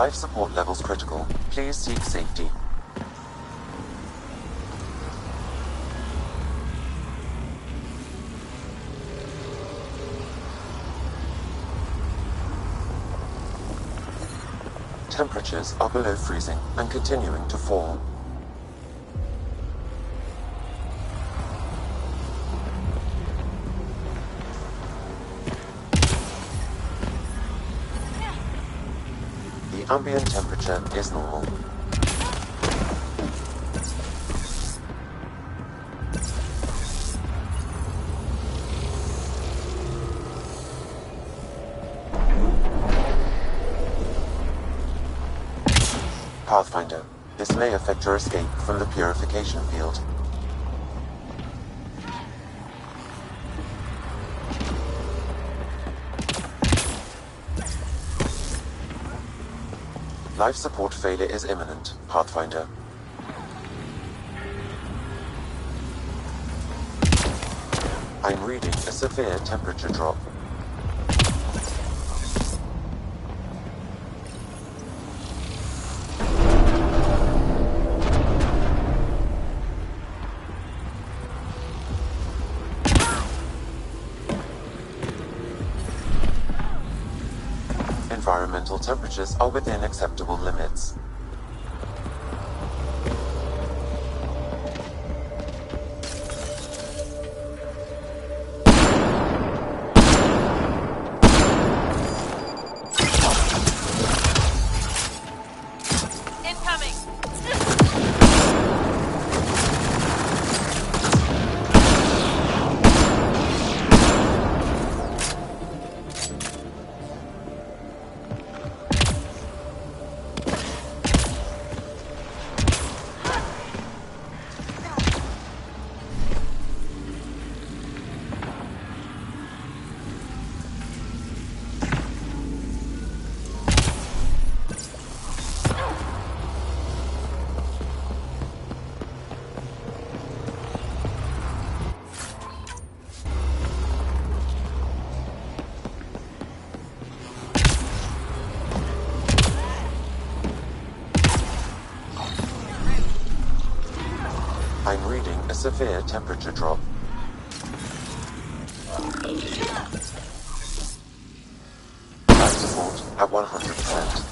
Life support levels critical. Please seek safety. Temperatures are below freezing and continuing to fall. The ambient temperature is normal. Pathfinder, this may affect your escape from the purification field. Life support failure is imminent, Pathfinder. I'm reading a severe temperature drop. Environmental temperatures are within acceptable limits. I'm reading a severe temperature drop. Life support at 100%.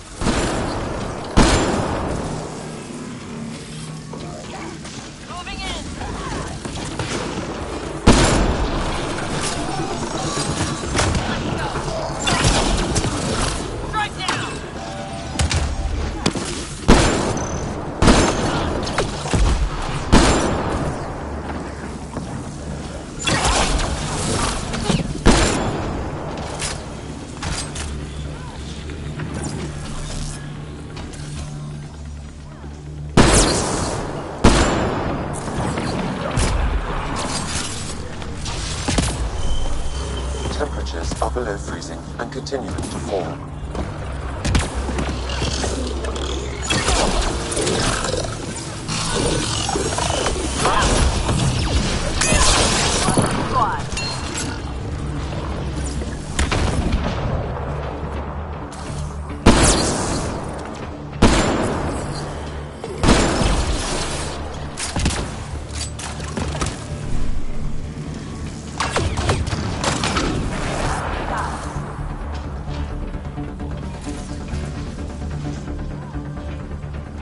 Temperatures are below freezing and continuing to fall.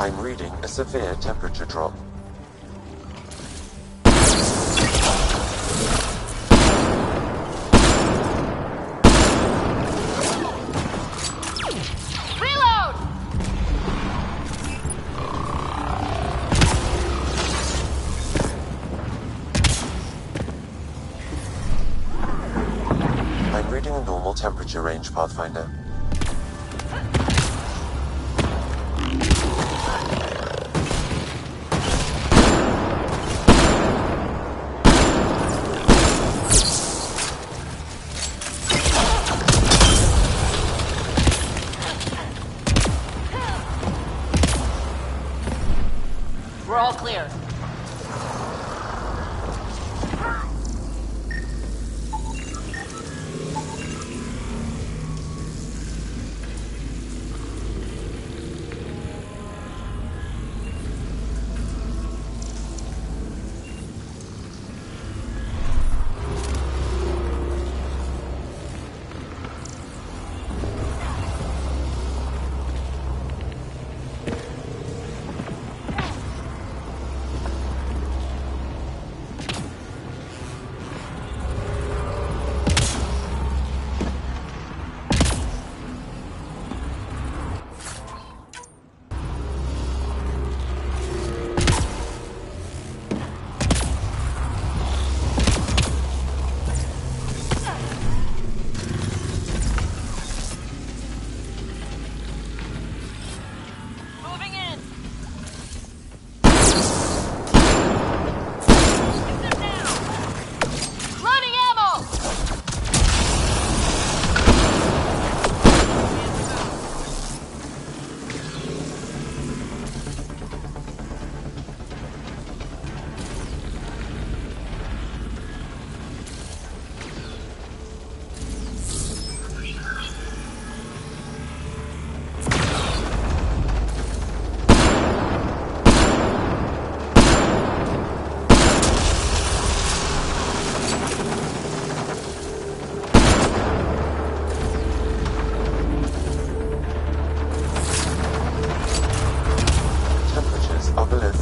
I'm reading a severe temperature drop. Reload! I'm reading a normal temperature range, Pathfinder. We're all clear.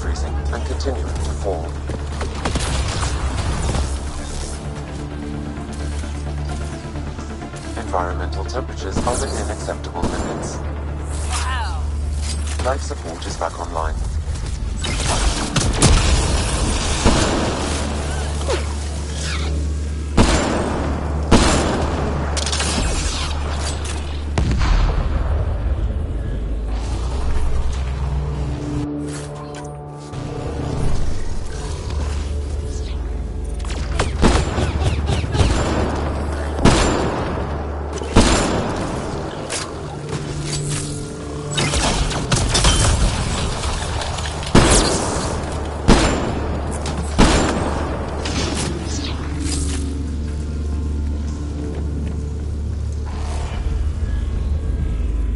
freezing and continuing to fall. Environmental temperatures are within acceptable limits. Wow. Life support is back online.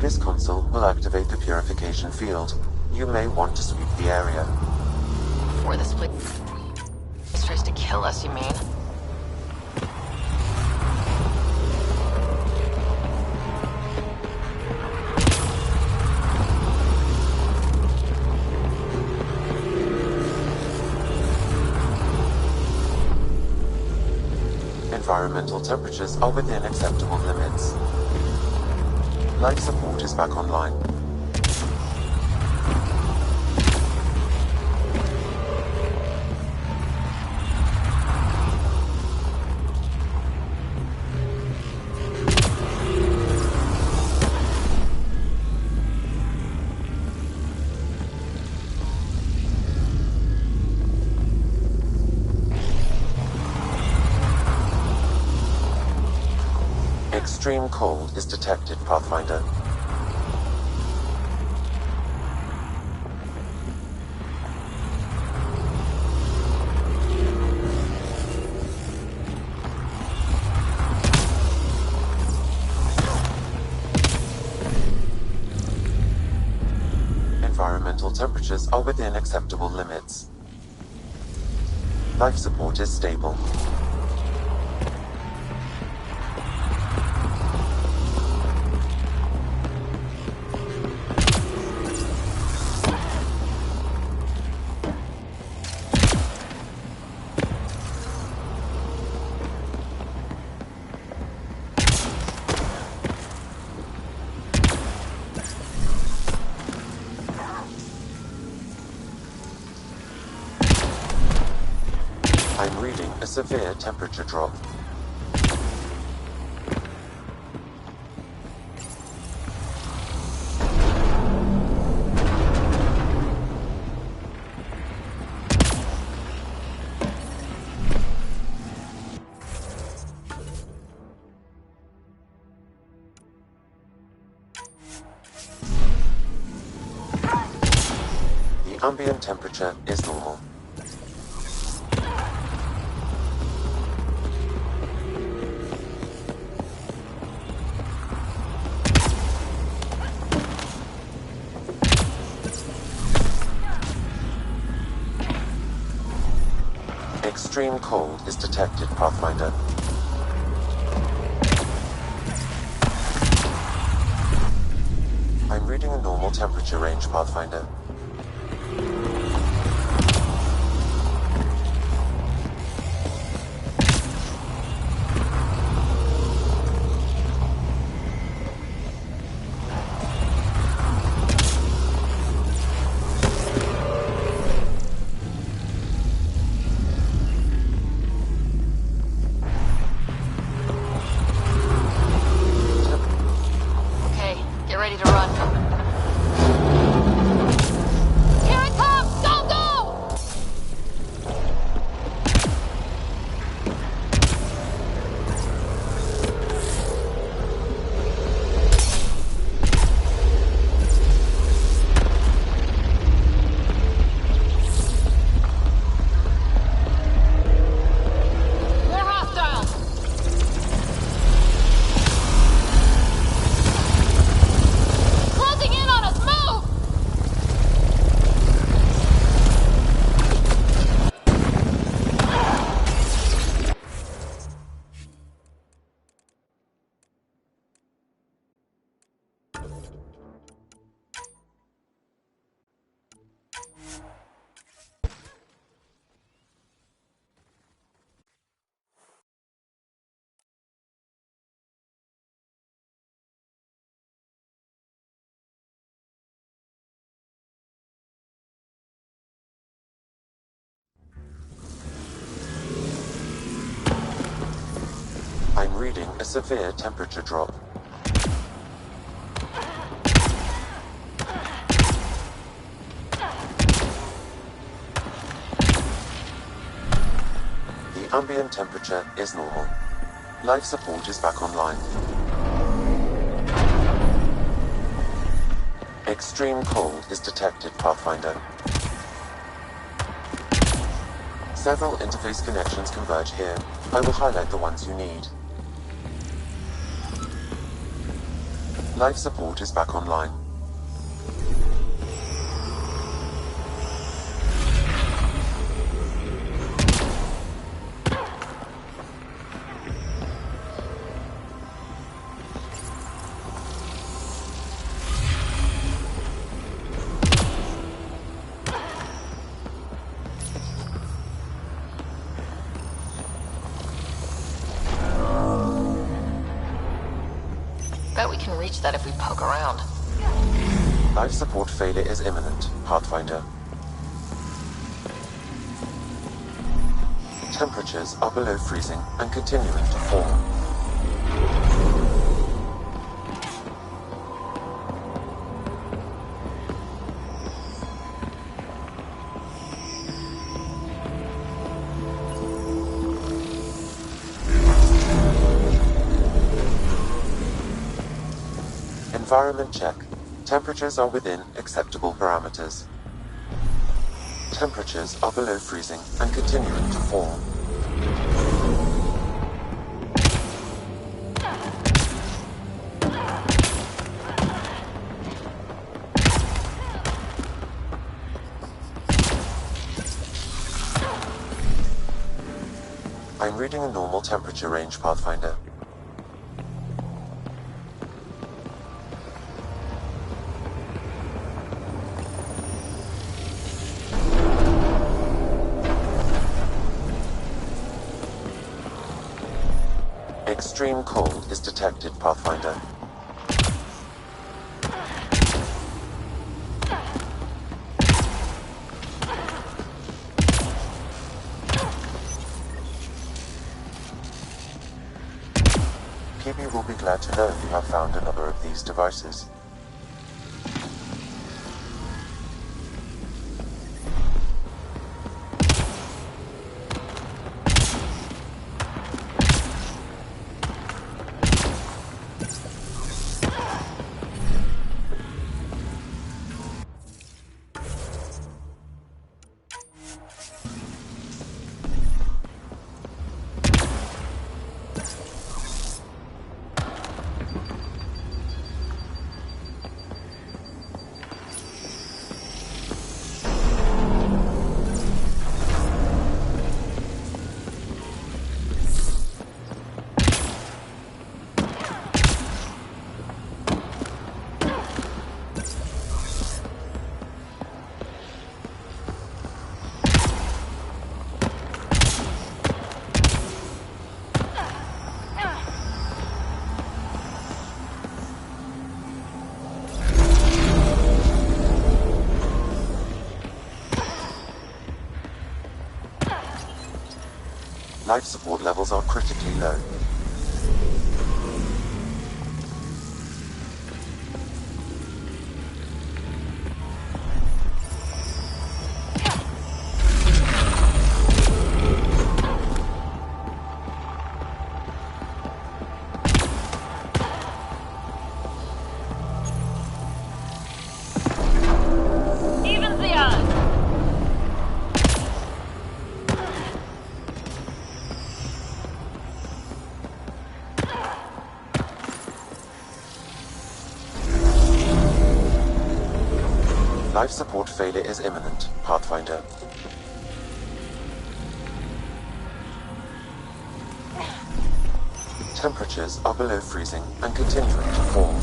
This console will activate the purification field. You may want to sweep the area. Before this place tries to kill us, you mean? Environmental temperatures are within acceptable limits. Life support is back online. Extreme cold is detected, Pathfinder. Environmental temperatures are within acceptable limits. Life support is stable. I'm reading a severe temperature drop. The ambient temperature is normal. Extreme cold is detected, Pathfinder. I'm reading a normal temperature range, Pathfinder. Okay, get ready to run. reading a severe temperature drop. The ambient temperature is normal. Life support is back online. Extreme cold is detected, Pathfinder. Several interface connections converge here. I will highlight the ones you need. Life support is back online. Bet we can reach that if we poke around. Life support failure is imminent, Pathfinder. Temperatures are below freezing and continuing to fall. Environment check. Temperatures are within acceptable parameters. Temperatures are below freezing and continuing to fall. I'm reading a normal temperature range, Pathfinder. Extreme cold is detected, Pathfinder. PB will be glad to know you have found another of these devices. Life support levels are critically low. Life support failure is imminent, Pathfinder. Temperatures are below freezing and continuing to fall.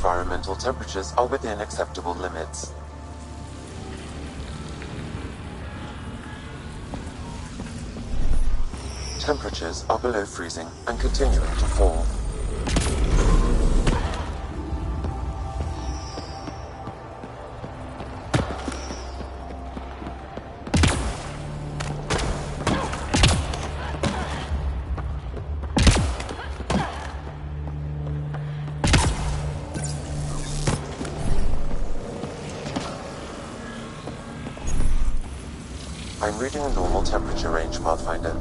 Environmental temperatures are within acceptable limits. Temperatures are below freezing and continuing to fall. I'm reading a normal temperature range, Pathfinder.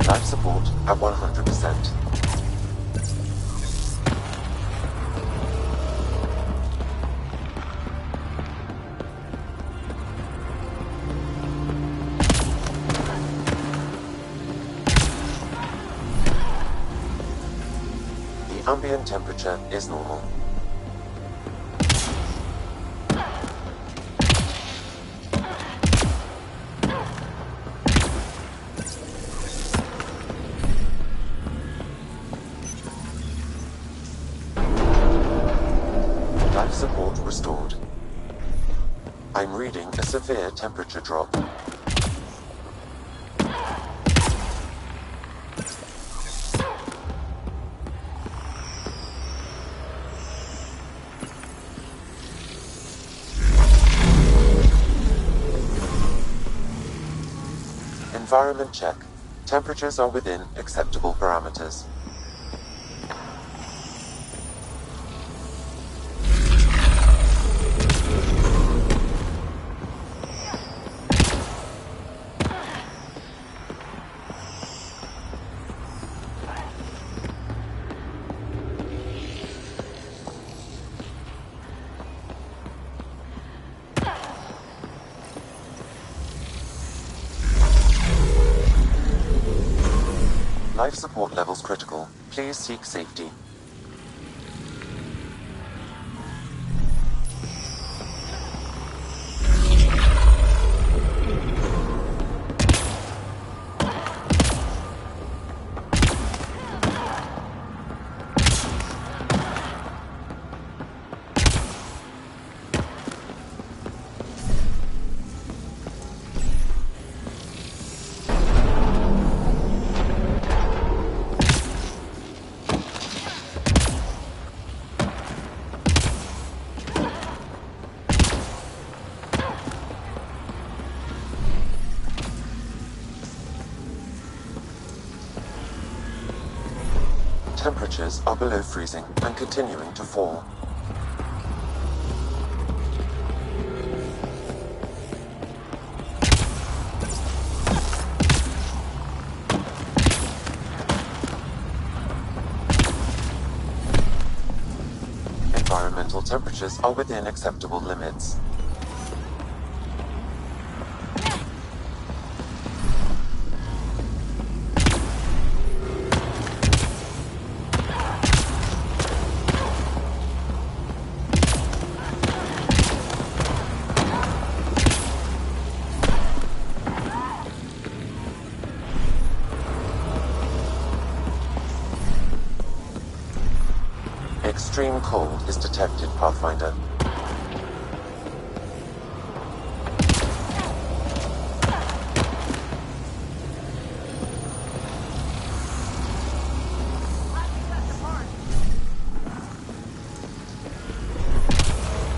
Life support at 100%. The ambient temperature is normal. Life support restored. I'm reading a severe temperature drop. Environment check. Temperatures are within acceptable parameters. Life support levels critical. Please seek safety. Temperatures are below freezing and continuing to fall. Environmental temperatures are within acceptable limits. Extreme cold is detected, Pathfinder.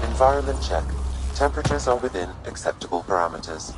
Environment check. Temperatures are within acceptable parameters.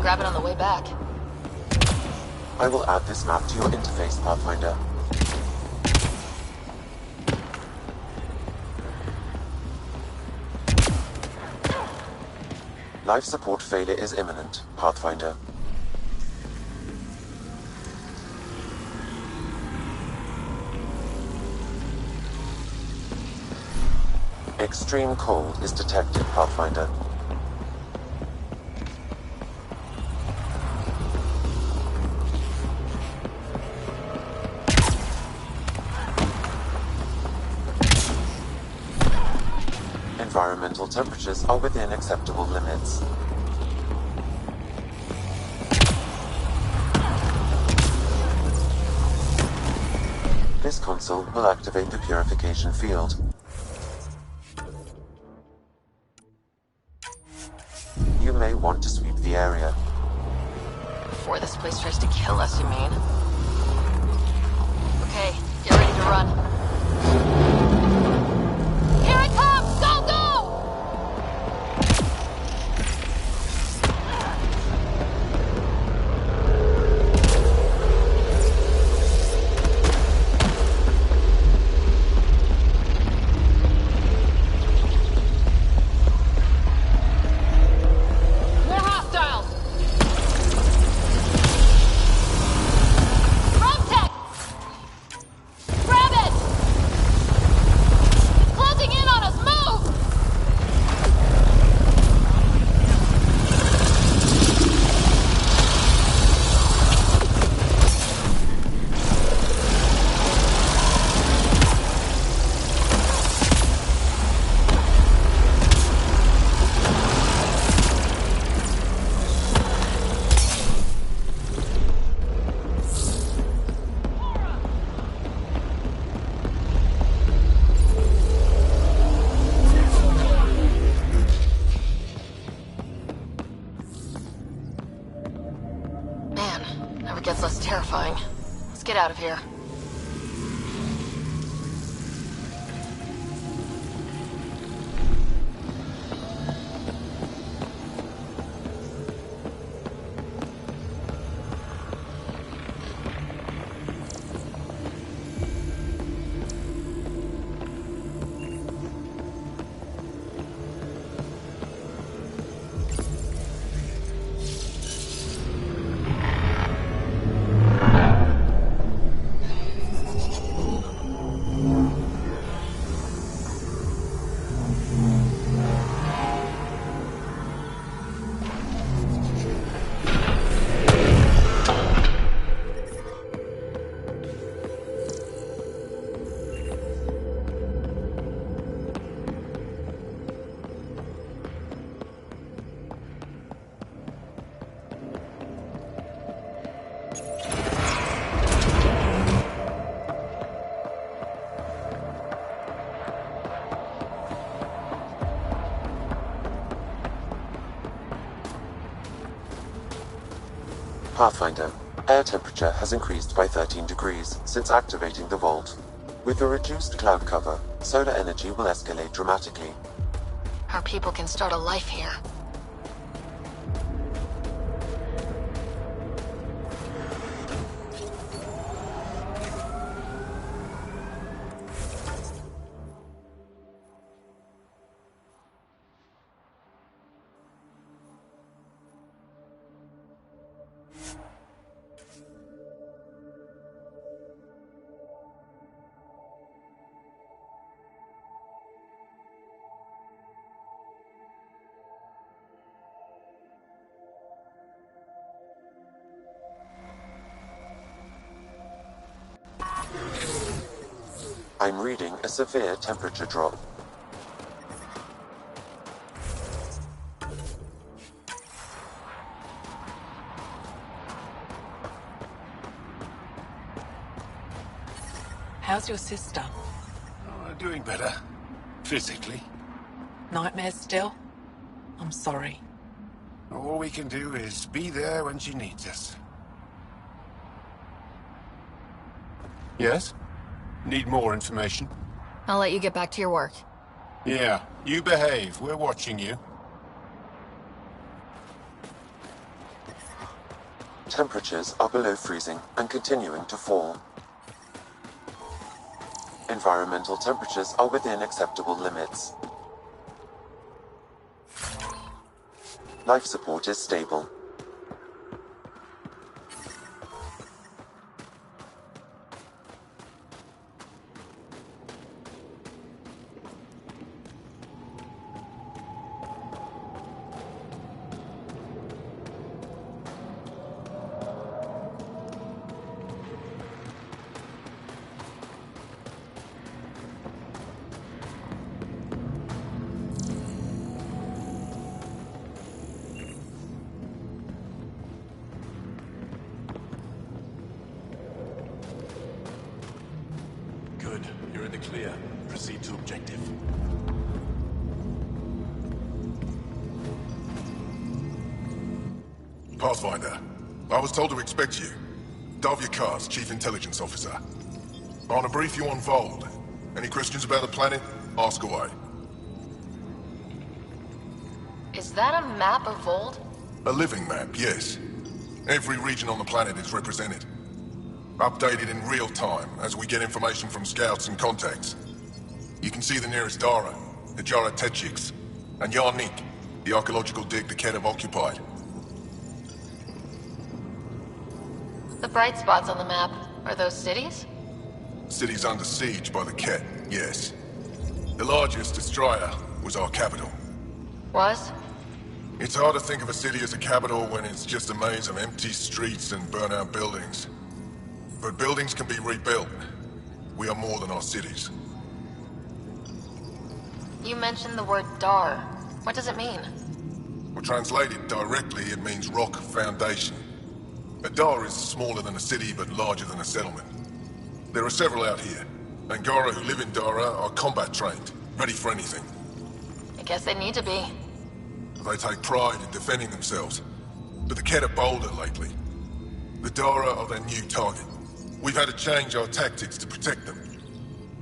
grab it on the way back. I will add this map to your interface, Pathfinder. Life support failure is imminent, Pathfinder. Extreme cold is detected, Pathfinder. Environmental temperatures are within acceptable limits. This console will activate the purification field. You may want to sweep the area. Before this place tries to kill us, you mean? Okay, get ready to run. Here it comes! Go, go! Gets less terrifying. Let's get out of here. Pathfinder, air temperature has increased by 13 degrees since activating the vault. With the reduced cloud cover, solar energy will escalate dramatically. Our people can start a life here. I'm reading a severe temperature drop. How's your sister? Oh, doing better. Physically. Nightmares still? I'm sorry. All we can do is be there when she needs us. Yes? Need more information? I'll let you get back to your work. Yeah, you behave. We're watching you. Temperatures are below freezing and continuing to fall. Environmental temperatures are within acceptable limits. Life support is stable. Good. You're in the clear. Proceed to objective. Pathfinder, I was told to expect you. Davia Kars, Chief Intelligence Officer. I want to brief you on Vold. Any questions about the planet? Ask away. Is that a map of Vold? A living map, yes. Every region on the planet is represented. Updated in real time as we get information from scouts and contacts. You can see the nearest Dara, the Jara Tetchiks, and Yarnik, the archaeological dig the Kett have occupied. The bright spots on the map, are those cities? Cities under siege by the Kett, yes. The largest, Astraea, was our capital. Was? It's hard to think of a city as a capital when it's just a maze of empty streets and burnt-out buildings. But buildings can be rebuilt. We are more than our cities. You mentioned the word Dar. What does it mean? Well, translated directly, it means rock foundation. A Dar is smaller than a city, but larger than a settlement. There are several out here. Angara who live in Dara are combat trained, ready for anything. I guess they need to be. They take pride in defending themselves. But the Kett are bolder lately. The Dara are their new target. We've had to change our tactics to protect them.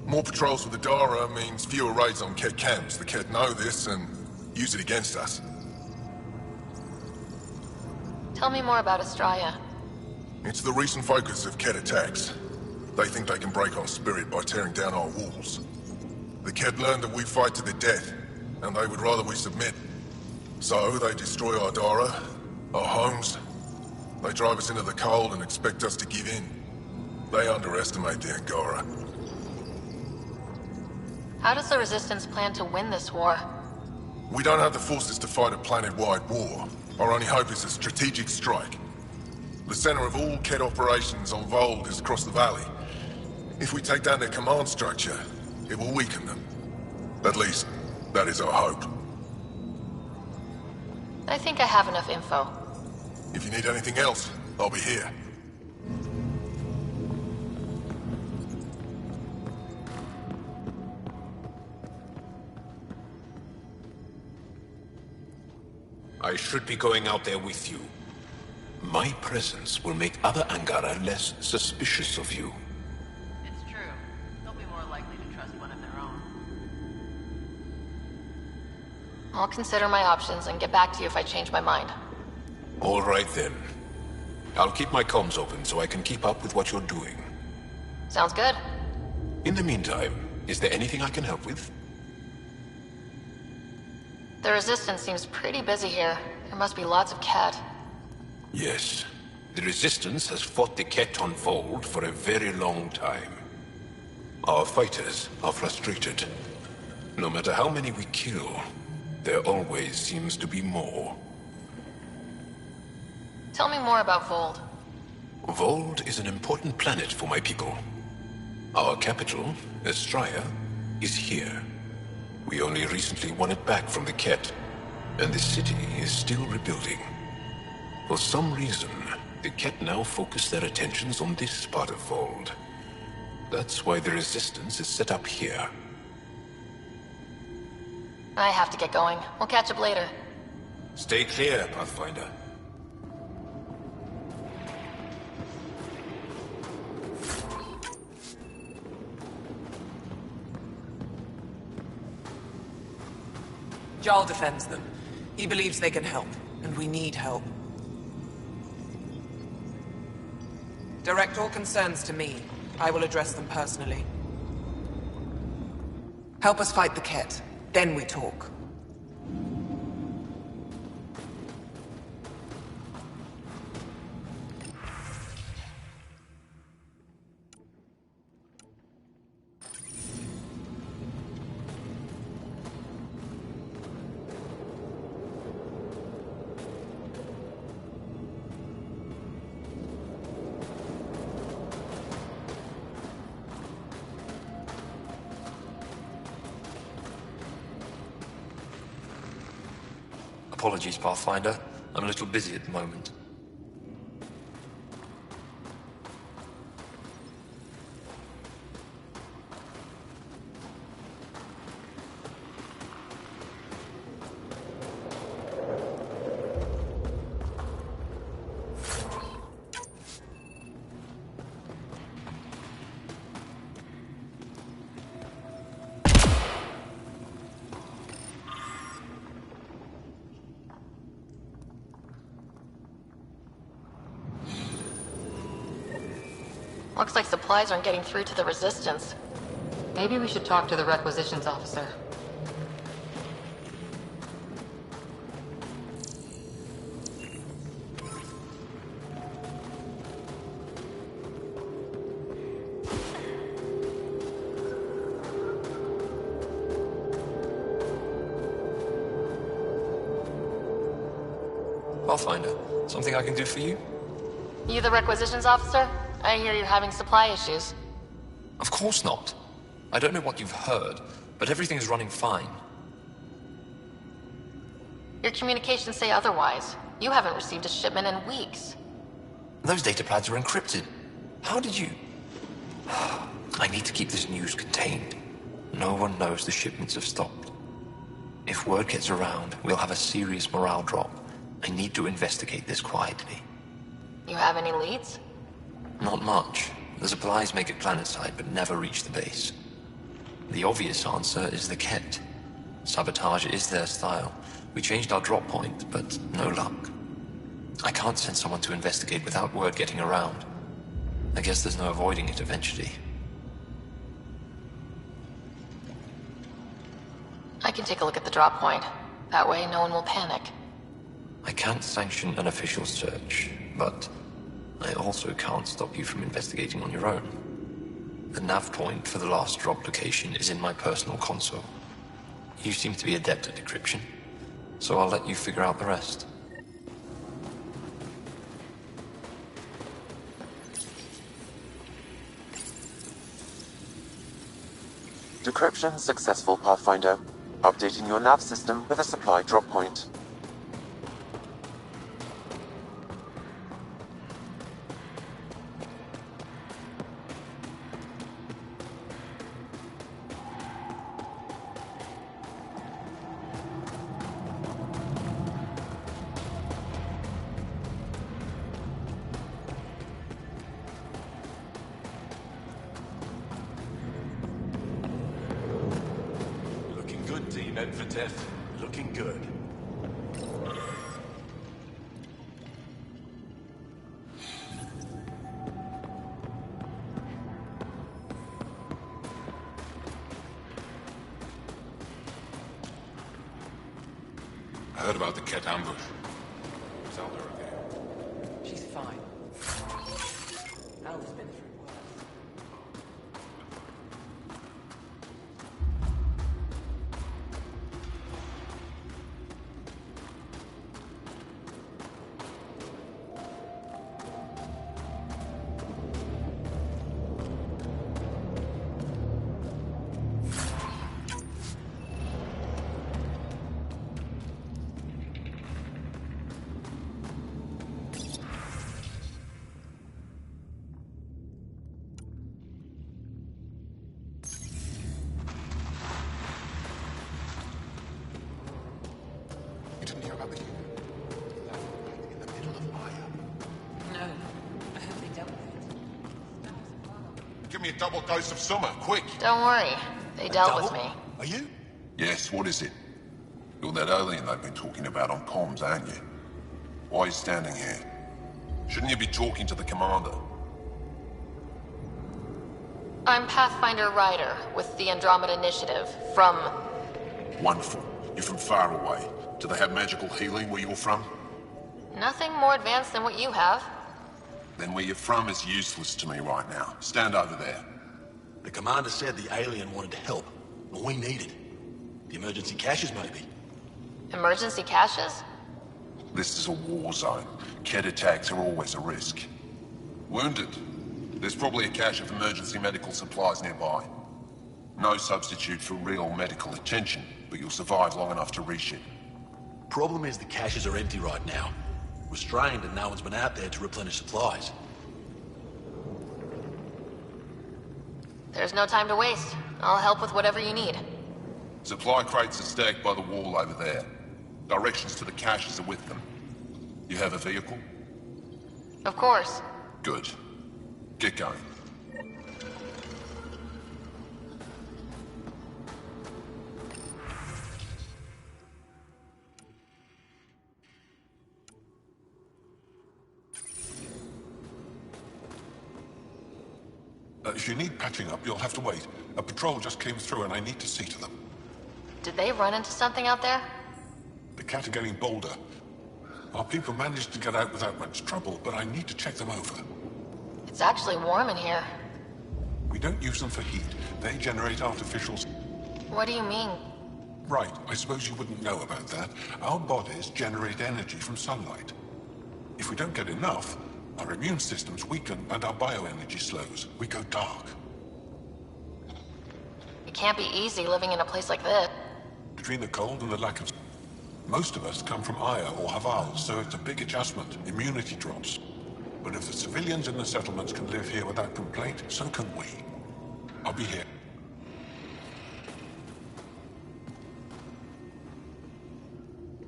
More patrols with the Dara means fewer raids on Kett camps. The Kett know this and use it against us. Tell me more about Astraea. It's the recent focus of Kett attacks. They think they can break our spirit by tearing down our walls. The Kett learned that we fight to the death, and they would rather we submit. So they destroy our Dara, our homes. They drive us into the cold and expect us to give in. They underestimate the Angara. How does the Resistance plan to win this war? We don't have the forces to fight a planet-wide war. Our only hope is a strategic strike. The center of all Kett operations on Vold is across the valley. If we take down their command structure, it will weaken them. At least, that is our hope. I think I have enough info. If you need anything else, I'll be here. I should be going out there with you. My presence will make other Angara less suspicious of you. It's true. They'll be more likely to trust one of their own. I'll consider my options and get back to you if I change my mind. All right then. I'll keep my comms open so I can keep up with what you're doing. Sounds good. In the meantime, is there anything I can help with? The Resistance seems pretty busy here. There must be lots of Kett. Yes. The Resistance has fought the Kett on Vold for a very long time. Our fighters are frustrated. No matter how many we kill, there always seems to be more. Tell me more about Vold. Vold is an important planet for my people. Our capital, Astraea, is here. We only recently won it back from the Kett, and the city is still rebuilding. For some reason, the Kett now focus their attentions on this part of Vold. That's why the Resistance is set up here. I have to get going. We'll catch up later. Stay clear, Pathfinder. Jarl defends them. He believes they can help, and we need help. Direct all concerns to me. I will address them personally. Help us fight the Ket. Then we talk. Apologies, Pathfinder. I'm a little busy at the moment. Looks like supplies aren't getting through to the Resistance. Maybe we should talk to the requisitions officer. Pathfinder, something I can do for you? You the requisitions officer? I hear you're having supply issues. Of course not. I don't know what you've heard, but everything's running fine. Your communications say otherwise. You haven't received a shipment in weeks. Those data pads are encrypted. How did you... I need to keep this news contained. No one knows the shipments have stopped. If word gets around, we'll have a serious morale drop. I need to investigate this quietly. You have any leads? Not much. The supplies make it planetside, but never reach the base. The obvious answer is the Ket. Sabotage is their style. We changed our drop point, but no luck. I can't send someone to investigate without word getting around. I guess there's no avoiding it eventually. I can take a look at the drop point. That way, no one will panic. I can't sanction an official search, but I also can't stop you from investigating on your own. The nav point for the last drop location is in my personal console. You seem to be adept at decryption, so I'll let you figure out the rest. Decryption successful, Pathfinder. Updating your nav system with a supply drop point. For death, looking good. I heard about the Ket ambush. Zelda again. She's fine. Al's been through worse. You didn't hear about the unit? In the middle of fire. No. I hope they dealt with it. Give me a double dose of summer, quick! Don't worry. They dealt with me. Are you? Yes, what is it? You're that alien they've been talking about on comms, aren't you? Why are you standing here? Shouldn't you be talking to the commander? I'm Pathfinder Ryder with the Andromeda Initiative from... Wonderful. You're from far away. Do they have magical healing where you're from? Nothing more advanced than what you have. Then where you're from is useless to me right now. Stand over there. The commander said the alien wanted to help. What we needed. The emergency caches, maybe. Emergency caches? This is a war zone. Kett attacks are always a risk. Wounded? There's probably a cache of emergency medical supplies nearby. No substitute for real medical attention, but you'll survive long enough to reship. Problem is the caches are empty right now. We're strained and no one's been out there to replenish supplies. There's no time to waste. I'll help with whatever you need. Supply crates are stacked by the wall over there. Directions to the caches are with them. You have a vehicle? Of course. Good. Get going. If you need patching up, you'll have to wait. A patrol just came through and I need to see to them. Did they run into something out there? The cat are getting bolder. Our people managed to get out without much trouble, but I need to check them over. It's actually warm in here. We don't use them for heat. They generate artificial... What do you mean? Right, I suppose you wouldn't know about that. Our bodies generate energy from sunlight. If we don't get enough, our immune systems weaken and our bioenergy slows. We go dark. It can't be easy living in a place like this. Between the cold and the lack of... Most of us come from Aya or Haval, so it's a big adjustment. Immunity drops. But if the civilians in the settlements can live here without complaint, so can we. I'll be here.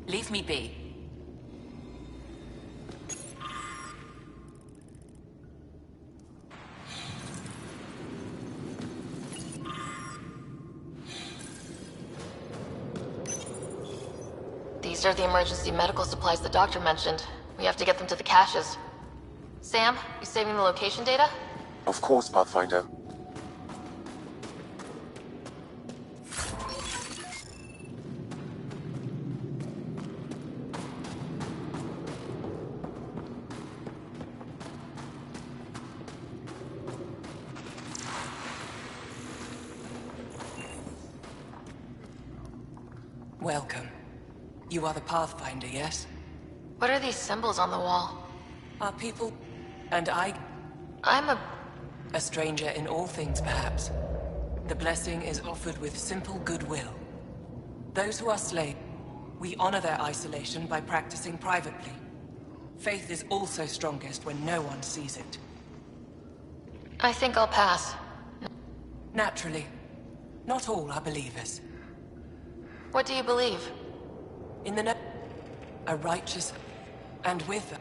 Leave me be. These are the emergency medical supplies the doctor mentioned. We have to get them to the caches. Sam, you saving the location data? Of course, Pathfinder. Welcome. You are the Pathfinder, yes? What are these symbols on the wall? Our people... and I... I'm a stranger in all things, perhaps. The blessing is offered with simple goodwill. Those who are slain, we honor their isolation by practicing privately. Faith is also strongest when no one sees it. I think I'll pass. Naturally. Not all are believers. What do you believe? In the a righteous... and with them.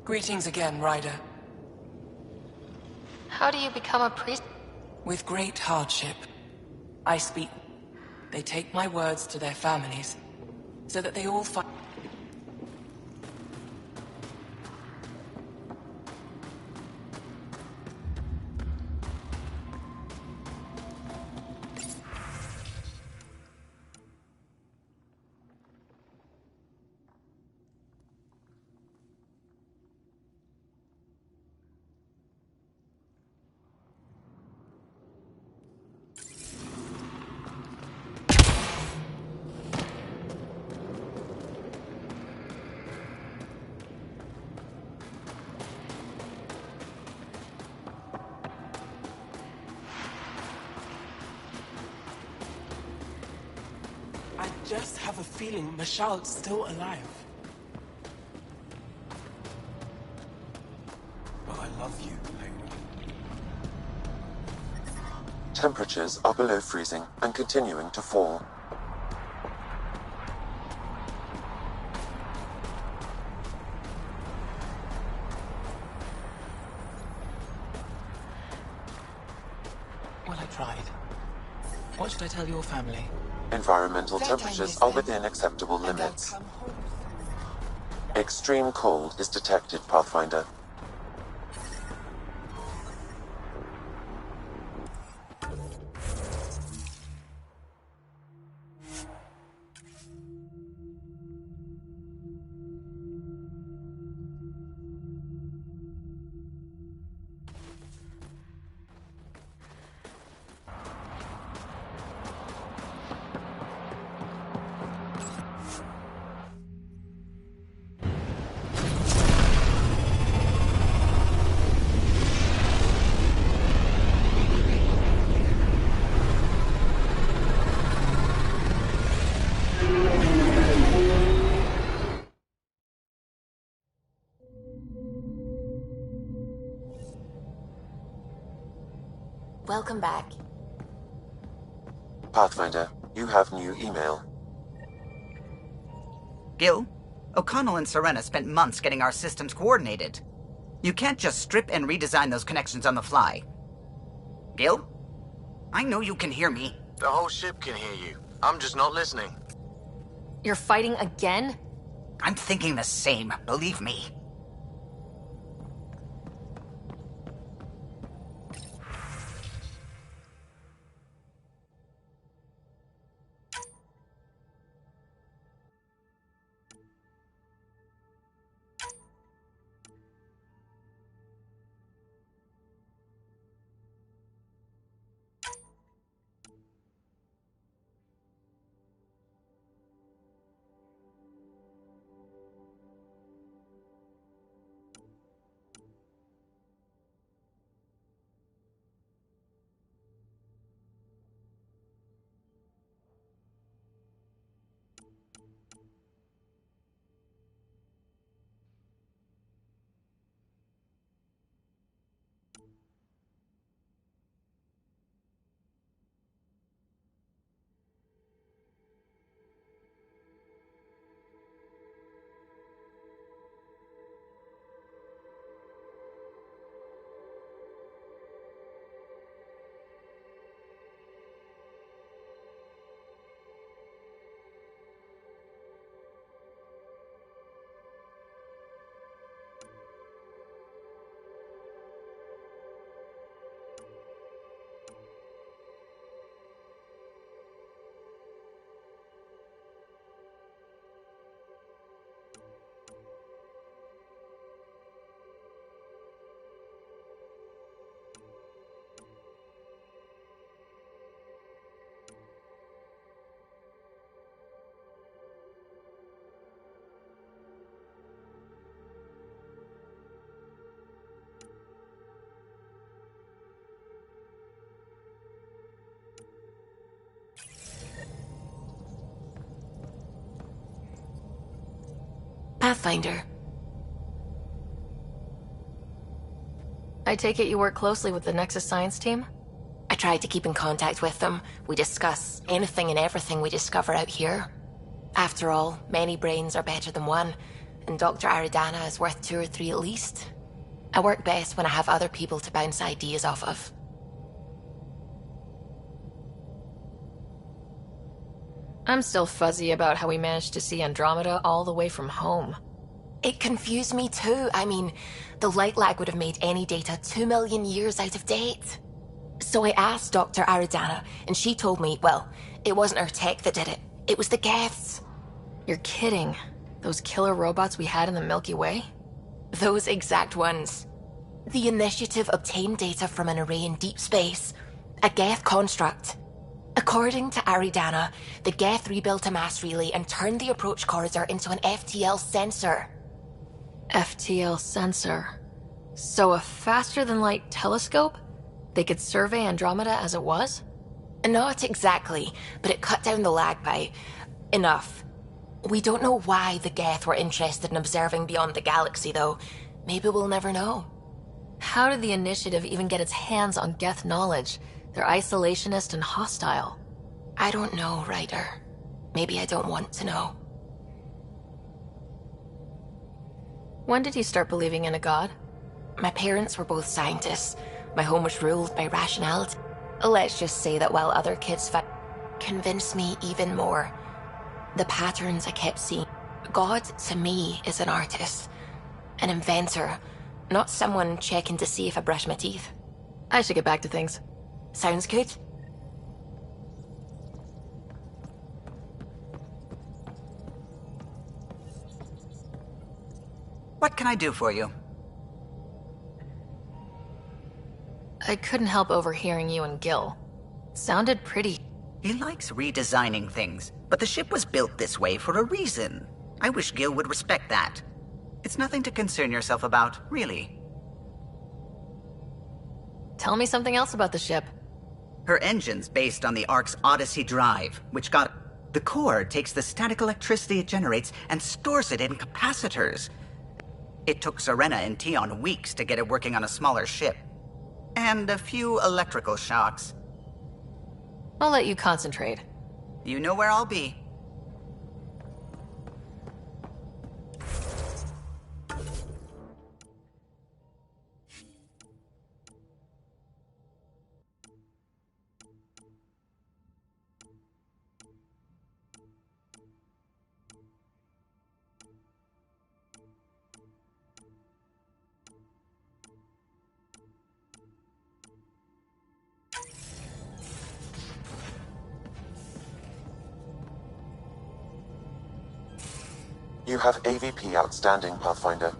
Greetings again, Ryder. How do you become a priest? With great hardship. I speak. They take my words to their families, so that they all find... I just have a feeling Mashal's still alive. But I love you, Penguin. Temperatures are below freezing and continuing to fall. Well, I tried. What should I tell your family? Environmental temperatures are within acceptable limits. Extreme cold is detected, Pathfinder. Welcome back. Pathfinder, you have new email. Gil, O'Connell and Serena spent months getting our systems coordinated. You can't just strip and redesign those connections on the fly. Gil? I know you can hear me. The whole ship can hear you. I'm just not listening. You're fighting again? I'm thinking the same, believe me. Pathfinder. I take it you work closely with the Nexus science team? I try to keep in contact with them. We discuss anything and everything we discover out here. After all, many brains are better than one, and Dr. Aridana is worth 2 or 3 at least. I work best when I have other people to bounce ideas off of. I'm still fuzzy about how we managed to see Andromeda all the way from home. It confused me too. I mean, the light lag would have made any data 2 million years out of date. So I asked Dr. Aridana, and she told me, well, it wasn't her tech that did it. It was the Geths. You're kidding. Those killer robots we had in the Milky Way? Those exact ones. The Initiative obtained data from an array in deep space. A Geth construct. According to Aridana, the Geth rebuilt a mass relay and turned the approach corridor into an FTL sensor. FTL sensor. So a faster-than-light telescope? They could survey Andromeda as it was? Not exactly, but it cut down the lag by enough. We don't know why the Geth were interested in observing beyond the galaxy, though. Maybe we'll never know. How did the Initiative even get its hands on Geth knowledge? They're isolationist and hostile. I don't know, Ryder. Maybe I don't want to know. When did you start believing in a god? My parents were both scientists. My home was ruled by rationality. Let's just say that while other kids convinced me even more. The patterns I kept seeing. God, to me, is an artist. An inventor. Not someone checking to see if I brush my teeth. I should get back to things. Sounds good. What can I do for you? I couldn't help overhearing you and Gil. Sounded pretty. He likes redesigning things, but the ship was built this way for a reason. I wish Gil would respect that. It's nothing to concern yourself about, really. Tell me something else about the ship. Her engine's based on the Ark's Odyssey drive, which got... The core takes the static electricity it generates and stores it in capacitors. It took Serena and Tion weeks to get it working on a smaller ship. And a few electrical shocks. I'll let you concentrate. You know where I'll be. You have AVP outstanding, Pathfinder.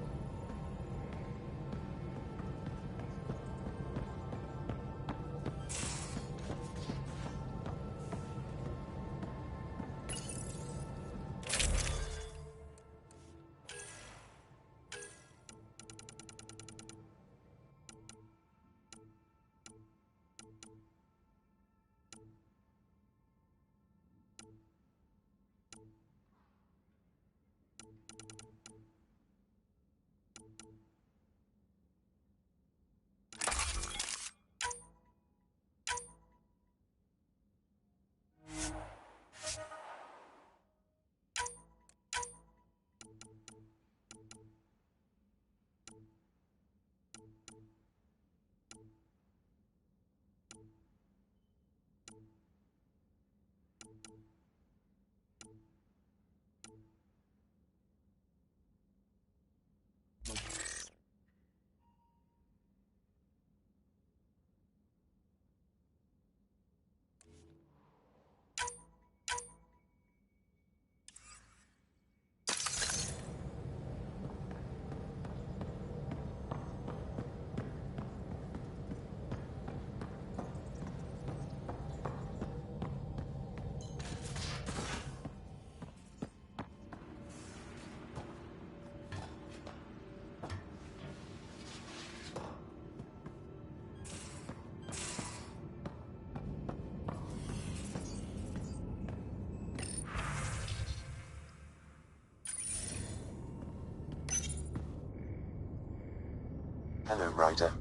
Hello, Ryder.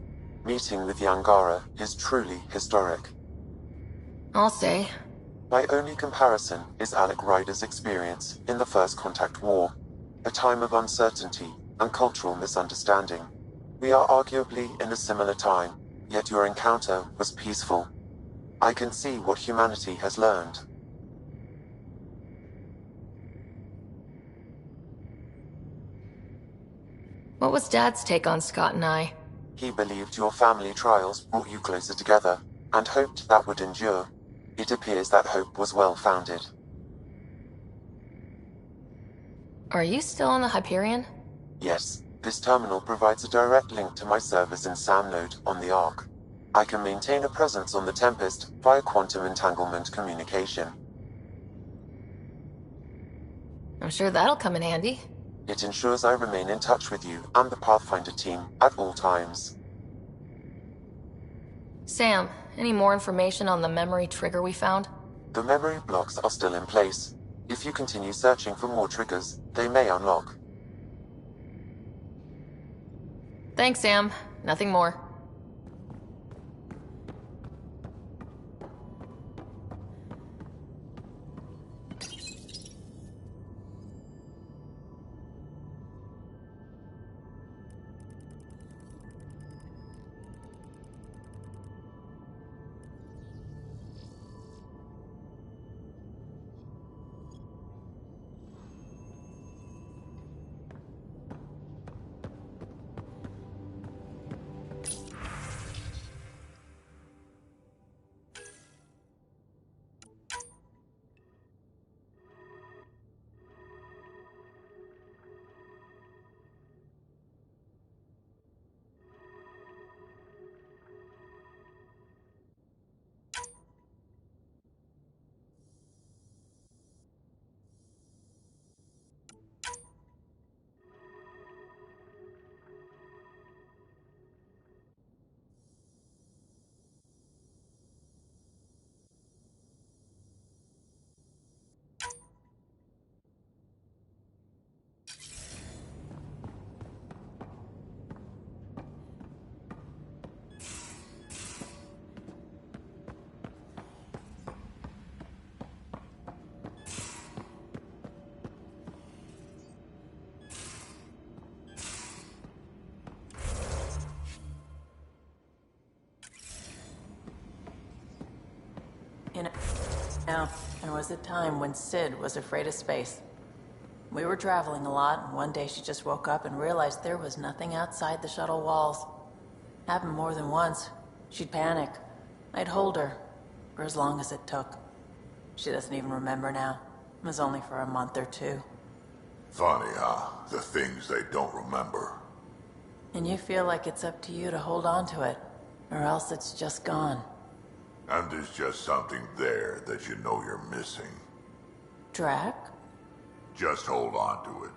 Meeting with Yangara is truly historic. I'll say. My only comparison is Alec Ryder's experience in the First Contact War, a time of uncertainty and cultural misunderstanding. We are arguably in a similar time, yet your encounter was peaceful. I can see what humanity has learned. What was Dad's take on Scott and I? He believed your family trials brought you closer together, and hoped that would endure. It appears that hope was well-founded. Are you still on the Hyperion? Yes, this terminal provides a direct link to my servers in SAM node on the Ark. I can maintain a presence on the Tempest via quantum entanglement communication. I'm sure that'll come in handy. It ensures I remain in touch with you and the Pathfinder team at all times. Sam, any more information on the memory trigger we found? The memory blocks are still in place. If you continue searching for more triggers, they may unlock. Thanks, Sam. Nothing more. You know, there was a time when Sid was afraid of space. We were traveling a lot, and one day she just woke up and realized there was nothing outside the shuttle walls. Happened more than once. She'd panic. I'd hold her, for as long as it took. She doesn't even remember now. It was only for a month or two. Funny, huh? The things they don't remember. And you feel like it's up to you to hold on to it, or else it's just gone. And there's just something there that you know you're missing. Drac? Just hold on to it.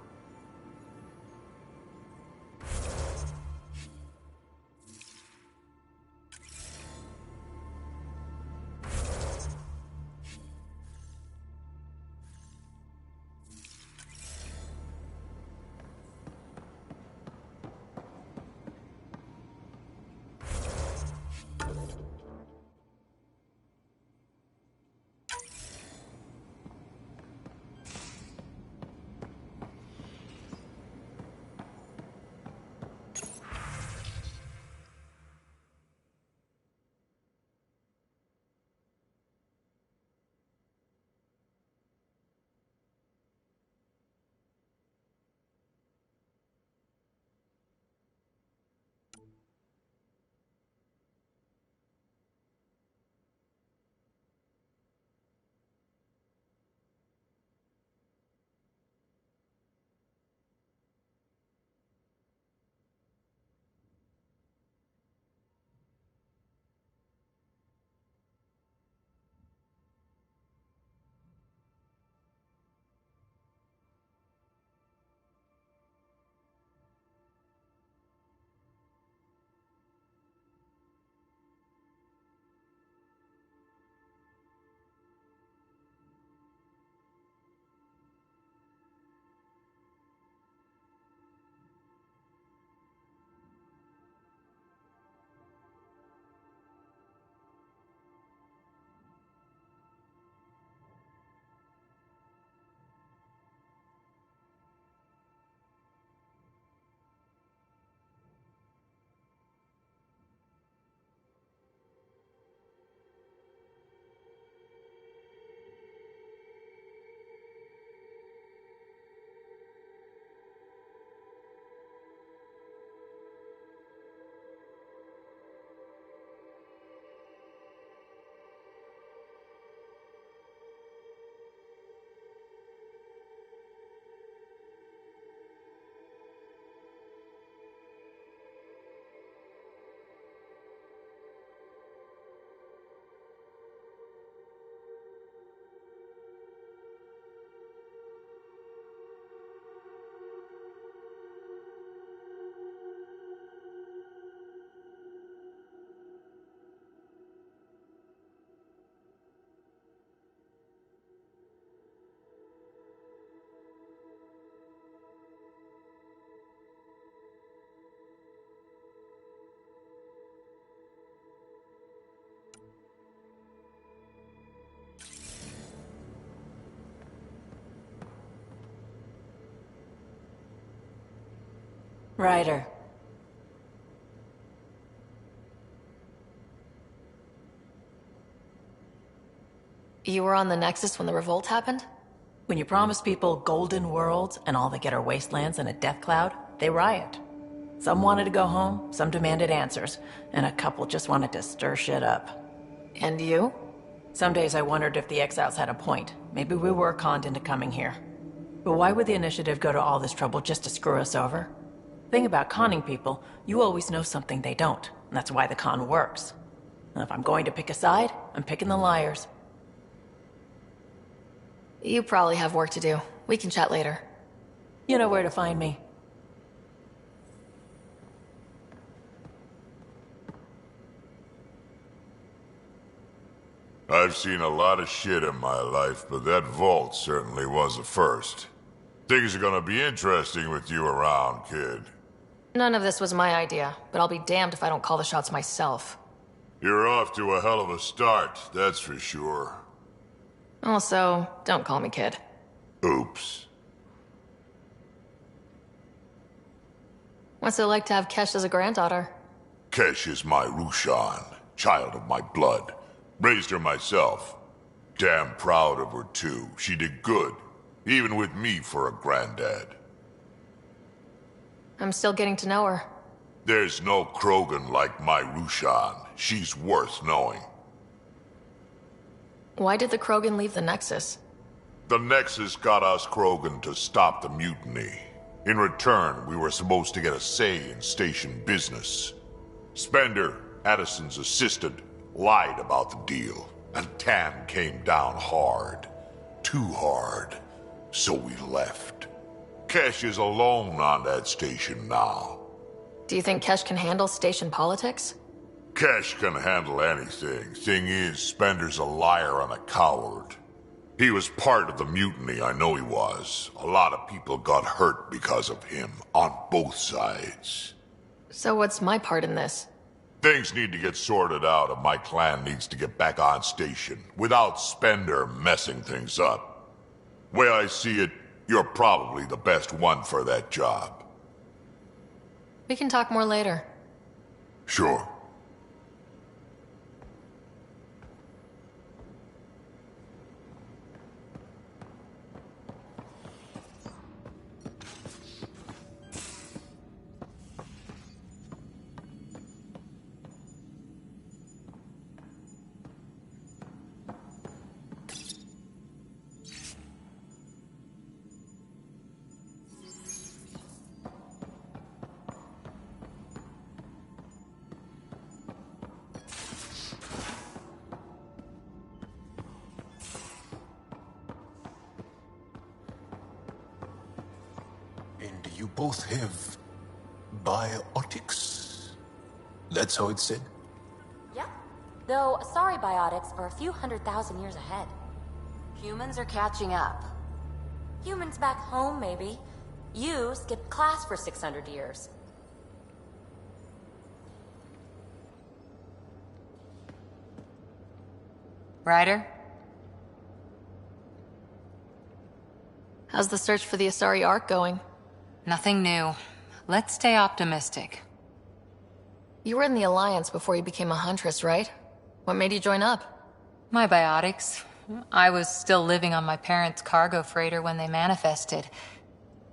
Ryder. You were on the Nexus when the revolt happened? When you promise people golden worlds and all they get are wastelands and a death cloud, they riot. Some wanted to go home, some demanded answers, and a couple just wanted to stir shit up. And you? Some days I wondered if the exiles had a point. Maybe we were conned into coming here. But why would the Initiative go to all this trouble just to screw us over? Thing about conning people, you always know something they don't, and that's why the con works. And if I'm going to pick a side, I'm picking the liars. You probably have work to do. We can chat later. You know where to find me. I've seen a lot of shit in my life, but that vault certainly was a first. Things are gonna be interesting with you around, kid. None of this was my idea, but I'll be damned if I don't call the shots myself. You're off to a hell of a start, that's for sure. Also, don't call me kid. Oops. What's it like to have Kesh as a granddaughter? Kesh is my Rushan, child of my blood. Raised her myself. Damn proud of her, too. She did good. Even with me for a granddad. I'm still getting to know her. There's no Krogan like my Rushan. She's worth knowing. Why did the Krogan leave the Nexus? The Nexus got us Krogan to stop the mutiny. In return, we were supposed to get a say in station business. Spender, Addison's assistant, lied about the deal, and Tam came down hard. Too hard. So we left. Kesh is alone on that station now. Do you think Kesh can handle station politics? Kesh can handle anything. Thing is, Spender's a liar and a coward. He was part of the mutiny, I know he was. A lot of people got hurt because of him, on both sides. So what's my part in this? Things need to get sorted out and my clan needs to get back on station, without Spender messing things up. Way I see it, you're probably the best one for that job. We can talk more later. Sure. You both have biotics? That's how it's said? Yep. Though Asari biotics are a few 100,000 years ahead. Humans are catching up. Humans back home, maybe. You skipped class for 600 years. Ryder? How's the search for the Asari Ark going? Nothing new. Let's stay optimistic. You were in the Alliance before you became a Huntress, right? What made you join up? My biotics. I was still living on my parents' cargo freighter when they manifested.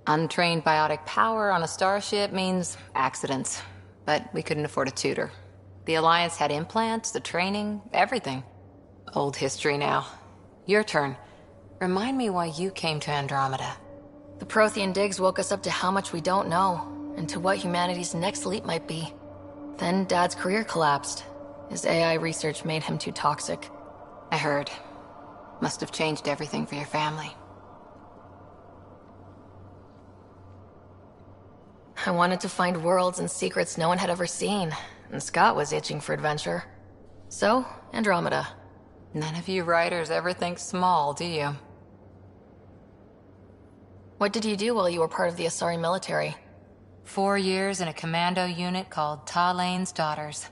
Untrained biotic power on a starship means accidents. But we couldn't afford a tutor. The Alliance had implants, the training, everything. Old history now. Your turn. Remind me why you came to Andromeda. The Prothean digs woke us up to how much we don't know, and to what humanity's next leap might be. Then Dad's career collapsed. His AI research made him too toxic. I heard. Must have changed everything for your family. I wanted to find worlds and secrets no one had ever seen, and Scott was itching for adventure. So, Andromeda. None of you writers ever think small, do you? What did you do while you were part of the Asari military? 4 years in a commando unit called Talane's Daughters.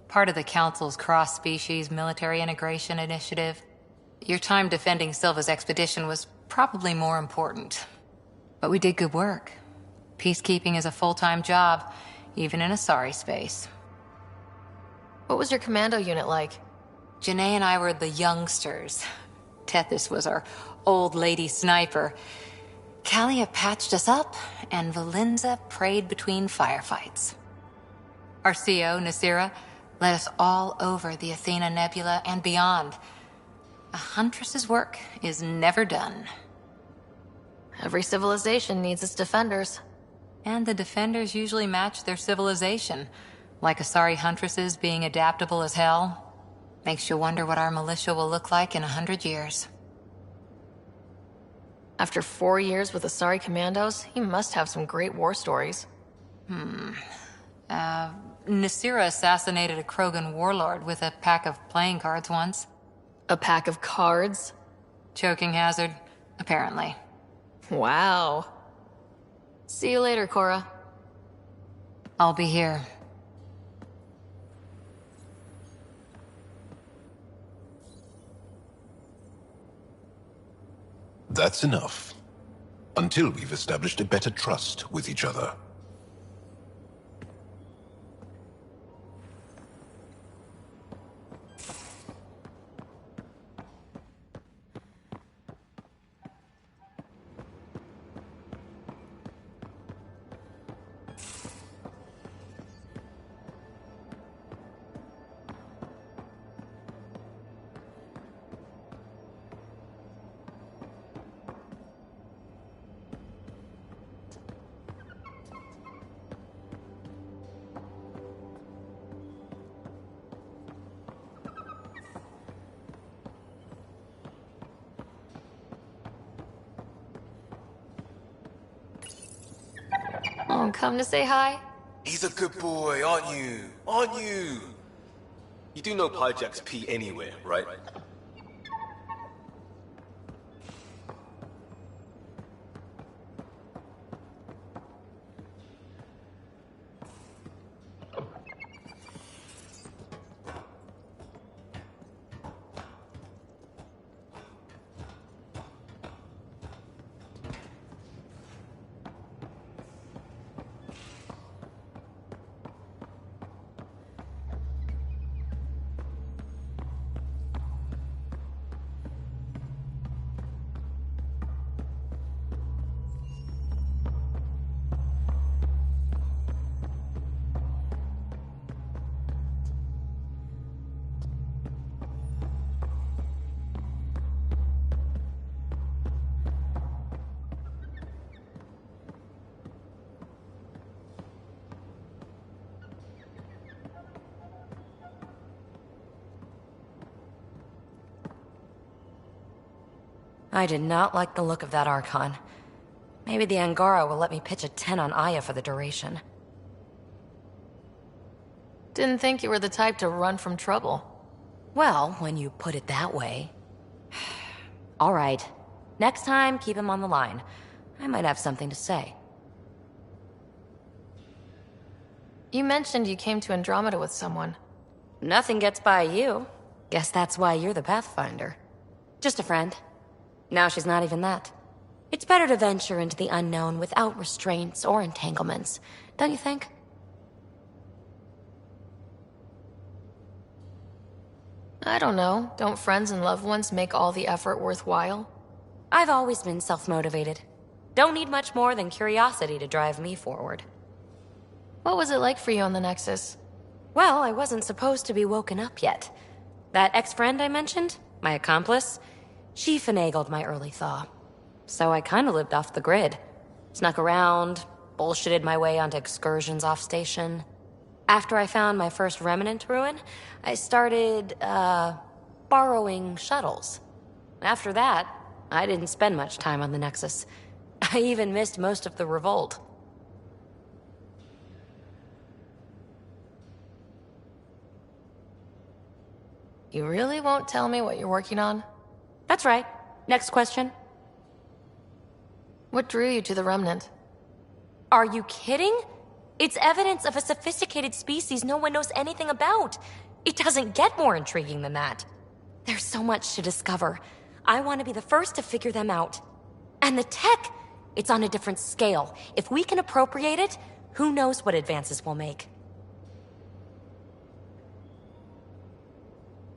Part of the Council's cross-species military integration initiative. Your time defending Silva's expedition was probably more important. But we did good work. Peacekeeping is a full-time job, even in Asari space. What was your commando unit like? Janae and I were the youngsters. Tethys was our old lady sniper. Kalia patched us up, and Valenza prayed between firefights. Our CO, Nasira, led us all over the Athena Nebula and beyond. A Huntress's work is never done. Every civilization needs its defenders. And the defenders usually match their civilization, like Asari Huntresses being adaptable as hell. Makes you wonder what our militia will look like in 100 years. After 4 years with Asari commandos, he must have some great war stories. Nasira assassinated a Krogan warlord with a pack of playing cards once. A pack of cards? Choking hazard, apparently. Wow. See you later, Cora. I'll be here. That's enough. Until we've established a better trust with each other. Don't come to say hi? He's a good boy, aren't you? Aren't you? You do know Pyjack's pee anywhere, right? I did not like the look of that Archon. Maybe the Angara will let me pitch a 10 on Aya for the duration. Didn't think you were the type to run from trouble. Well, when you put it that way. All right. Next time, keep him on the line. I might have something to say. You mentioned you came to Andromeda with someone. Nothing gets by you. Guess that's why you're the Pathfinder. Just a friend. Now she's not even that. It's better to venture into the unknown without restraints or entanglements, don't you think? I don't know. Don't friends and loved ones make all the effort worthwhile? I've always been self-motivated. Don't need much more than curiosity to drive me forward. What was it like for you on the Nexus? Well, I wasn't supposed to be woken up yet. That ex-friend I mentioned, my accomplice, she finagled my early thaw. So I kinda lived off the grid. Snuck around, bullshitted my way onto excursions off station. After I found my first Remnant ruin, I started, borrowing shuttles. After that, I didn't spend much time on the Nexus. I even missed most of the revolt. You really won't tell me what you're working on? That's right. Next question. What drew you to the Remnant? Are you kidding? It's evidence of a sophisticated species no one knows anything about. It doesn't get more intriguing than that. There's so much to discover. I want to be the first to figure them out. And the tech, it's on a different scale. If we can appropriate it, who knows what advances we'll make.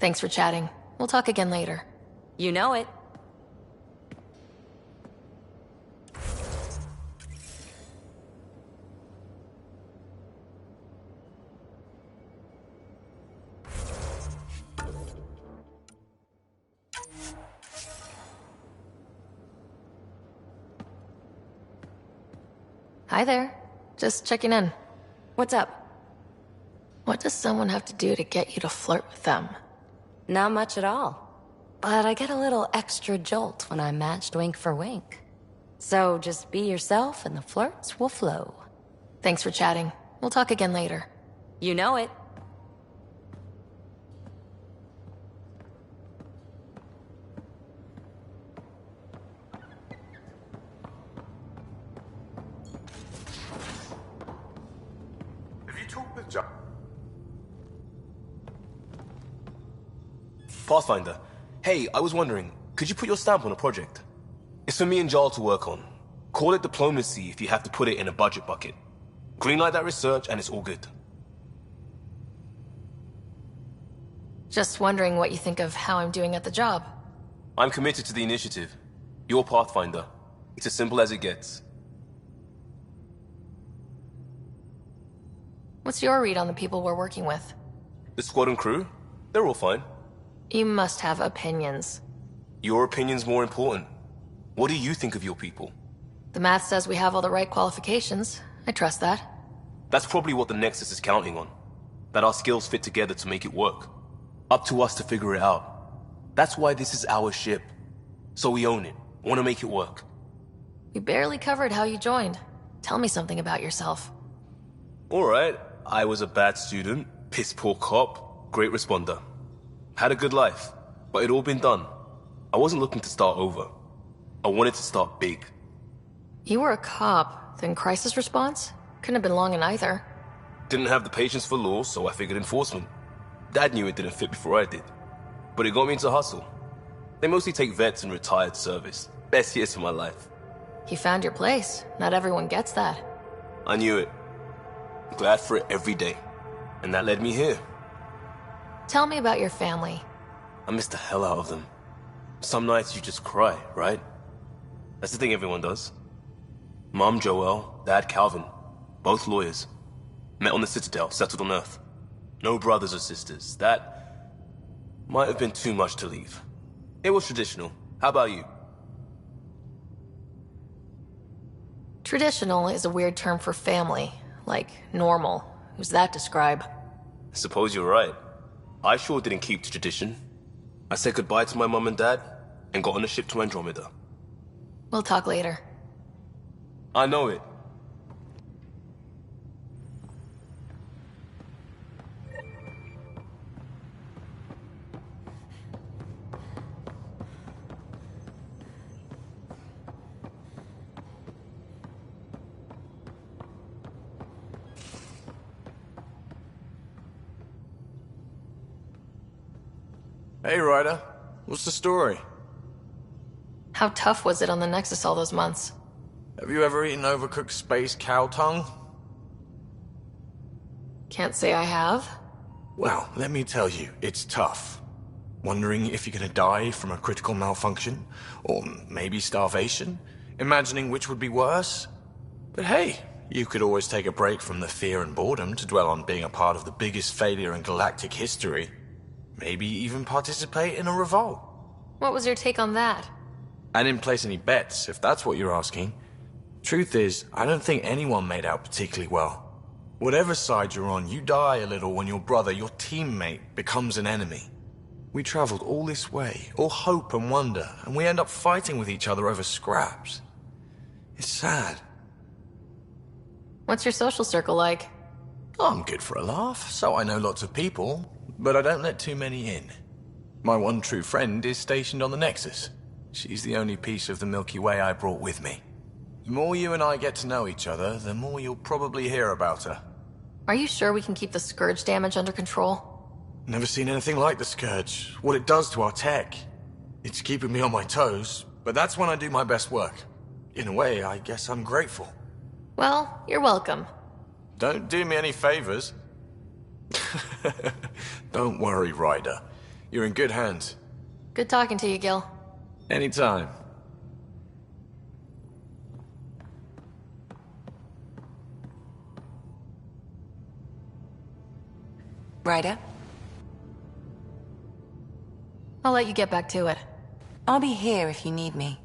Thanks for chatting. We'll talk again later. You know it. Hi there. Just checking in. What's up? What does someone have to do to get you to flirt with them? Not much at all. But I get a little extra jolt when I'm matched wink for wink. So just be yourself and the flirts will flow. Thanks for chatting. We'll talk again later. You know it. Have you talked with John? Pathfinder. Hey, I was wondering, could you put your stamp on a project? It's for me and Jarl to work on. Call it diplomacy if you have to put it in a budget bucket. Greenlight that research and it's all good. Just wondering what you think of how I'm doing at the job. I'm committed to the initiative. You're Pathfinder. It's as simple as it gets. What's your read on the people we're working with? The squad and crew? They're all fine. You must have opinions. Your opinion's more important. What do you think of your people? The math says we have all the right qualifications. I trust that. That's probably what the Nexus is counting on. That our skills fit together to make it work. Up to us to figure it out. That's why this is our ship. So we own it. Want to make it work. We barely covered how you joined. Tell me something about yourself. Alright, I was a bad student, piss poor cop, great responder. Had a good life, but it'd all been done. I wasn't looking to start over. I wanted to start big. You were a cop, then crisis response? Couldn't have been long in either. Didn't have the patience for law, so I figured enforcement. Dad knew it didn't fit before I did. But it got me into hustle. They mostly take vets and retired service. Best years of my life. You found your place. Not everyone gets that. I knew it. Glad for it every day. And that led me here. Tell me about your family. I miss the hell out of them. Some nights you just cry, right? That's the thing everyone does. Mom Joelle, Dad Calvin. Both lawyers. Met on the Citadel, settled on Earth. No brothers or sisters. That might have been too much to leave. It was traditional. How about you? Traditional is a weird term for family. Like normal. Who's that describe? I suppose you're right. I sure didn't keep to tradition. I said goodbye to my mom and dad, and got on a ship to Andromeda. We'll talk later. I know it. Hey, Ryder. What's the story? How tough was it on the Nexus all those months? Have you ever eaten overcooked space cow tongue? Can't say I have. Well, let me tell you, it's tough. Wondering if you're gonna die from a critical malfunction, or maybe starvation, imagining which would be worse. But hey, you could always take a break from the fear and boredom to dwell on being a part of the biggest failure in galactic history. Maybe even participate in a revolt. What was your take on that? I didn't place any bets, if that's what you're asking. Truth is, I don't think anyone made out particularly well. Whatever side you're on, you die a little when your brother, your teammate, becomes an enemy. We traveled all this way, all hope and wonder, and we end up fighting with each other over scraps. It's sad. What's your social circle like? I'm good for a laugh, so I know lots of people, but I don't let too many in. My one true friend is stationed on the Nexus. She's the only piece of the Milky Way I brought with me. The more you and I get to know each other, the more you'll probably hear about her. Are you sure we can keep the Scourge damage under control? Never seen anything like the Scourge. What it does to our tech. It's keeping me on my toes, but that's when I do my best work. In a way, I guess I'm grateful. Well, you're welcome. Don't do me any favors. Don't worry, Ryder. You're in good hands. Good talking to you, Gil. Anytime. Ryder? I'll let you get back to it. I'll be here if you need me.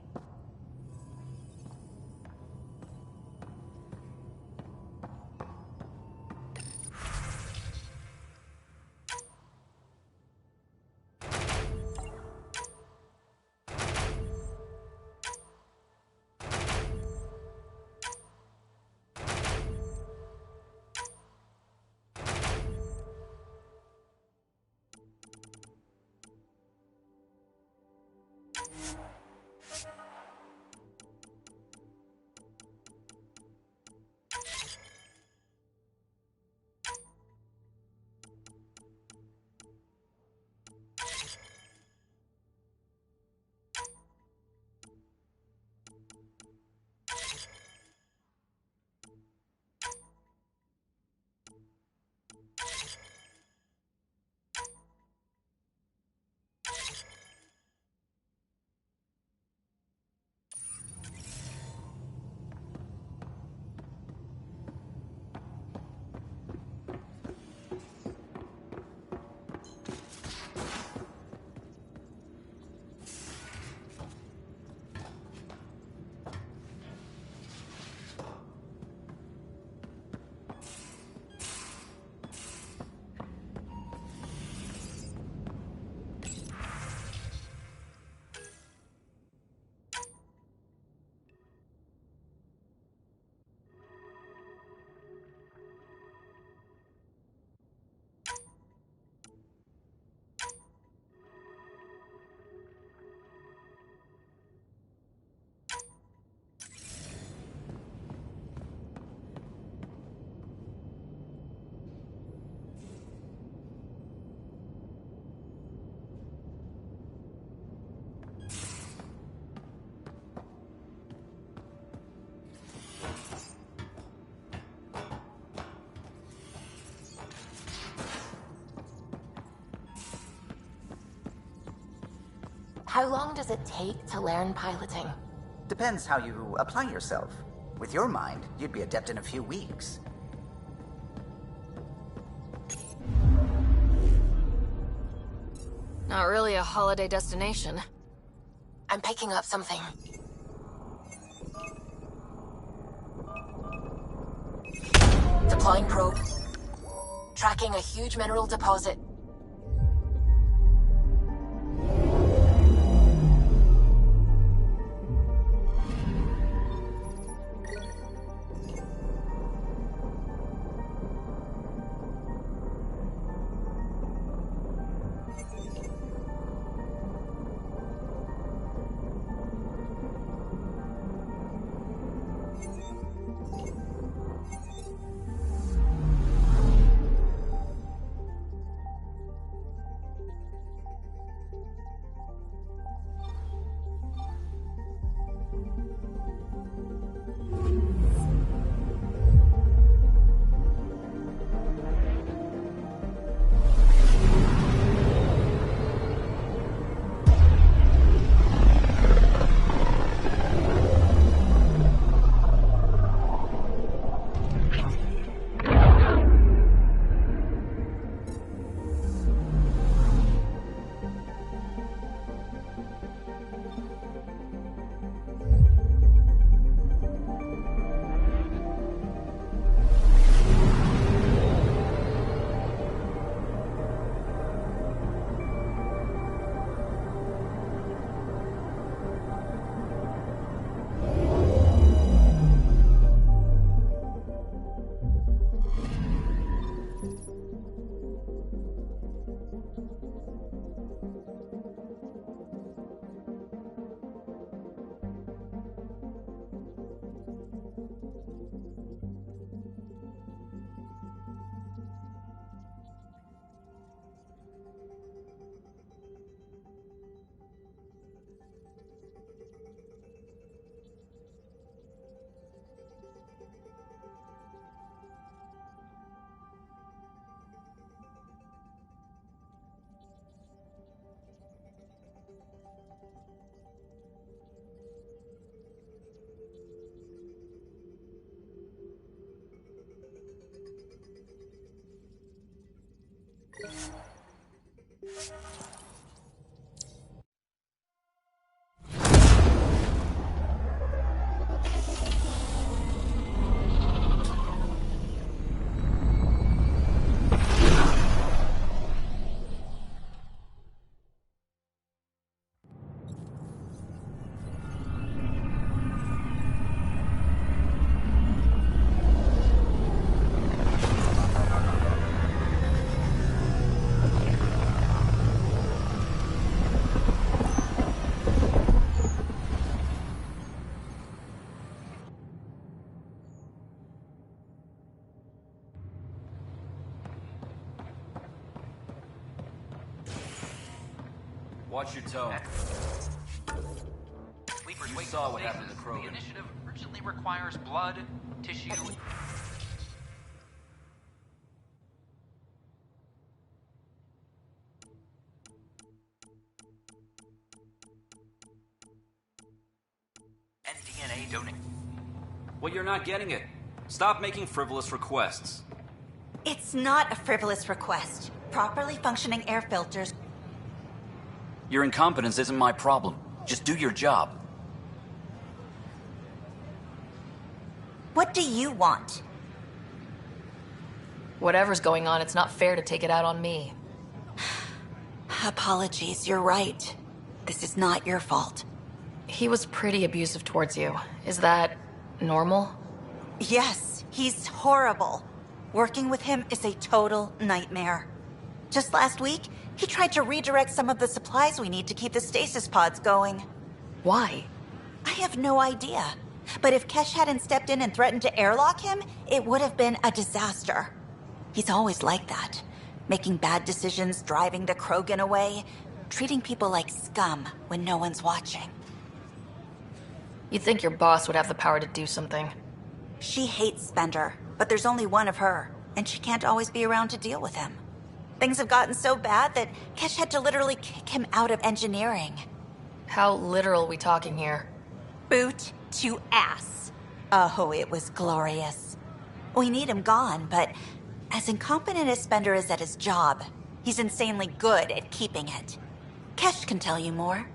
How long does it take to learn piloting? Depends how you apply yourself. With your mind, you'd be adept in a few weeks. Not really a holiday destination. I'm picking up something. Deploying probe. Tracking a huge mineral deposit. Watch your tone. You saw what happened to Krogan. The initiative urgently requires blood, tissue... and DNA donate. Well, you're not getting it. Stop making frivolous requests. It's not a frivolous request. Properly functioning air filters... Your incompetence isn't my problem. Just do your job. What do you want? Whatever's going on, it's not fair to take it out on me. Apologies, you're right. This is not your fault. He was pretty abusive towards you. Is that normal? Yes, he's horrible. Working with him is a total nightmare. Just last week, he tried to redirect some of the supplies we need to keep the stasis pods going. Why? I have no idea. But if Kesh hadn't stepped in and threatened to airlock him, it would have been a disaster. He's always like that. Making bad decisions, driving the Krogan away, treating people like scum when no one's watching. You'd think your boss would have the power to do something. She hates Spender, but there's only one of her, and she can't always be around to deal with him. Things have gotten so bad that Kesh had to literally kick him out of engineering. How literal we talking here? Boot to ass. Oh, it was glorious. We need him gone, but as incompetent as Spender is at his job, he's insanely good at keeping it. Kesh can tell you more.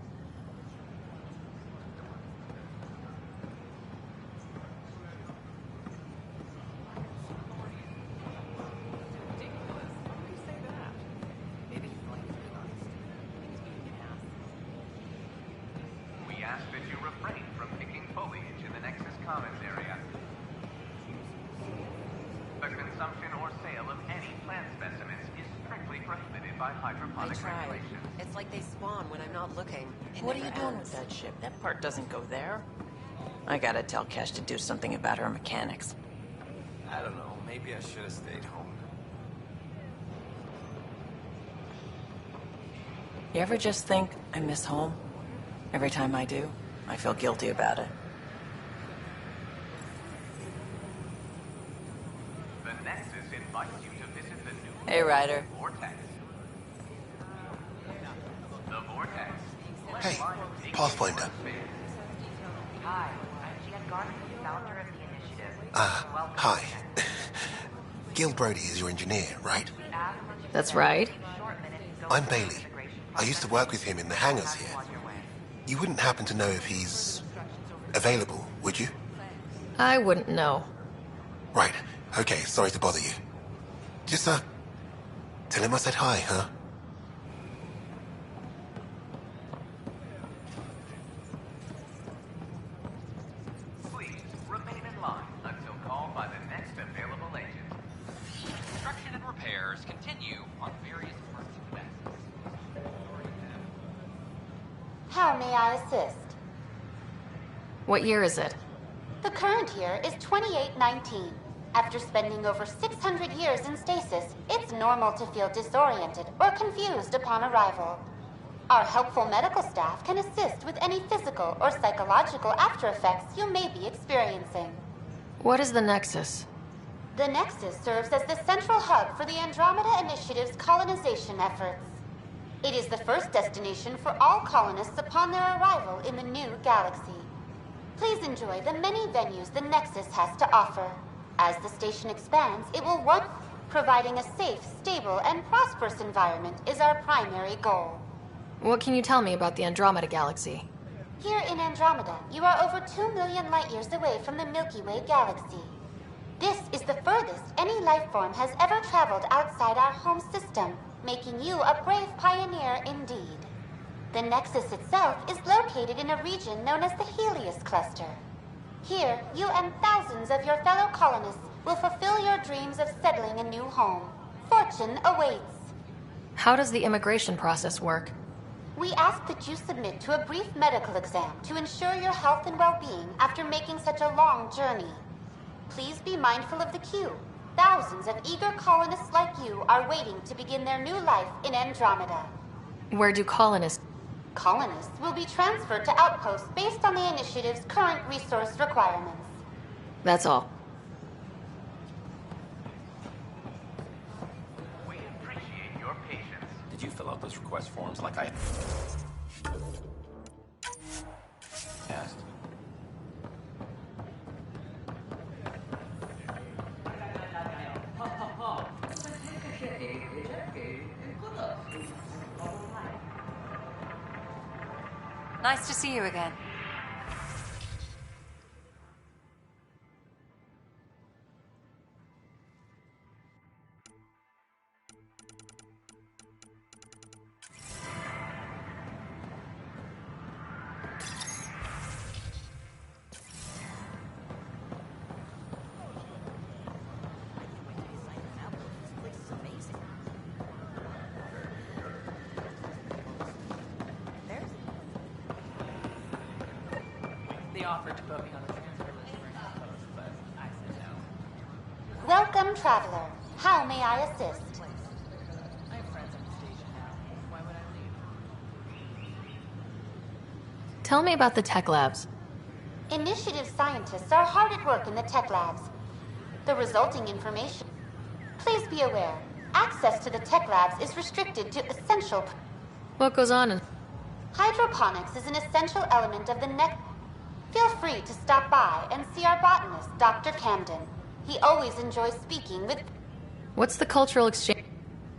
We ask that you refrain from picking foliage in the Nexus Commons area. The consumption or sale of any plant specimens is strictly prohibited by hydroponic regulations. It's like they spawn when I'm not looking. What are you doing with that ship? That part doesn't go there. I gotta tell Kesh to do something about her mechanics. I don't know. Maybe I should have stayed home. You ever just think, I miss home? Every time I do, I feel guilty about it. The Nexus invites you to visit the new Hey, Ryder. Vortex. The Vortex. Hey, Pathfinder. Hi, I'm Jan Garner, founder of the initiative. Hi. Gil Brody is your engineer, right? That's right. I'm Bailey. I used to work with him in the hangars here. You wouldn't happen to know if he's available, would you? I wouldn't know. Right. Okay, sorry to bother you. Just, tell him I said hi, huh? Please remain in line until called by the next available agent. Construction and repairs continue on various parts of the Nexus. How may I assist? What year is it? The current year is 2819. After spending over 600 years in stasis, it's normal to feel disoriented or confused upon arrival. Our helpful medical staff can assist with any physical or psychological after effects you may be experiencing. What is the Nexus? The Nexus serves as the central hub for the Andromeda Initiative's colonization efforts. It is the first destination for all colonists upon their arrival in the new galaxy. Please enjoy the many venues the Nexus has to offer. As the station expands, it will work. Providing a safe, stable, and prosperous environment is our primary goal. What can you tell me about the Andromeda Galaxy? Here in Andromeda, you are over 2 million light years away from the Milky Way galaxy. This is the furthest any life form has ever traveled outside our home system, making you a brave pioneer indeed. The Nexus itself is located in a region known as the Helios Cluster. Here, you and thousands of your fellow colonists will fulfill your dreams of settling a new home. Fortune awaits. How does the immigration process work? We ask that you submit to a brief medical exam to ensure your health and well-being after making such a long journey. Please be mindful of the queue. Thousands of eager colonists like you are waiting to begin their new life in Andromeda. Where do colonists... Colonists will be transferred to outposts based on the initiative's current resource requirements. That's all. We appreciate your patience. Did you fill out those request forms like I asked? Nice to see you again. Offered to put me on the transfer list for an outpost, but I said no. Welcome, traveler. How may I assist? I have friends on the station now. Why would I leave? Tell me about the tech labs. Initiative scientists are hard at work in the tech labs. The resulting information... Please be aware, access to the tech labs is restricted to essential... What goes on in... Hydroponics is an essential element of the Nexus. Feel free to stop by and see our botanist, Dr. Camden. He always enjoys speaking with... What's the cultural exchange?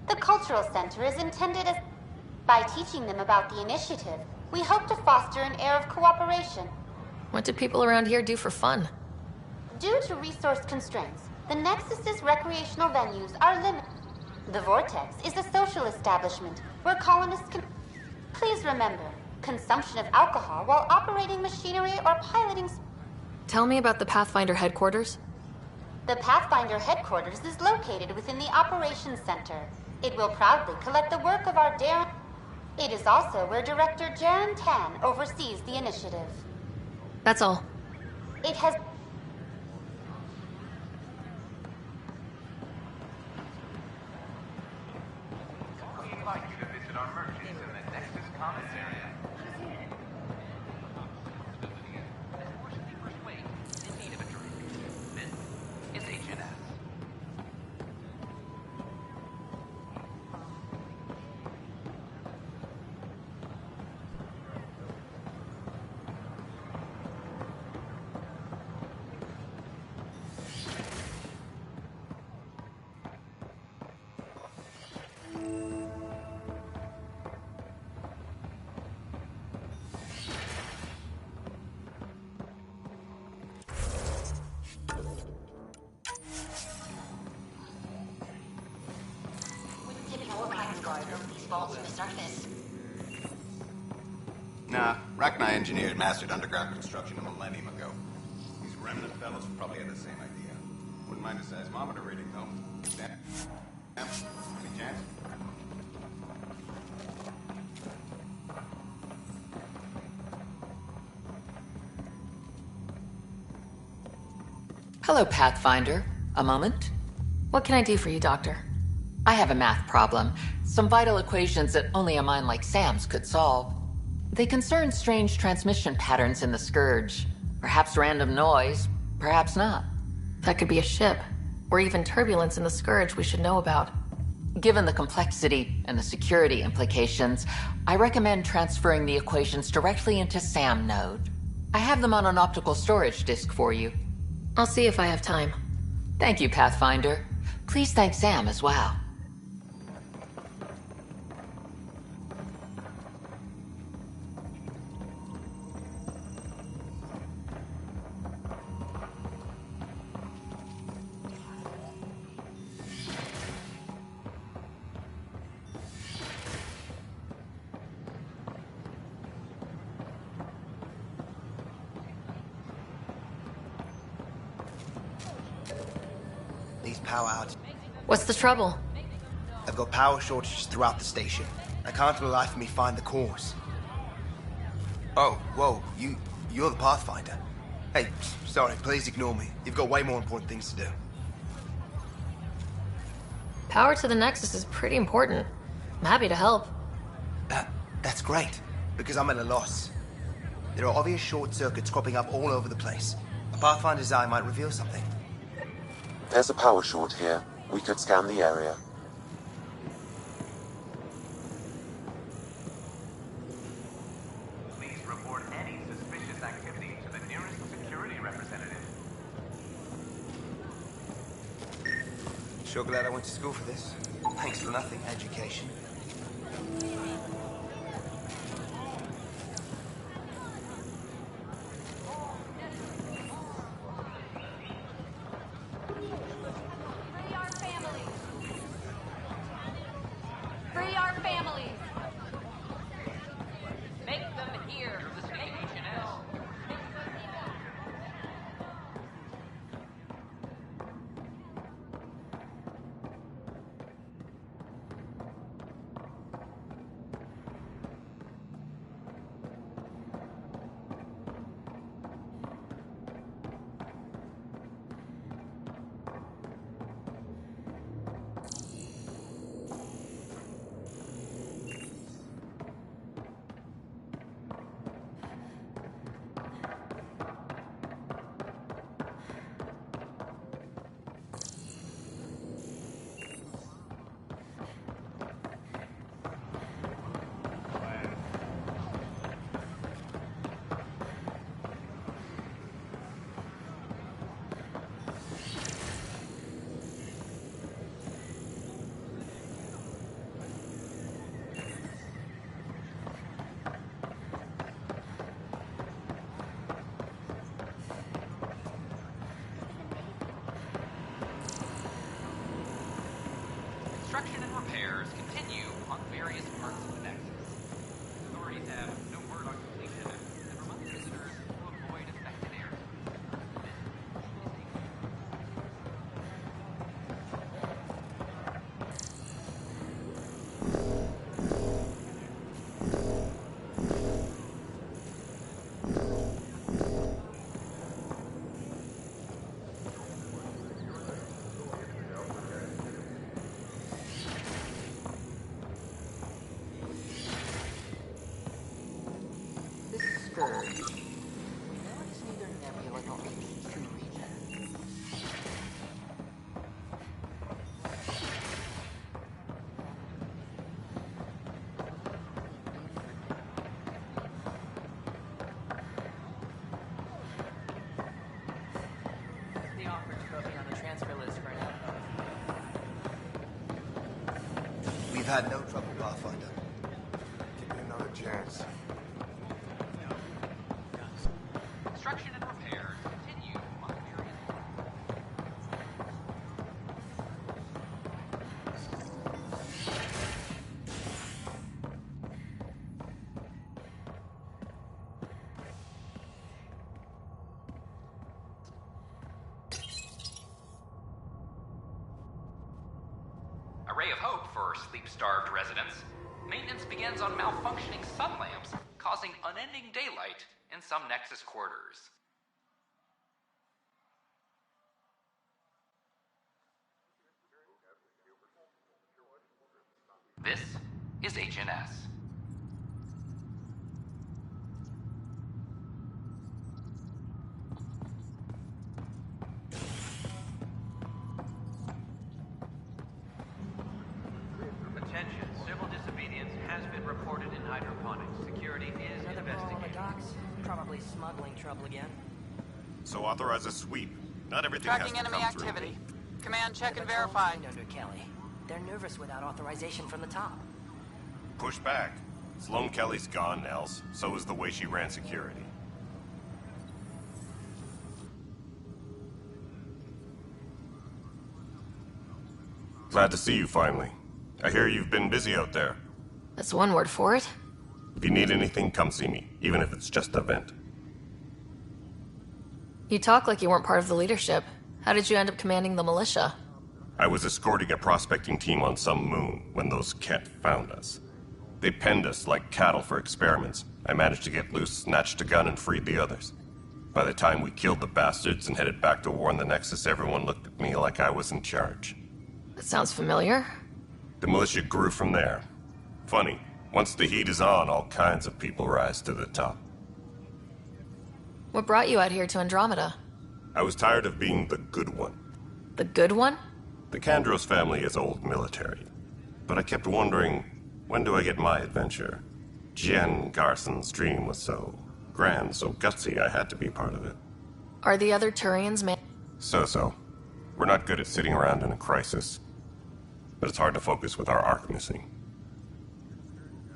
The Cultural Center is intended as... By teaching them about the initiative, we hope to foster an air of cooperation. What do people around here do for fun? Due to resource constraints, the Nexus's recreational venues are limited. The Vortex is a social establishment where colonists can... Please remember, consumption of alcohol while operating machinery or piloting... Tell me about the Pathfinder Headquarters. The Pathfinder Headquarters is located within the Operations Center. It will proudly collect the work of our Darren... It is also where Director Jaren Tan oversees the initiative. That's all. It has... We invite you to visit our merchants in the Nexus commissary. In need of a drink. This is HNS. Nah, Rachni engineers mastered underground construction a millennium ago. These Remnant fellows probably had the same idea. Wouldn't mind a seismometer reading, though. Sam? Any chance? Hello, Pathfinder. A moment? What can I do for you, Doctor? I have a math problem. Some vital equations that only a mind like Sam's could solve. They concern strange transmission patterns in the Scourge. Perhaps random noise, perhaps not. That could be a ship, or even turbulence in the Scourge we should know about. Given the complexity and the security implications, I recommend transferring the equations directly into SAM node. I have them on an optical storage disk for you. I'll see if I have time. Thank you, Pathfinder. Please thank Sam as well. Power outage. What's the trouble? I've got power shortages throughout the station. I can't for the life of me find the cause. Oh, whoa, you're the Pathfinder. Hey, sorry, please ignore me. You've got way more important things to do. Power to the Nexus is pretty important. I'm happy to help. That's great, because I'm at a loss. There are obvious short circuits cropping up all over the place. A Pathfinder's eye might reveal something. There's a power short here. We could scan the area. Please report any suspicious activity to the nearest security representative. Sure glad I went to school for this. Thanks for nothing, education. various parts of the Nexus. Authorities have no word on completion and remind visitors to avoid affected areas. We've had no trouble, Pathfinder. Give me another chance. Construction and repairs continue on various A ray of hope for sleep-starved residents. Maintenance begins on malfunctioning sun lamps, causing unending daylight in some Nexus quarters. This is HNS. Attention, civil disobedience has been reported in hydroponics. Security is investigating. Probably smuggling trouble again. So authorize a sweep. Not everything Tracking has to enemy come through. activity. Command, check and verify. Under Kelly. They're nervous without authorization from the top. Push back. Sloane Kelly's gone, Nels. So is the way she ran security. Glad to see you finally. I hear you've been busy out there. That's one word for it. If you need anything, come see me, even if it's just a vent. You talk like you weren't part of the leadership. How did you end up commanding the militia? I was escorting a prospecting team on some moon when those Ket found us. They penned us like cattle for experiments. I managed to get loose, snatched a gun, and freed the others. By the time we killed the bastards and headed back to warn the Nexus, everyone looked at me like I was in charge. That sounds familiar. The militia grew from there. Funny, once the heat is on, all kinds of people rise to the top. What brought you out here to Andromeda? I was tired of being the good one. The good one? The Kandros family is old military. But I kept wondering, when do I get my adventure? Jen Garson's dream was so grand, so gutsy, I had to be part of it. Are the other Turians So. We're not good at sitting around in a crisis. But it's hard to focus with our arc missing.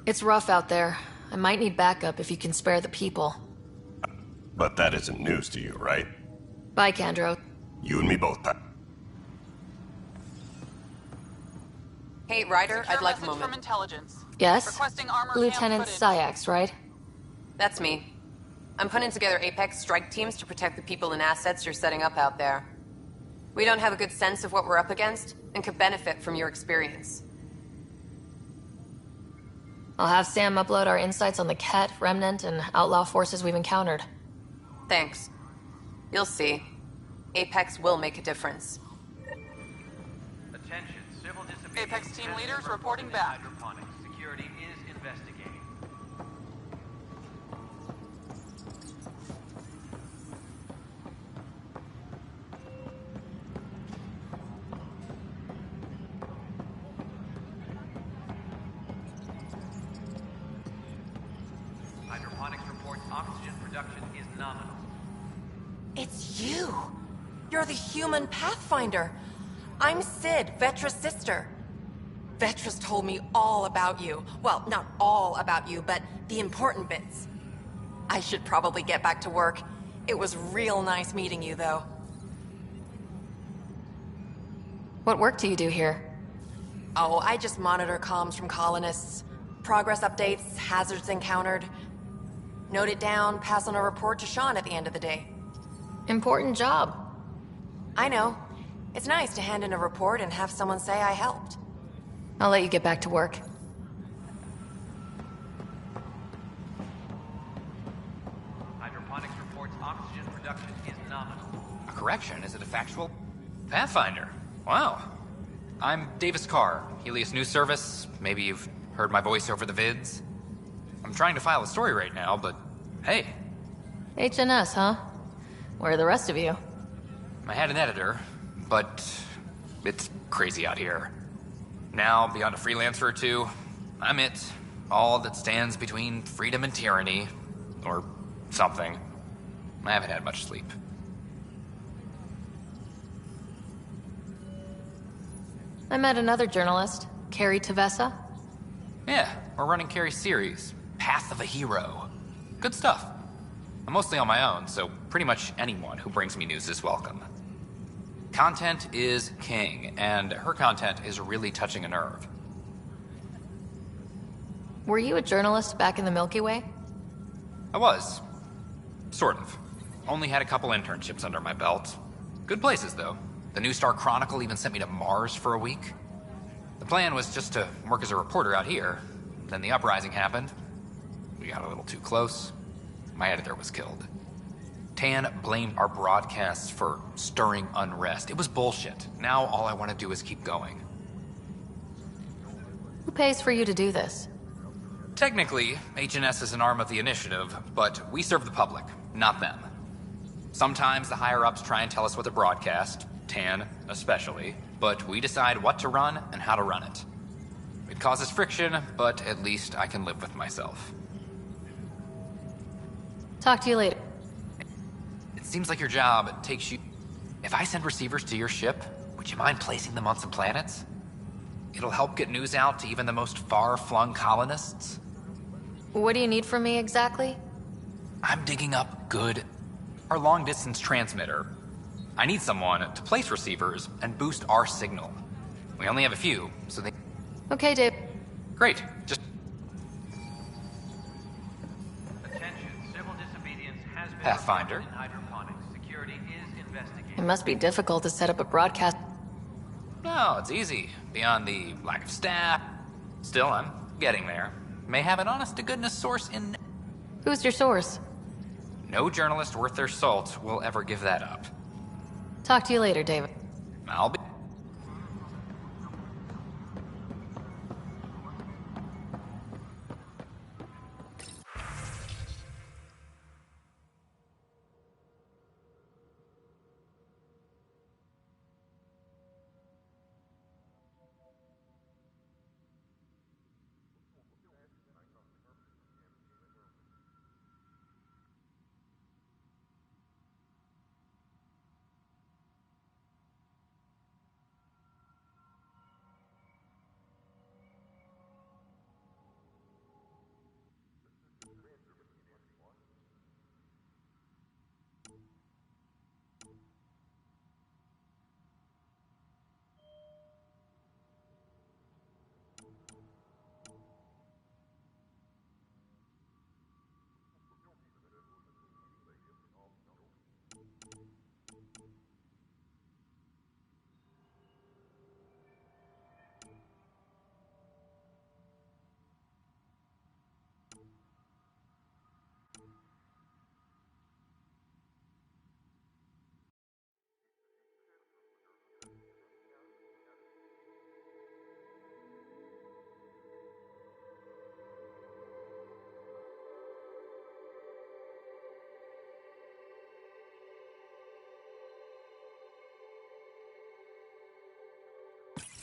It's rough out there. I might need backup if you can spare the people. But that isn't news to you, right? Bye, Kandro. You and me both, Pat. Hey, Ryder, Secure I'd like a message moment. from intelligence. Yes? Requesting armor Lieutenant cam footage. Syax, right? That's me. I'm putting together Apex strike teams to protect the people and assets you're setting up out there. We don't have a good sense of what we're up against, and could benefit from your experience. I'll have Sam upload our insights on the Ket, Remnant, and outlaw forces we've encountered. Thanks. You'll see. Apex will make a difference. Attention, civil disobedience. Apex team has been leaders reported reporting in back. hydroponics. Security is investigating. Hydroponics reports oxygen production is nominal. It's you! You're the human Pathfinder! I'm Sid, Vetra's sister. Vetra's told me all about you. Well, not all about you, but the important bits. I should probably get back to work. It was real nice meeting you, though. What work do you do here? Oh, I just monitor comms from colonists. Progress updates, hazards encountered. Note it down, pass on a report to Sean at the end of the day. Important job. I know. It's nice to hand in a report and have someone say I helped. I'll let you get back to work. Hydroponics reports oxygen production is nominal. A correction? Is it a factual? Pathfinder. Wow. I'm Davis Carr, Helios News Service. Maybe you've heard my voice over the vids. I'm trying to file a story right now, but hey. HNS, huh? Where are the rest of you? I had an editor, but it's crazy out here. Now, beyond a freelancer or two, I'm it. All that stands between freedom and tyranny. Or something. I haven't had much sleep. I met another journalist, Carrie Tavessa. Yeah, we're running Carrie's series, Path of a Hero. Good stuff. I'm mostly on my own, so pretty much anyone who brings me news is welcome. Content is king, and her content is really touching a nerve. Were you a journalist back in the Milky Way? I was. Sort of. Only had a couple internships under my belt. Good places, though. The New Star Chronicle even sent me to Mars for a week. The plan was just to work as a reporter out here. Then the uprising happened. We got a little too close. My editor was killed. Tan blamed our broadcasts for stirring unrest. It was bullshit. Now all I want to do is keep going. Who pays for you to do this? Technically, HNS is an arm of the initiative, but we serve the public, not them. Sometimes the higher-ups try and tell us what to broadcast, Tan especially, but we decide what to run and how to run it. It causes friction, but at least I can live with myself. Talk to you later. It seems like your job takes you... If I send receivers to your ship, would you mind placing them on some planets? It'll help get news out to even the most far-flung colonists. What do you need from me exactly? I'm digging up good... our long-distance transmitter. I need someone to place receivers and boost our signal. We only have a few, so they... Okay, Dave. Great. Just... Attention, civil disobedience has been Pathfinder. reported in hydroponics. Security is investigating. It must be difficult to set up a broadcast. No, it's easy. Beyond the lack of staff. Still, I'm getting there. May have an honest-to-goodness source in... Who's your source? No journalist worth their salt will ever give that up. Talk to you later, David. I'll be...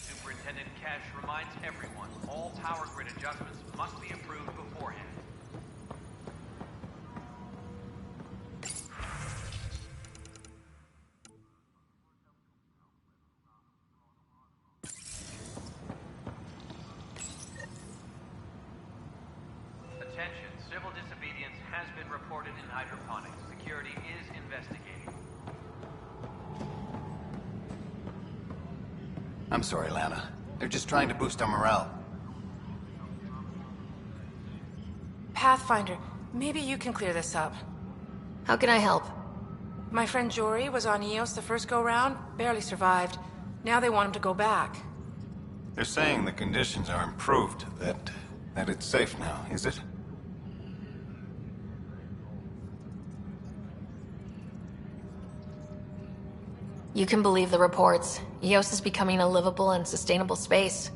Superintendent Cash reminds everyone, all power grid adjustments must be approved beforehand. Attention, civil disobedience has been reported in hydroponics. Security is investigating. I'm sorry, Lana. They're just trying to boost our morale. Pathfinder, maybe you can clear this up. How can I help? My friend Jory was on Eos the first go-round, barely survived. Now they want him to go back. They're saying the conditions are improved, that it's safe now, is it? You can believe the reports. Eos is becoming a livable and sustainable space.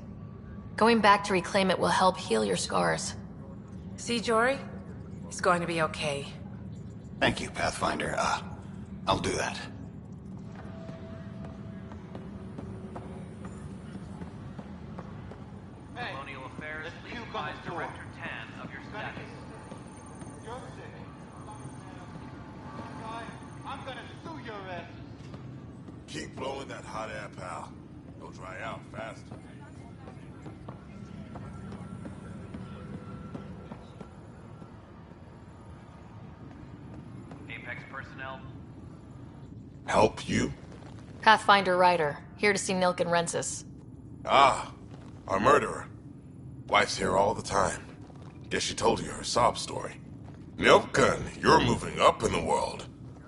Going back to reclaim it will help heal your scars. See, Jory? It's going to be okay. Thank you, Pathfinder. I'll do that. Colonial Affairs, please advise Director Tan of your status. You're sick. Guy, I'm gonna sue your ass. Keep blowing that hot air, pal. It'll dry out faster. Apex personnel. Help you? Pathfinder Ryder, here to see Nilken Rensis. Ah, our murderer. Wife's here all the time. Guess she told you her sob story. Nilken, you're moving up in the world.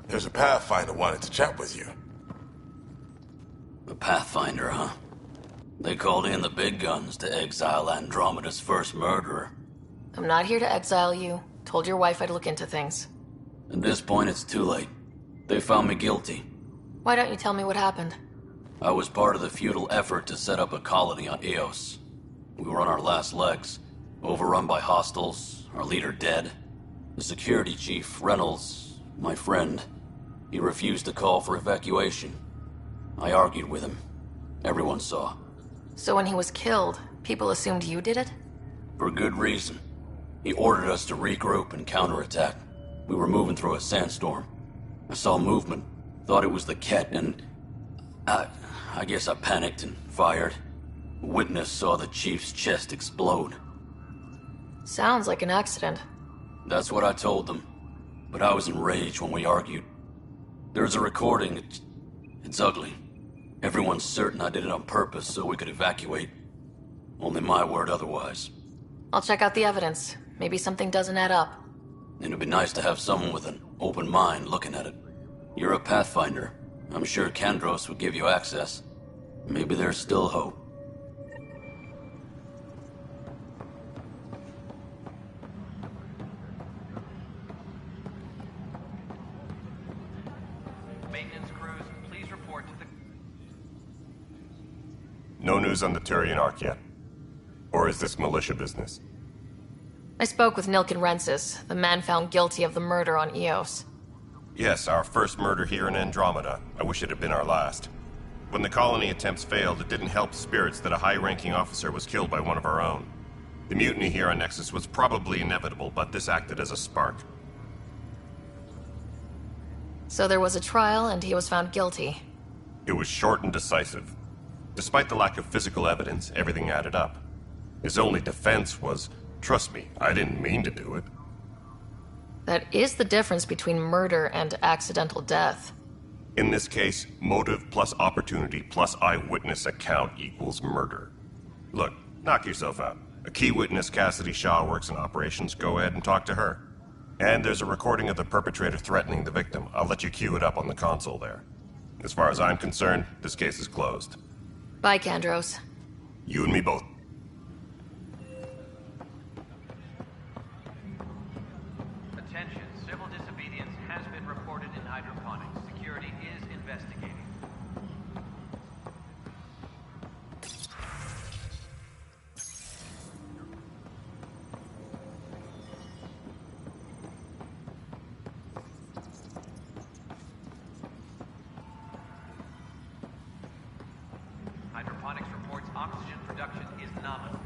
There's a Pathfinder wanted to chat with you. The Pathfinder, huh? They called in the big guns to exile Andromeda's first murderer. I'm not here to exile you. Told your wife I'd look into things. At this point, it's too late. They found me guilty. Why don't you tell me what happened? I was part of the futile effort to set up a colony on Eos. We were on our last legs, overrun by hostiles, our leader dead. The security chief, Reynolds, my friend, he refused to call for evacuation. I argued with him. Everyone saw. So when he was killed, people assumed you did it? For good reason. He ordered us to regroup and counterattack. We were moving through a sandstorm. I saw movement, thought it was the Ket, and I guess I panicked and fired. A witness saw the chief's chest explode. Sounds like an accident. That's what I told them. But I was enraged when we argued. There's a recording. It's ugly. Everyone's certain I did it on purpose so we could evacuate. Only my word otherwise. I'll check out the evidence. Maybe something doesn't add up. It'd be nice to have someone with an open mind looking at it. You're a Pathfinder. I'm sure Kandros would give you access. Maybe there's still hope. Maintenance crews, please report to the... No news on the Turian Ark yet? Or is this militia business? I spoke with Nilken Rensis, the man found guilty of the murder on Eos. Yes, our first murder here in Andromeda. I wish it had been our last. When the colony attempts failed, it didn't help spirits that a high-ranking officer was killed by one of our own. The mutiny here on Nexus was probably inevitable, but this acted as a spark. So there was a trial, and he was found guilty. It was short and decisive. Despite the lack of physical evidence, everything added up. His only defense was, "Trust me, I didn't mean to do it." That is the difference between murder and accidental death. In this case, motive plus opportunity plus eyewitness account equals murder. Look, knock yourself out. A key witness, Cassidy Shaw, works in operations. Go ahead and talk to her. And there's a recording of the perpetrator threatening the victim. I'll let you cue it up on the console there. As far as I'm concerned, this case is closed. Bye, Kandros. You and me both. Attention, civil disobedience has been reported in hydroponics. Security is investigating. Hydroponics reports oxygen production is nominal.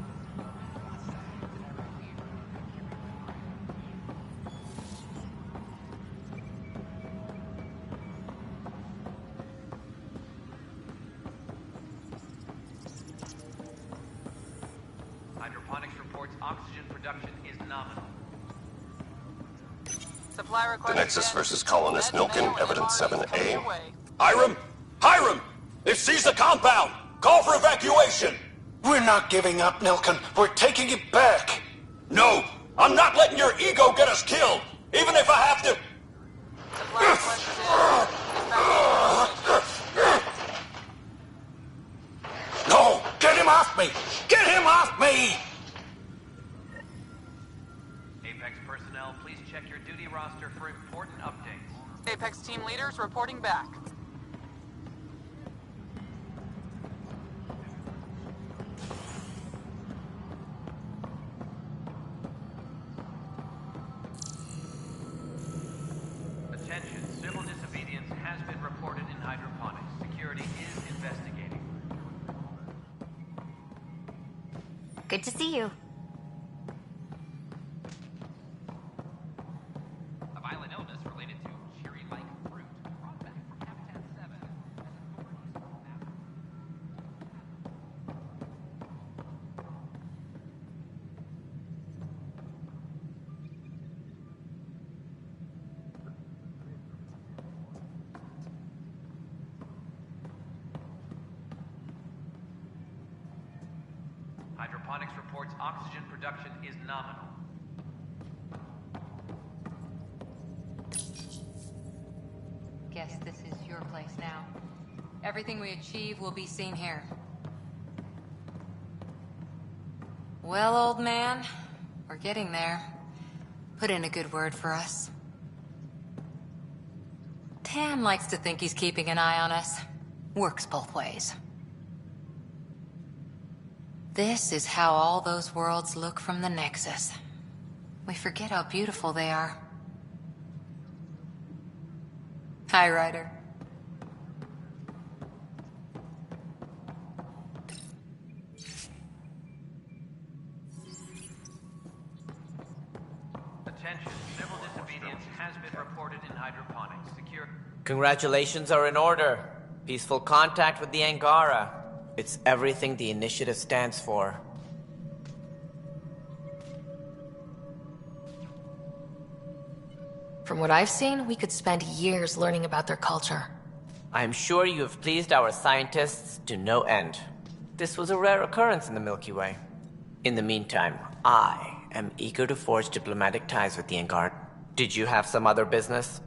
Hydroponics reports oxygen production is nominal. Supply The request. Nexus versus colonist Nilken, evidence 7A. Hiram! Hiram! They've seized the compound! Call for evacuation! We're not giving up, Nilken. We're taking it back. No! I'm not letting your ego get us killed, even if I have to... No! Get him off me! Get him off me! Apex personnel, please check your duty roster for important updates. Apex team leaders reporting back. Attention, civil disobedience has been reported in hydroponics. Security is investigating. Good to see you. A violent illness related to cherry-like fruit brought back from Habitat 7. Hydroponics reports oxygen production is nominal. Guess this is your place now. Everything we achieve will be seen here. Well, old man, we're getting there. Put in a good word for us. Tan likes to think he's keeping an eye on us. Works both ways. This is how all those worlds look from the Nexus. We forget how beautiful they are. Hi, Ryder. Attention, civil disobedience has been reported in hydroponics. Secure... Congratulations are in order. Peaceful contact with the Angara. It's everything the initiative stands for. From what I've seen, we could spend years learning about their culture. I'm sure you have pleased our scientists to no end. This was a rare occurrence in the Milky Way. In the meantime, I am eager to forge diplomatic ties with the Angara. Did you have some other business?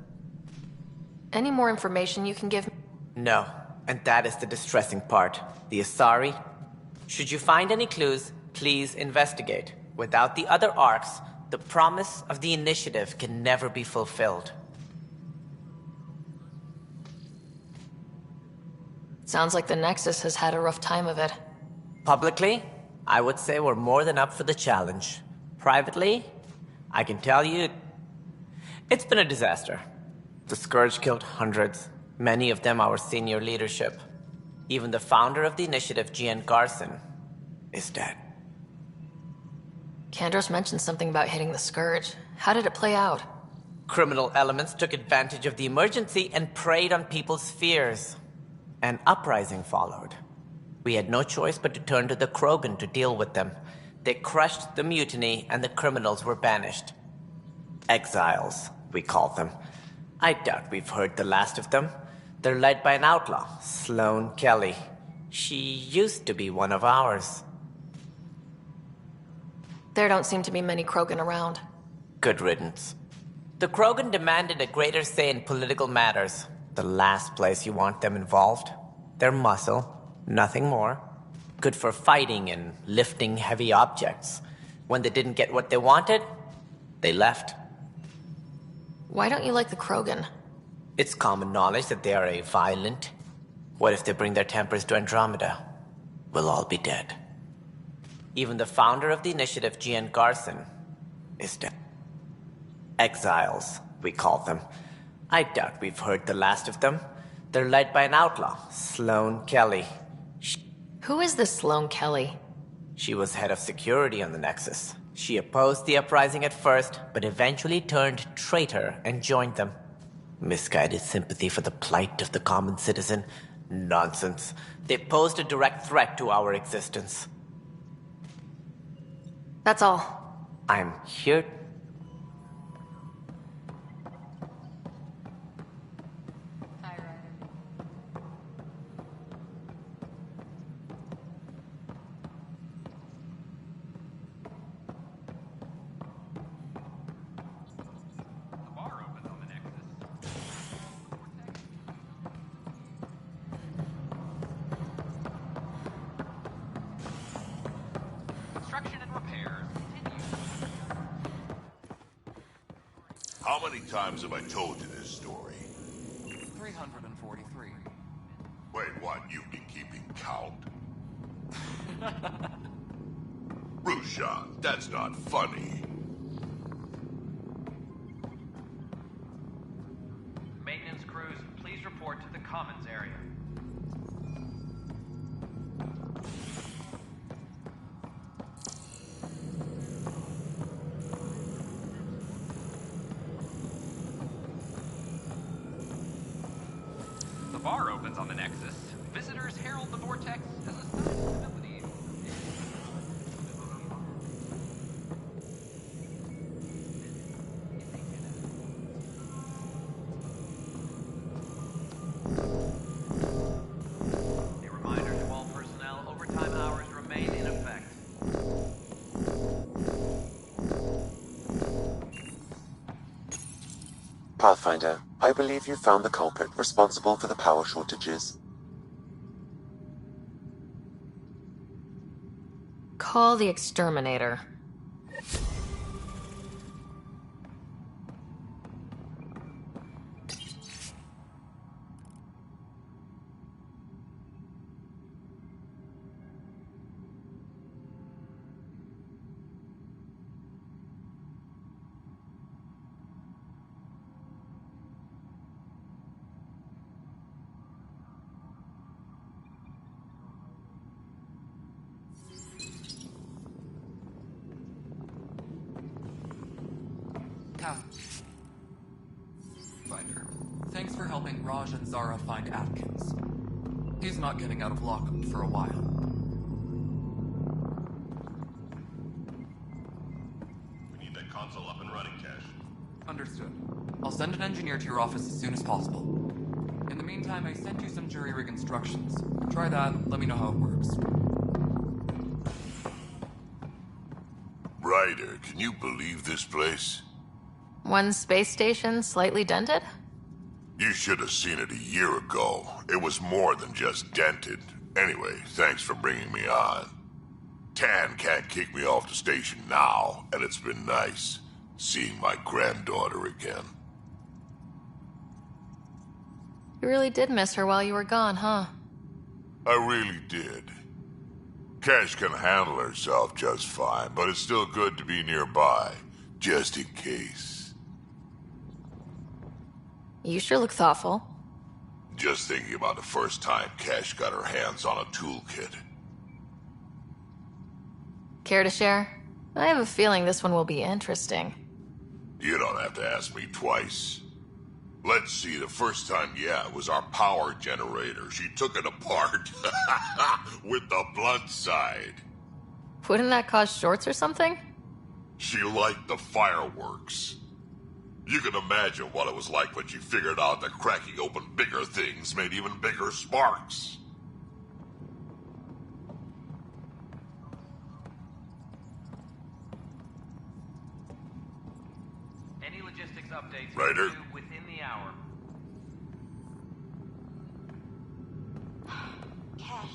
Any more information you can give me? No, and that is the distressing part. The Asari. Should you find any clues, please investigate. Without the other arcs, the promise of the initiative can never be fulfilled. Sounds like the Nexus has had a rough time of it. Publicly, I would say we're more than up for the challenge. Privately, I can tell you, it's been a disaster. The Scourge killed hundreds, many of them our senior leadership. Even the founder of the initiative, Gian Garson, is dead. Kandros mentioned something about hitting the Scourge. How did it play out? Criminal elements took advantage of the emergency and preyed on people's fears. An uprising followed. We had no choice but to turn to the Krogan to deal with them. They crushed the mutiny and the criminals were banished. Exiles, we call them. I doubt we've heard the last of them. They're led by an outlaw, Sloane Kelly. She used to be one of ours. There don't seem to be many Krogan around. Good riddance. The Krogan demanded a greater say in political matters. The last place you want them involved. They're muscle, nothing more. Good for fighting and lifting heavy objects. When they didn't get what they wanted, they left. Why don't you like the Krogan? It's common knowledge that they are a violent. What if they bring their tempers to Andromeda? We'll all be dead. Even the founder of the initiative, Gian Garson, is dead. Exiles, we call them. I doubt we've heard the last of them. They're led by an outlaw, Sloane Kelly. Who is this Sloane Kelly? She was head of security on the Nexus. She opposed the uprising at first, but eventually turned traitor and joined them. Misguided sympathy for the plight of the common citizen? Nonsense. They posed a direct threat to our existence. That's all. I'm here. How many times have I told you this story? 343. Wait, what? You've been keeping count? Rushan, that's not funny. Maintenance crews, please report to the commons area. The bar opens on the Nexus. Visitors herald the vortex as a sign of stability. A reminder to all personnel, overtime hours remain in effect. Pathfinder, I believe you found the culprit responsible for the power shortages. Call the exterminator. Pathfinder, thanks for helping Raj and Zara find Atkins. He's not getting out of lockup for a while. We need that console up and running, Cash. Understood. I'll send an engineer to your office as soon as possible. In the meantime, I sent you some jury rig instructions. Try that, let me know how it works. Ryder, can you believe this place? One space station slightly dented? You should have seen it a year ago. It was more than just dented. Anyway, thanks for bringing me on. Tan can't kick me off the station now, and it's been nice seeing my granddaughter again. You really did miss her while you were gone, huh? I really did. Cash can handle herself just fine, but it's still good to be nearby, just in case. You sure look thoughtful. Just thinking about the first time Cash got her hands on a toolkit. Care to share? I have a feeling this one will be interesting. You don't have to ask me twice. Let's see, the first time, yeah, it was our power generator. She took it apart with the blunt side. Wouldn't that cause shorts or something? She liked the fireworks. You can imagine what it was like when she figured out that cracking open bigger things made even bigger sparks. Any logistics updates Ryder? within the hour. Cash,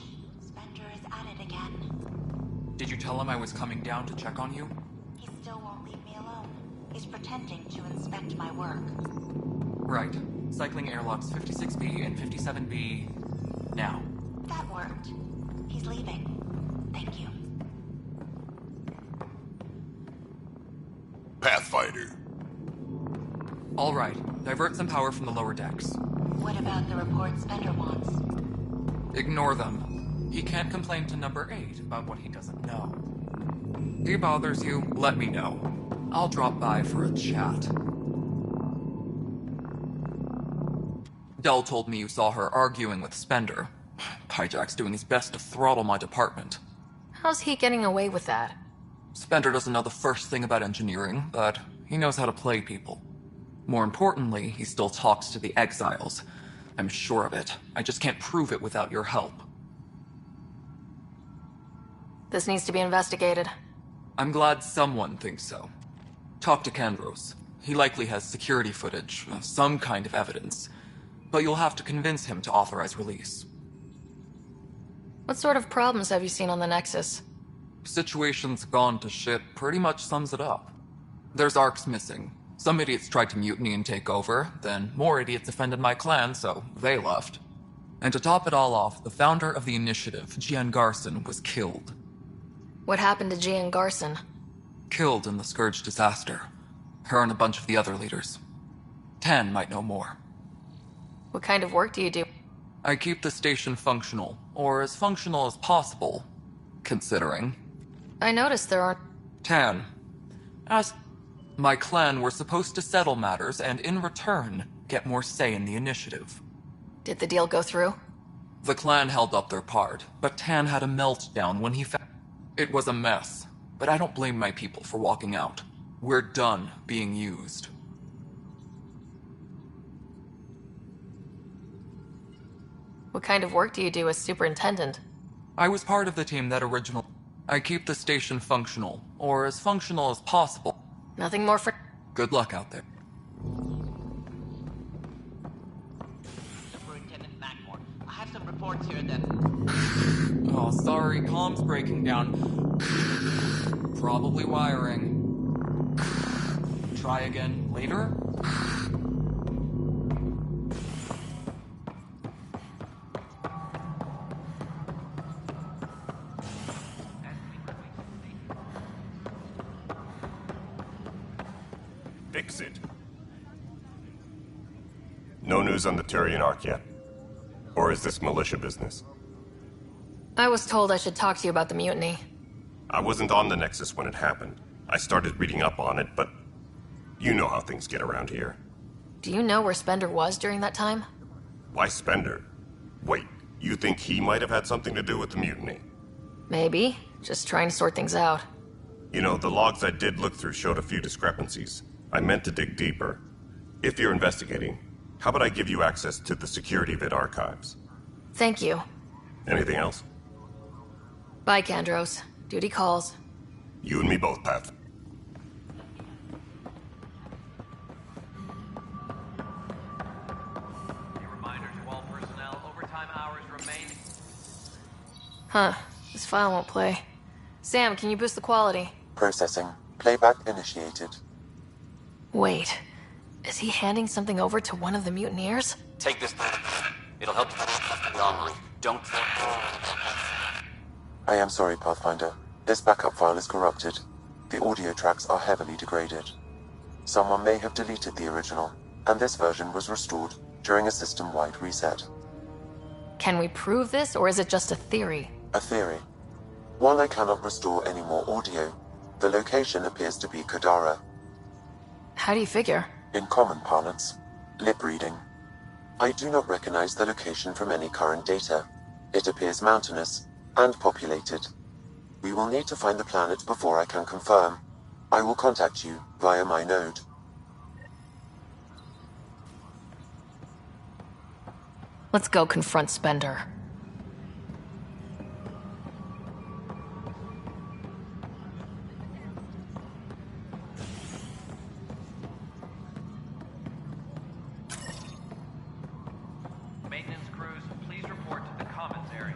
Spender is at it again. Did you tell him I was coming down to check on you? He still won't leave me alone. He's pretending to inspect my work. Right. Cycling airlocks 56B and 57B now. That worked. He's leaving. Thank you. Pathfinder. All right. Divert some power from the lower decks. What about the report Spender wants? Ignore them. He can't complain to number 8 about what he doesn't know. If he bothers you, let me know. I'll drop by for a chat. Dell told me you saw her arguing with Spender. Pyjack's doing his best to throttle my department. How's he getting away with that? Spender doesn't know the first thing about engineering, but he knows how to play people. More importantly, he still talks to the exiles. I'm sure of it. I just can't prove it without your help. This needs to be investigated. I'm glad someone thinks so. Talk to Kandros. He likely has security footage, some kind of evidence. But you'll have to convince him to authorize release. What sort of problems have you seen on the Nexus? Situation's gone to shit pretty much sums it up. There's arcs missing. Some idiots tried to mutiny and take over, then more idiots offended my clan, so they left. And to top it all off, the founder of the initiative, Gian Garson, was killed. What happened to Gian Garson? Killed in the Scourge disaster. Her and a bunch of the other leaders. Tan might know more. What kind of work do you do? I keep the station functional, or as functional as possible, considering. I noticed there aren't... Tan. As my clan were supposed to settle matters and, in return, get more say in the initiative. Did the deal go through? The clan held up their part, but Tan had a meltdown when he found... It was a mess, but I don't blame my people for walking out. We're done being used. What kind of work do you do as superintendent? I was part of the team that I keep the station functional, or as functional as possible. Nothing more for... Good luck out there. Superintendent Mackmore, I have some reports here that... Oh, sorry, comm's breaking down. Probably wiring. Try again later? Fix it. No news on the Turian Ark yet? Or is this militia business? I was told I should talk to you about the mutiny. I wasn't on the Nexus when it happened. I started reading up on it, but you know how things get around here. Do you know where Spender was during that time? Why Spender? Wait, you think he might have had something to do with the mutiny? Maybe. Just trying to sort things out. You know, the logs I did look through showed a few discrepancies. I meant to dig deeper. If you're investigating, how about I give you access to the security vid archives? Thank you. Anything else? Bye, Kandros. Duty calls. You and me both, Path. A reminder to all personnel, overtime hours remain. Huh. This file won't play. Sam, can you boost the quality? Processing. Playback initiated. Wait. Is he handing something over to one of the mutineers? Take this. It'll help. Wrong. Don't. I am sorry, Pathfinder. This backup file is corrupted. The audio tracks are heavily degraded. Someone may have deleted the original, and this version was restored during a system-wide reset. Can we prove this, or is it just a theory? A theory. While I cannot restore any more audio, the location appears to be Kadara. How do you figure? In common parlance, lip reading. I do not recognize the location from any current data. It appears mountainous and populated. We will need to find the planet before I can confirm. I will contact you via my node. Let's go confront Spender. Maintenance crews, please report to the commons area.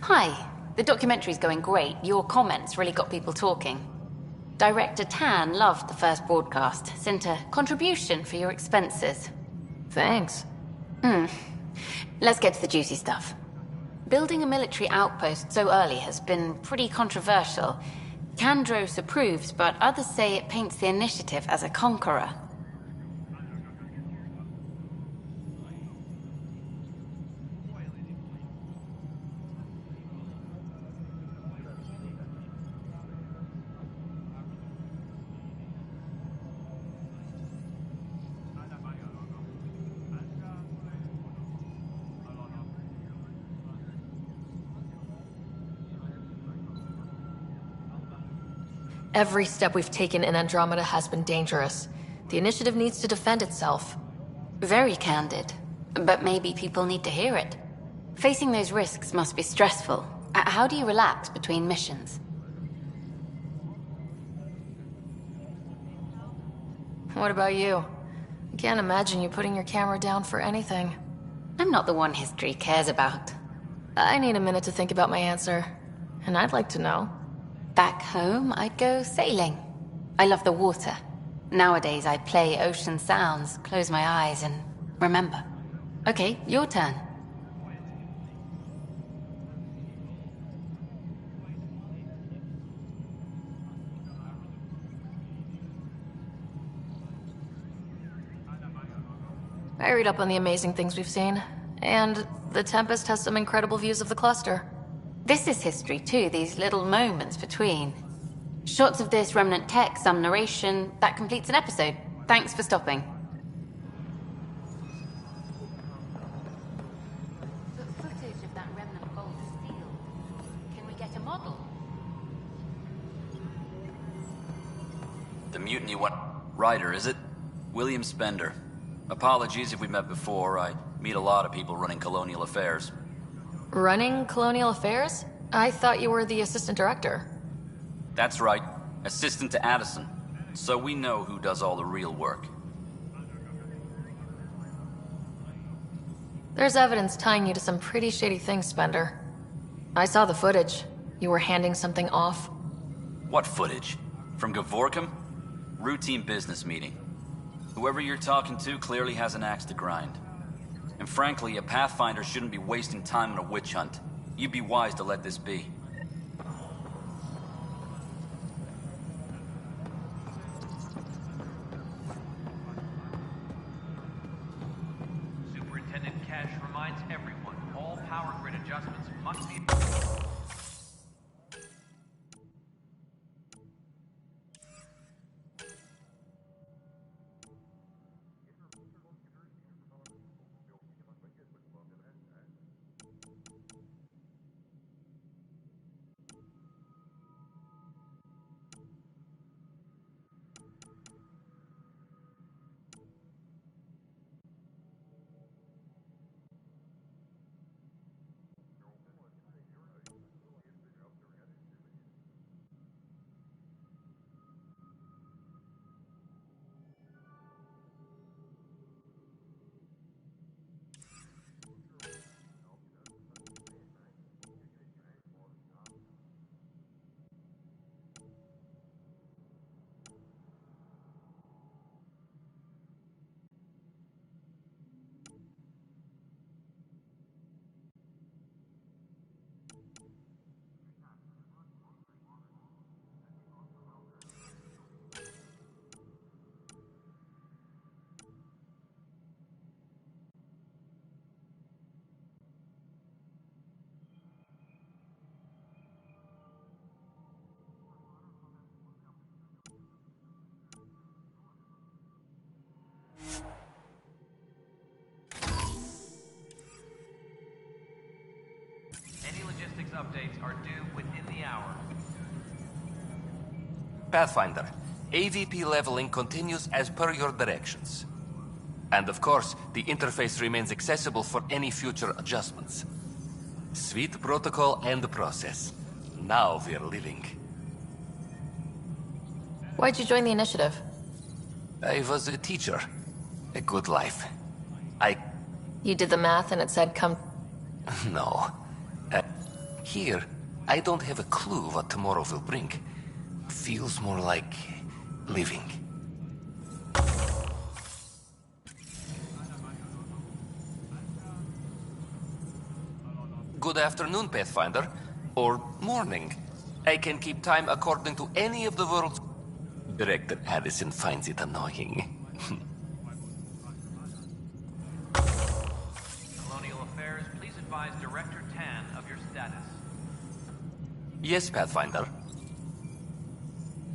Hi. The documentary's going great. Your comments really got people talking. Director Tan loved the first broadcast. Sent a contribution for your expenses. Thanks. Let's get to the juicy stuff. Building a military outpost so early has been pretty controversial. Kandros approves, but others say it paints the initiative as a conqueror. Every step we've taken in Andromeda has been dangerous. The initiative needs to defend itself. Very candid. But maybe people need to hear it. Facing those risks must be stressful. How do you relax between missions? What about you? I can't imagine you putting your camera down for anything. I'm not the one history cares about. I need a minute to think about my answer. And I'd like to know. Back home, I'd go sailing. I love the water. Nowadays, I play ocean sounds, close my eyes, and remember. Okay, your turn. I read up on the amazing things we've seen. And the Tempest has some incredible views of the cluster. This is history too, these little moments between. Shots of this remnant tech, some narration, that completes an episode. Thanks for stopping. The footage of that remnant bolt is sealed. Can we get a model? The mutiny what? Ryder, is it? William Spender. Apologies if we met before. I meet a lot of people running colonial affairs. Running colonial affairs? I thought you were the assistant director. That's right. Assistant to Addison. So we know who does all the real work. There's evidence tying you to some pretty shady things, Spender. I saw the footage. You were handing something off. What footage? From Gavorkum? Routine business meeting. Whoever you're talking to clearly has an axe to grind. And frankly, a Pathfinder shouldn't be wasting time on a witch hunt. You'd be wise to let this be. Superintendent Cash reminds everyone all power grid adjustments must be... Updates are due within the hour. Pathfinder, AVP leveling continues as per your directions. And of course, the interface remains accessible for any future adjustments. Sweet protocol and process. Now we're living. Why'd you join the initiative? I was a teacher. A good life. You did the math and it said come... No. Here, I don't have a clue what tomorrow will bring. Feels more like living. Good afternoon, Pathfinder. Or morning. I can keep time according to any of the world's... Director Addison finds it annoying. Colonial Affairs, please advise Director Tan of your status. Yes, Pathfinder.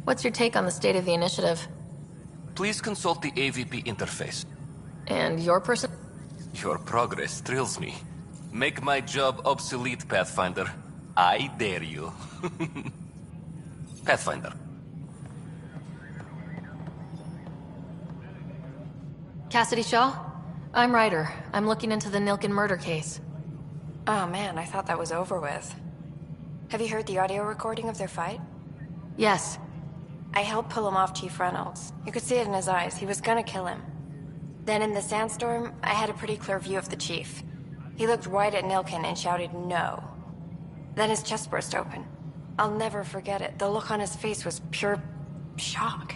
What's your take on the state of the initiative? Please consult the AVP interface. And your person? Your progress thrills me. Make my job obsolete, Pathfinder. I dare you. Pathfinder. Cassidy Shaw? I'm Ryder. I'm looking into the Nilken murder case. Oh man, I thought that was over with. Have you heard the audio recording of their fight? Yes. I helped pull him off Chief Reynolds. You could see it in his eyes. He was gonna kill him. Then in the sandstorm, I had a pretty clear view of the Chief. He looked right at Nilken and shouted no. Then his chest burst open. I'll never forget it. The look on his face was pure shock.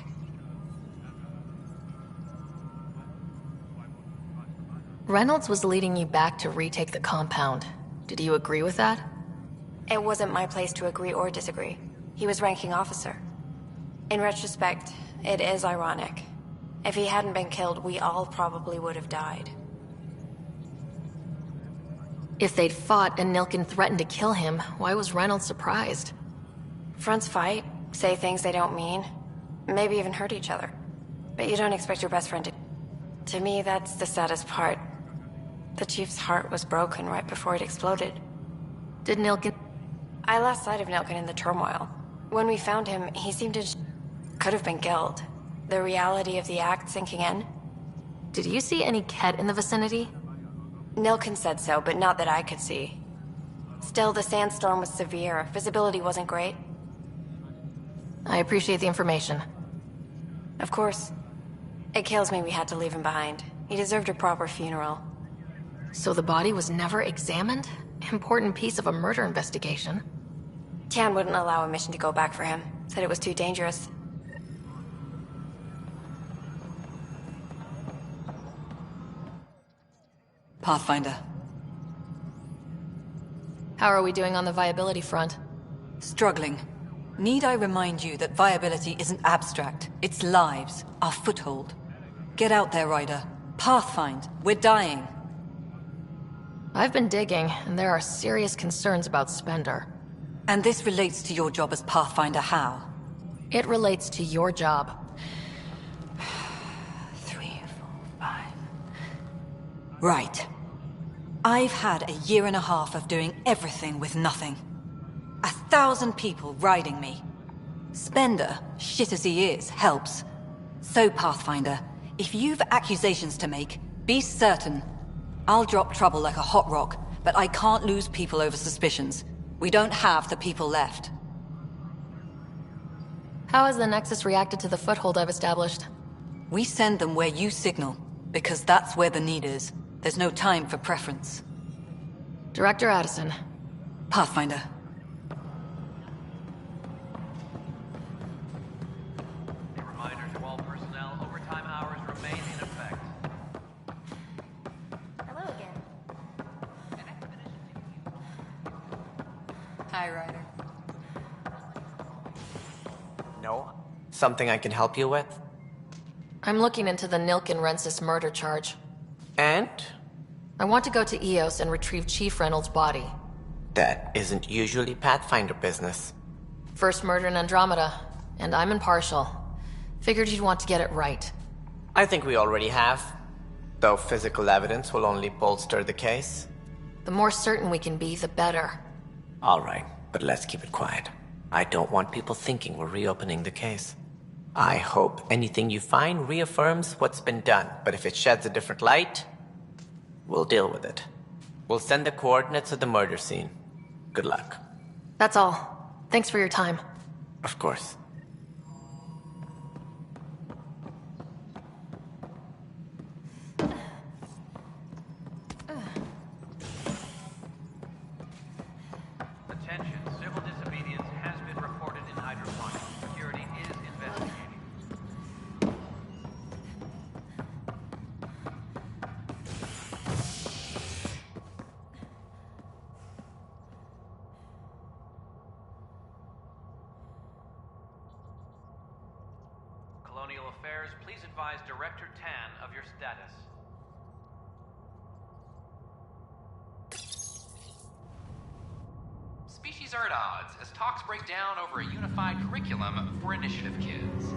Reynolds was leading you back to retake the compound. Did you agree with that? It wasn't my place to agree or disagree. He was ranking officer. In retrospect, it is ironic. If he hadn't been killed, we all probably would have died. If they'd fought and Nilken threatened to kill him, why was Reynolds surprised? Fronts fight, say things they don't mean, maybe even hurt each other. But you don't expect your best friend to... To me, that's the saddest part. The Chief's heart was broken right before it exploded. Did Nilken... I lost sight of Nilken in the turmoil. When we found him, he seemed to... could have been killed. The reality of the act sinking in. Did you see any Ket in the vicinity? Nilken said so, but not that I could see. Still, the sandstorm was severe. Visibility wasn't great. I appreciate the information. Of course. It kills me we had to leave him behind. He deserved a proper funeral. So the body was never examined? Important piece of a murder investigation. Tian wouldn't allow a mission to go back for him. Said it was too dangerous. Pathfinder. How are we doing on the viability front? Struggling. Need I remind you that viability isn't abstract? It's lives, our foothold. Get out there, Ryder. Pathfind. We're dying. I've been digging, and there are serious concerns about Spender. And this relates to your job as Pathfinder how? It relates to your job. 3, 4, 5... Right. I've had a year and a half of doing everything with nothing. 1,000 people riding me. Spender, shit as he is, helps. So, Pathfinder, if you've accusations to make, be certain. I'll drop trouble like a hot rock, but I can't lose people over suspicions. We don't have the people left. How has the Nexus reacted to the foothold I've established? We send them where you signal, because that's where the need is. There's no time for preference. Director Addison. Pathfinder. A reminder to all personnel, overtime hours remain in effect. Hello again. Hi, Ryder. No? Something I can help you with? I'm looking into the Nilken Rensis murder charge. And? I want to go to EOS and retrieve Chief Reynolds' body. That isn't usually Pathfinder business. First murder in Andromeda, and I'm impartial. Figured you'd want to get it right. I think we already have. Though physical evidence will only bolster the case. The more certain we can be, the better. Alright, but let's keep it quiet. I don't want people thinking we're reopening the case. I hope anything you find reaffirms what's been done, but if it sheds a different light, we'll deal with it. We'll send the coordinates of the murder scene. Good luck. That's all. Thanks for your time. Of course. Attention, civil disobedience has been reported in hydroponics. Security is investigating. Colonial Affairs, please advise Director Tan of your status. Species are at odds as talks break down over a unified curriculum for initiative kids.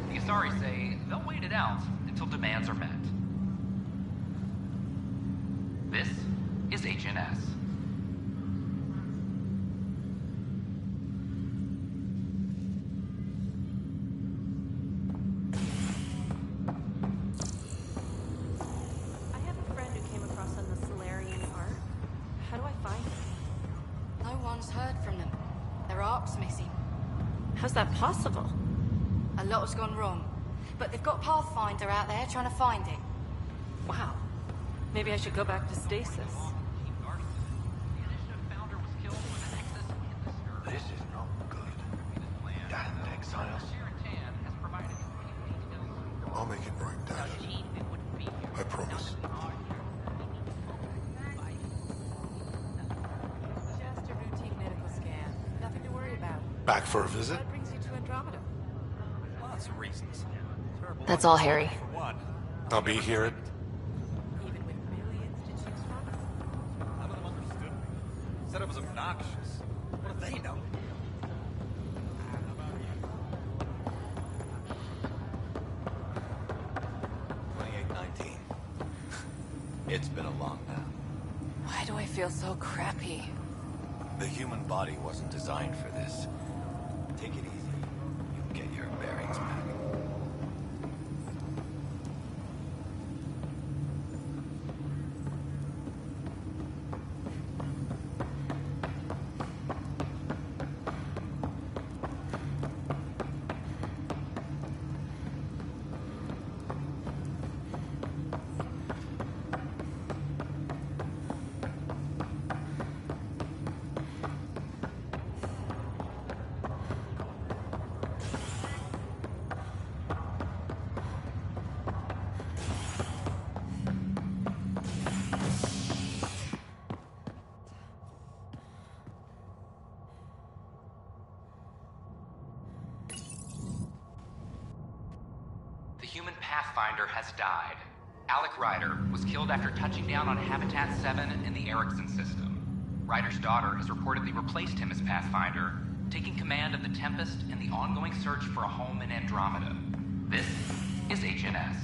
The Asari say they'll wait it out until demands are met. This is HNS. their arcs missing. How's that possible? A lot has gone wrong. But they've got Pathfinder out there trying to find it. Wow. Maybe I should go back to stasis. This is not good. Damned exiles. I'll make it right, Dad. I promise. Just a routine medical scan. Nothing to worry about. Back for a visit? What brings you to Andromeda? Lots of reasons. That's all, Harry. I'll be here at... None of them understood me. Said it was obnoxious. What do they know? It's been a long nap. Why do I feel so crappy? The human body wasn't designed for this. Take it easy. You'll get your bearings back. The human Pathfinder has died. Alec Ryder was killed after touching down on Habitat 7 in the Erickson system. Ryder's daughter has reportedly replaced him as Pathfinder, taking command of the Tempest in the ongoing search for a home in Andromeda. This is HNS.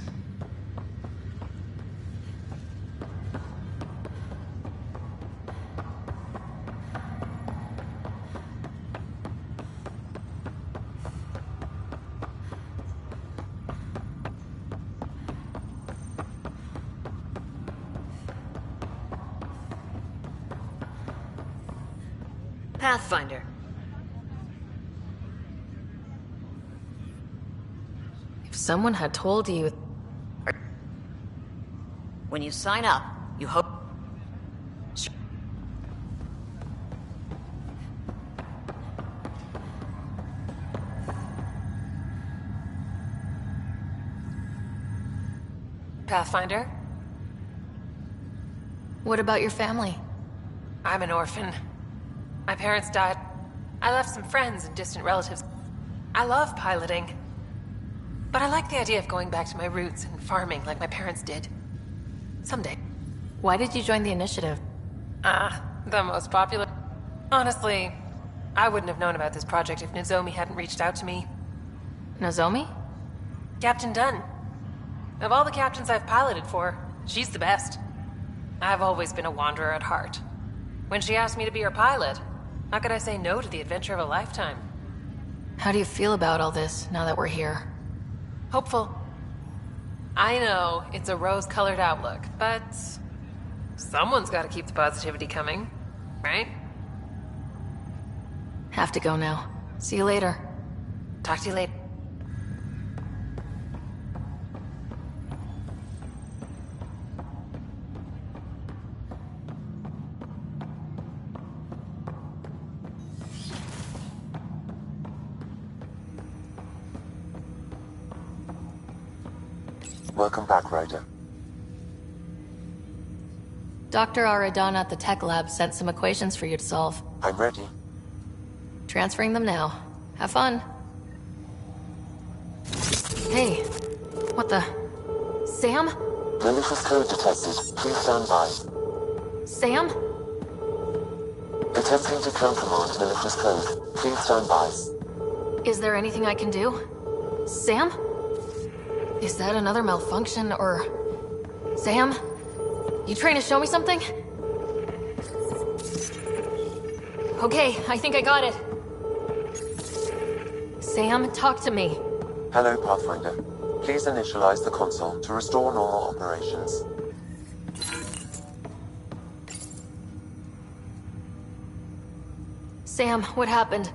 Pathfinder. If someone had told you... When you sign up, you hope... Pathfinder? What about your family? I'm an orphan. My parents died. I left some friends and distant relatives. I love piloting. But I like the idea of going back to my roots and farming like my parents did. Someday. Why did you join the initiative? The most popular... Honestly, I wouldn't have known about this project if Nozomi hadn't reached out to me. Nozomi? Captain Dunn. Of all the captains I've piloted for, she's the best. I've always been a wanderer at heart. When she asked me to be her pilot, how could I say no to the adventure of a lifetime? How do you feel about all this, now that we're here? Hopeful. I know, it's a rose-colored outlook, but... someone's gotta keep the positivity coming, right? Have to go now. See you later. Talk to you later. Welcome back, Ryder. Dr. Aradon at the tech lab sent some equations for you to solve. I'm ready. Transferring them now. Have fun. Hey, what the... Sam? Malicious code detected. Please stand by. Sam? Attempting to countermand malicious code. Please stand by. Is there anything I can do? Sam? Is that another malfunction, or... Sam? You trying to show me something? Okay, I think I got it. Sam, talk to me. Hello, Pathfinder. Please initialize the console to restore normal operations. Sam, what happened?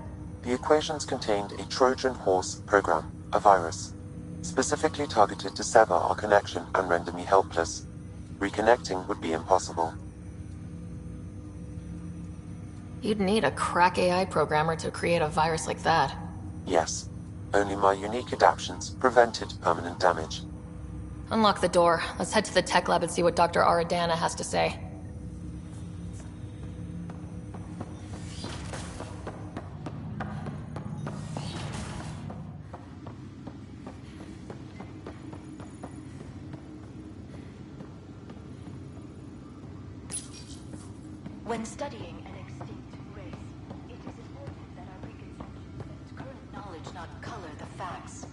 The equations contained a Trojan horse program, a virus, specifically targeted to sever our connection and render me helpless. Reconnecting would be impossible. You'd need a crack AI programmer to create a virus like that. Yes. Only my unique adaptions prevented permanent damage. Unlock the door. Let's head to the tech lab and see what Dr. Aradana has to say. When studying an extinct race, it is important that our preconceptions and current knowledge not color the facts.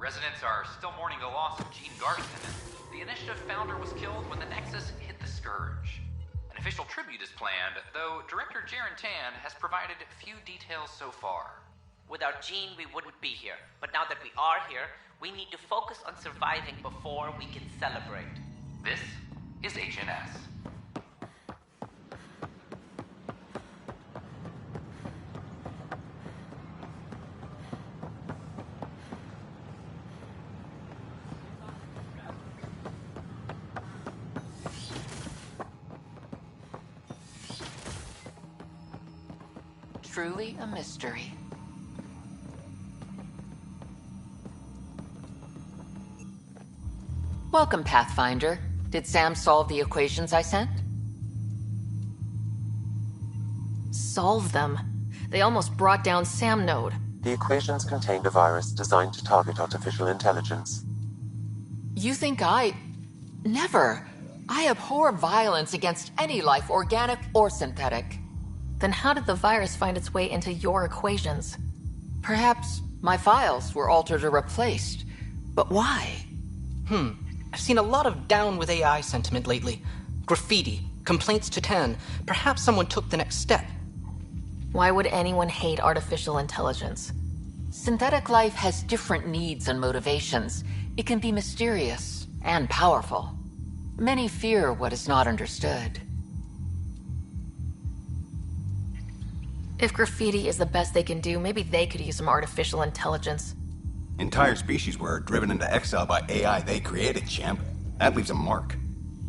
Residents are still mourning the loss of Gene Garston. The initiative founder was killed when the Nexus hit the Scourge. An official tribute is planned, though Director Jaren Tan has provided few details so far. Without Gene, we wouldn't be here. But now that we are here, we need to focus on surviving before we can celebrate. This is HNS. Truly a mystery. Welcome, Pathfinder. Did Sam solve the equations I sent? Solve them? They almost brought down Sam Node. The equations contained a virus designed to target artificial intelligence. You think Never. I abhor violence against any life, organic or synthetic. Then how did the virus find its way into your equations? Perhaps my files were altered or replaced. But why? I've seen a lot of down with AI sentiment lately. Graffiti, complaints to 10. Perhaps someone took the next step. Why would anyone hate artificial intelligence? Synthetic life has different needs and motivations. It can be mysterious and powerful. Many fear what is not understood. If graffiti is the best they can do, maybe they could use some artificial intelligence. Entire species were driven into exile by AI they created, champ. That leaves a mark.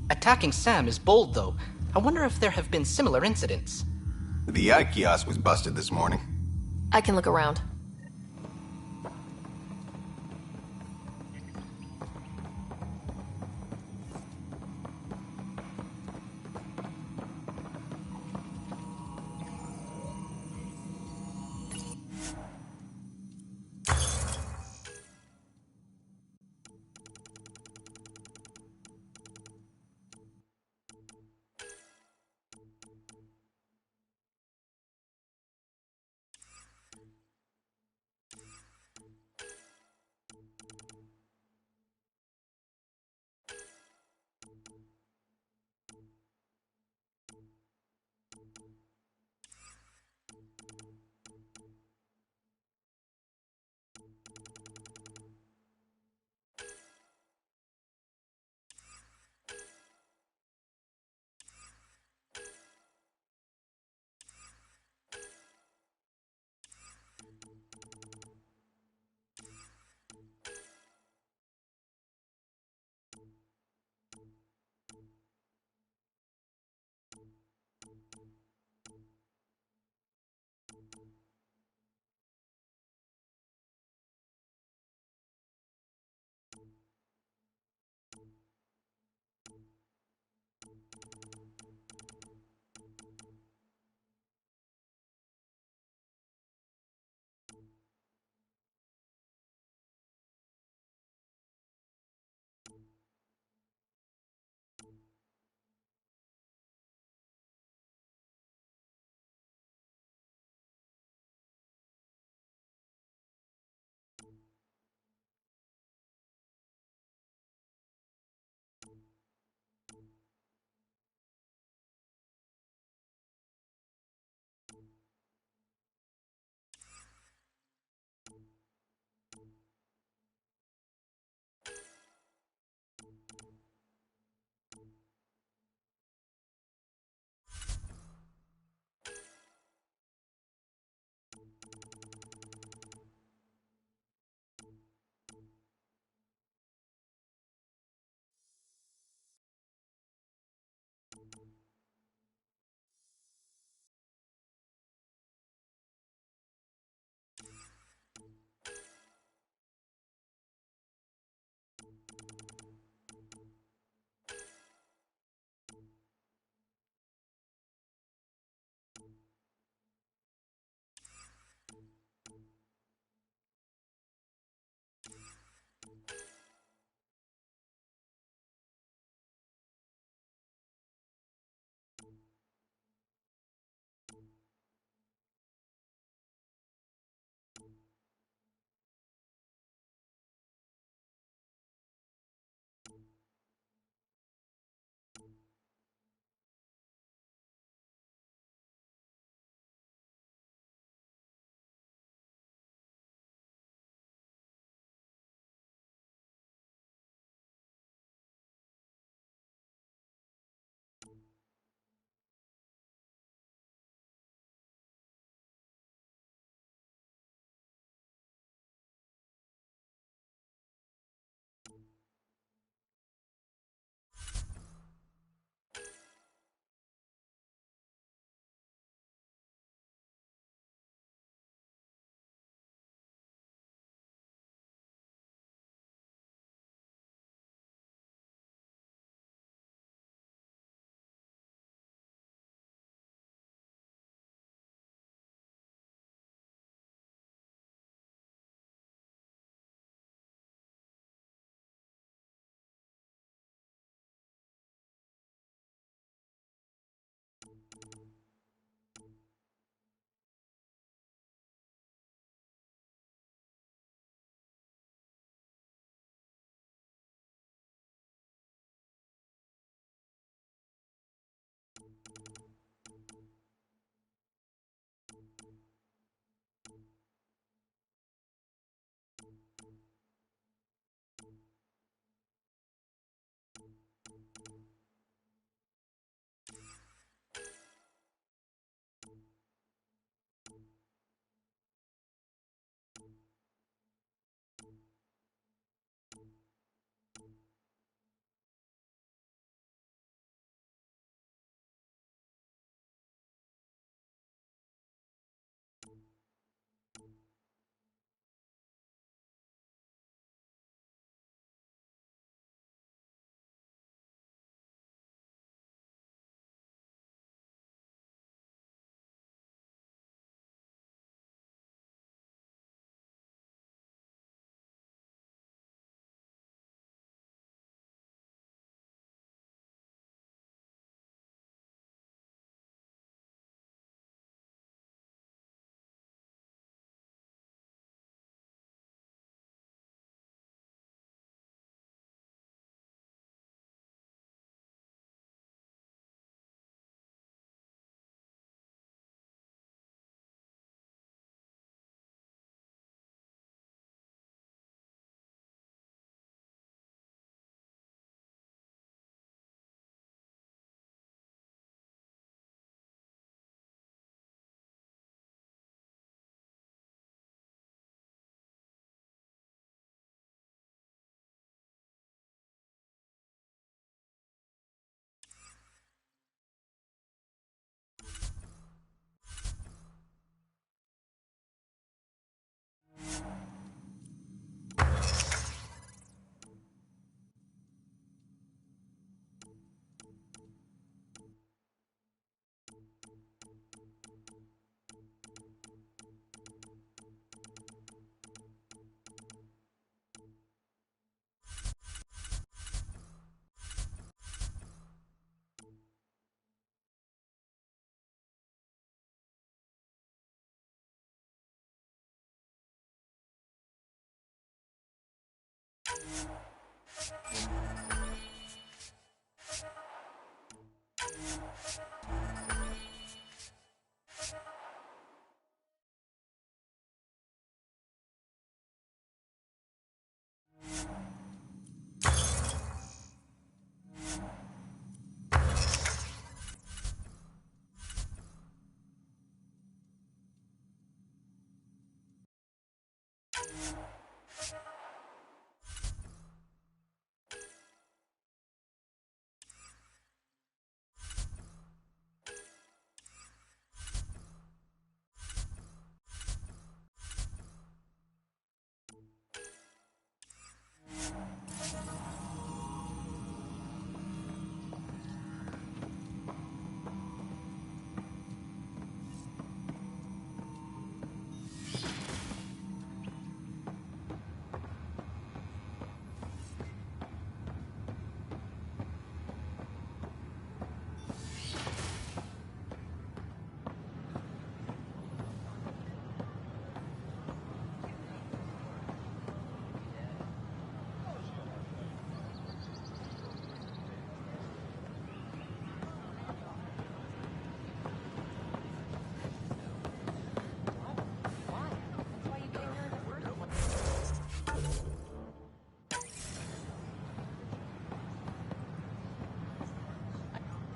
Attacking Sam is bold, though. I wonder if there have been similar incidents. The AI kiosk was busted this morning. I can look around.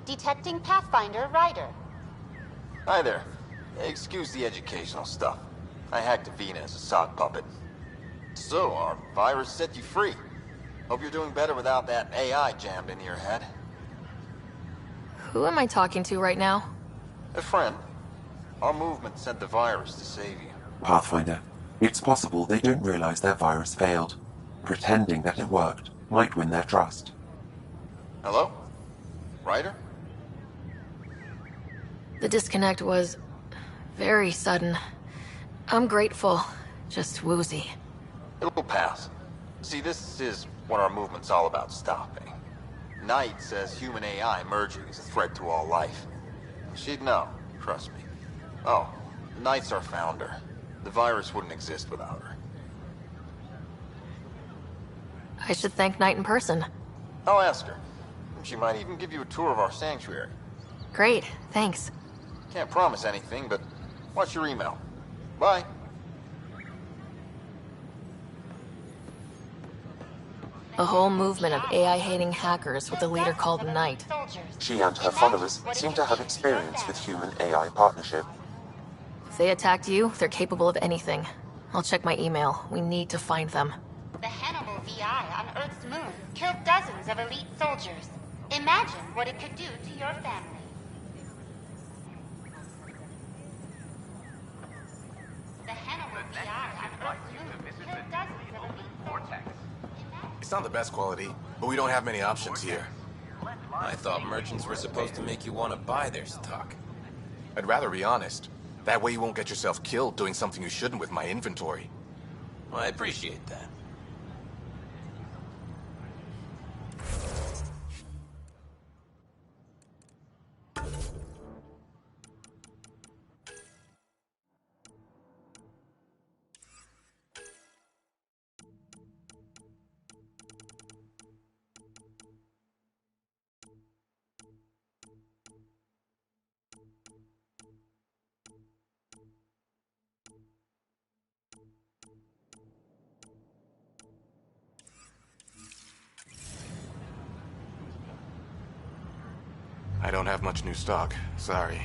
Detecting Pathfinder Rider. Hi there. Excuse the educational stuff. I hacked Avina as a sock puppet. So, our virus set you free. Hope you're doing better without that AI jammed into your head. Who am I talking to right now? A friend. Our movement sent the virus to save you. Pathfinder, it's possible they don't realize their virus failed. Pretending that it worked might win their trust. Hello? Ryder? The disconnect was very sudden. I'm grateful, just woozy. It will pass. See, this is what our movement's all about stopping. Knight says human AI merging is a threat to all life. She'd know, trust me. Oh, Knight's our founder. The virus wouldn't exist without her. I should thank Knight in person. I'll ask her. She might even give you a tour of our sanctuary. Great, thanks. Can't promise anything, but watch your email. Bye. A whole movement of AI-hating hackers with a leader called Knight. She and her followers seem to have experience with human-AI partnership. If they attacked you, they're capable of anything. I'll check my email. We need to find them. The Hannibal VI on Earth's moon killed dozens of elite soldiers. Imagine what it could do to your family. The Hannibal VI on Earth's moon killed dozens of elite soldiers. It's not the best quality, but we don't have many options here. I thought merchants were supposed to make you want to buy their stock. I'd rather be honest. That way you won't get yourself killed doing something you shouldn't with my inventory. Well, I appreciate that. I don't have much new stock. Sorry.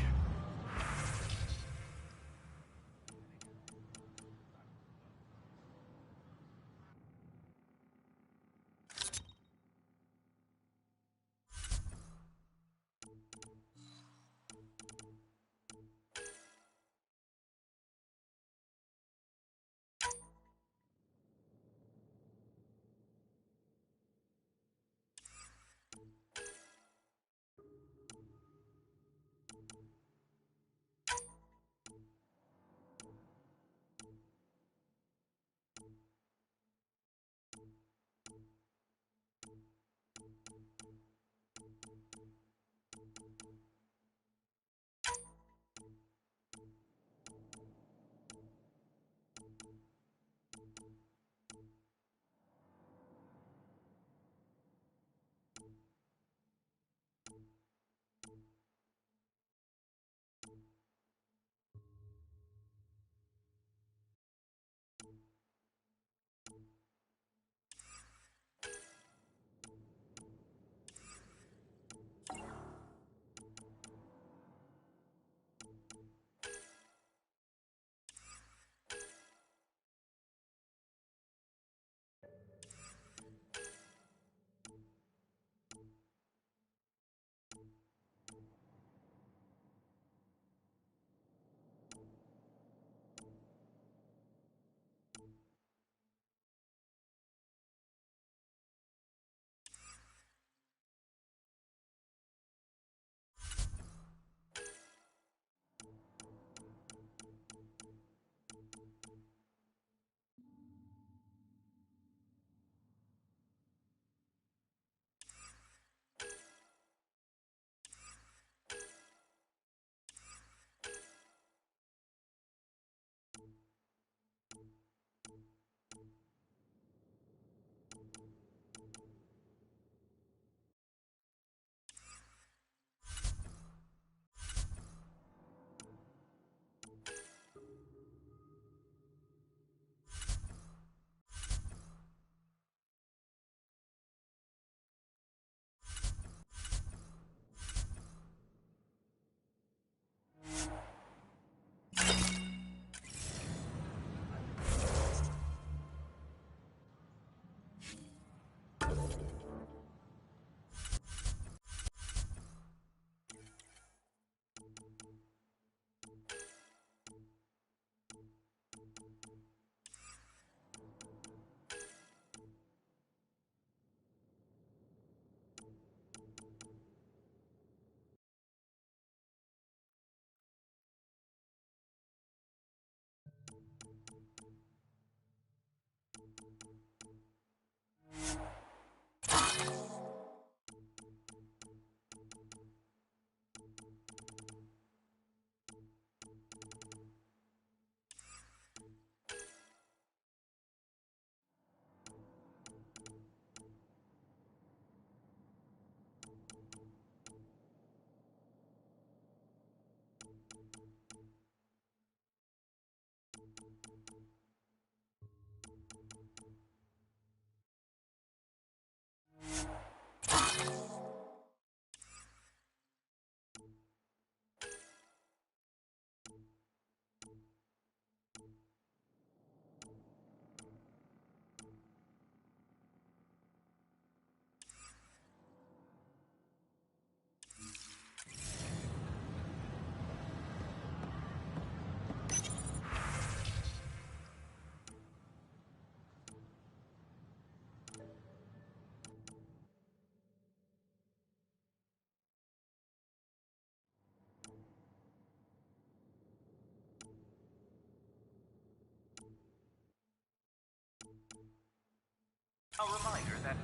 A reminder that...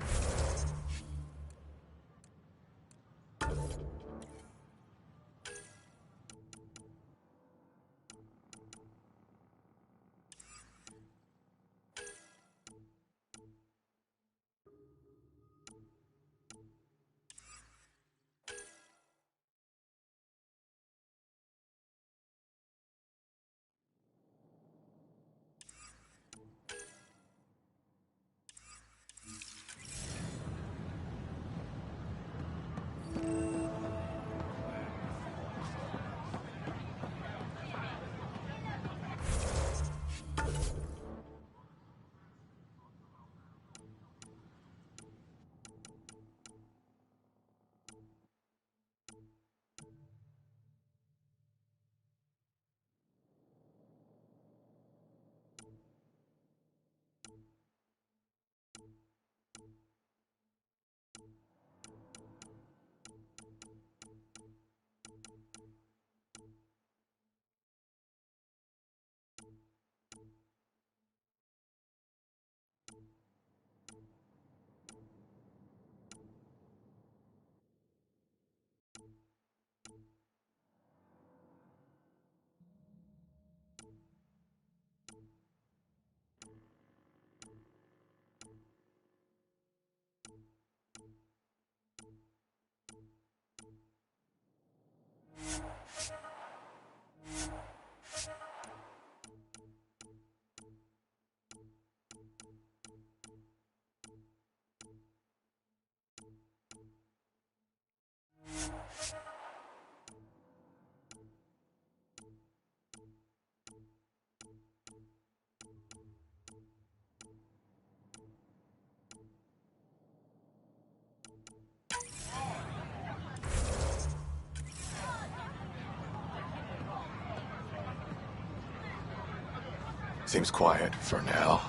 Seems quiet for now.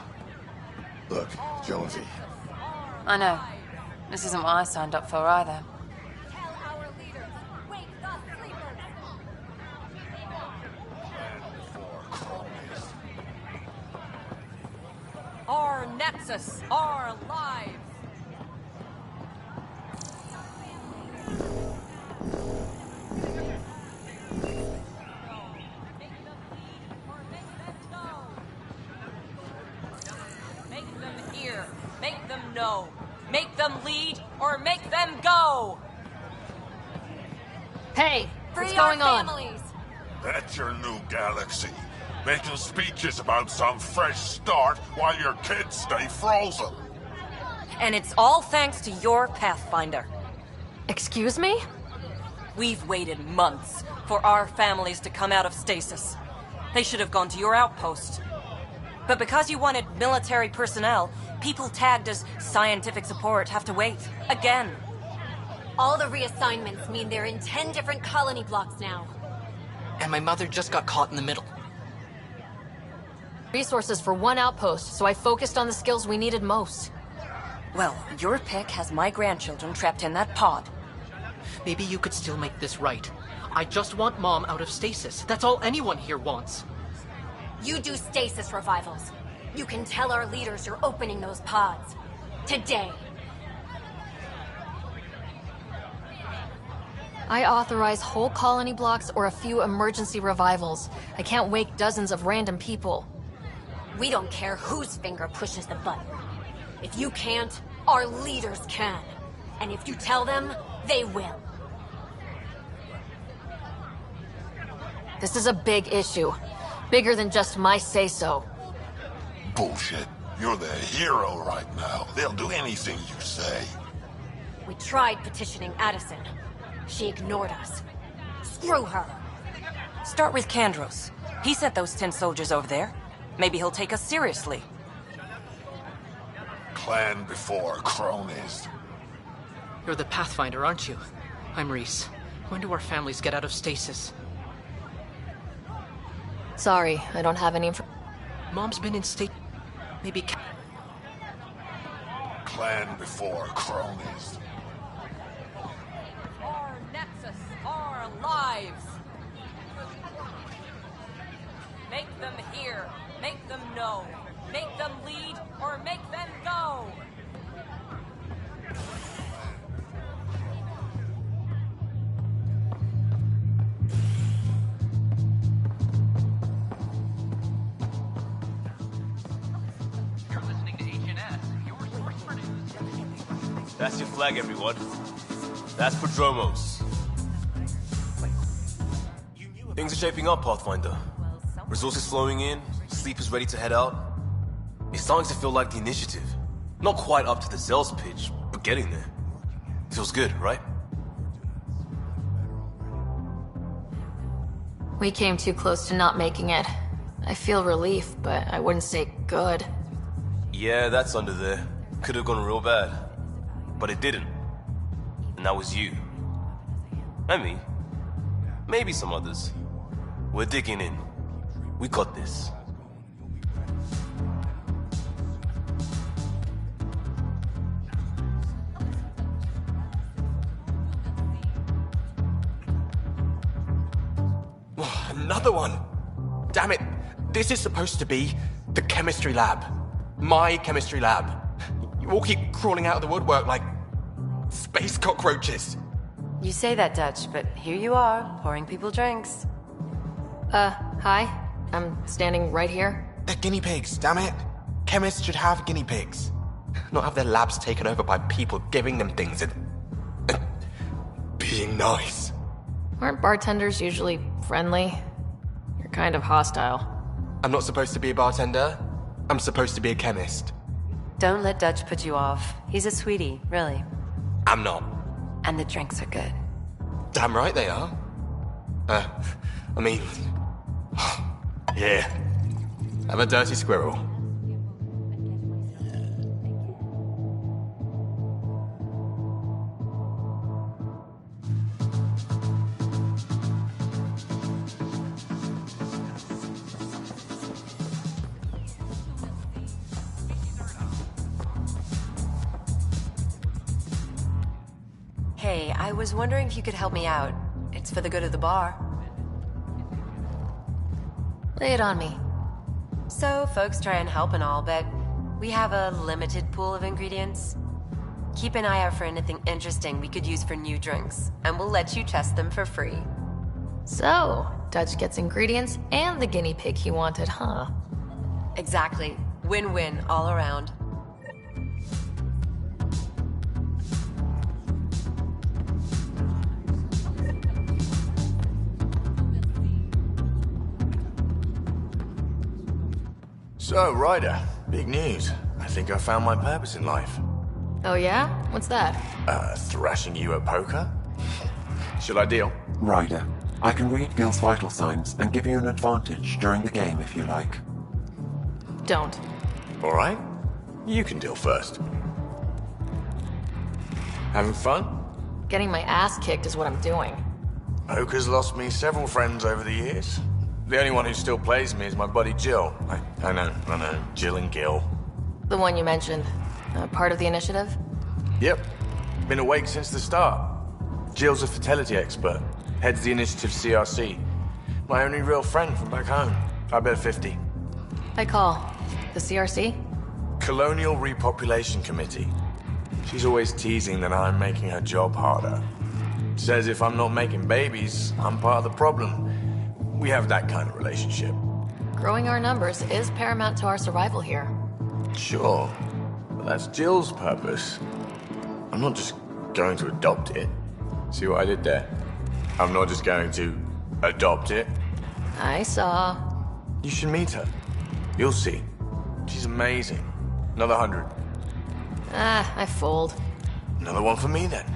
Look, Jonesy. I know. This isn't what I signed up for either. Our Nexus, our lives! Make them hear, make them know, make them lead, or make them go! Hey, what's going on? That's your new galaxy. Making speeches about some fresh start while your kids stay frozen. And it's all thanks to your Pathfinder. Excuse me? We've waited months for our families to come out of stasis. They should have gone to your outpost. But because you wanted military personnel, people tagged as scientific support have to wait. Again. All the reassignments mean they're in 10 different colony blocks now. And my mother just got caught in the middle. Resources for one outpost, so I focused on the skills we needed most. Well, your pick has my grandchildren trapped in that pod. Maybe you could still make this right. I just want Mom out of stasis. That's all anyone here wants. You do stasis revivals. You can tell our leaders you're opening those pods. Today. I authorize whole colony blocks or a few emergency revivals. I can't wake dozens of random people. We don't care whose finger pushes the button. If you can't, our leaders can. And if you tell them, they will. This is a big issue. Bigger than just my say-so. Bullshit. You're the hero right now. They'll do anything you say. We tried petitioning Addison. She ignored us. Screw her. Start with Kandros. He sent those 10 soldiers over there. Maybe he'll take us seriously. Clan before cronies. You're the Pathfinder, aren't you? I'm Reese. When do our families get out of stasis? Sorry, I don't have any Mom's been in state... Maybe... Clan before cronies. Our Nexus, our lives! Make them hear, make them know, make them lead, or make them go! That's your flag, everyone. That's Prodromos. Things are shaping up, Pathfinder. Resources flowing in, sleepers ready to head out. It's starting to feel like the initiative. Not quite up to the Zell's pitch, but getting there. Feels good, right? We came too close to not making it. I feel relief, but I wouldn't say good. Yeah, that's under there. Could have gone real bad. But it didn't. And that was you. And me. Maybe some others. We're digging in. We got this. Another one! Damn it! This is supposed to be the chemistry lab. My chemistry lab. You all keep crawling out of the woodwork like space cockroaches. You say that, Dutch, but here you are, pouring people drinks. Hi. I'm standing right here. They're guinea pigs, damn it. Chemists should have guinea pigs. Not have their labs taken over by people giving them things and being nice. Aren't bartenders usually friendly? You're kind of hostile. I'm not supposed to be a bartender. I'm supposed to be a chemist. Don't let Dutch put you off. He's a sweetie, really. I'm not. And the drinks are good. Damn right they are. I mean... Here. Have a dirty squirrel. Hey, I was wondering if you could help me out. It's for the good of the bar. Lay it on me. So, folks try and help and all, but we have a limited pool of ingredients. Keep an eye out for anything interesting we could use for new drinks, and we'll let you test them for free. So, Dutch gets ingredients and the guinea pig he wanted, huh? Exactly. Win-win all around. So, Ryder, big news. I think I found my purpose in life. Oh yeah? What's that? Thrashing you at poker? Shall I deal? Ryder, I can read Gil's vital signs and give you an advantage during the game if you like. Don't. Alright. You can deal first. Having fun? Getting my ass kicked is what I'm doing. Poker's lost me several friends over the years. The only one who still plays me is my buddy Jill. I know, Jill and Gil. The one you mentioned. Part of the initiative? Yep. Been awake since the start. Jill's a fertility expert. Heads the initiative CRC. My only real friend from back home. I bet 50. I call. The CRC? Colonial Repopulation Committee. She's always teasing that I'm making her job harder. Says if I'm not making babies, I'm part of the problem. We have that kind of relationship. Growing our numbers is paramount to our survival here. Sure, but that's Jill's purpose. I'm not just going to adopt it. See what I did there? I'm not just going to adopt it. I saw. You should meet her. You'll see. She's amazing. Another 100. I fold. Another one for me then.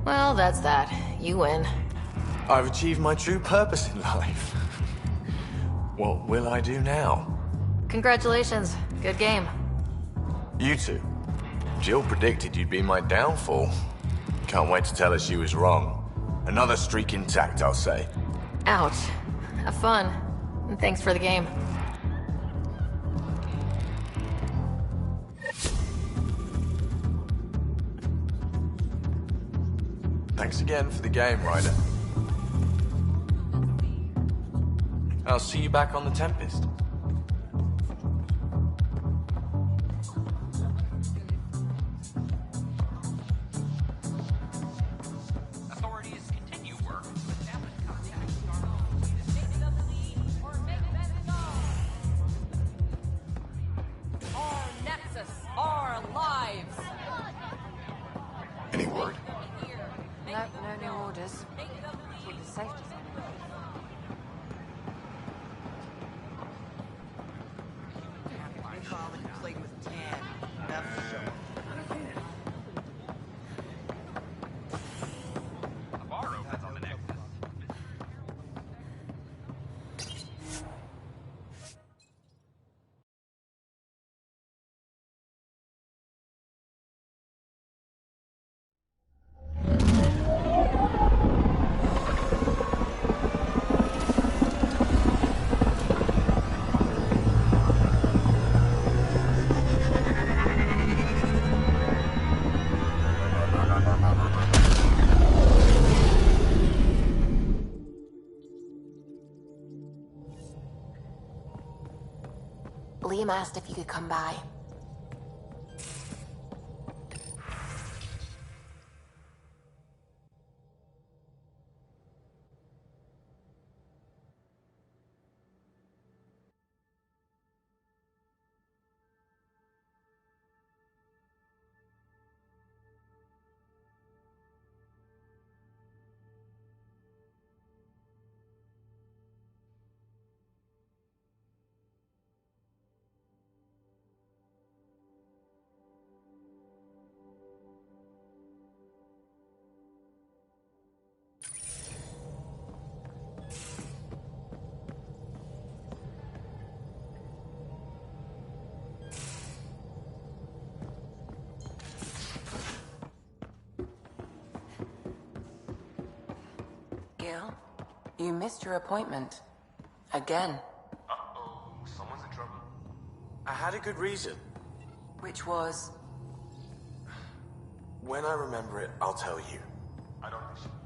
Well, that's that. You win. I've achieved my true purpose in life. What will I do now? Congratulations. Good game. You two. Jill predicted you'd be my downfall. Can't wait to tell her she was wrong. Another streak intact, I'll say. Ouch. Have fun. And thanks for the game. Thanks again for the game, Ryder. I'll see you back on the Tempest. Authorities continue work to establish contact Our Nexus, our lives. safety zone. Playing with Tan. Navarro on the Nexus. Liam asked if you could come by. Gil, you missed your appointment. Again. Uh-oh, someone's in trouble. I had a good reason. Which was? When I remember it, I'll tell you. I don't think she would.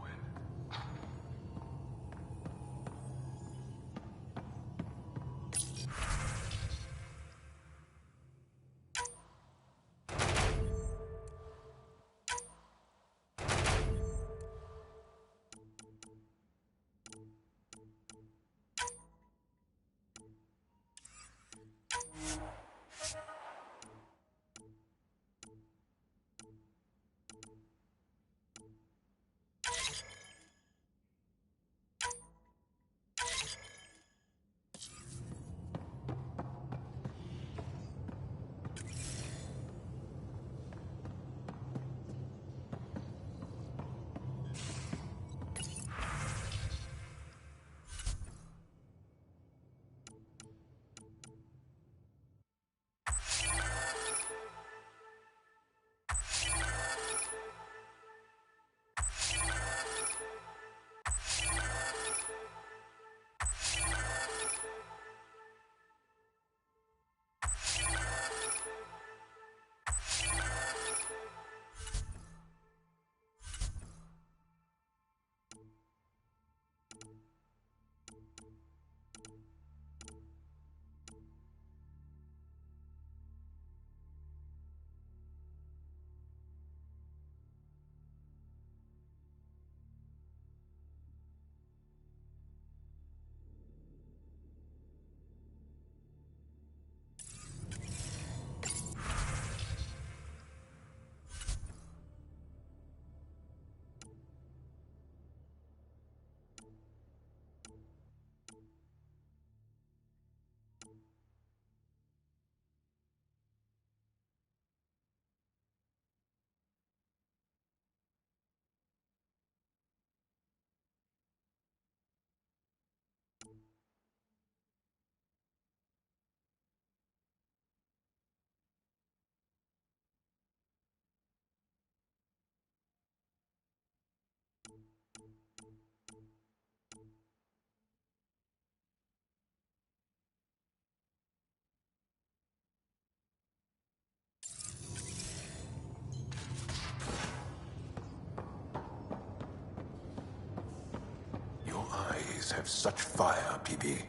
Have such fire, PB.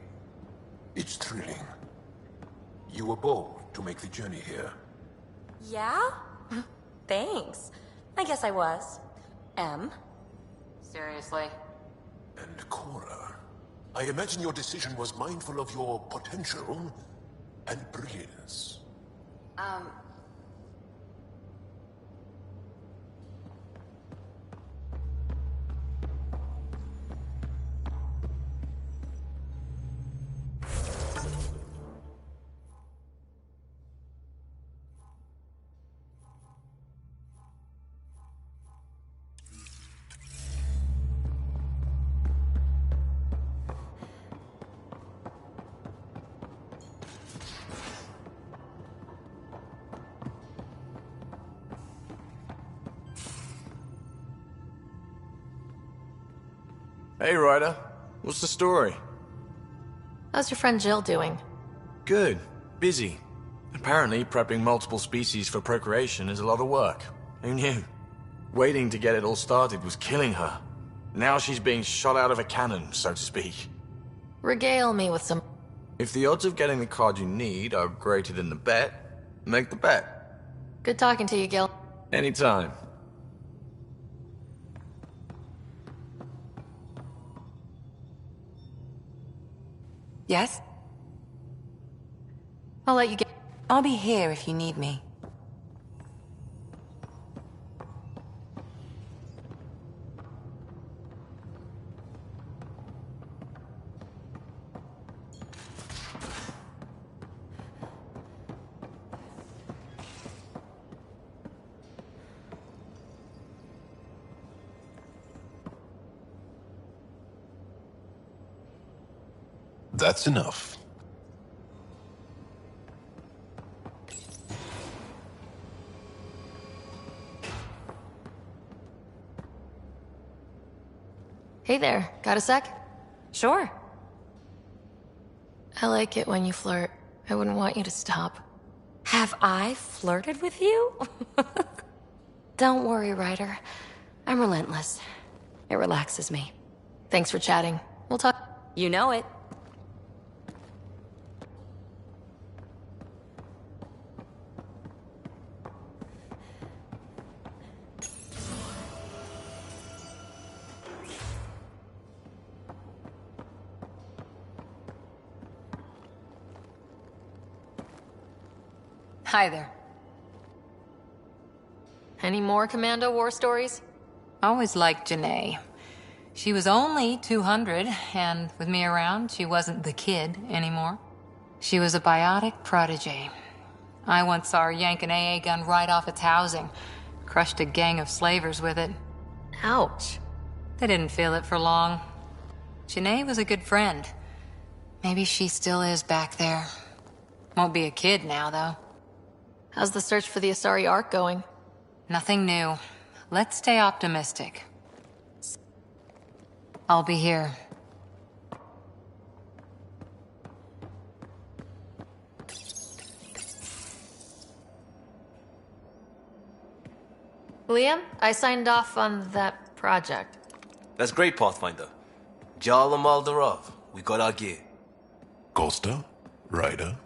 It's thrilling. You were bold to make the journey here. Yeah? Thanks. I guess I was. Seriously? And Cora, I imagine your decision was mindful of your potential and brilliance. Hey, Ryder. What's the story? How's your friend Jill doing? Good. Busy. Apparently, prepping multiple species for procreation is a lot of work. Who knew? Waiting to get it all started was killing her. Now she's being shot out of a cannon, so to speak. Regale me with some... If the odds of getting the card you need are greater than the bet, make the bet. Good talking to you, Gil. Anytime. Yes? I'll let you get... I'll be here if you need me. That's enough. Hey there, got a sec? Sure. I like it when you flirt. I wouldn't want you to stop. Have I flirted with you? Don't worry, Ryder. I'm relentless. It relaxes me. Thanks for chatting. We'll talk... You know it. Hi there. Any more Commando war stories? Always liked Janae. She was only 200, and with me around, she wasn't the kid anymore. She was a biotic protege. I once saw her yank an AA gun right off its housing, crushed a gang of slavers with it. Ouch. They didn't feel it for long. Janae was a good friend. Maybe she still is back there. Won't be a kid now, though. How's the search for the Asari Ark going? Nothing new. Let's stay optimistic. I'll be here. Liam, I signed off on that project. That's great, Pathfinder. Jala Maldarov, we got our gear. Costa? Ryder?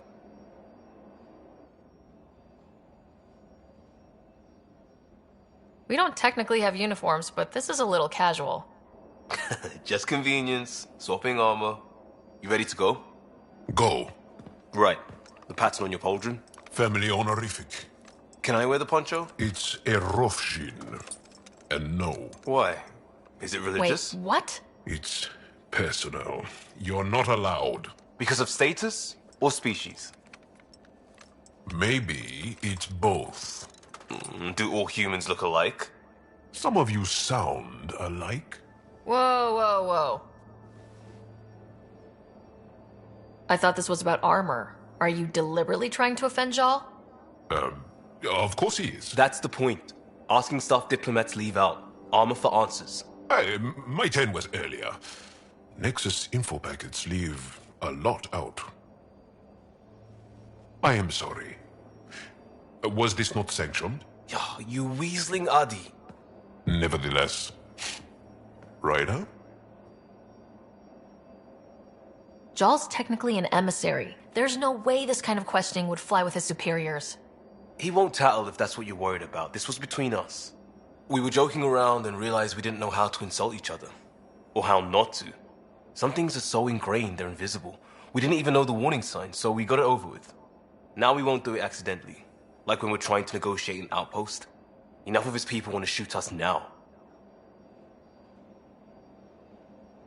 We don't technically have uniforms, but this is a little casual. Just convenience, swapping armor. You ready to go? Go. Right. The pattern on your pauldron? Family honorific. Can I wear the poncho? It's a Rofshin. And no. Why? Is it religious? Wait, what? It's personal. You're not allowed. Because of status or species? Maybe it's both. Do all humans look alike? Some of you sound alike. Whoa, whoa, whoa. I thought this was about armor. Are you deliberately trying to offend Jal? Of course he is. That's the point. Asking stuff diplomats leave out. Armor for answers. My turn was earlier. Nexus info packets leave a lot out. I am sorry. Was this not sanctioned? You weaseling Adi. Nevertheless. Ryder? Jal's technically an emissary. There's no way this kind of questioning would fly with his superiors. He won't tattle if that's what you're worried about. This was between us. We were joking around and realized we didn't know how to insult each other. Or how not to. Some things are so ingrained they're invisible. We didn't even know the warning signs, so we got it over with. Now we won't do it accidentally. Like when we're trying to negotiate an outpost. Enough of his people want to shoot us now.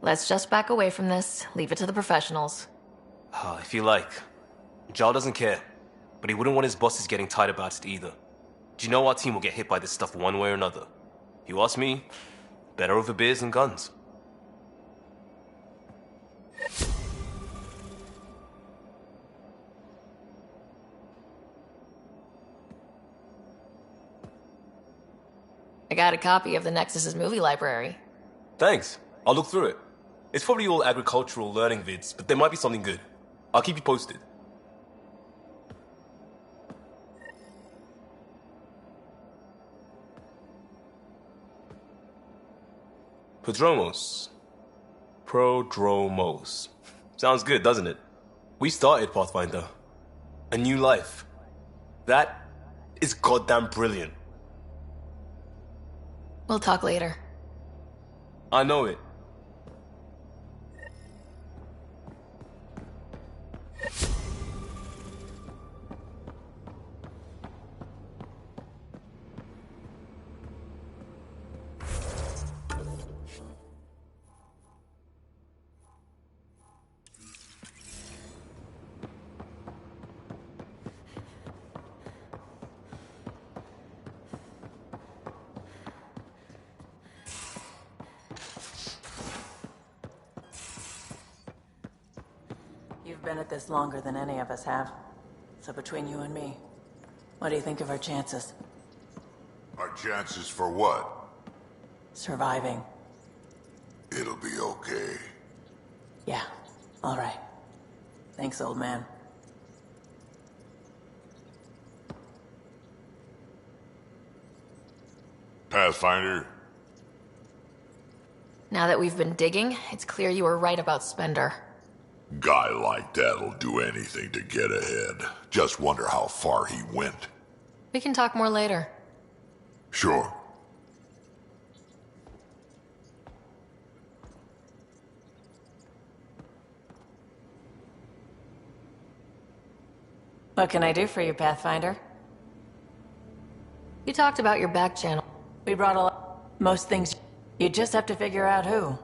Let's just back away from this. Leave it to the professionals. If you like. Jal doesn't care. But he wouldn't want his bosses getting tight about it either. Do you know our team will get hit by this stuff one way or another? If you ask me, better over beers and guns. I got a copy of the Nexus's movie library. Thanks. I'll look through it. It's probably all agricultural learning vids, but there might be something good. I'll keep you posted. Prodromos. Sounds good, doesn't it? We started Pathfinder. A new life. That is goddamn brilliant. We'll talk later. I know it. You've been at this longer than any of us have. So between you and me, what do you think of our chances? Our chances for what? Surviving. It'll be okay. Yeah, all right. Thanks, old man. Pathfinder? Now that we've been digging, it's clear you were right about Spender. Guy like that'll do anything to get ahead. Just wonder how far he went. We can talk more later. Sure. What can I do for you, Pathfinder? You talked about your back channel. We brought a lot. Most things. You just have to figure out who.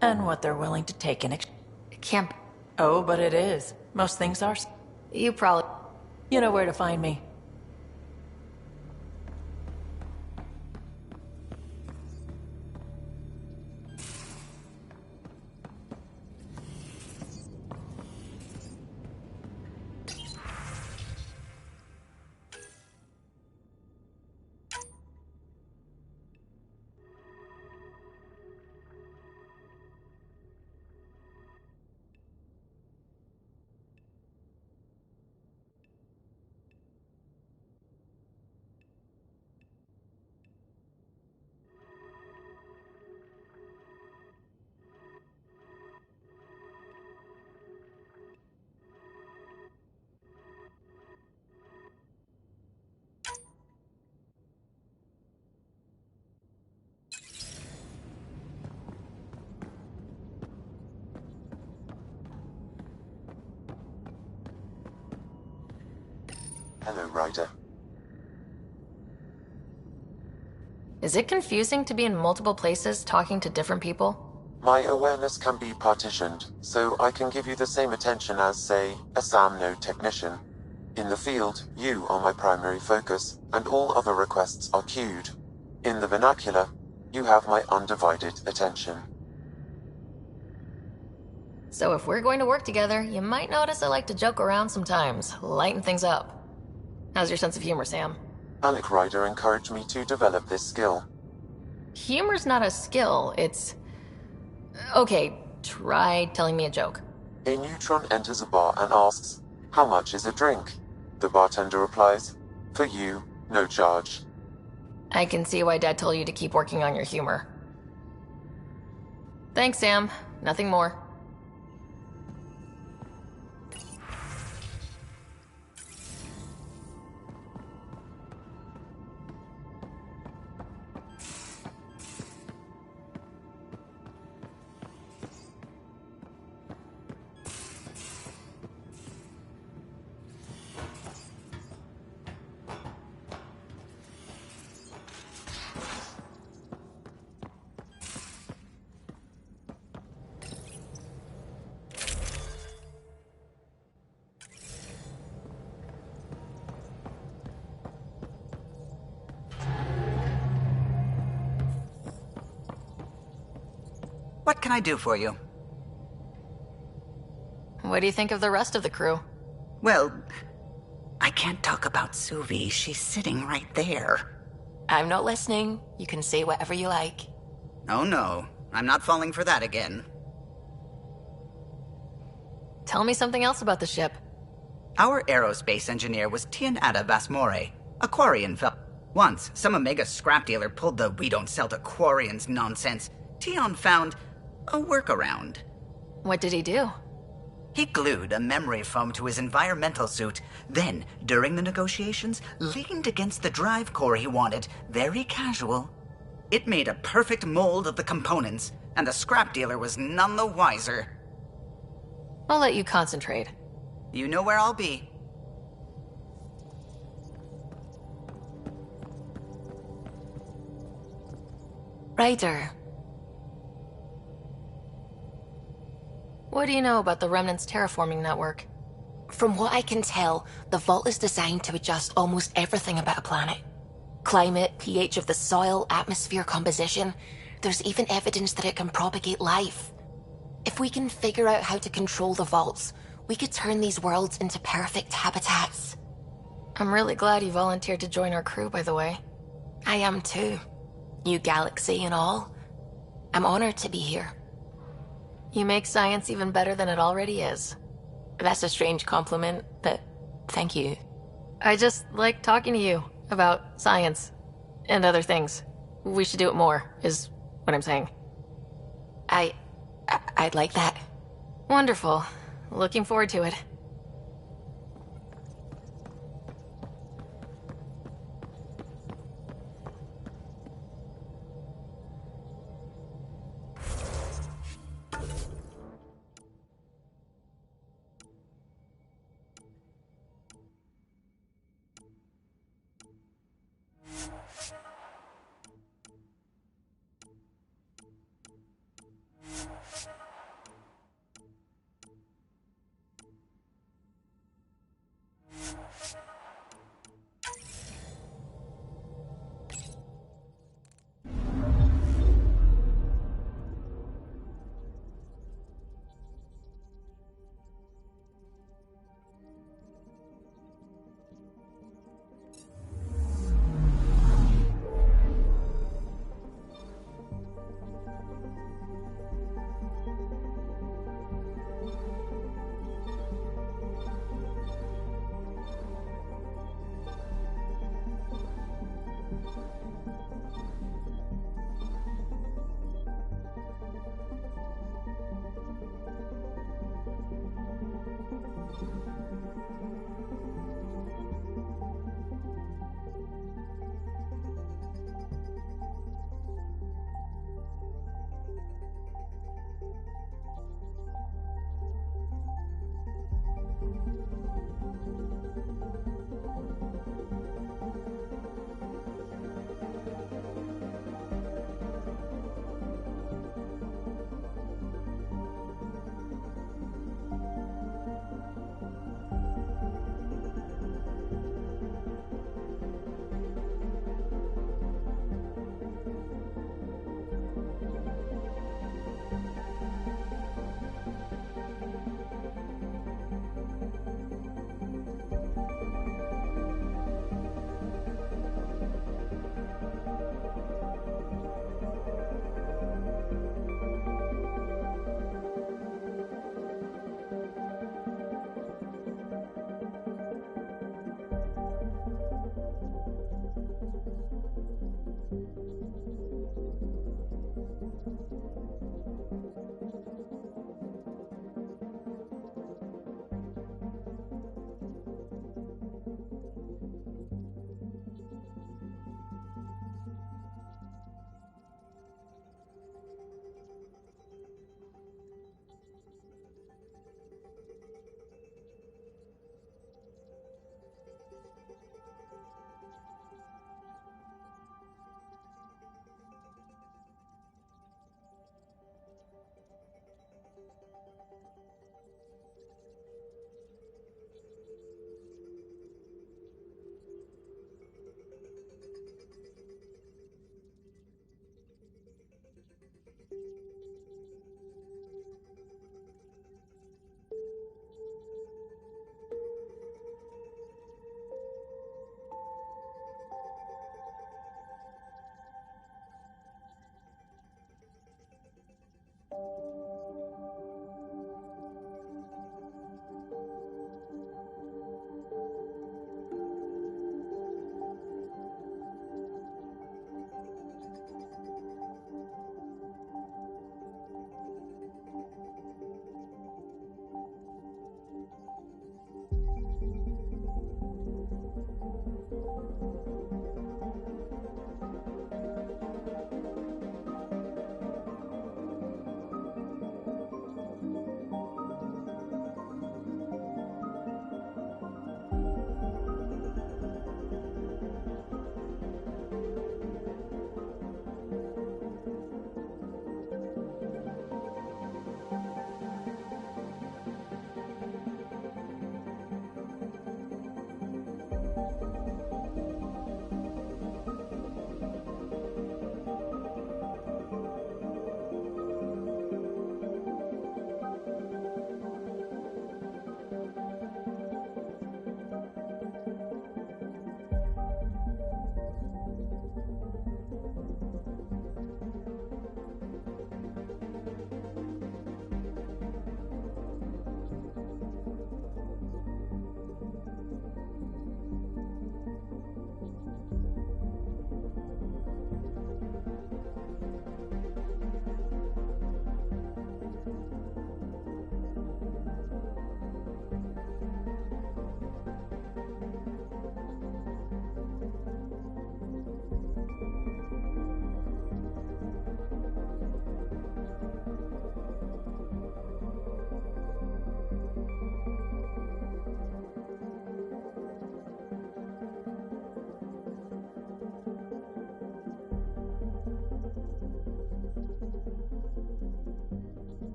And what they're willing to take in exchange. It can't. Oh, but it is. Most things are. You probably. You know where to find me. Hello, Ryder. Is it confusing to be in multiple places talking to different people? My awareness can be partitioned, so I can give you the same attention as, say, a SAM node technician. In the field, you are my primary focus, and all other requests are queued. In the vernacular, you have my undivided attention. So if we're going to work together, you might notice I like to joke around sometimes, lighten things up. How's your sense of humor, Sam? Alec Ryder encouraged me to develop this skill. Humor's not a skill, it's... Okay, try telling me a joke. A neutron enters a bar and asks, "How much is a drink?" The bartender replies, "For you, no charge." I can see why Dad told you to keep working on your humor. Thanks, Sam. Nothing more. What can I do for you? What do you think of the rest of the crew? Well, I can't talk about Suvi. She's sitting right there. I'm not listening. You can say whatever you like. Oh no, I'm not falling for that again. Tell me something else about the ship. Our aerospace engineer was Tianada Vasmore, a Quarian fellow. Once, some Omega scrap dealer pulled the "we don't sell to Quarians" nonsense. Tion found a workaround. What did he do? He glued a memory foam to his environmental suit, then, during the negotiations, leaned against the drive core he wanted, very casual. It made a perfect mold of the components, and the scrap dealer was none the wiser. I'll let you concentrate. You know where I'll be. Ryder. What do you know about the Remnant's terraforming network? From what I can tell, the vault is designed to adjust almost everything about a planet. Climate, pH of the soil, atmosphere composition. There's even evidence that it can propagate life. If we can figure out how to control the vaults, we could turn these worlds into perfect habitats. I'm really glad you volunteered to join our crew, by the way. I am too. New galaxy and all. I'm honored to be here. You make science even better than it already is. That's a strange compliment, but thank you. I just like talking to you about science and other things. We should do it more, is what I'm saying. I'd like that. Wonderful. Looking forward to it.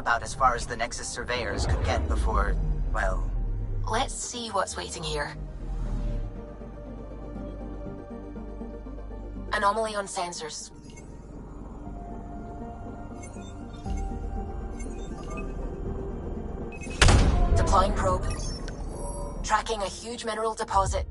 about as far as the Nexus surveyors could get before, well... Let's see what's waiting here. Anomaly on sensors. Deploying probe. Tracking a huge mineral deposit.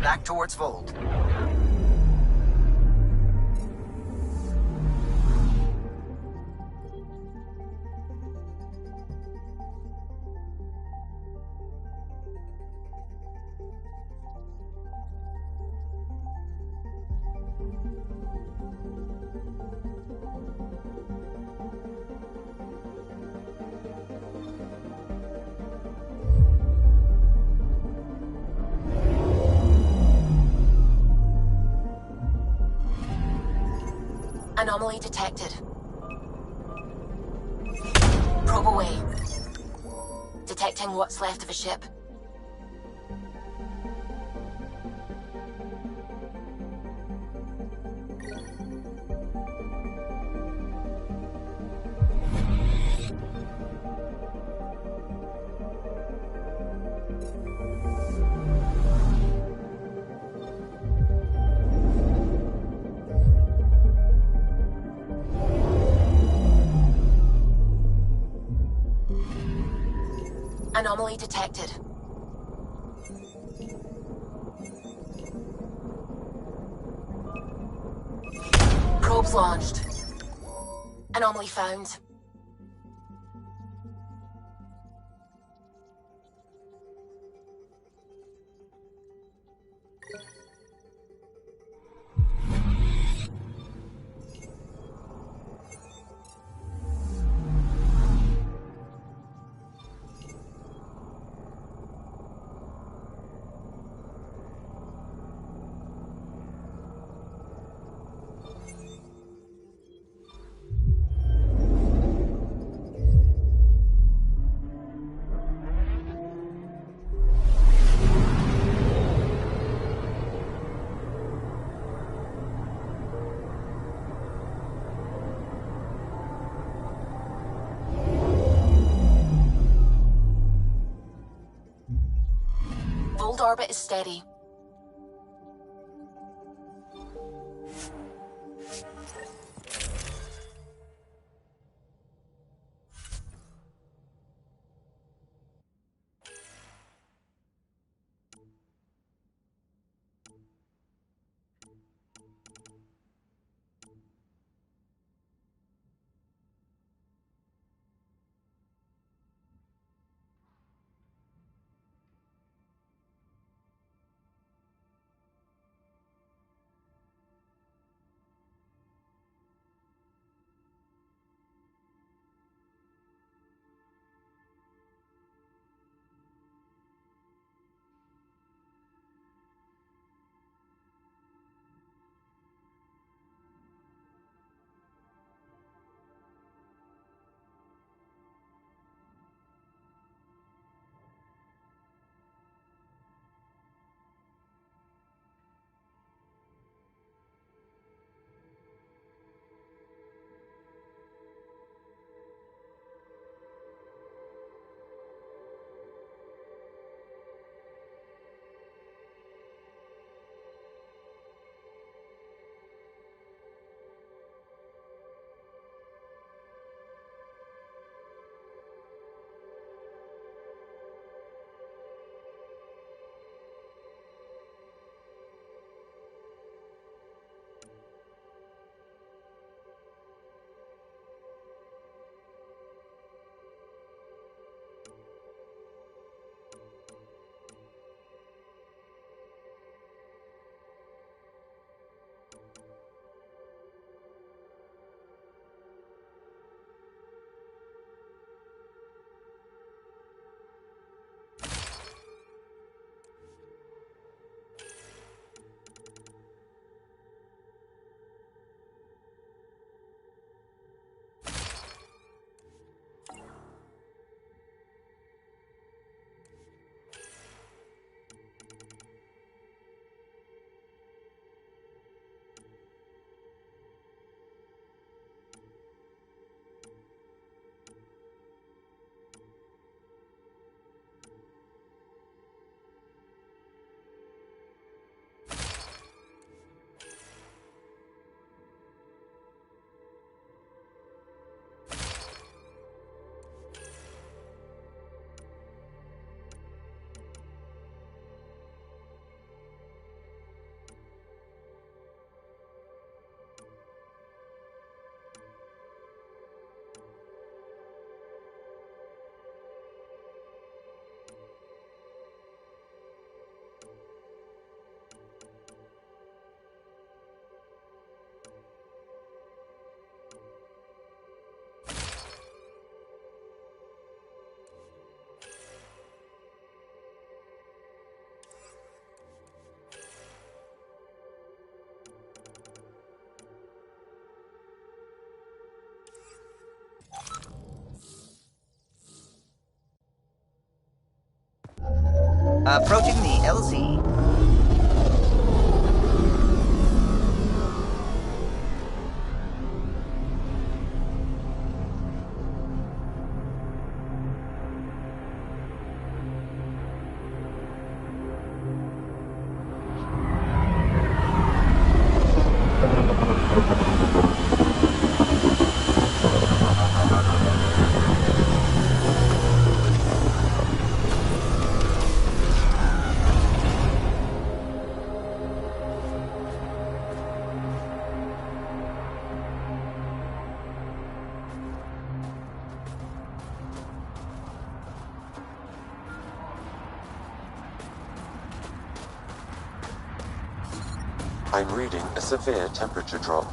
back towards Fold. Anomaly detected. Probe away. Detecting what's left of a ship. Anomaly detected. Probes launched. Anomaly found. Fold orbit is steady. Approaching the LZ. I'm reading a severe temperature drop.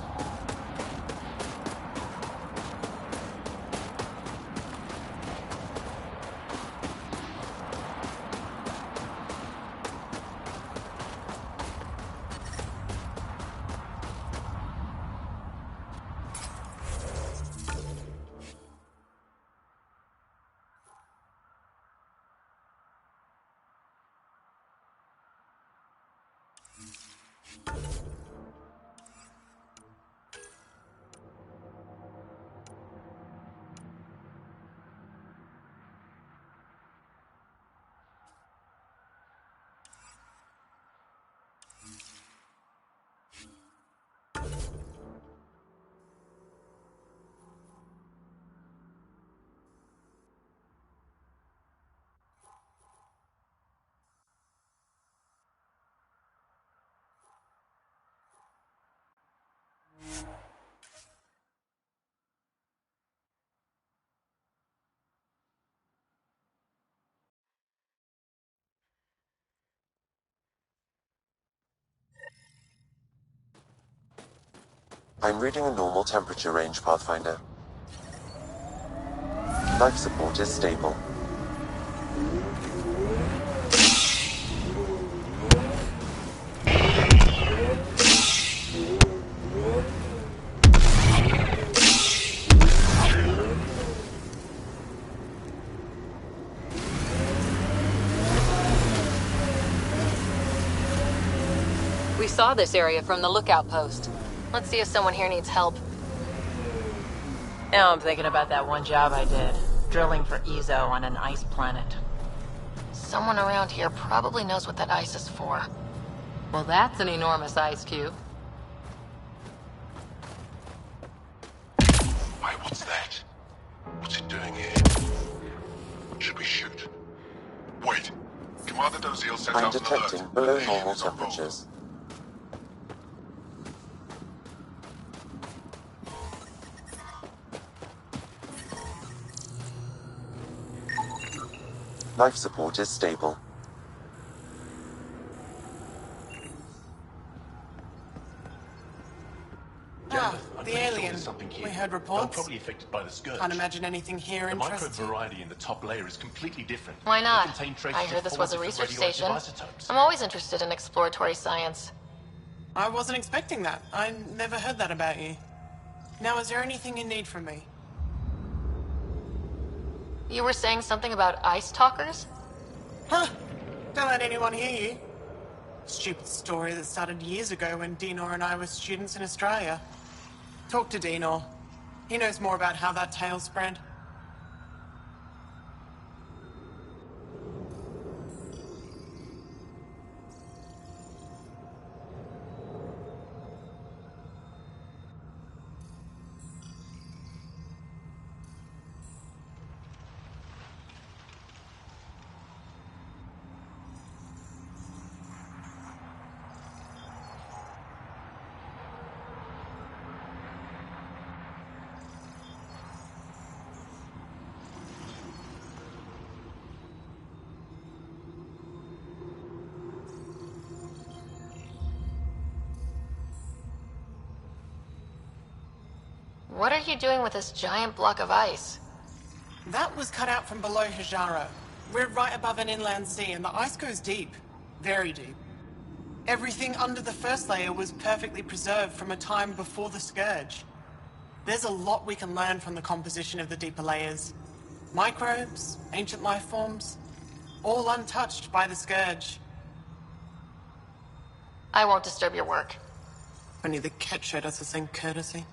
I'm reading a normal temperature range, Pathfinder. Life support is stable. We saw this area from the lookout post. Let's see if someone here needs help. Now I'm thinking about that one job I did. Drilling for Ezo on an ice planet. Someone around here probably knows what that ice is for. Well, that's an enormous ice cube. Wait, what's that? What's it doing here? Should we shoot? Wait. Commander Doziel sent I'm out an detecting alert. below The normal aliens are bold. temperatures. Life support is stable. The alien. We heard reports. Probably affected by the scourge. Can't imagine anything here The interesting. microbe variety in the top layer is completely different. Why not? They contain traces I heard of this four was a different research radioactive station. isotopes. I'm always interested in exploratory science. I wasn't expecting that. I never heard that about you. Now, is there anything you need from me? You were saying something about ice talkers? Huh? Don't let anyone hear you. Stupid story that started years ago when Dinor and I were students in Australia. Talk to Dinor. He knows more about how that tale spread. What are you doing with this giant block of ice? That was cut out from below Hijara. We're right above an inland sea, and the ice goes deep. Very deep. Everything under the first layer was perfectly preserved from a time before the Scourge. There's a lot we can learn from the composition of the deeper layers. Microbes, ancient life forms. all untouched by the Scourge. I won't disturb your work. Only the cat showed us the same courtesy.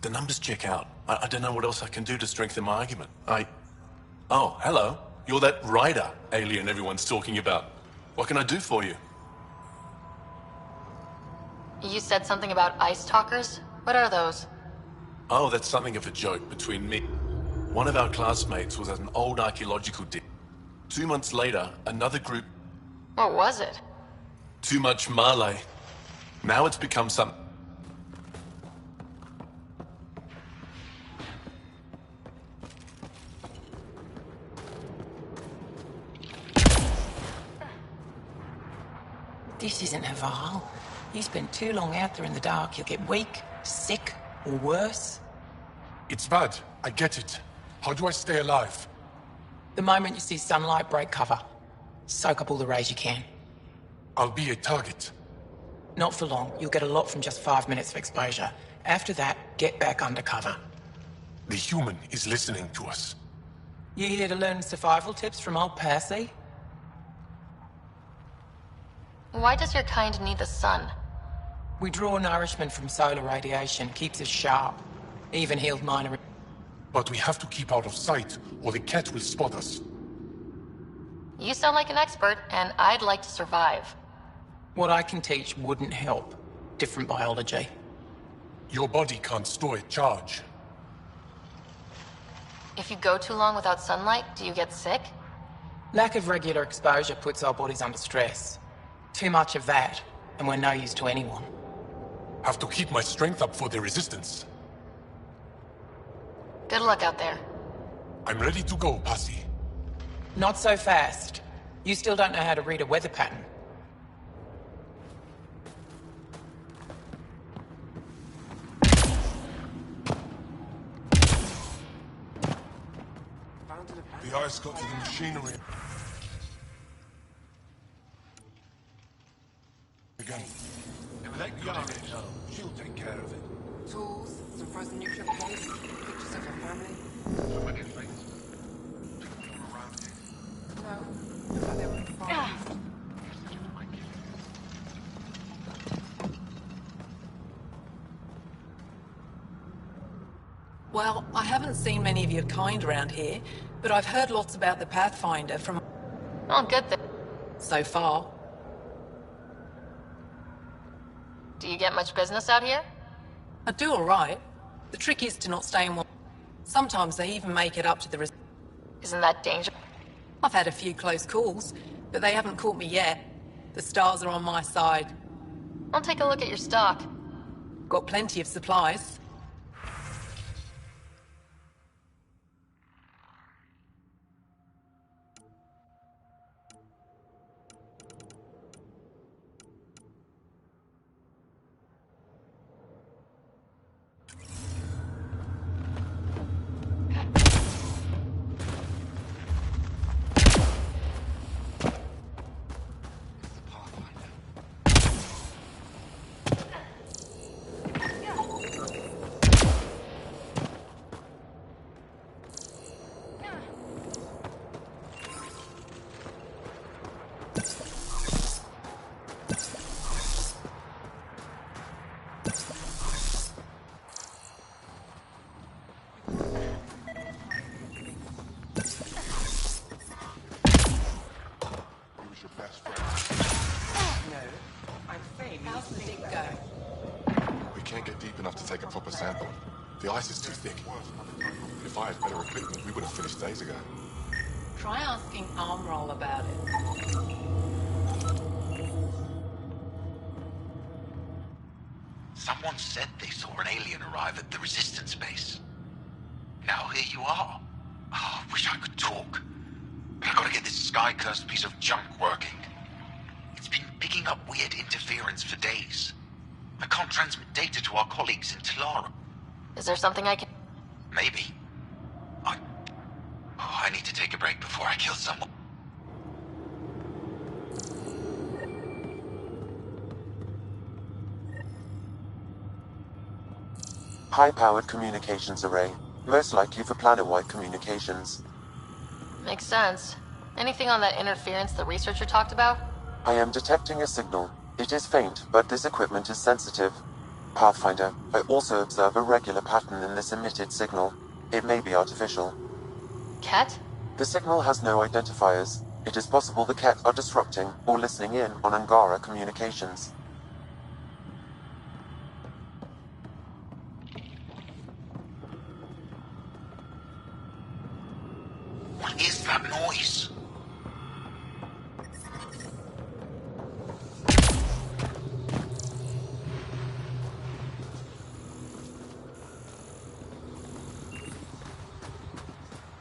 The numbers check out. I don't know what else I can do to strengthen my argument. Oh, hello. You're that rider alien everyone's talking about. What can I do for you? You said something about ice talkers? What are those? Oh, that's something of a joke between me. One of our classmates was at an old archaeological dig. 2 months later, another group... What was it? Too much Malay. Now it's become some... This isn't Haval. You spend too long out there in the dark, you'll get weak, sick, or worse. It's bad. I get it. How do I stay alive? The moment you see sunlight, break cover. Soak up all the rays you can. I'll be a target. Not for long. You'll get a lot from just 5 minutes of exposure. After that, get back under cover. The human is listening to us. You here to learn survival tips from old Percy? Why does your kind need the sun? We draw nourishment from solar radiation, keeps us sharp. Even healed minor... But we have to keep out of sight, or the cat will spot us. You sound like an expert, and I'd like to survive. What I can teach wouldn't help. Different biology. Your body can't store a charge. If you go too long without sunlight, do you get sick? Lack of regular exposure puts our bodies under stress. Too much of that, and we're no use to anyone. Have to keep my strength up for the resistance. Good luck out there. I'm ready to go, Passy. Not so fast. You still don't know how to read a weather pattern. The ice got to the machinery. Again. Let Yarn it. She'll take care of it. Tools, some frozen nuclear paste, pictures of her family. No, looked like they were fine. Well, I haven't seen many of your kind around here, but I've heard lots about the Pathfinder from... Oh, good then. So far. Do you get much business out here? I do all right. The trick is to not stay in one... Sometimes they even make it up to the... Isn't that dangerous? I've had a few close calls, but they haven't caught me yet. The stars are on my side. I'll take a look at your stock. Got plenty of supplies. you go. We can't get deep enough to take a proper sample. The ice is too thick. If I had better equipment, we would have finished days ago. Try asking Armroll about it. Someone said they saw an alien arrive at the Resistance base. Now here you are. Oh, I wish I could talk. But I gotta get this sky-cursed piece of junk working. It's been picking up weird interference for days. I can't transmit data to our colleagues in Talara. Is there something I can... Maybe. I need to take a break before I kill someone. High-powered communications array, most likely for planet-wide communications. Makes sense. Anything on that interference the researcher talked about? I am detecting a signal. It is faint, but this equipment is sensitive. Pathfinder, I also observe a regular pattern in this emitted signal. It may be artificial. Ket? The signal has no identifiers. It is possible the Ket are disrupting or listening in on Angara communications. What is that noise?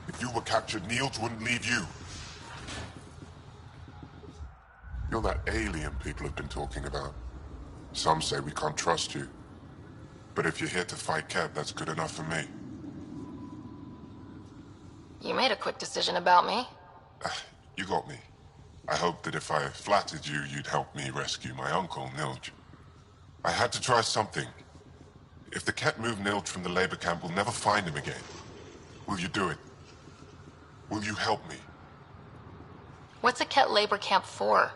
If you were captured, Niels wouldn't leave you. You're that alien people have been talking about. Some say we can't trust you. But if you're here to fight Ket, that's good enough for me. You made a quick decision about me. You got me. I hoped that if I flattered you, you'd help me rescue my uncle, Nilj. I had to try something. If the Ket move Nilj from the labor camp, we'll never find him again. Will you do it? Will you help me? What's a Ket labor camp for?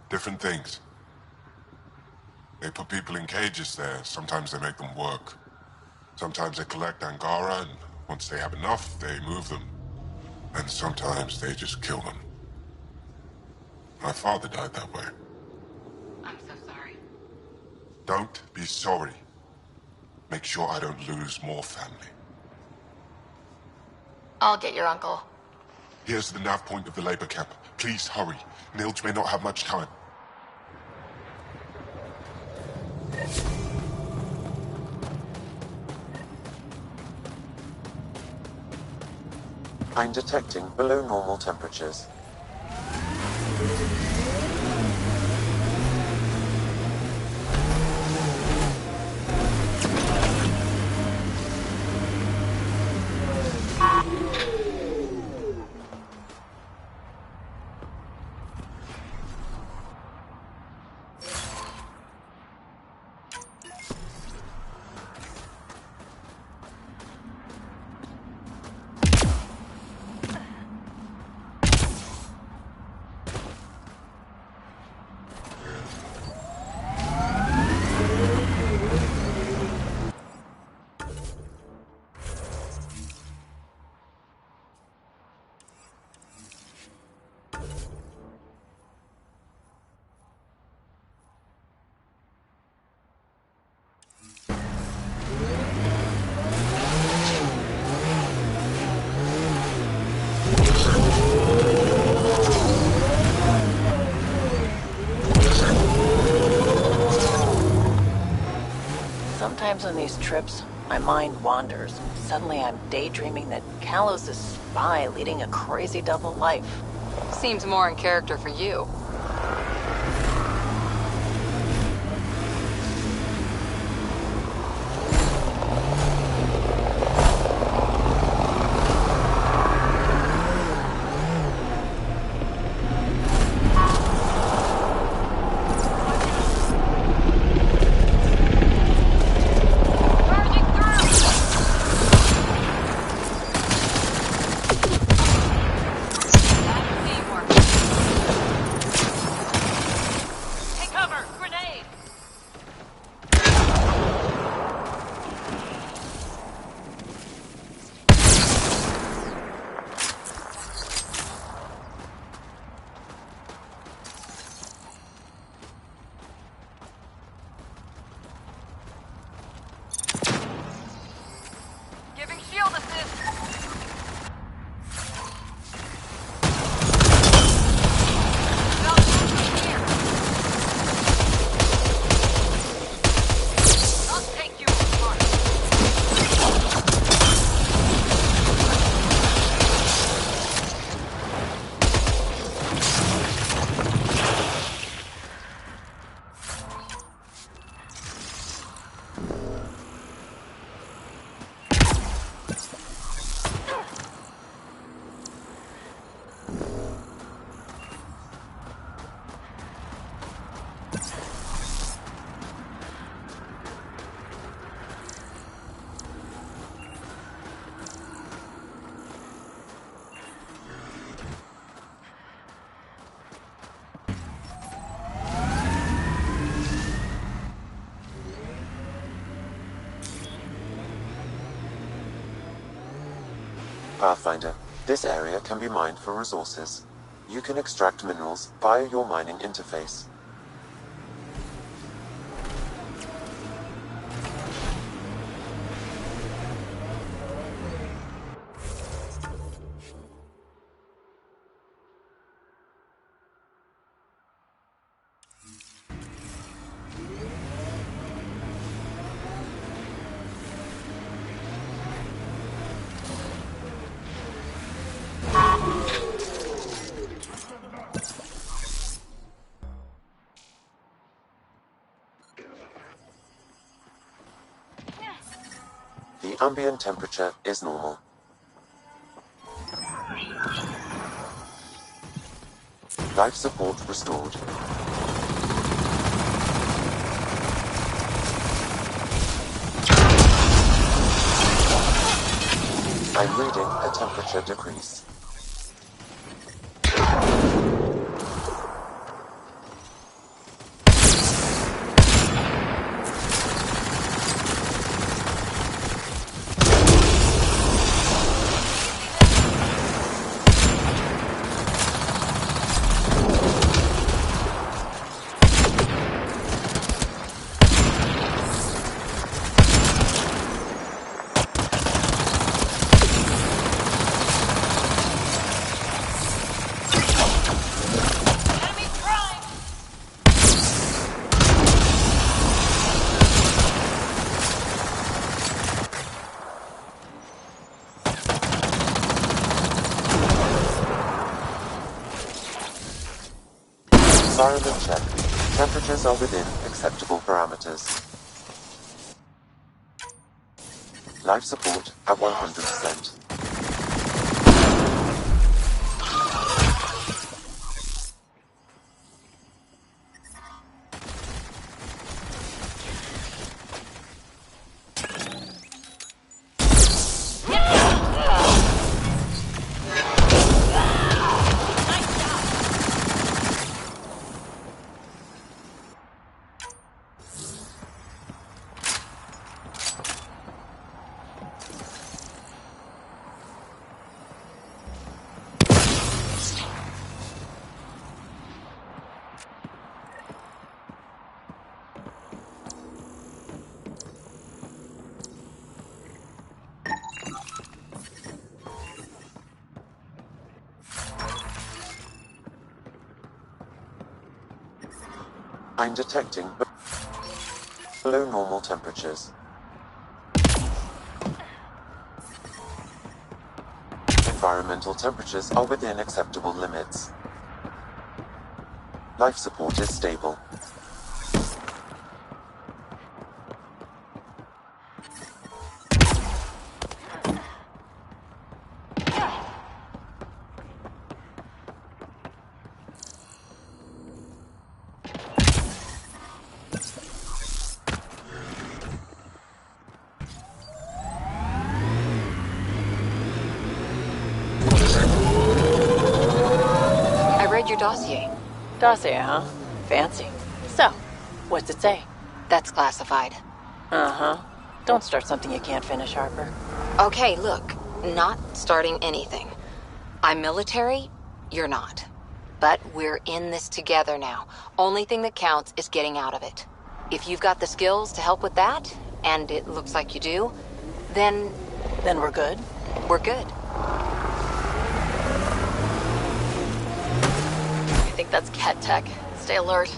Different things. They put people in cages there. Sometimes they make them work. Sometimes they collect Angara, and once they have enough, they move them. And sometimes they just kill them. My father died that way. I'm so sorry. Don't be sorry. Make sure I don't lose more family. I'll get your uncle. Here's the nav point of the labor camp. Please hurry. Nilj may not have much time. I'm detecting below normal temperatures. Sometimes on these trips, my mind wanders. Suddenly I'm daydreaming that Kalos is a spy leading a crazy double life. Seems more in character for you. Pathfinder, this area can be mined for resources. You can extract minerals via your mining interface. The ambient temperature is normal. Life support restored. I'm reading a temperature decrease. Environment check. Temperatures are within acceptable parameters. Life support at 100%. I'm detecting below normal temperatures. Environmental temperatures are within acceptable limits. Life support is stable. Your dossier. Dossier, huh? Fancy. So, what's it say? That's classified. Uh-huh. Don't start something you can't finish, Harper. Okay, look. Not starting anything. I'm military, you're not. But we're in this together now. Only thing that counts is getting out of it. If you've got the skills to help with that, and it looks like you do, then... Then we're good? We're good. I think that's cat tech. Stay alert.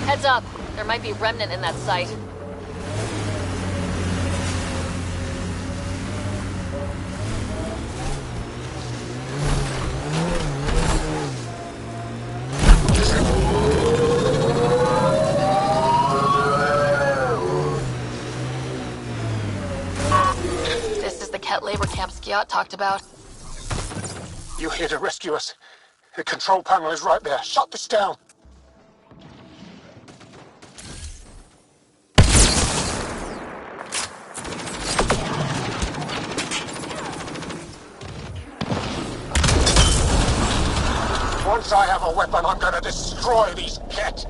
Heads up. There might be Remnant in that site. This is the Ket labor camp Skiot talked about. You're here to rescue us. The control panel is right there. Shut this down. Once I have a weapon, I'm gonna destroy these Ket.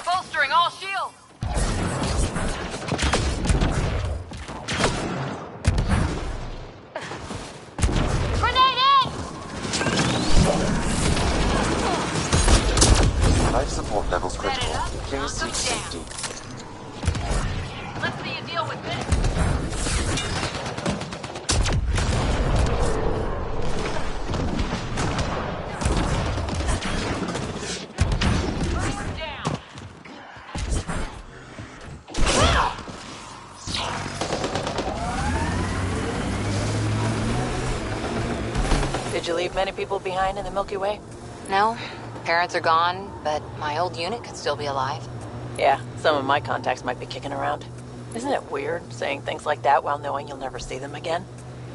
Bolstering all shields! Grenade in! Life support levels critical. Please seek safety. Let's see you deal with this. leave many people behind in the Milky Way? No. Parents are gone, but my old unit could still be alive. Yeah, some of my contacts might be kicking around. Isn't it weird saying things like that while knowing you'll never see them again?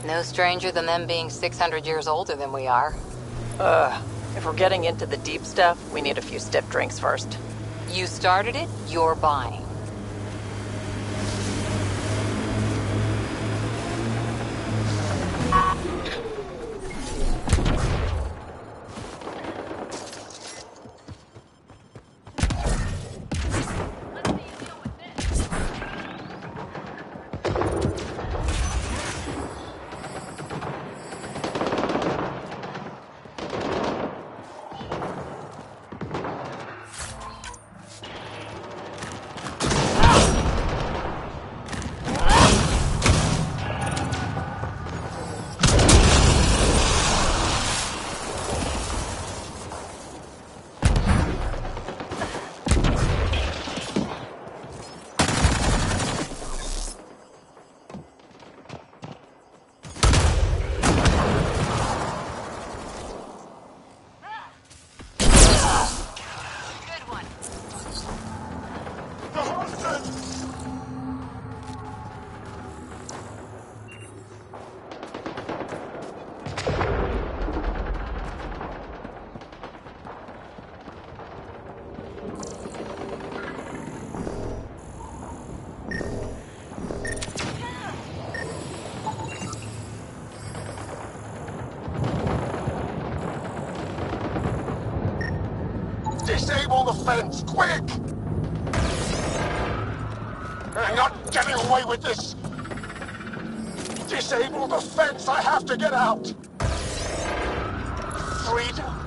No stranger than them being 600 years older than we are. If we're getting into the deep stuff, we need a few stiff drinks first. You started it, you're buying. Disable the fence, quick! I'm not getting away with this! Disable the fence, I have to get out! Freedom!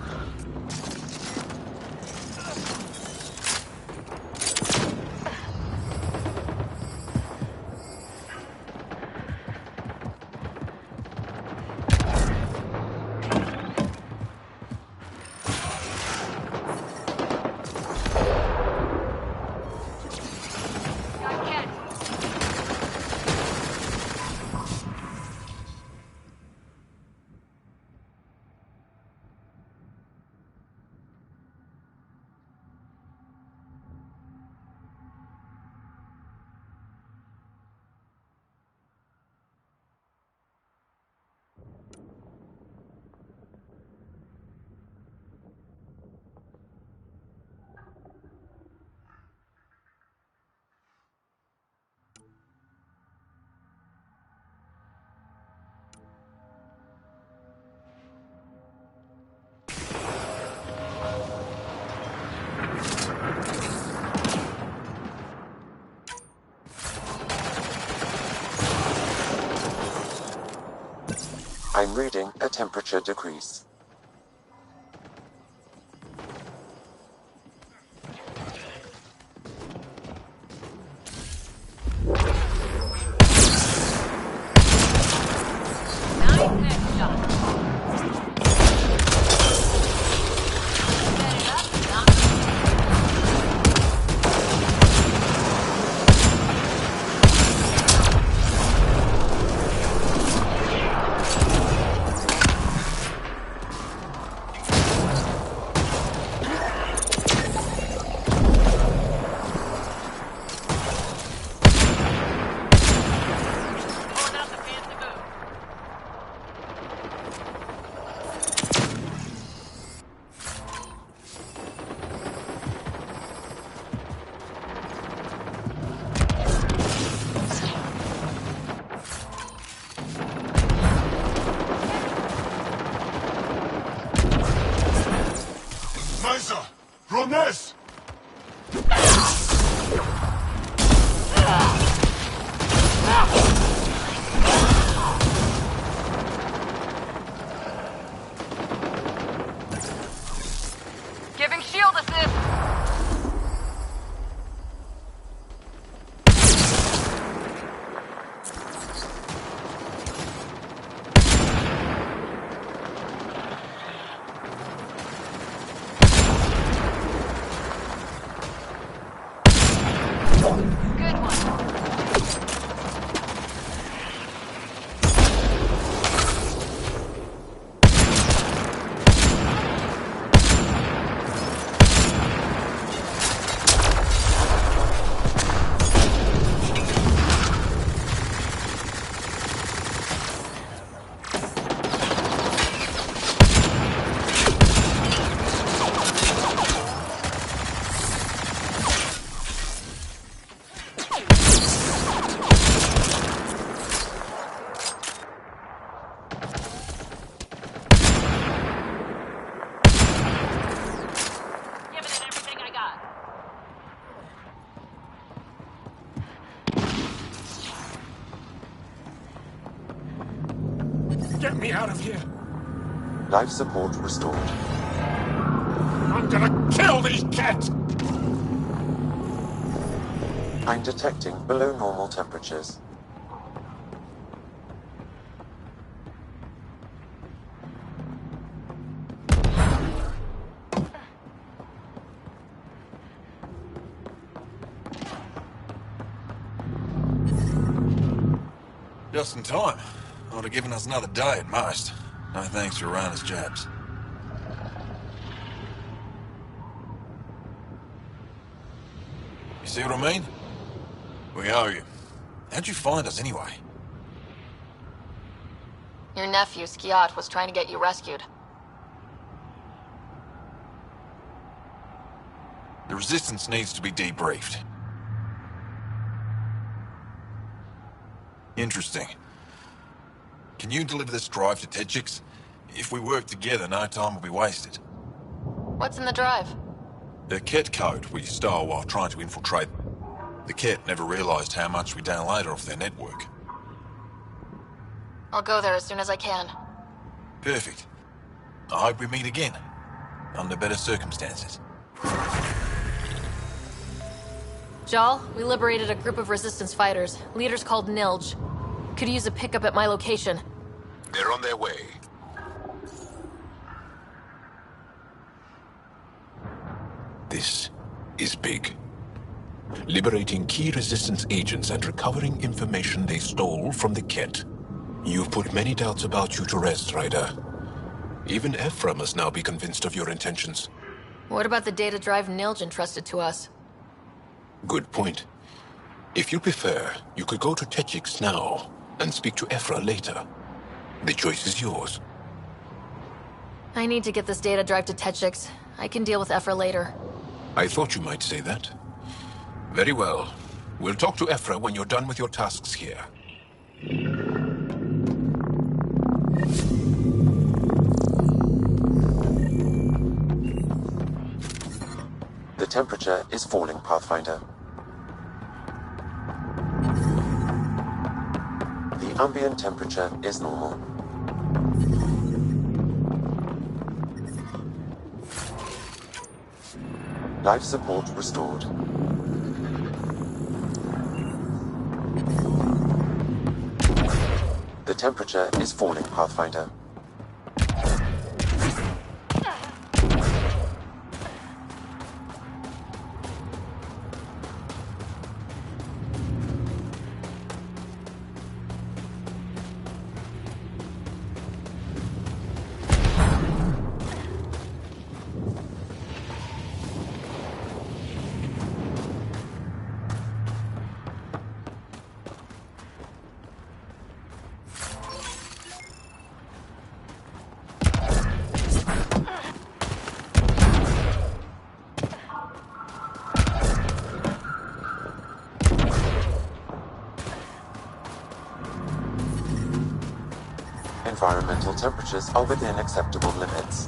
I'm reading a temperature decrease. Get me out of here. Life support restored. I'm gonna kill these cats! I'm detecting below normal temperatures. Just in time. Would have given us another day at most. No thanks to Rana's jabs. You see what I mean? We owe you. How'd you find us anyway? Your nephew, Skiat, was trying to get you rescued. The Resistance needs to be debriefed. Interesting. Can you deliver this drive to Tedchix? If we work together, no time will be wasted. What's in the drive? The Ket code we stole while trying to infiltrate. The Ket never realized how much we downloaded off their network. I'll go there as soon as I can. Perfect. I hope we meet again. Under better circumstances. Jal, we liberated a group of Resistance fighters, leaders called Nilj. Could use a pickup at my location. They're on their way. This is big. Liberating key Resistance agents and recovering information they stole from the Ket. You've put many doubts about you to rest, Ryder. Even Ephra must now be convinced of your intentions. What about the data drive Nilj entrusted to us? Good point. If you prefer, you could go to Tedchix now and speak to Ephra later. The choice is yours. I need to get this data drive to Tedchix. I can deal with Ephra later. I thought you might say that. Very well. We'll talk to Ephra when you're done with your tasks here. The temperature is falling, Pathfinder. The ambient temperature is normal. Life support restored. The temperature is falling, Pathfinder. Environmental temperatures are within acceptable limits.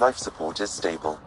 Life support is stable.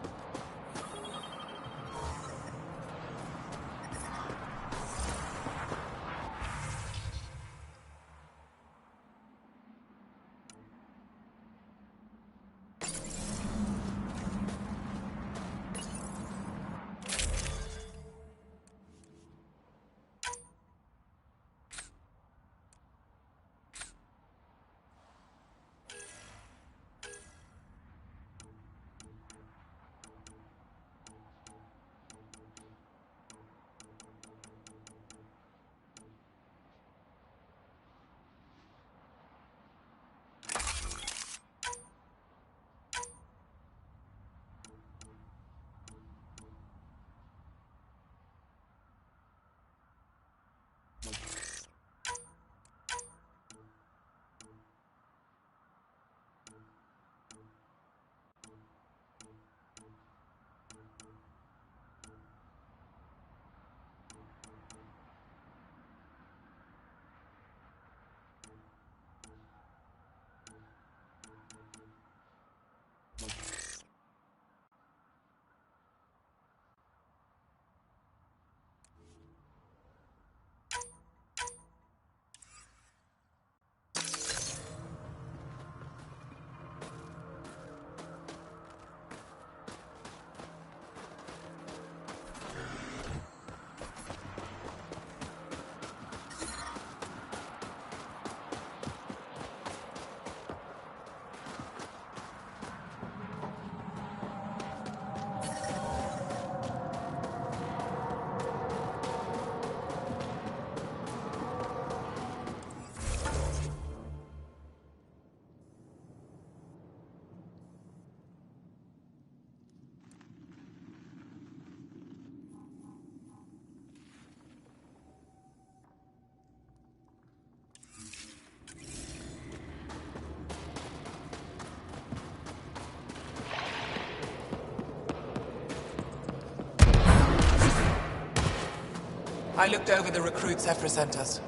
I looked over the recruits Ephra sent us.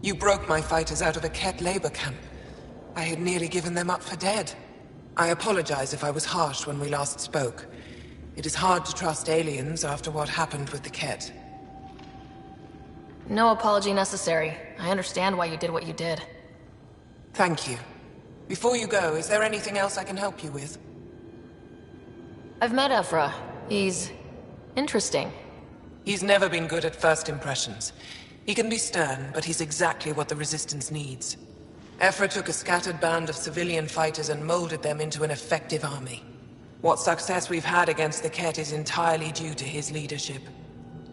You broke my fighters out of a Ket labor camp. I had nearly given them up for dead. I apologize if I was harsh when we last spoke. It is hard to trust aliens after what happened with the Ket. No apology necessary. I understand why you did what you did. Thank you. Before you go, is there anything else I can help you with? I've met Ephra. He's interesting. He's never been good at first impressions. He can be stern, but he's exactly what the Resistance needs. Ephra took a scattered band of civilian fighters and molded them into an effective army. What success we've had against the Ket is entirely due to his leadership.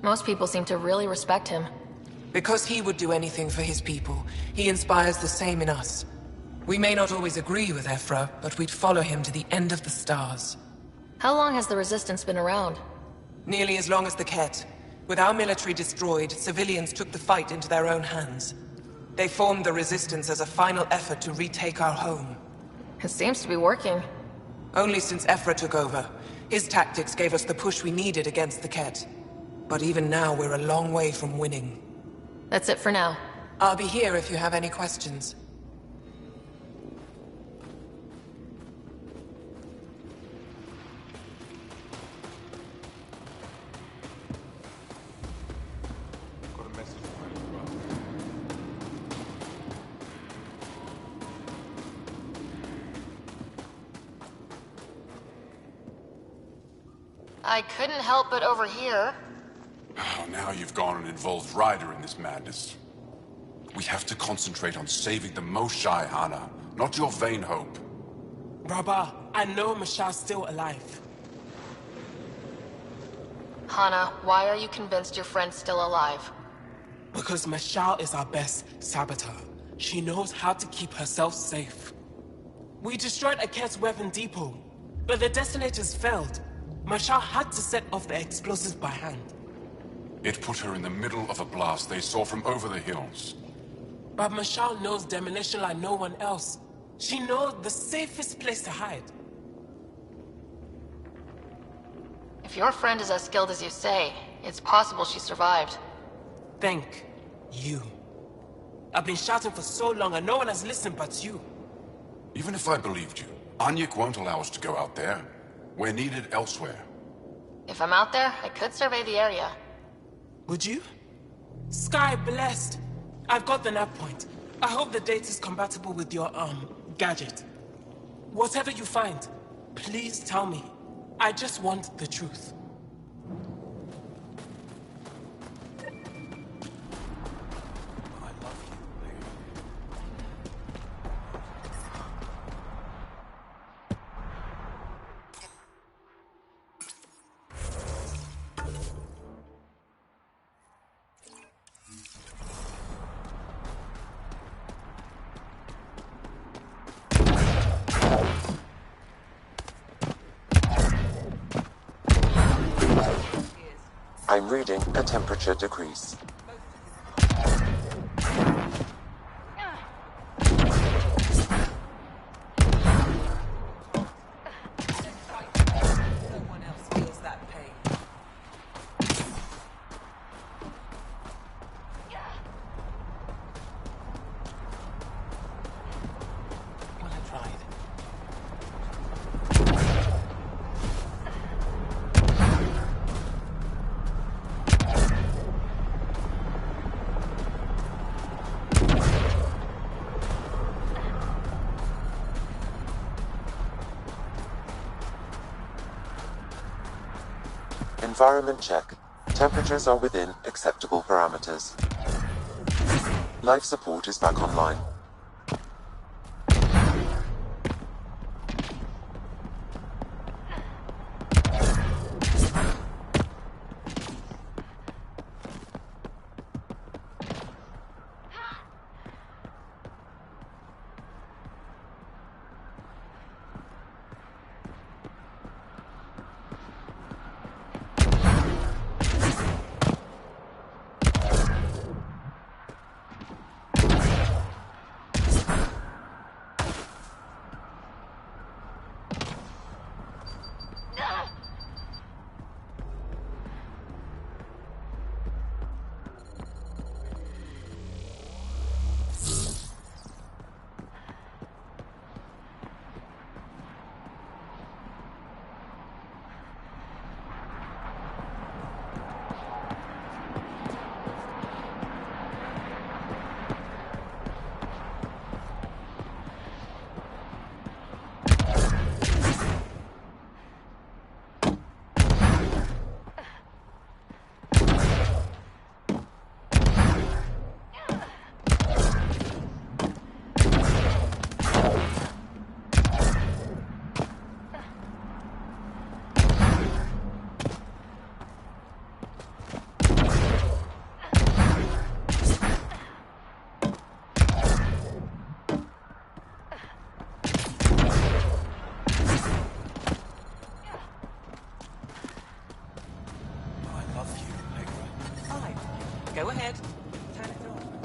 Most people seem to really respect him. Because he would do anything for his people, he inspires the same in us. We may not always agree with Ephra, but we'd follow him to the end of the stars. How long has the Resistance been around? Nearly as long as the Ket. With our military destroyed, civilians took the fight into their own hands. They formed the Resistance as a final effort to retake our home. It seems to be working. Only since Ephra took over. His tactics gave us the push we needed against the Ket. But even now, we're a long way from winning. That's it for now. I'll be here if you have any questions. I couldn't help but overhear. Oh, now you've gone and involved Ryder in this madness. We have to concentrate on saving the Moshae, Hana, not your vain hope. Rabba, I know Masha's still alive. Hana, why are you convinced your friend's still alive? Because Masha is our best saboteur. She knows how to keep herself safe. We destroyed a Ket's weapon depot, but the detonators failed. Masha had to set off the explosives by hand. It put her in the middle of a blast they saw from over the hills. But Masha knows demolition like no one else. She knows the safest place to hide. If your friend is as skilled as you say, it's possible she survived. Thank you. I've been shouting for so long and no one has listened but you. Even if I believed you, Anyuk won't allow us to go out there. We're needed elsewhere. If I'm out there, I could survey the area. Would you? Sky blessed. I've got the nav point. I hope the data's compatible with your, gadget. Whatever you find, please tell me. I just want the truth. I'm reading a temperature decrease. Environment check. Temperatures are within acceptable parameters. Life support is back online. Go ahead. Turn it on.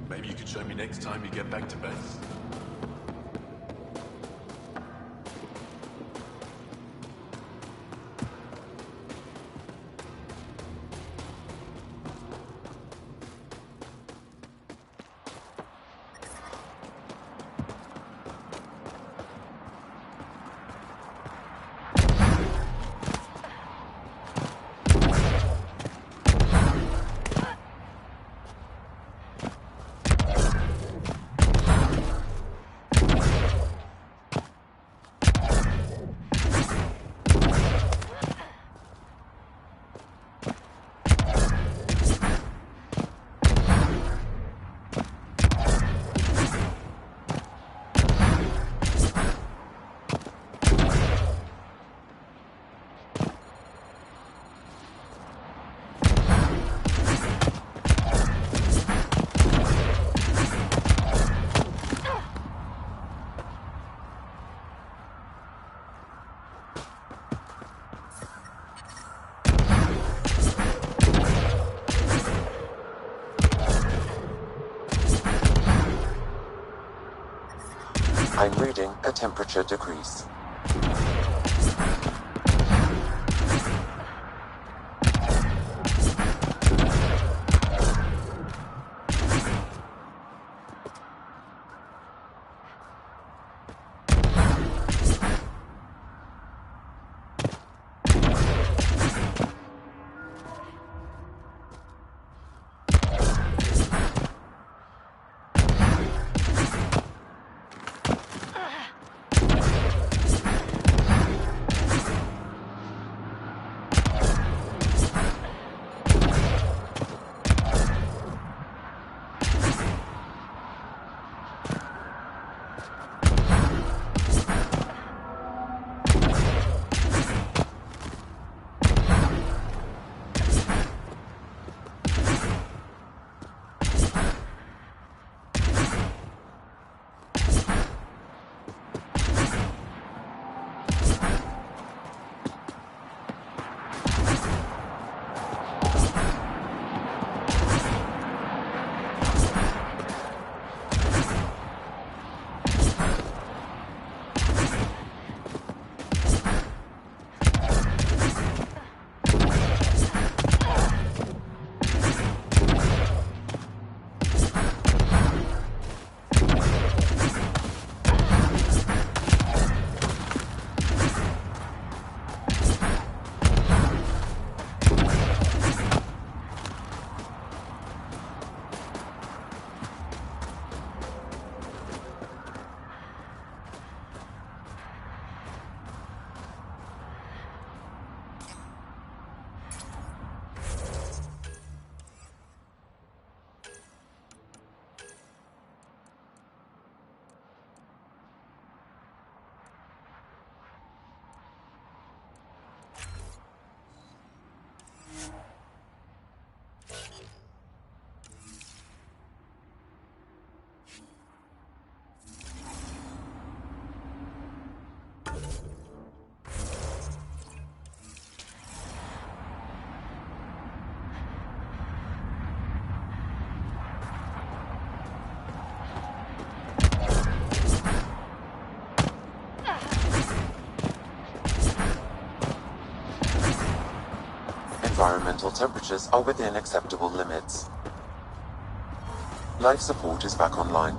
Maybe you could show me next time you get back to base. I'm reading a temperature decrease. Environmental temperatures are within acceptable limits. Life support is back online.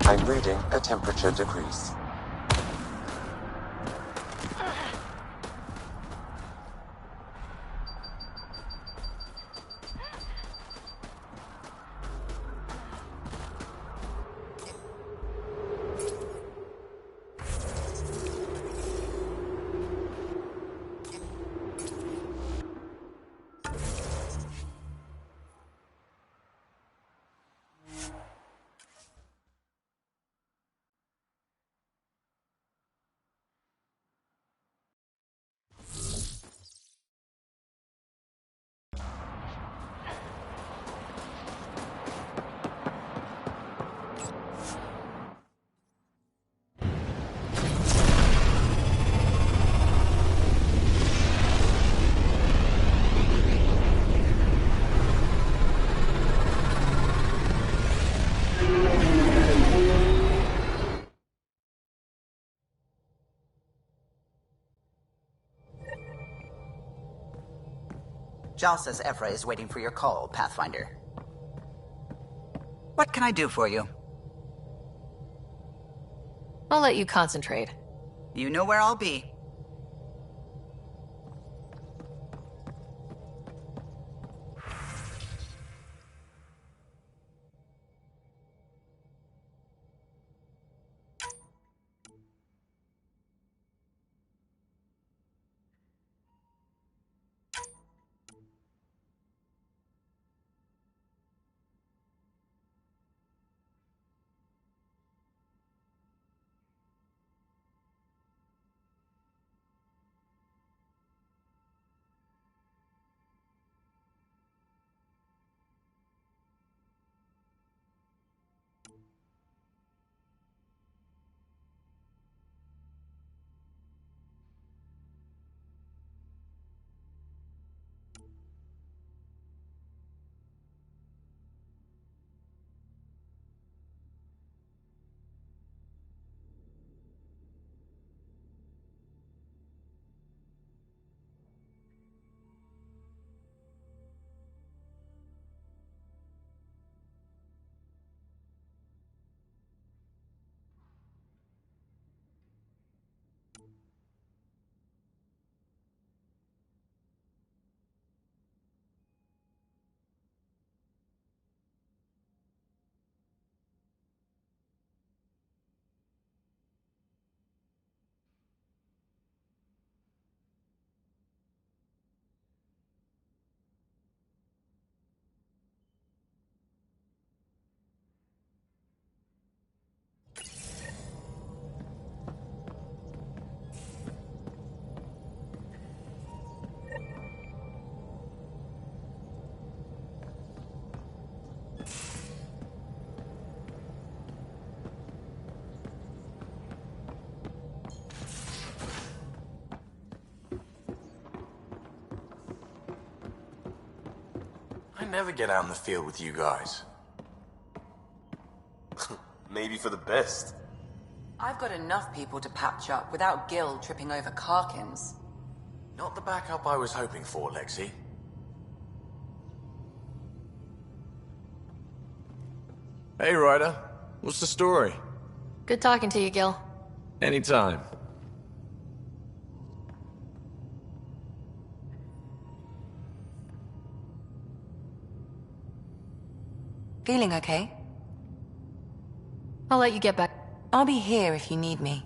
I'm reading a temperature decrease. Jal says Ephra is waiting for your call, Pathfinder. What can I do for you? I'll let you concentrate. You know where I'll be. can never get out in the field with you guys. Maybe for the best. I've got enough people to patch up without Gil tripping over Karkins. Not the backup I was hoping for, Lexi. Hey, Ryder. What's the story? Good talking to you, Gil. Anytime. Feeling okay? I'll let you get back. I'll be here if you need me.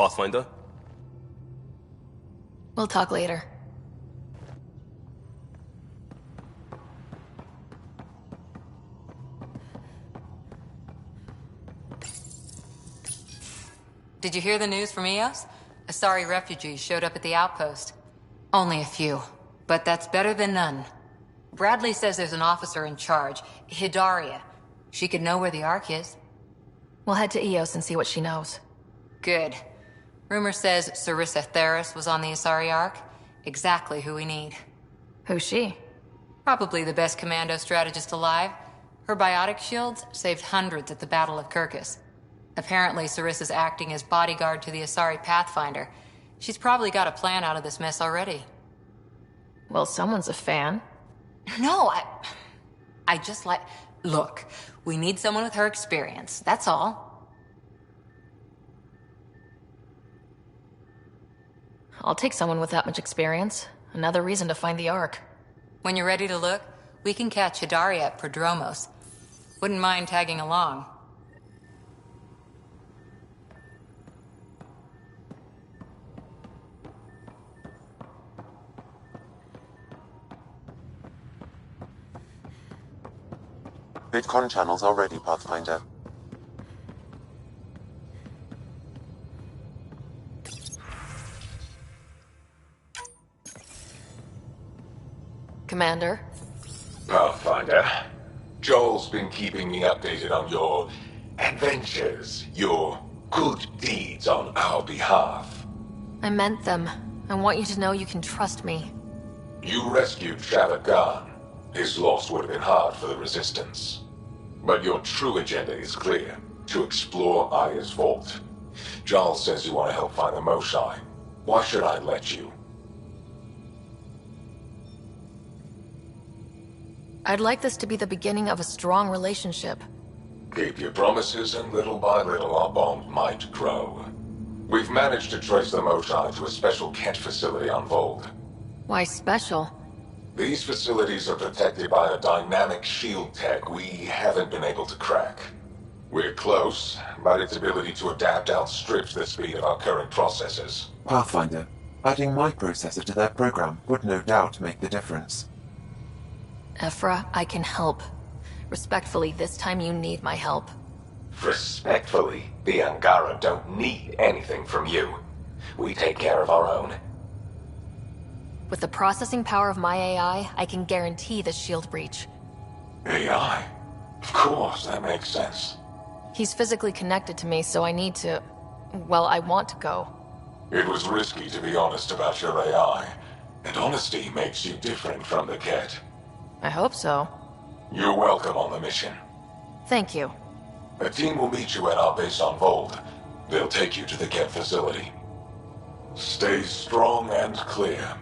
Pathfinder? We'll talk later. Did you hear the news from Eos? Asari refugees showed up at the outpost. Only a few, but that's better than none. Bradley says there's an officer in charge, Hidaria. She could know where the Ark is. We'll head to Eos and see what she knows. Good. Rumor says Sarissa Theris was on the Asari Ark. Exactly who we need. Who's she? Probably the best commando strategist alive. Her biotic shields saved hundreds at the Battle of Kirkus. Apparently, Sarissa's acting as bodyguard to the Asari Pathfinder. She's probably got a plan out of this mess already. Well, someone's a fan. No, I just like... Look, we need someone with her experience, that's all. I'll take someone with that much experience. Another reason to find the Ark. When you're ready to look, we can catch Hidari at Prodromos. Wouldn't mind tagging along. VidCon channels are ready, Pathfinder. Commander? Pathfinder, Joel's been keeping me updated on your adventures, your good deeds on our behalf. I meant them. I want you to know you can trust me. You rescued Shavad Khan. His loss would have been hard for the Resistance. But your true agenda is clear, to explore Aya's vault. Giles says you want to help find the Moshae. Why should I let you? I'd like this to be the beginning of a strong relationship. Keep your promises, and little by little our bond might grow. We've managed to trace the Moshae to a special Kett facility on Vold. Why special? These facilities are protected by a dynamic shield tech we haven't been able to crack. We're close, but its ability to adapt outstrips the speed of our current processors. Pathfinder, adding my processor to their program would no doubt make the difference. Ephra, I can help. Respectfully, this time you need my help. Respectfully, the Angara don't need anything from you. We take care of our own. With the processing power of my AI, I can guarantee the shield breach. AI? Of course, that makes sense. He's physically connected to me, so I need to... well, I want to go. It was risky to be honest about your AI, and honesty makes you different from the Kett. I hope so. You're welcome on the mission. Thank you. A team will meet you at our base on Vold. They'll take you to the Kett facility. Stay strong and clear.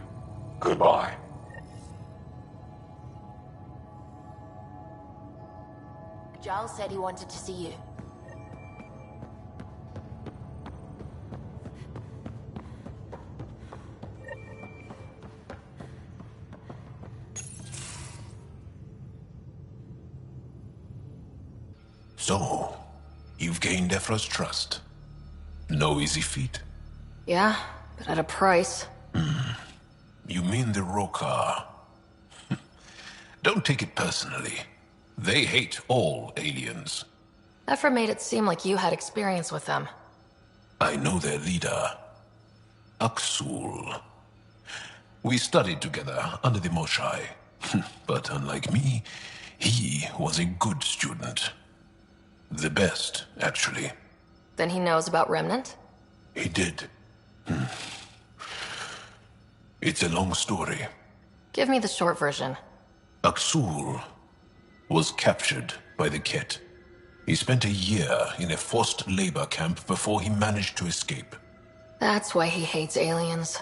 Goodbye. Giles said he wanted to see you. So, you've gained Ephra's trust. No easy feat. Yeah, but at a price. You mean the Rokar? Don't take it personally. They hate all aliens. Ephra made it seem like you had experience with them. I know their leader, Aksul. We studied together under the Moshae. But unlike me, he was a good student. The best, actually. Then he knows about Remnant? He did. It's a long story. Give me the short version. Aksul was captured by the Kett. He spent a year in a forced labor camp before he managed to escape. That's why he hates aliens.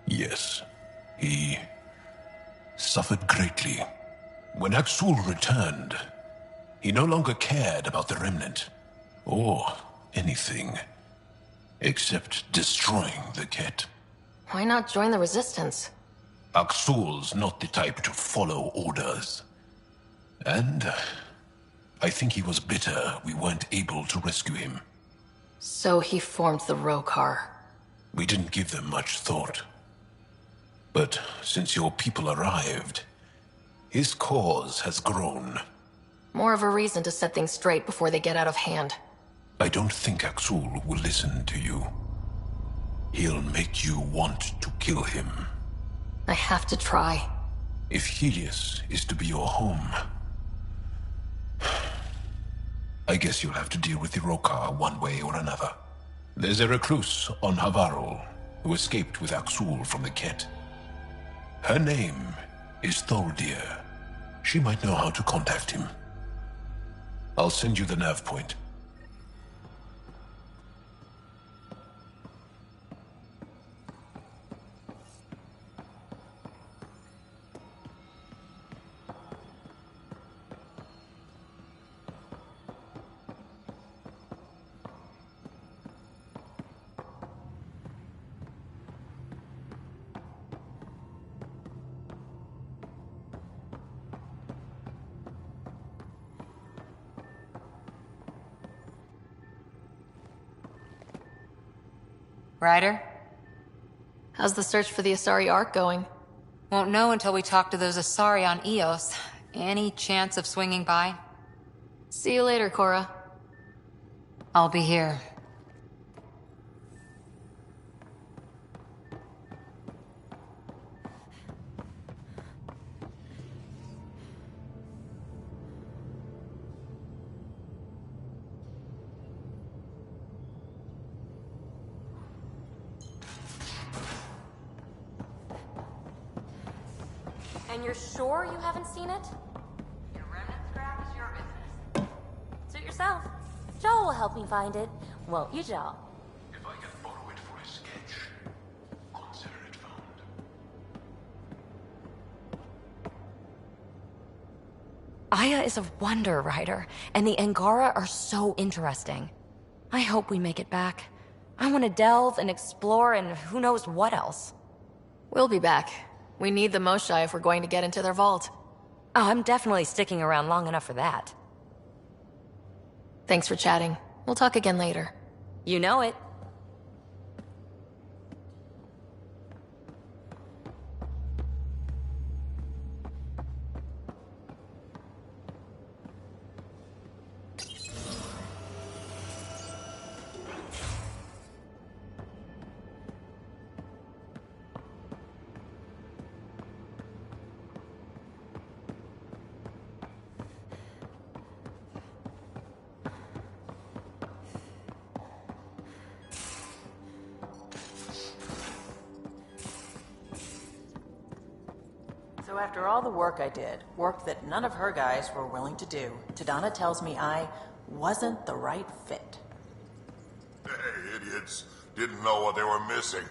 Yes. He suffered greatly. When Aksul returned, he no longer cared about the Remnant, or anything, except destroying the Kett. Why not join the Resistance? Aksul's not the type to follow orders. And I think he was bitter we weren't able to rescue him. So he formed the Rokar. We didn't give them much thought. But since your people arrived, his cause has grown. More of a reason to set things straight before they get out of hand. I don't think Aksul will listen to you. He'll make you want to kill him. I have to try. If Helios is to be your home, I guess you'll have to deal with the Rokar one way or another. There's a recluse on Havarul who escaped with Aksul from the Kett. Her name is Thordir. She might know how to contact him. I'll send you the nav point. Ryder? How's the search for the Asari Ark going? Won't know until we talk to those Asari on Eos. Any chance of swinging by? See you later, Cora. I'll be here. And you're sure you haven't seen it? Your remnant scrap is your business. Suit yourself. Joel will help me find it. Won't you, Joel? If I can borrow it for a sketch, consider it found. Aya is a wonder, Ryder, and the Angara are so interesting. I hope we make it back. I want to delve and explore and who knows what else. We'll be back. We need the Moshae if we're going to get into their vault. Oh, I'm definitely sticking around long enough for that. Thanks for chatting. We'll talk again later. You know it. So after all the work I did, work that none of her guys were willing to do, Tadana tells me I wasn't the right fit. Hey, idiots. Didn't know what they were missing.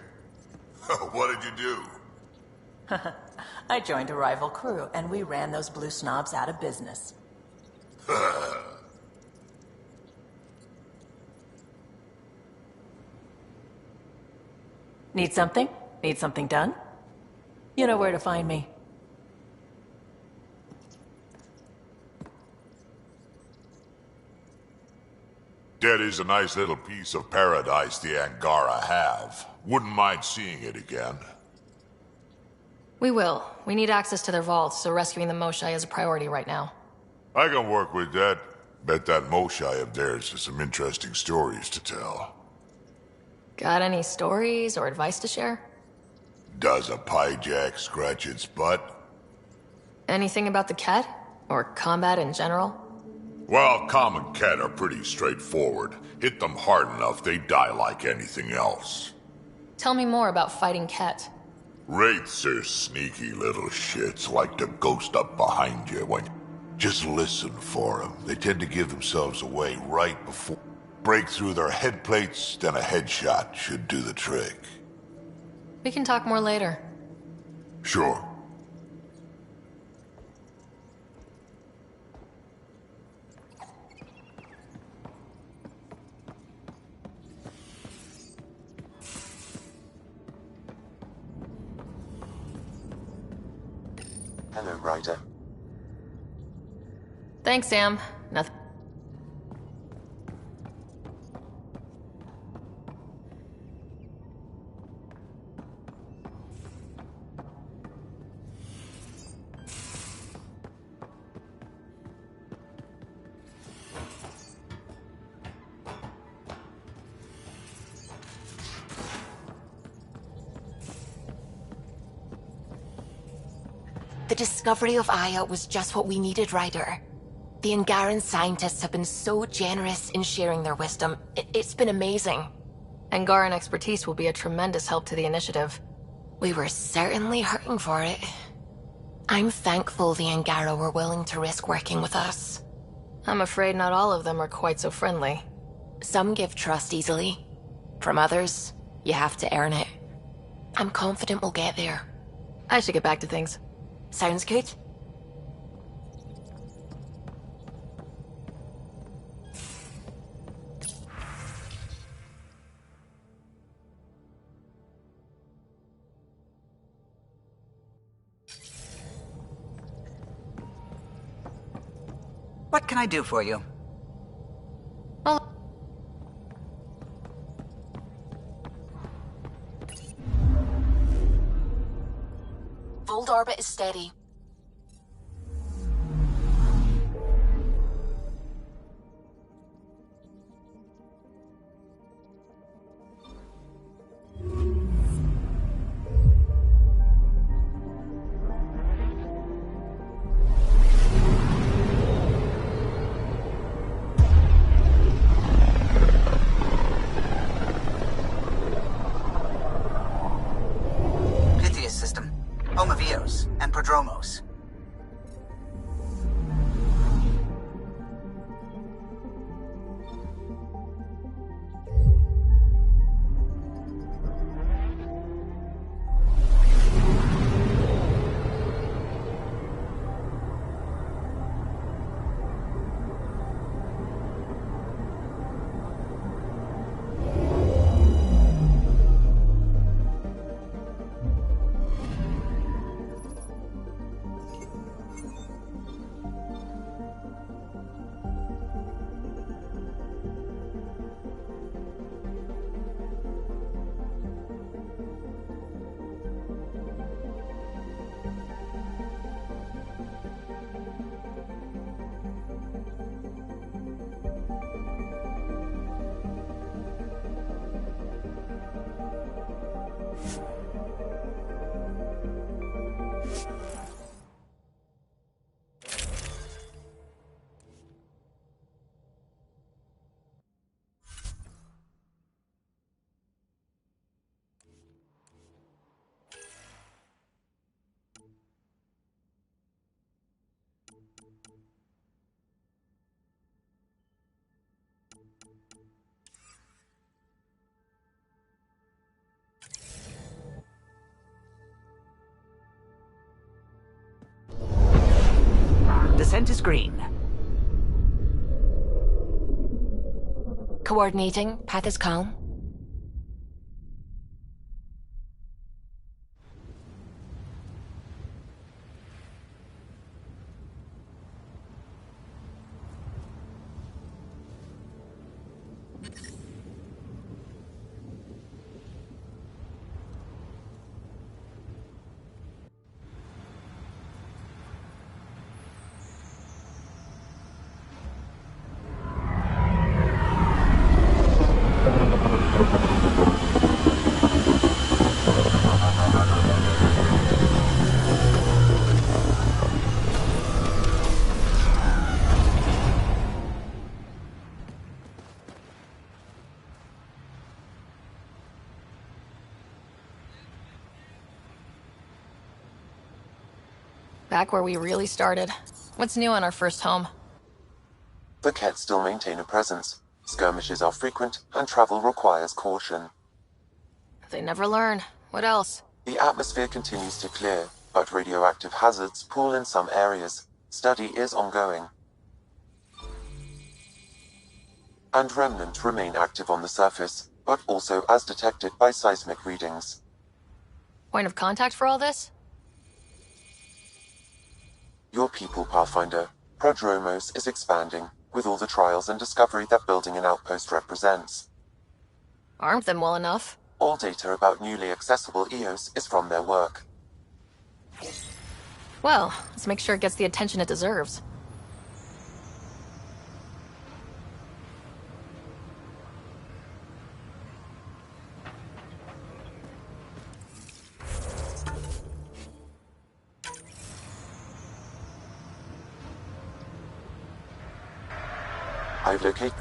What did you do? I joined a rival crew, and we ran those blue snobs out of business. Need something? Need something done? You know where to find me. That is a nice little piece of paradise the Angara have. Wouldn't mind seeing it again. We will. We need access to their vaults, so rescuing the Moshae is a priority right now. I can work with that. Bet that Moshae of theirs has some interesting stories to tell. Got any stories or advice to share? Does a pyjak scratch its butt? Anything about the Ket? Or combat in general? Well, common Ket are pretty straightforward. Hit them hard enough, they die like anything else. Tell me more about fighting Ket. Wraiths are sneaky little shits, like to ghost up behind you when... Just listen for them. They tend to give themselves away right before... Break through their head plates, then a headshot should do the trick. We can talk more later. Sure. Hello, Ryder. Thanks, Sam. Nothing. The discovery of Aya was just what we needed, Ryder. The Angaran scientists have been so generous in sharing their wisdom. It's been amazing. Angaran expertise will be a tremendous help to the initiative. We were certainly hurting for it. I'm thankful the Angara were willing to risk working with us. I'm afraid not all of them are quite so friendly. Some give trust easily. From others, you have to earn it. I'm confident we'll get there. I should get back to things. Sounds good. What can I do for you? Fold orbit is steady. And prodromos. Descent is green. Coordinating. Path is calm. Back where we really started. What's new on our first home? The Kett still maintain a presence. Skirmishes are frequent, and travel requires caution. They never learn. What else? The atmosphere continues to clear, but radioactive hazards pool in some areas. Study is ongoing. And Remnant remain active on the surface, but also as detected by seismic readings. Point of contact for all this? Your people, Pathfinder. Prodromos is expanding, with all the trials and discovery that building an outpost represents. Armed them well enough. All data about newly accessible EOS is from their work. Well, let's make sure it gets the attention it deserves. I've located...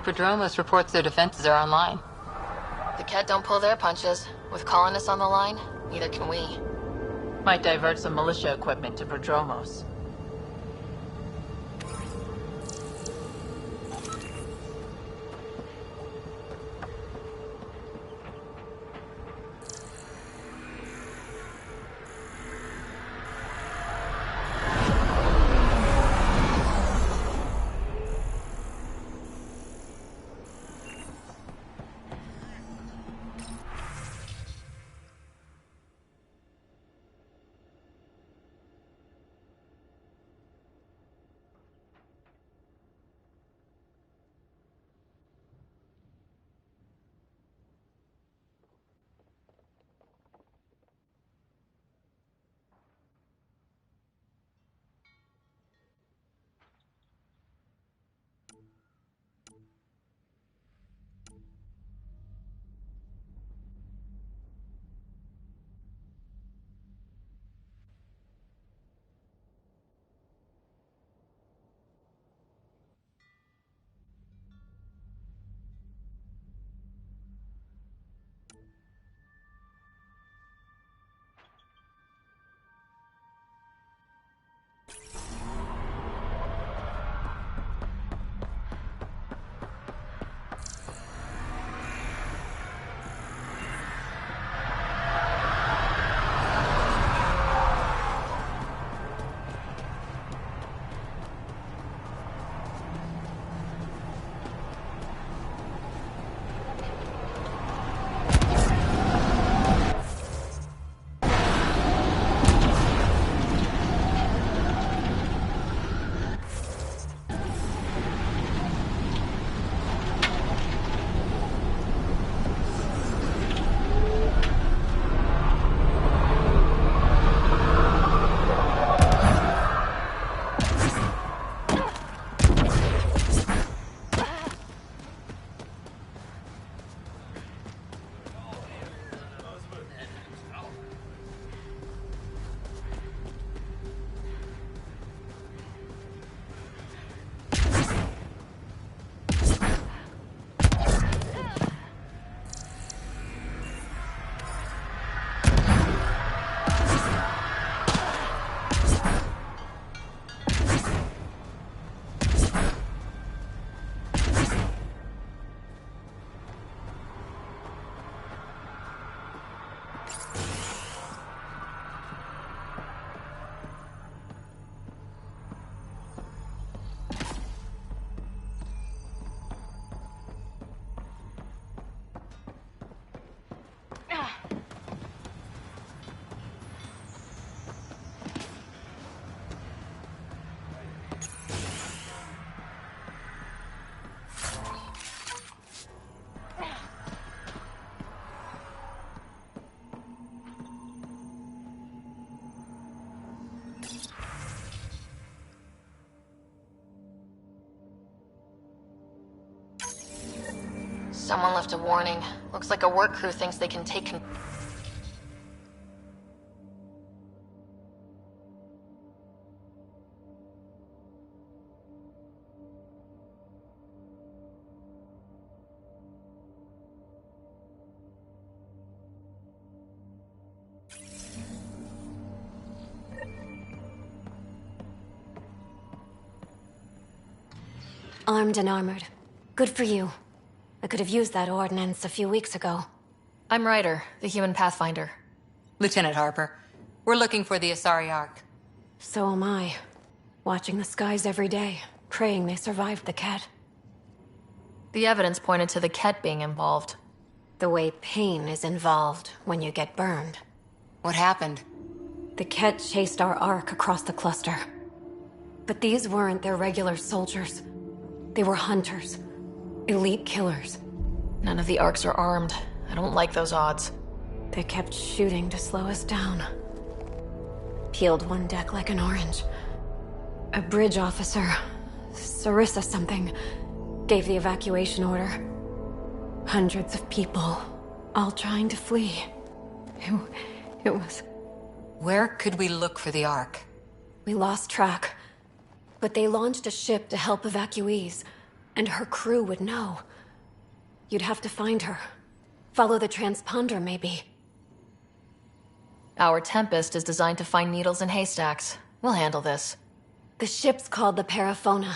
Prodromos reports their defenses are online. The Ket don't pull their punches. With colonists on the line, neither can we. Might divert some militia equipment to Prodromos. Someone left a warning. Looks like a work crew thinks they can take Armed and armored. Good for you. I could have used that ordnance a few weeks ago. I'm Ryder, the human Pathfinder. Lieutenant Harper, we're looking for the Asari Ark. So am I. Watching the skies every day, praying they survived the Ket. The evidence pointed to the Ket being involved. The way pain is involved when you get burned. What happened? The Ket chased our Ark across the cluster. But these weren't their regular soldiers. They were hunters. Elite killers. None of the Arks are armed. I don't like those odds. They kept shooting to slow us down. Peeled one deck like an orange. A bridge officer, Sarissa something, gave the evacuation order. Hundreds of people, all trying to flee. It was... Where could we look for the Ark? We lost track. But they launched a ship to help evacuees. And her crew would know. You'd have to find her. Follow the transponder, maybe. Our Tempest is designed to find needles in haystacks. We'll handle this. The ship's called the Paraphona.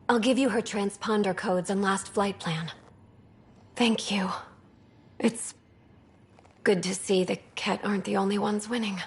I'll give you her transponder codes and last flight plan. Thank you. It's good to see the Ket aren't the only ones winning.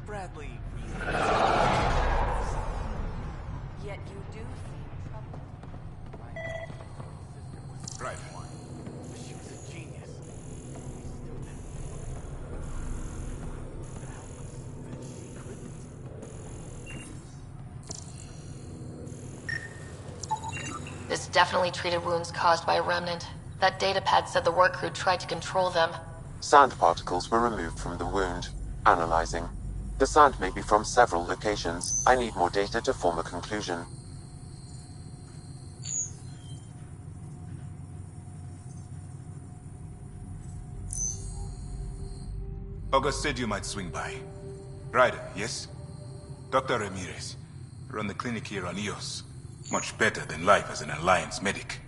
Bradley. Yet you do seem troubled. Right. She was a genius. This definitely treated wounds caused by a Remnant. That datapad said the work crew tried to control them. Sand particles were removed from the wound. Analyzing. The sand may be from several locations. I need more data to form a conclusion. August said you might swing by. Ryder, yes? Dr. Ramirez. I run the clinic here on Eos. Much better than life as an Alliance medic.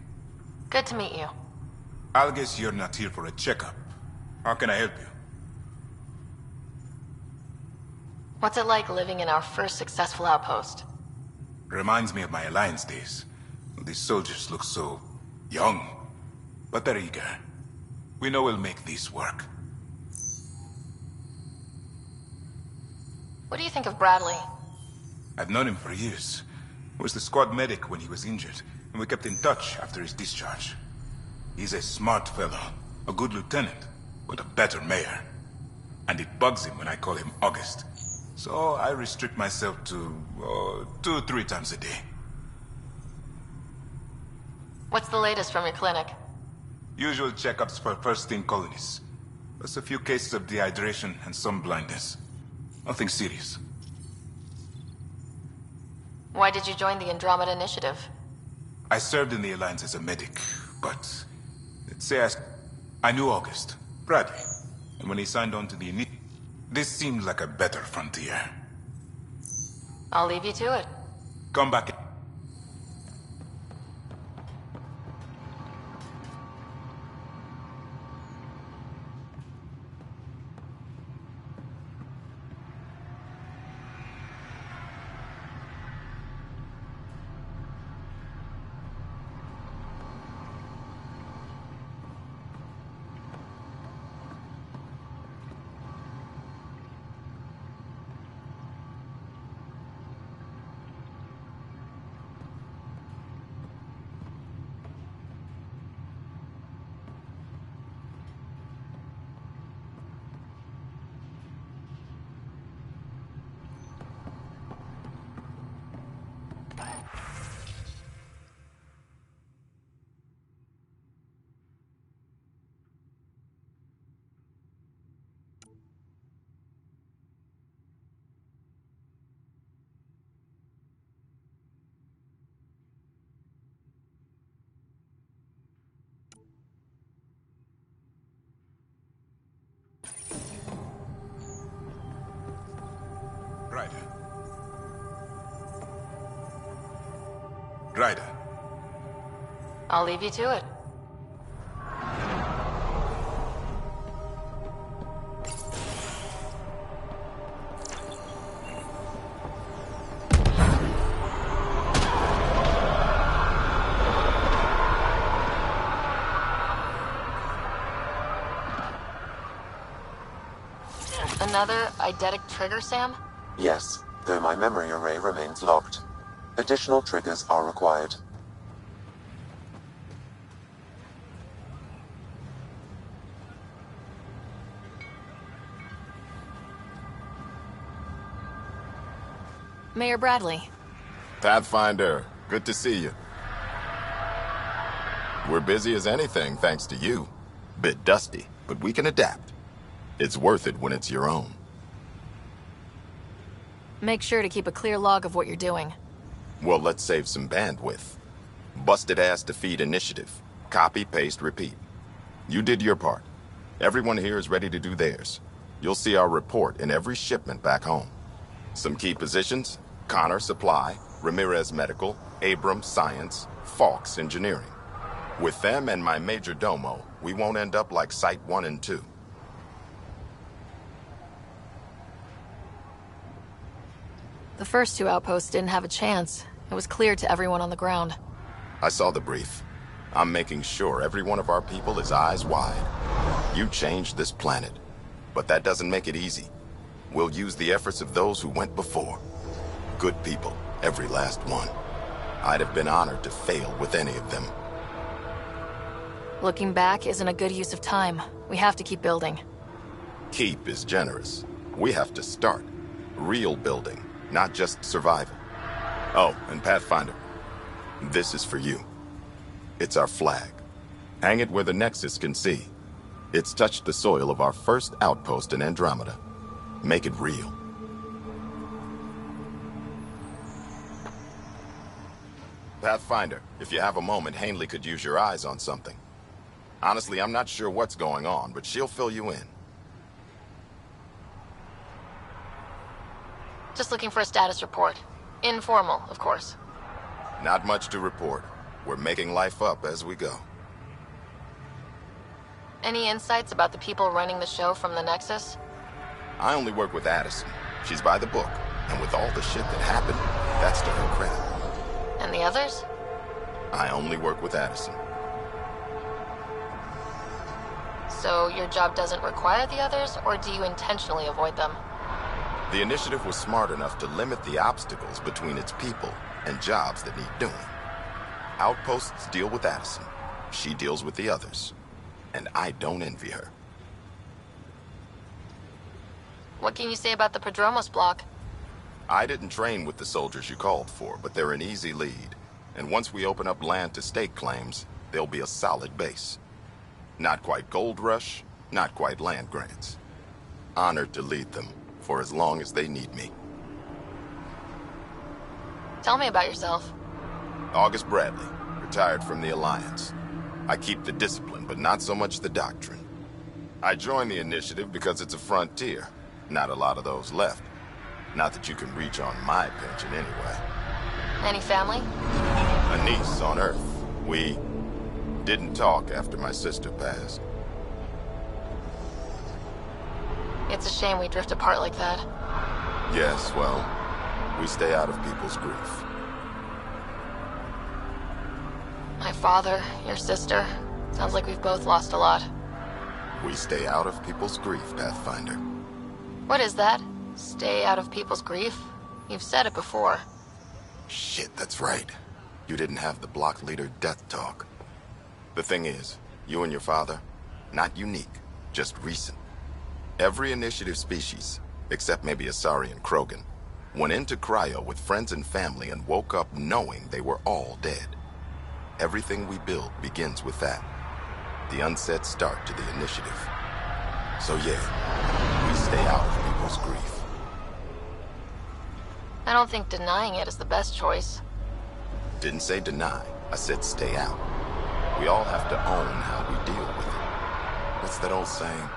Good to meet you. I'll guess you're not here for a checkup. How can I help you? What's it like living in our first successful outpost? Reminds me of my Alliance days. These soldiers look so young, but they're eager. We know we'll make this work. What do you think of Bradley? I've known him for years. He was the squad medic when he was injured, and we kept in touch after his discharge. He's a smart fellow, a good lieutenant, but a better mayor. And it bugs him when I call him August. So I restrict myself to 2 or 3 times a day. What's the latest from your clinic? Usual checkups for first-in colonists. Plus a few cases of dehydration and some blindness. Nothing serious. Why did you join the Andromeda Initiative? I served in the Alliance as a medic, but let's say I knew August, Bradley, and when he signed on to the initiative, this seemed like a better frontier. I'll leave you to it. Come back. Ryder. I'll leave you to it. Another eidetic trigger, Sam? Yes, though my memory array remains locked. Additional triggers are required. Mayor Bradley. Pathfinder, good to see you. We're busy as anything, thanks to you. Bit dusty, but we can adapt. It's worth it when it's your own. Make sure to keep a clear log of what you're doing. Well, let's save some bandwidth. Busted ass defeat initiative. Copy, paste, repeat. You did your part. Everyone here is ready to do theirs. You'll see our report in every shipment back home. Some key positions: Connor Supply, Ramirez Medical, Abrams Science, Falks Engineering. With them and my major domo, we won't end up like Site 1 and 2. The first 2 outposts didn't have a chance. It was clear to everyone on the ground. I saw the brief. I'm making sure every one of our people is eyes wide. You changed this planet, but that doesn't make it easy. We'll use the efforts of those who went before. Good people, every last one. I'd have been honored to fail with any of them. Looking back isn't a good use of time. We have to keep building. Keep is generous. We have to start. Real building, not just survival. Oh, and Pathfinder, this is for you. It's our flag. Hang it where the Nexus can see. It's touched the soil of our first outpost in Andromeda. Make it real. Pathfinder, if you have a moment, Hanley could use your eyes on something. Honestly, I'm not sure what's going on, but she'll fill you in. Just looking for a status report. Informal, of course. Not much to report. We're making life up as we go. Any insights about the people running the show from the Nexus? I only work with Addison. She's by the book. And with all the shit that happened, that's to her credit. And the others? I only work with Addison. So your job doesn't require the others, or do you intentionally avoid them? The initiative was smart enough to limit the obstacles between its people and jobs that need doing. Outposts deal with Addison. She deals with the others. And I don't envy her. What can you say about the Prodromos block? I didn't train with the soldiers you called for, but they're an easy lead. And once we open up land to stake claims, they'll be a solid base. Not quite gold rush, not quite land grants. Honored to lead them, for as long as they need me. Tell me about yourself. August Bradley, retired from the Alliance. I keep the discipline, but not so much the doctrine. I joined the initiative because it's a frontier. Not a lot of those left. Not that you can reach on my pension anyway. Any family? A niece on Earth. We didn't talk after my sister passed. It's a shame we drift apart like that. Yes, well, we stay out of people's grief. My father, your sister. Sounds like we've both lost a lot. We stay out of people's grief, Pathfinder. What is that? Stay out of people's grief? You've said it before. Shit, that's right. You didn't have the block leader death talk. The thing is, you and your father, not unique, just recent. Every initiative species, except maybe Asari and Krogan, went into cryo with friends and family and woke up knowing they were all dead. Everything we build begins with that. The unsaid start to the initiative. So yeah, we stay out of people's grief. I don't think denying it is the best choice. Didn't say deny, I said stay out. We all have to own how we deal with it. What's that old saying?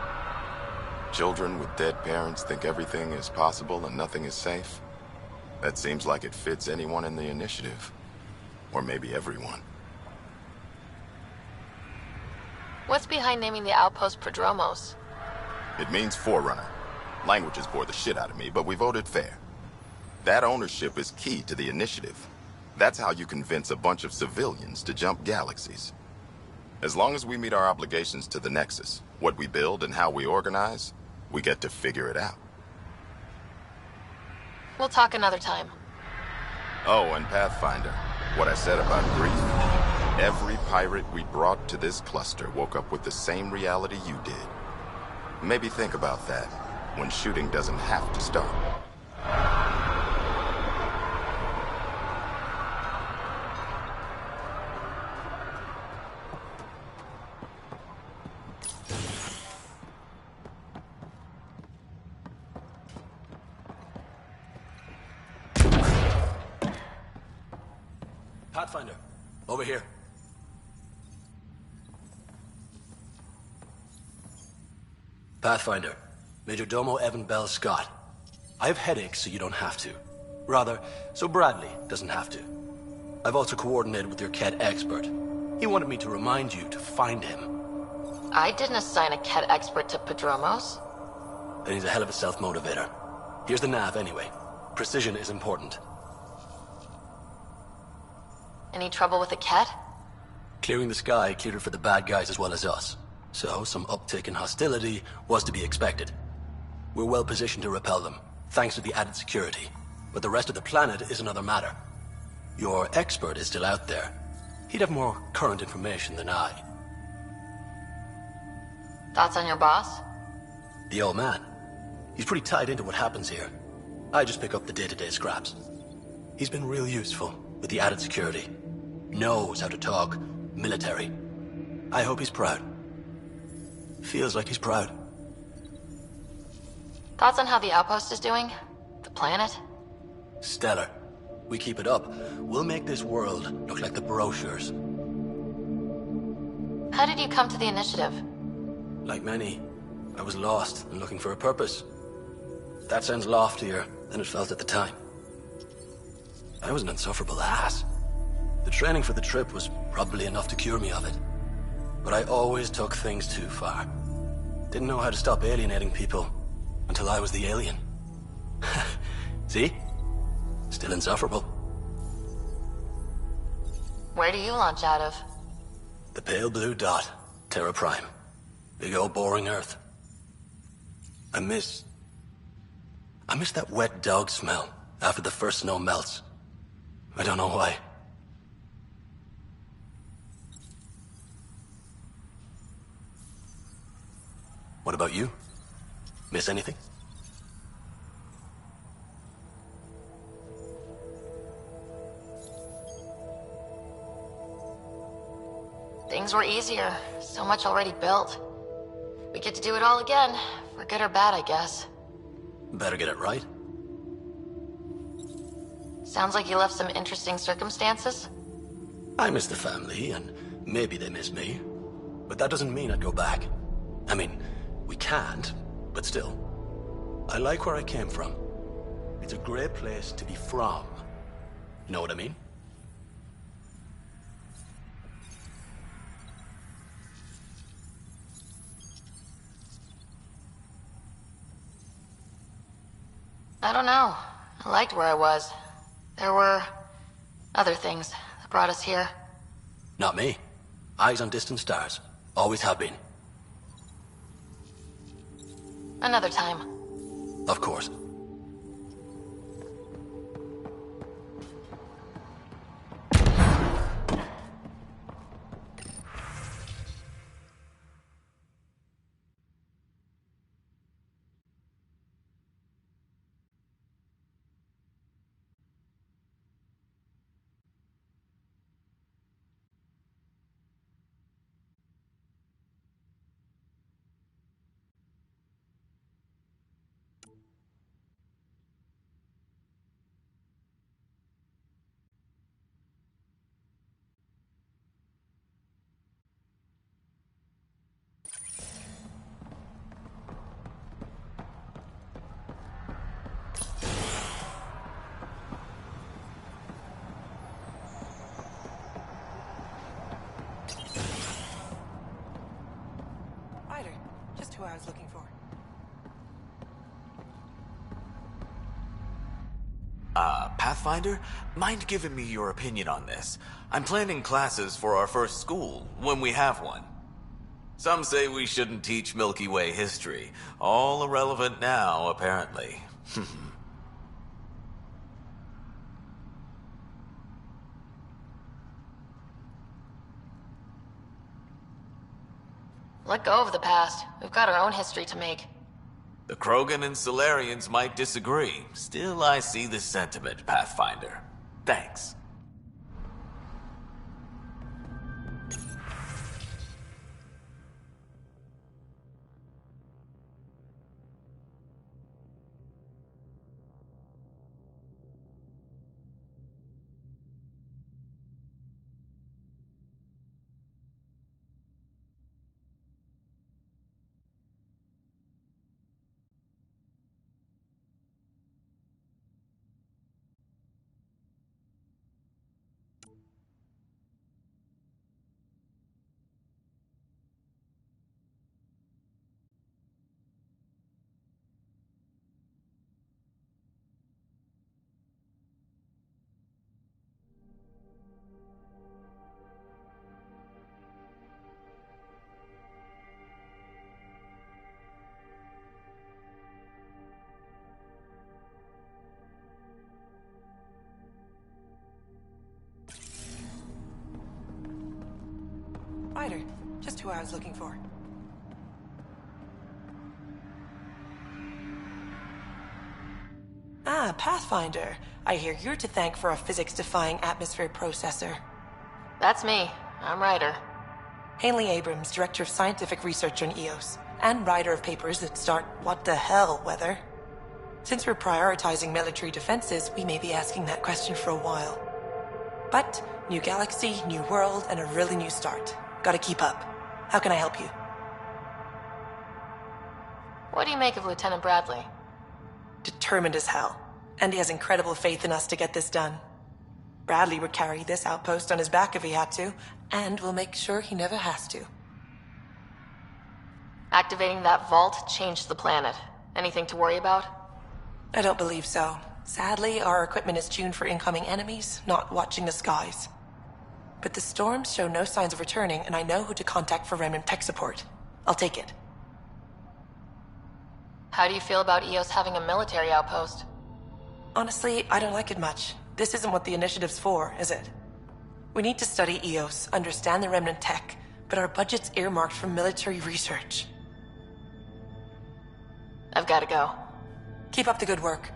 Children with dead parents think everything is possible and nothing is safe? That seems like it fits anyone in the initiative. Or maybe everyone. What's behind naming the outpost Prodromos? It means Forerunner. Languages bore the shit out of me, but we voted fair. That ownership is key to the initiative. That's how you convince a bunch of civilians to jump galaxies. As long as we meet our obligations to the Nexus, what we build and how we organize, we get to figure it out. We'll talk another time. Oh, and Pathfinder, what I said about grief. Every pirate we brought to this cluster woke up with the same reality you did. Maybe think about that, when shooting doesn't have to start. Pathfinder, over here. Pathfinder, Major Domo Evan Bell Scott. I have headaches, so you don't have to. Rather, so Bradley doesn't have to. I've also coordinated with your Ket expert. He wanted me to remind you to find him. I didn't assign a Ket expert to Prodromos. Then he's a hell of a self-motivator. Here's the nav anyway. Precision is important. Any trouble with the Ket? Clearing the sky cleared it for the bad guys as well as us. So, some uptick in hostility was to be expected. We're well positioned to repel them, thanks to the added security. But the rest of the planet is another matter. Your expert is still out there. He'd have more current information than I. Thoughts on your boss? The old man. He's pretty tied into what happens here. I just pick up the day-to-day scraps. He's been real useful with the added security. Knows how to talk military. I hope he's proud. Feels like he's proud. Thoughts on how the outpost is doing? The planet? Stellar. We keep it up, we'll make this world look like the brochures. How did you come to the initiative? Like many, I was lost and looking for a purpose. That sounds loftier, than it felt at the time. I was an insufferable ass. The training for the trip was probably enough to cure me of it. But I always took things too far. Didn't know how to stop alienating people until I was the alien. See? Still insufferable. Where do you launch out of? The pale blue dot, Terra Prime. Big old boring Earth. I miss that wet dog smell after the first snow melts. I don't know why. What about you? Miss anything? Things were easier. So much already built. We get to do it all again. For good or bad, I guess. Better get it right. Sounds like you left some interesting circumstances. I miss the family, and maybe they miss me. But that doesn't mean I'd go back. I mean, we can't, but still. I like where I came from. It's a great place to be from. You know what I mean? I don't know. I liked where I was. There were other things that brought us here. Not me. Eyes on distant stars. Always have been. Another time. Of course. Who I was looking for. Pathfinder? Mind giving me your opinion on this? I'm planning classes for our first school, when we have one. Some say we shouldn't teach Milky Way history. All irrelevant now, apparently. Let go of the past. We've got our own history to make. The Krogan and Solarians might disagree. Still, I see the sentiment, Pathfinder. Thanks. Ryder, just who I was looking for. Ah, Pathfinder. I hear you're to thank for a physics-defying atmosphere processor. That's me. I'm Ryder. Haley Abrams, Director of Scientific Research on EOS, and writer of papers that start what the hell weather. Since we're prioritizing military defenses, we may be asking that question for a while. But, new galaxy, new world, and a really new start. Gotta keep up. How can I help you? What do you make of Lieutenant Bradley? Determined as hell. And he has incredible faith in us to get this done. Bradley would carry this outpost on his back if he had to, and we'll make sure he never has to. Activating that vault changed the planet. Anything to worry about? I don't believe so. Sadly, our equipment is tuned for incoming enemies, not watching the skies. But the storms show no signs of returning, and I know who to contact for Remnant tech support. I'll take it. How do you feel about EOS having a military outpost? Honestly, I don't like it much. This isn't what the initiative's for, is it? We need to study EOS, understand the Remnant tech, but our budget's earmarked for military research. I've gotta go. Keep up the good work.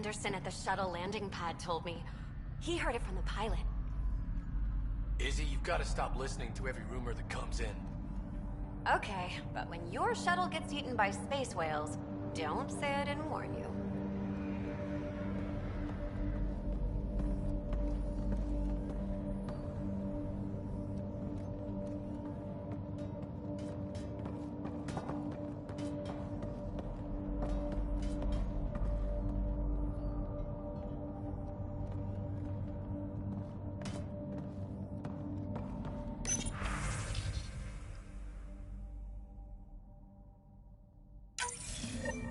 Henderson at the shuttle landing pad told me. He heard it from the pilot. Izzy, you've got to stop listening to every rumor that comes in. Okay, but when your shuttle gets eaten by space whales, don't say I didn't warn you.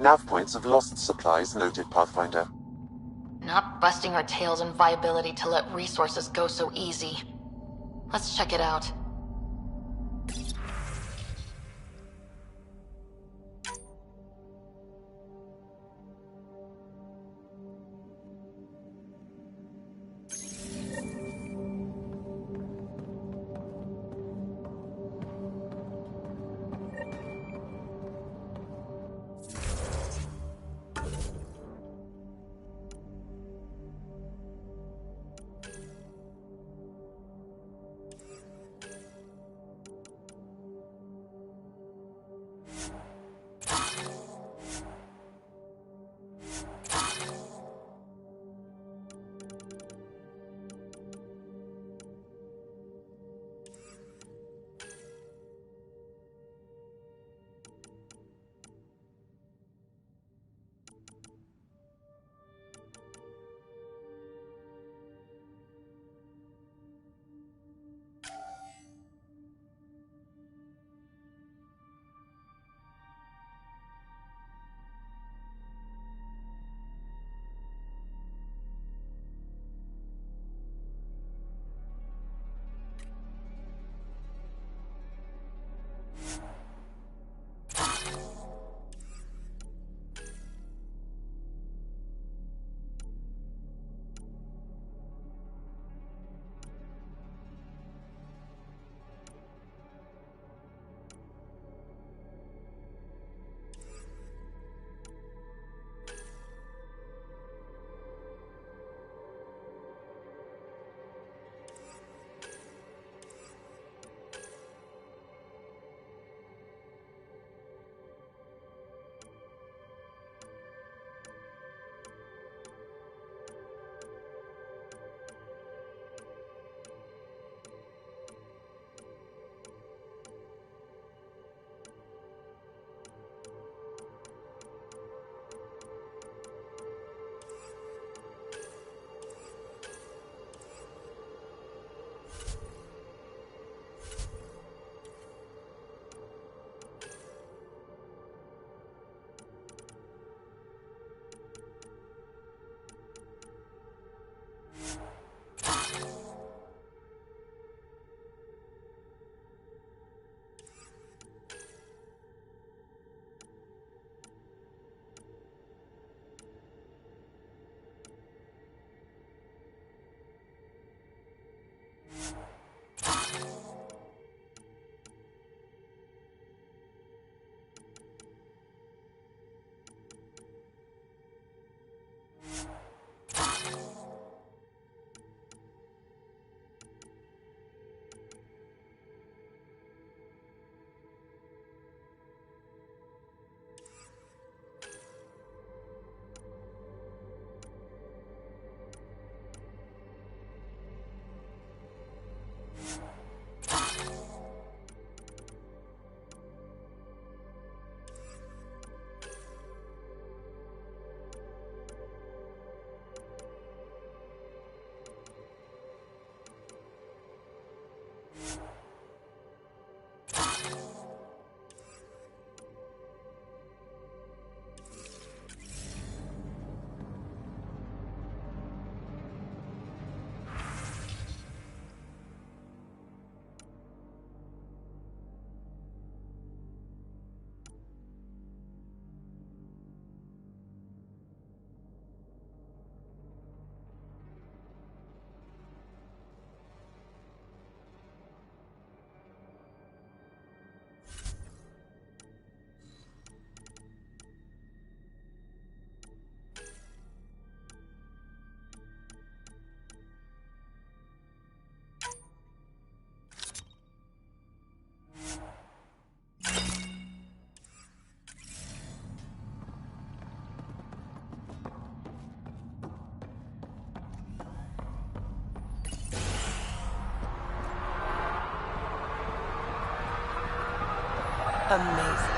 Nav points have lost supplies noted, Pathfinder. Not busting our tails in viability to let resources go so easy. Let's check it out. Amazing.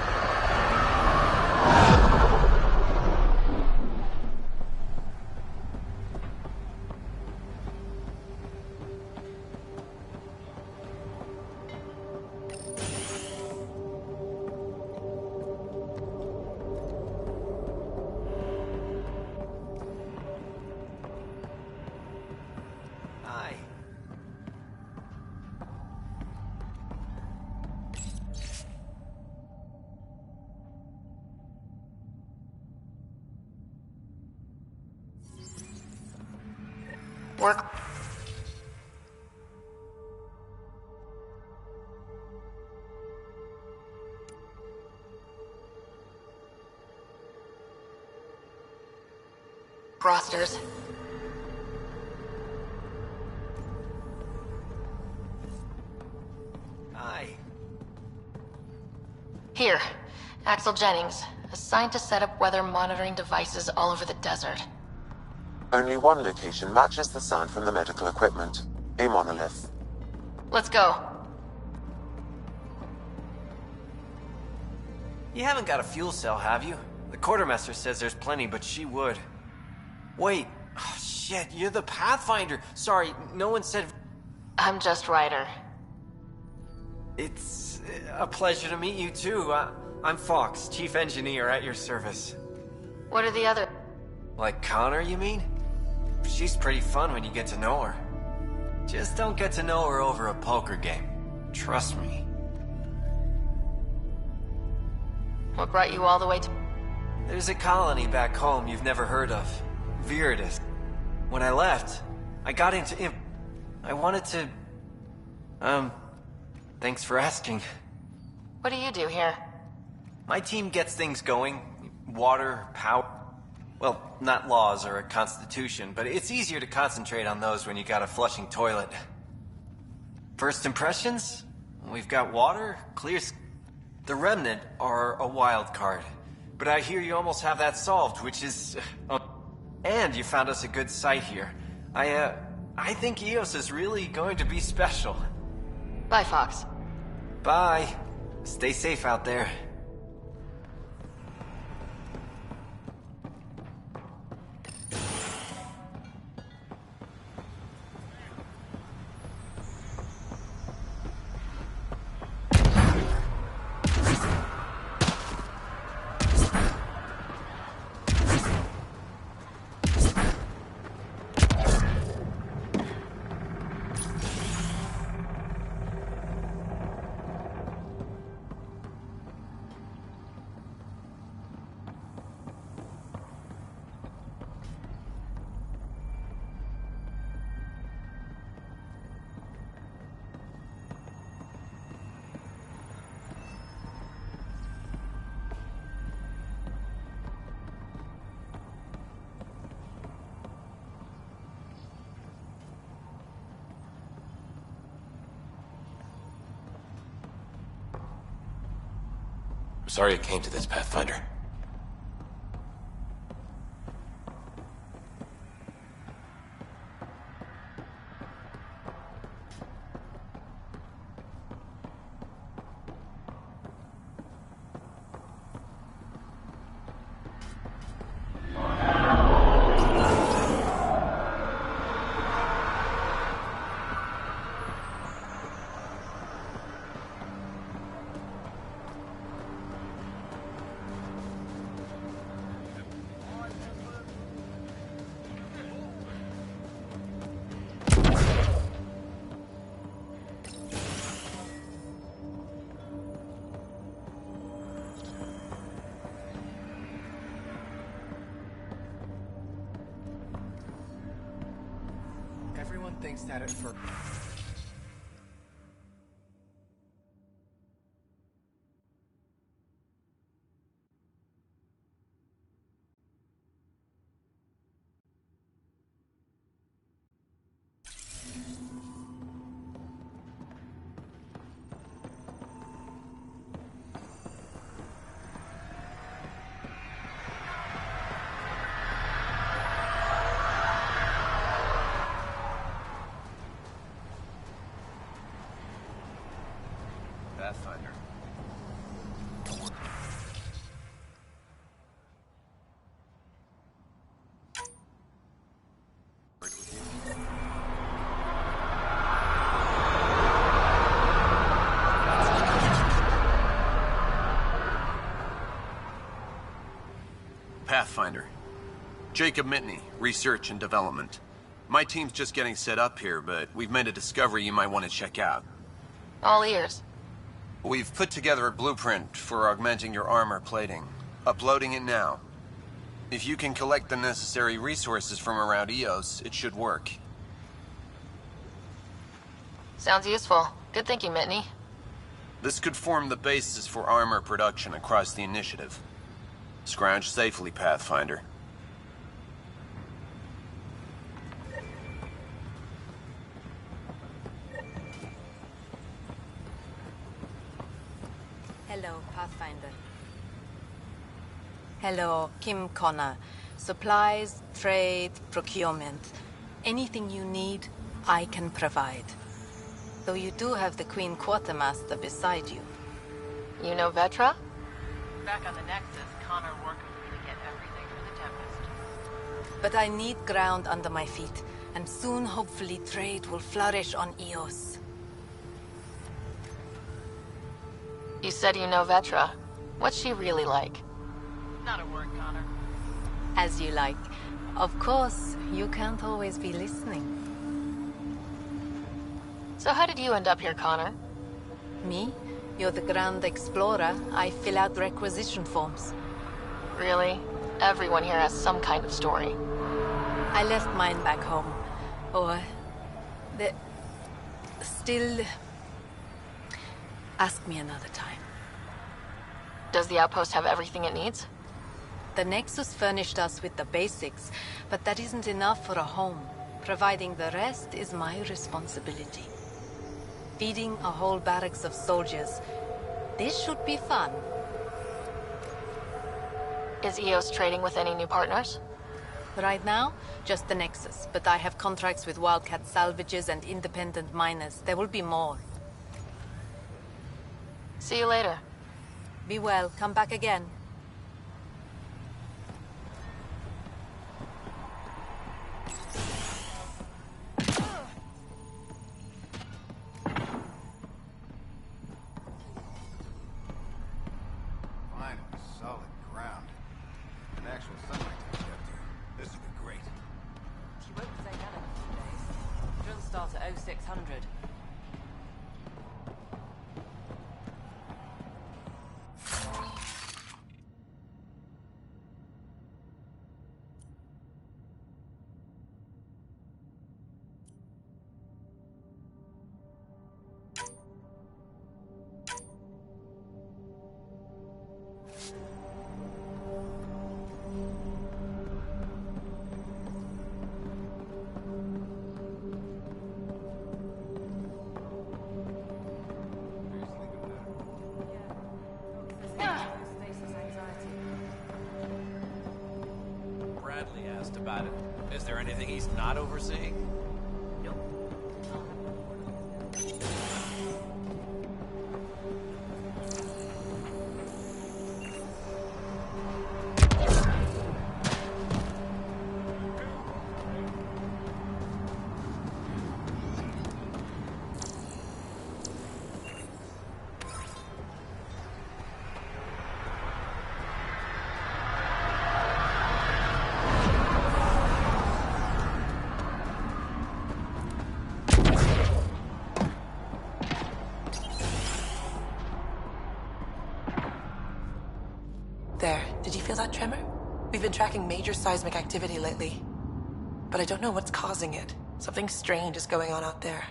Work. Rosters. Aye. Here, Axel Jennings, assigned to set up weather monitoring devices all over the desert. Only one location matches the sound from the medical equipment. A monolith. Let's go. You haven't got a fuel cell, have you? The quartermaster says there's plenty, but she would. Wait. Oh, shit, you're the Pathfinder. Sorry, no one said... I'm just Ryder. It's a pleasure to meet you, too. I'm Fox, Chief Engineer at your service. What are the other... Like Connor, you mean? She's pretty fun when you get to know her. Just don't get to know her over a poker game. Trust me. What brought you all the way to... There's a colony back home you've never heard of. Viridis. When I left, I got into I wanted to... Thanks for asking. What do you do here? My team gets things going. Water, power... Well, not laws or a constitution, but it's easier to concentrate on those when you got a flushing toilet. First impressions? We've got water, clear... The Remnant are a wild card. But I hear you almost have that solved, which is... And you found us a good site here. I think EOS is really going to be special. Bye, Fox. Bye. Stay safe out there. Sorry it came to this, Pathfinder. thinks that it for... Pathfinder. Pathfinder. Jacob Mitney, Research and Development. My team's just getting set up here, but we've made a discovery you might want to check out. All ears. We've put together a blueprint for augmenting your armor plating. Uploading it now. If you can collect the necessary resources from around EOS, it should work. Sounds useful. Good thinking, Mitney. This could form the basis for armor production across the initiative. Scrounge safely, Pathfinder. Hello, Pathfinder. Hello, Kim Connor. Supplies, trade, procurement. Anything you need, I can provide. Though you do have the Queen Quartermaster beside you. You know Vetra? Back on the Nexus, Connor worked with me to get everything for the Tempest. But I need ground under my feet, and soon, hopefully, trade will flourish on EOS. You said you know Vetra. What's she really like? Not a word, Connor. As you like. Of course, you can't always be listening. So how did you end up here, Connor? Me? You're the Grand Explorer. I fill out requisition forms. Really? Everyone here has some kind of story. I left mine back home. Or... Still... Ask me another time. Does the outpost have everything it needs? The Nexus furnished us with the basics, but that isn't enough for a home. Providing the rest is my responsibility. Feeding a whole barracks of soldiers. This should be fun. Is EOS trading with any new partners? Right now, just the Nexus, but I have contracts with Wildcat salvages and independent miners. There will be more. See you later. Be well. Come back again. Finally, solid ground. An actual sunlight to get up to. This will be great. She won't say that in a few days. Drill start at 0600. Bradley asked about it. Is there anything he's not overseeing? There. Did you feel that tremor? We've been tracking major seismic activity lately, but I don't know what's causing it. Something strange is going on out there.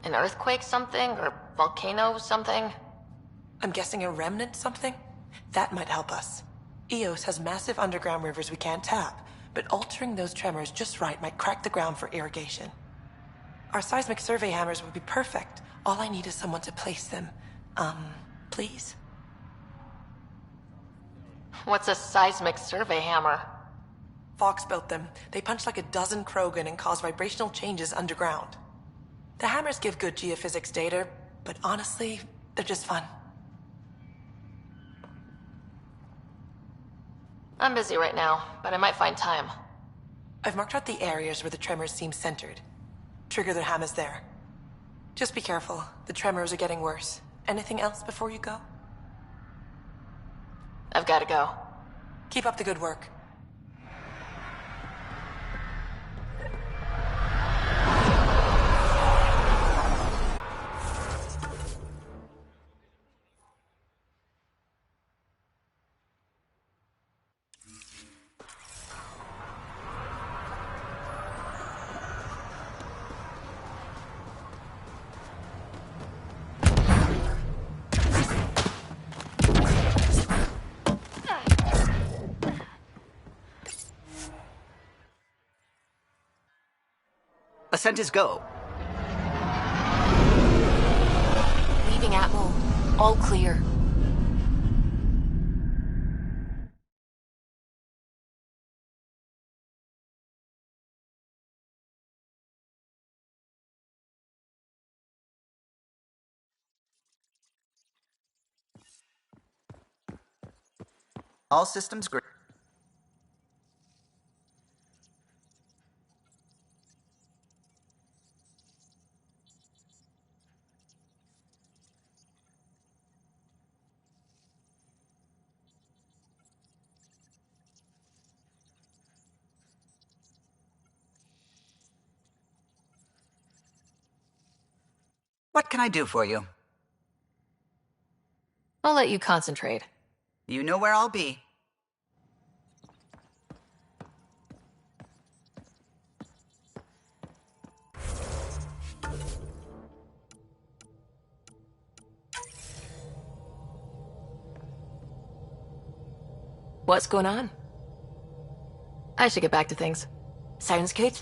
An earthquake something? Or volcano something? I'm guessing a remnant something? That might help us. Eos has massive underground rivers we can't tap, but altering those tremors just right might crack the ground for irrigation. Our seismic survey hammers would be perfect. All I need is someone to place them. Please? What's a seismic survey hammer? Fox built them. They punch like a dozen Krogan and cause vibrational changes underground. The hammers give good geophysics data, but honestly, they're just fun. I'm busy right now, but I might find time. I've marked out the areas where the tremors seem centered. Trigger the hammers there. Just be careful. The tremors are getting worse. Anything else before you go? I've got to go. Keep up the good work. Ascent is go. Leaving Atmo. All clear. All systems green. What can I do for you? I'll let you concentrate. You know where I'll be. What's going on? I should get back to things. Sounds good.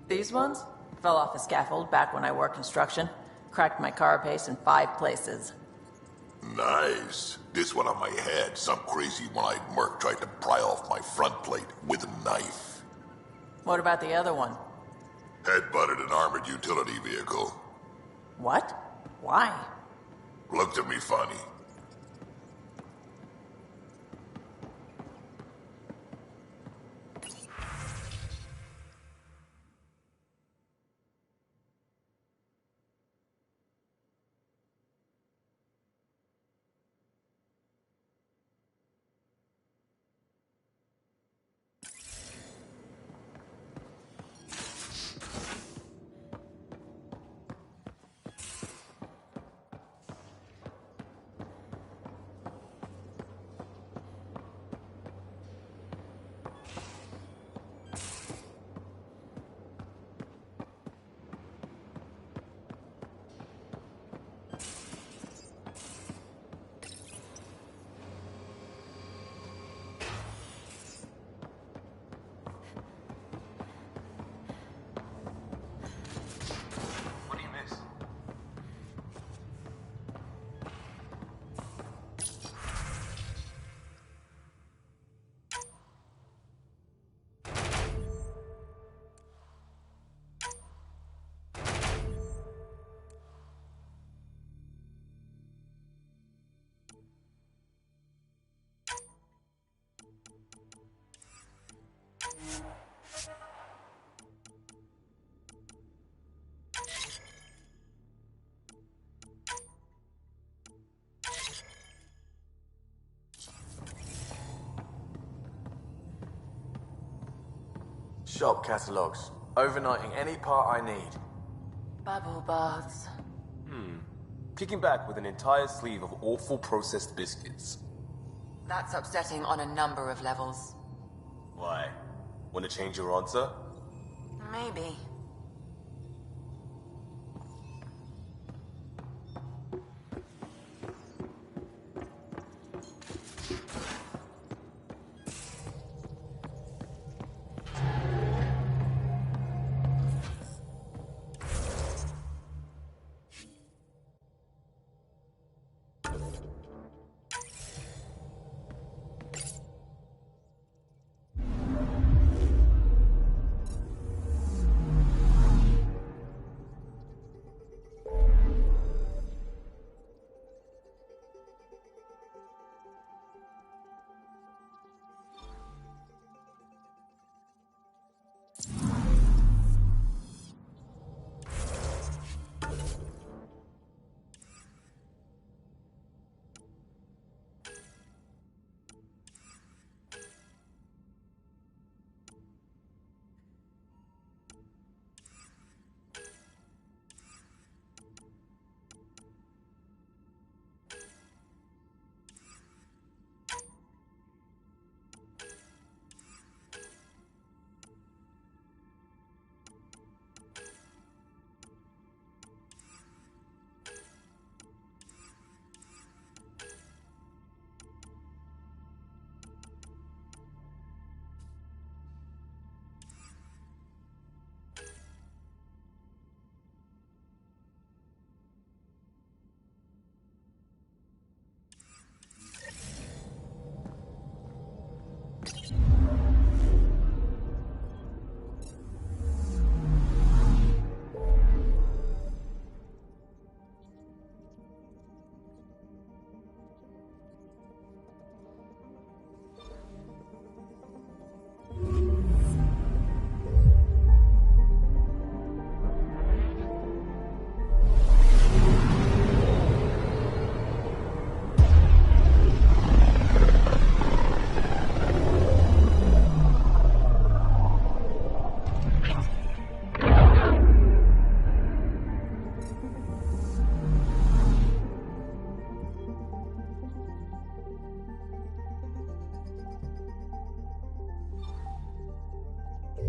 These ones? Fell off a scaffold back when I worked construction. Cracked my carapace in 5 places. Nice. This one on my head. Some crazy one-eyed merc tried to pry off my front plate with a knife. What about the other one? Head-butted an armored utility vehicle. What? Why? Looked at me funny. Shop catalogs. Overnighting any part I need. Bubble baths. Kicking back with an entire sleeve of awful processed biscuits. That's upsetting on a number of levels. Why? Want to change your answer? Maybe.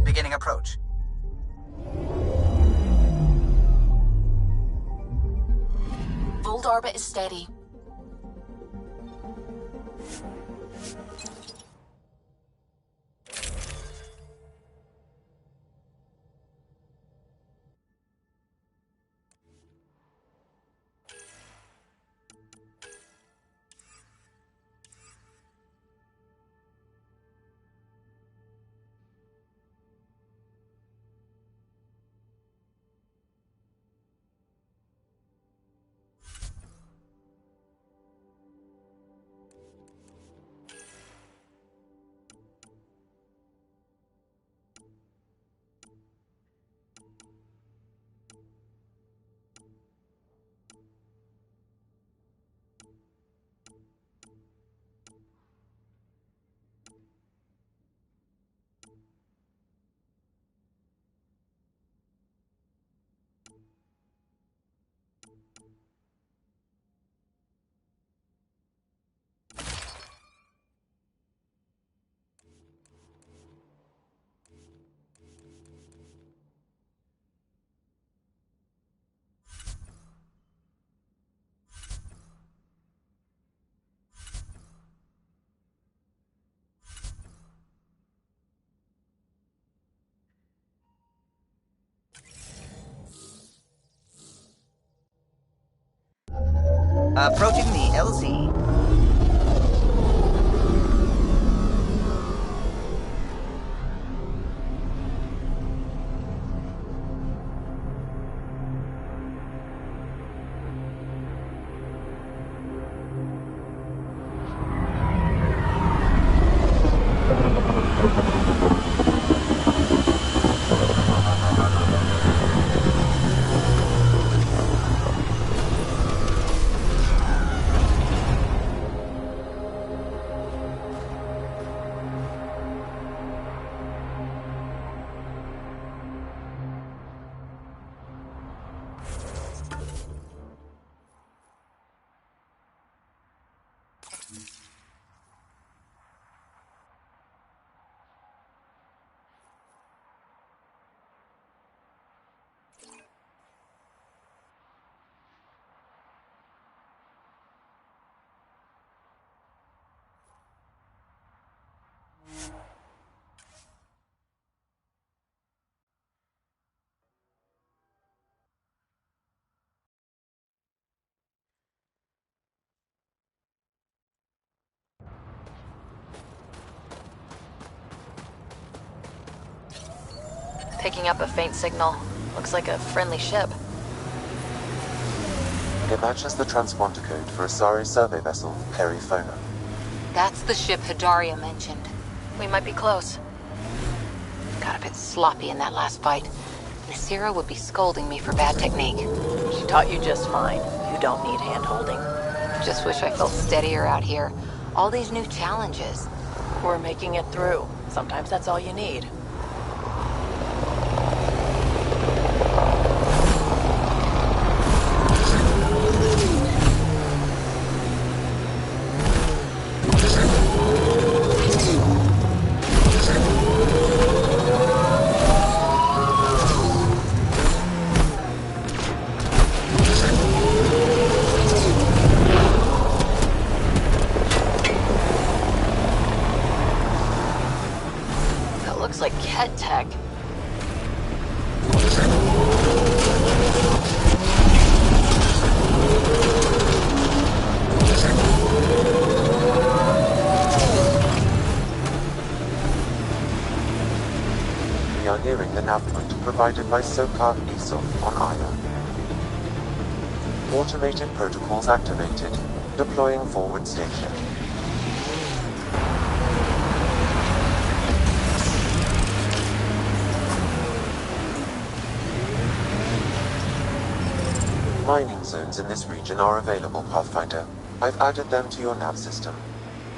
Beginning approach. Bold orbit is steady. Approaching the LZ. Picking up a faint signal. Looks like a friendly ship. It matches the transponder code for a Asari survey vessel, Perifona. That's the ship Hidaria mentioned. We might be close. Got a bit sloppy in that last fight. Nasira would be scolding me for bad technique. She taught you just fine. You don't need hand-holding. Just wish I felt steadier out here. All these new challenges. We're making it through. Sometimes that's all you need. Provided by SOCAR ESOF on Aya. Automated protocols activated. Deploying forward station. Mining zones in this region are available, Pathfinder. I've added them to your nav system.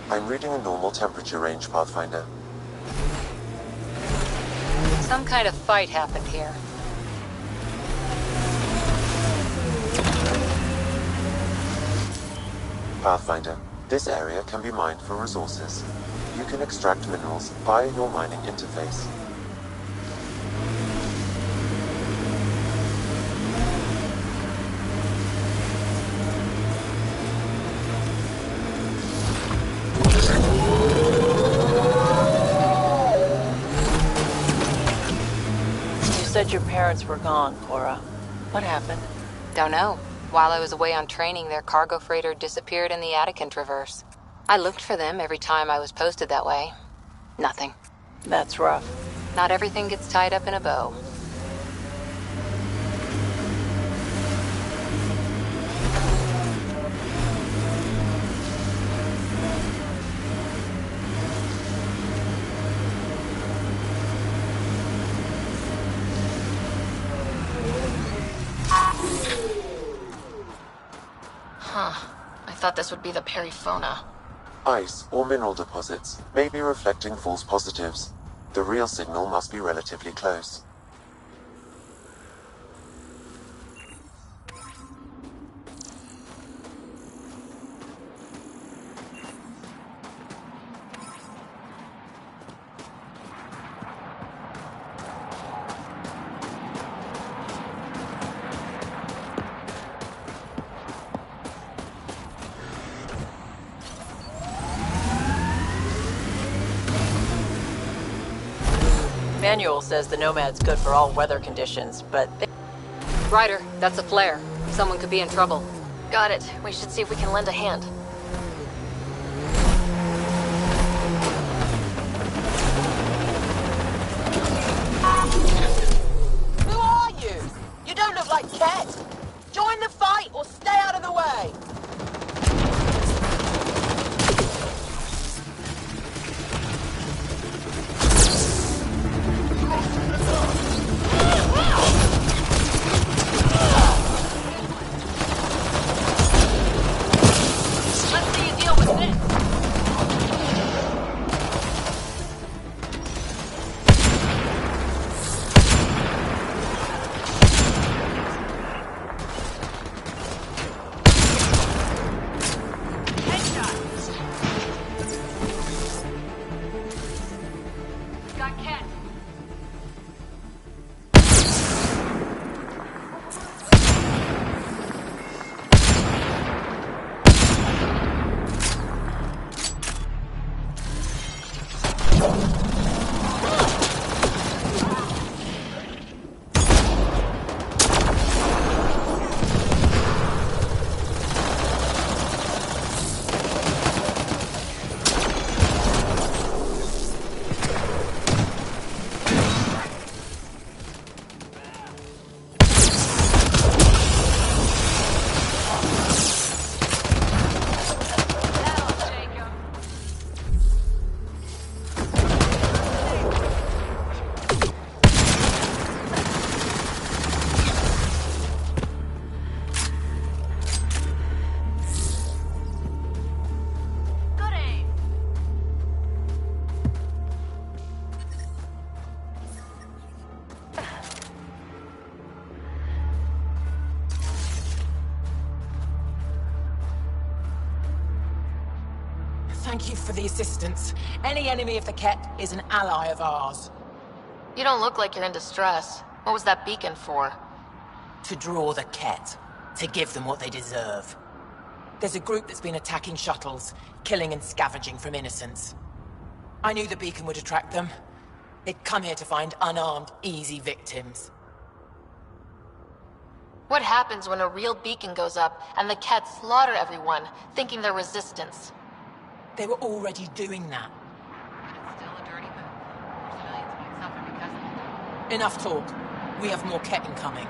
I'm reading a normal temperature range, Pathfinder. Some kind of fight happened here. Pathfinder, this area can be mined for resources. You can extract minerals via your mining interface. Your parents were gone, Cora. What happened? Don't know. While I was away on training, their cargo freighter disappeared in the Attican Traverse. I looked for them every time I was posted that way. Nothing. That's rough. Not everything gets tied up in a bow. I thought this would be the Perifona. Ice or mineral deposits may be reflecting false positives. The real signal must be relatively close. Manual says the Nomad's good for all weather conditions, but... Ryder, that's a flare. Someone could be in trouble. Got it. We should see if we can lend a hand. Who are you? You don't look like Ket. Join the fight or stay out of the way. Thank you for the assistance. Any enemy of the Ket is an ally of ours. You don't look like you're in distress. What was that beacon for? To draw the Ket. To give them what they deserve. There's a group that's been attacking shuttles, killing and scavenging from innocents. I knew the beacon would attract them. They'd come here to find unarmed, easy victims. What happens when a real beacon goes up and the Ket slaughter everyone, thinking they're resistance? They were already doing that. Still a dirty move. Civilians might suffer because of it. Enough talk. We have more Ket incoming.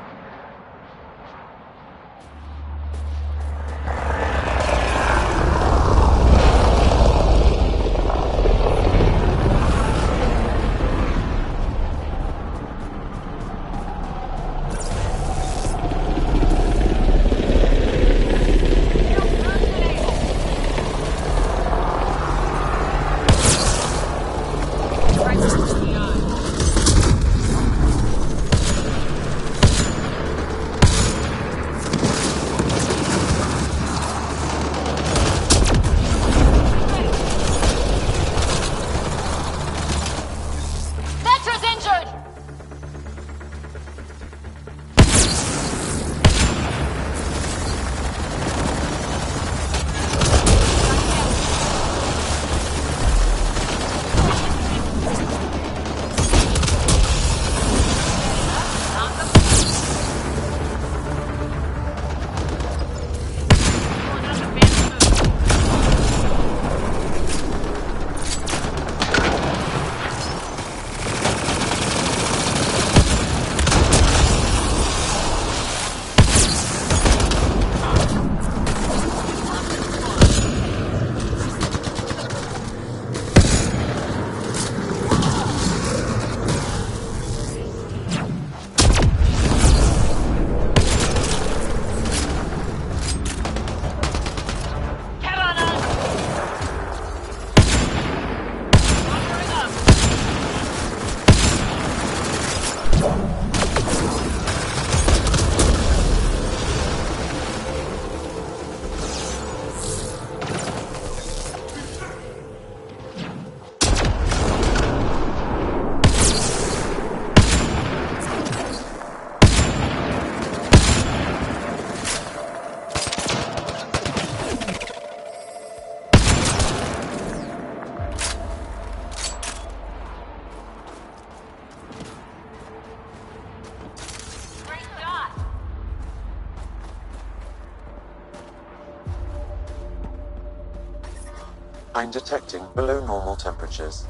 I'm detecting below normal temperatures.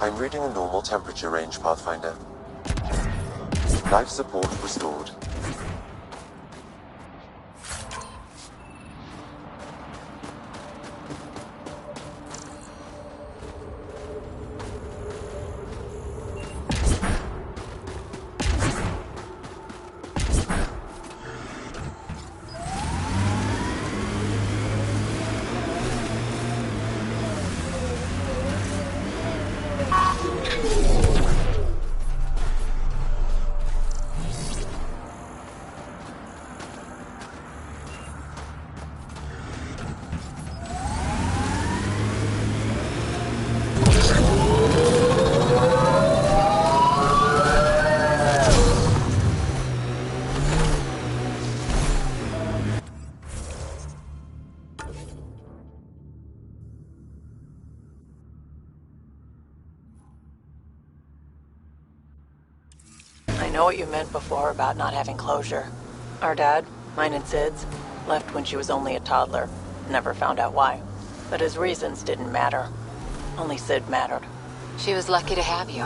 I'm reading a normal temperature range, Pathfinder. Life support restored. I know what you meant before about not having closure. Our dad, mine and Sid's, left when she was only a toddler. Never found out why. But his reasons didn't matter. Only Sid mattered. She was lucky to have you.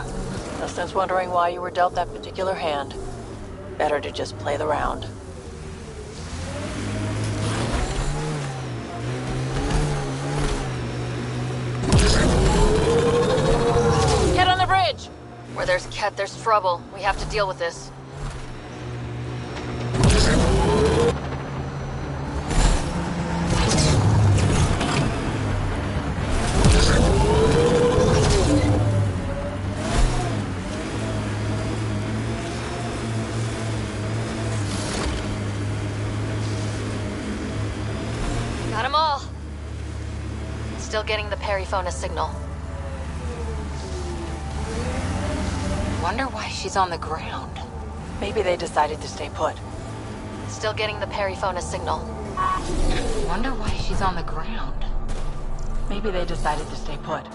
No sense wondering why you were dealt that particular hand. Better to just play the round. Get on the bridge! Where there's Ket, there's trouble. We have to deal with this. Still getting the periphonus signal. Wonder why she's on the ground. Maybe they decided to stay put. Still getting the periphonus signal. Wonder why she's on the ground. Maybe they decided to stay put.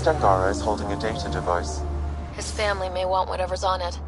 Angara is holding a data device. His family may want whatever's on it.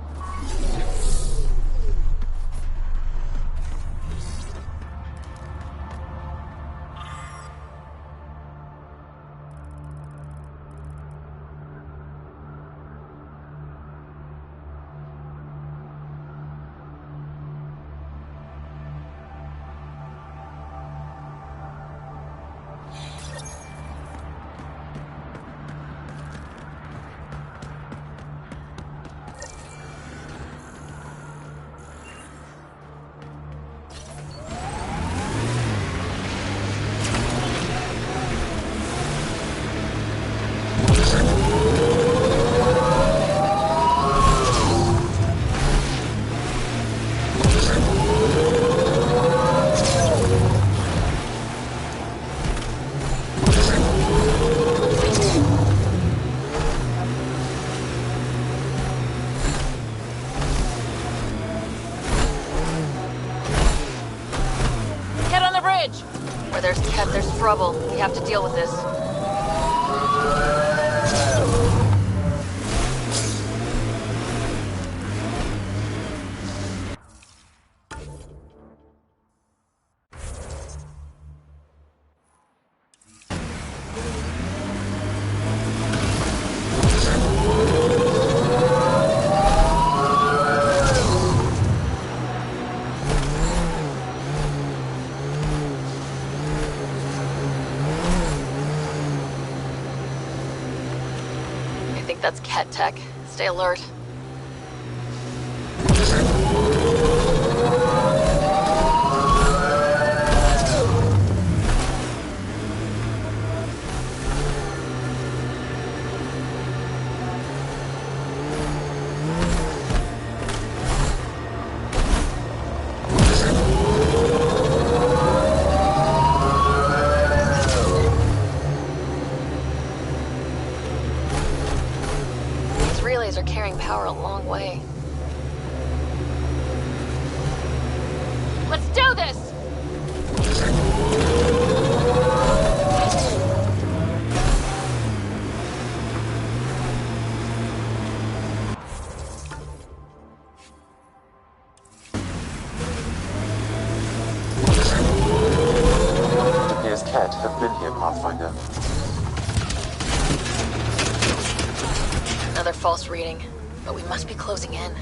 Where there's Ket, there's trouble. We have to deal with this. That's Ket tech. Stay alert. Are carrying power a long way. Let's do this! It appears Ket have been here, Pathfinder. Another false reading, but we must be closing in.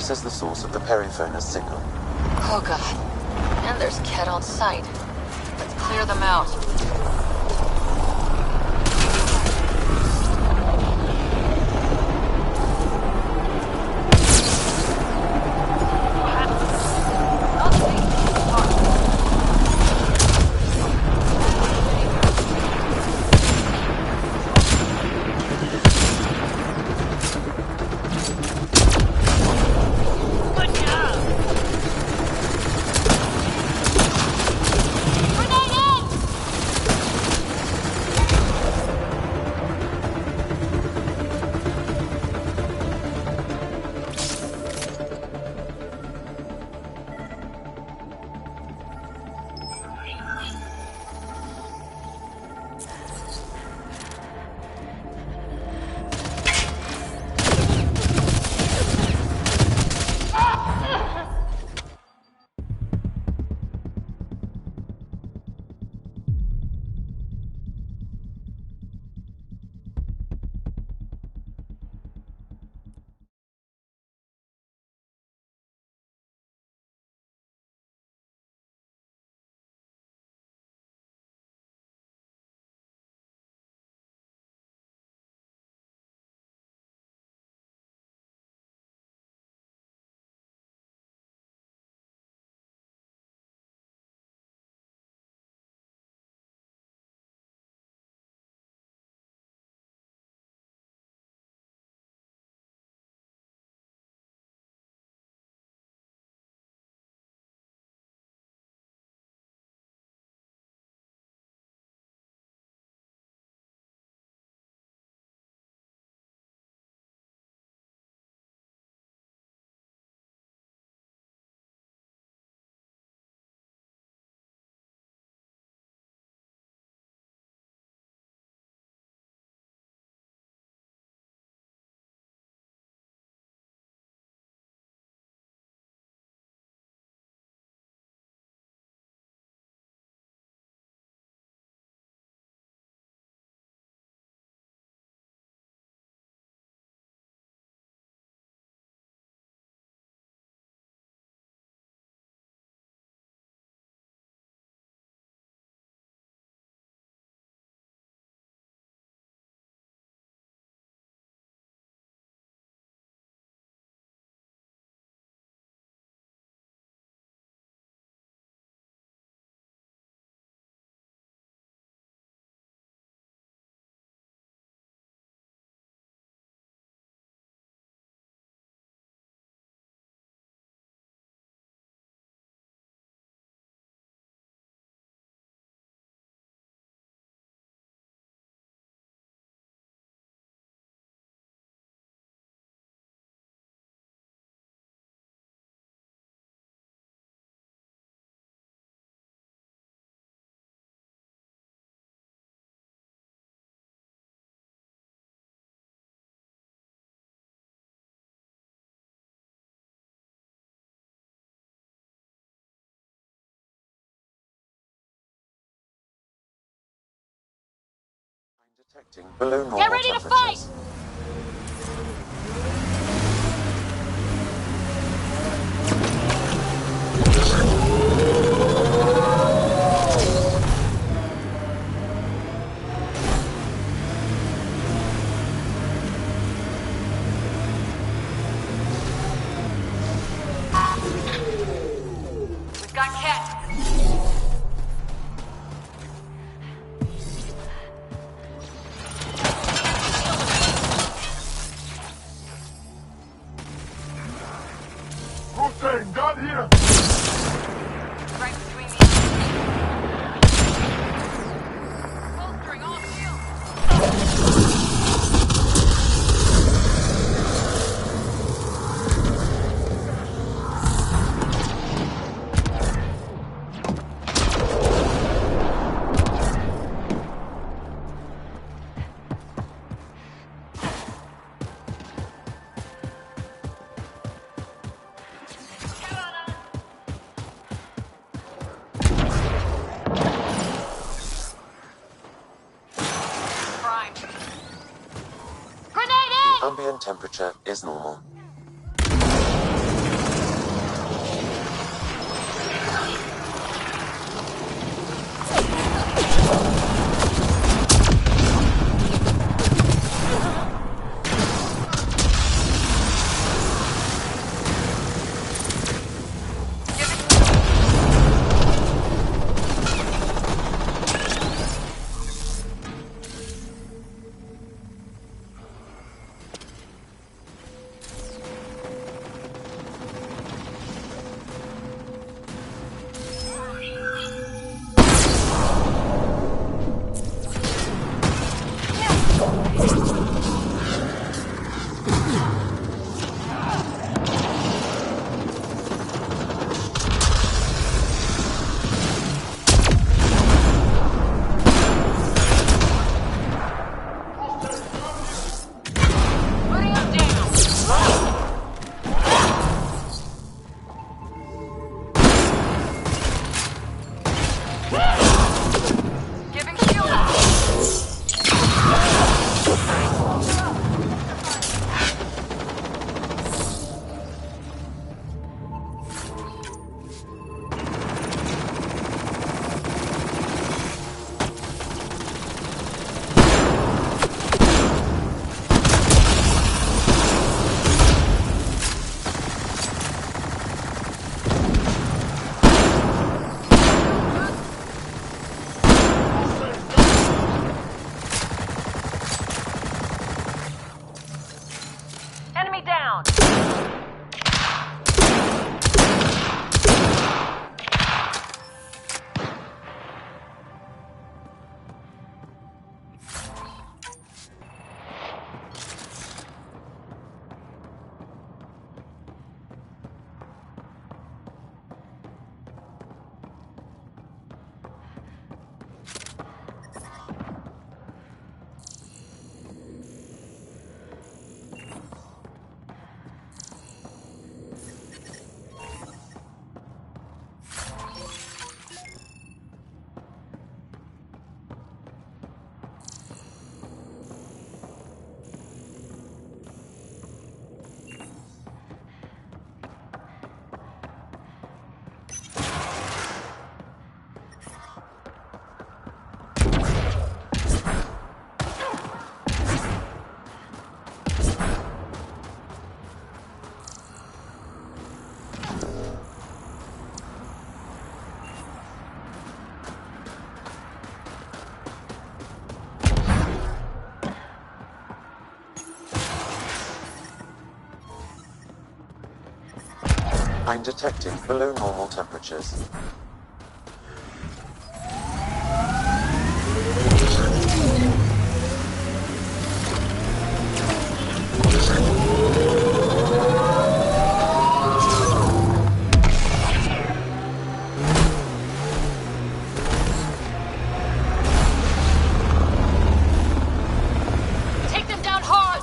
This is the source of the periphone's signal. Oh god. And there's Ket on site. Let's clear them out. Detecting below normal Get ready to fight! We've got Ket. Got here! Right between me. Bolstering all shields. Ambient temperature is normal. I'm detecting below normal temperatures. Take them down hard!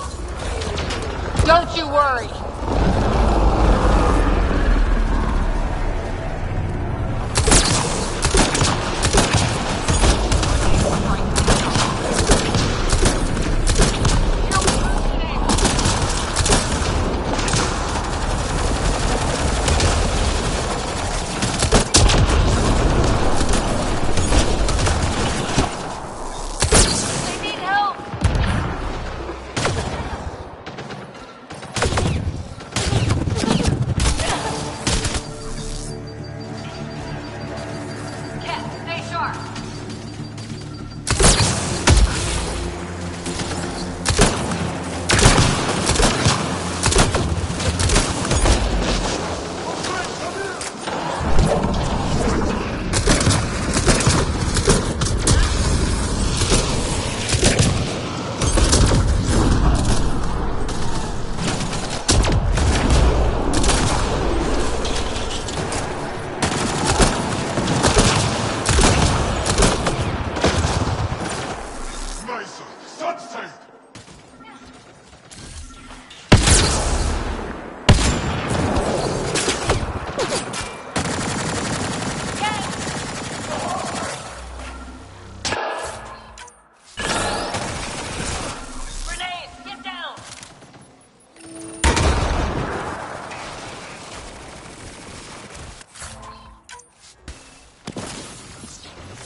Don't you worry!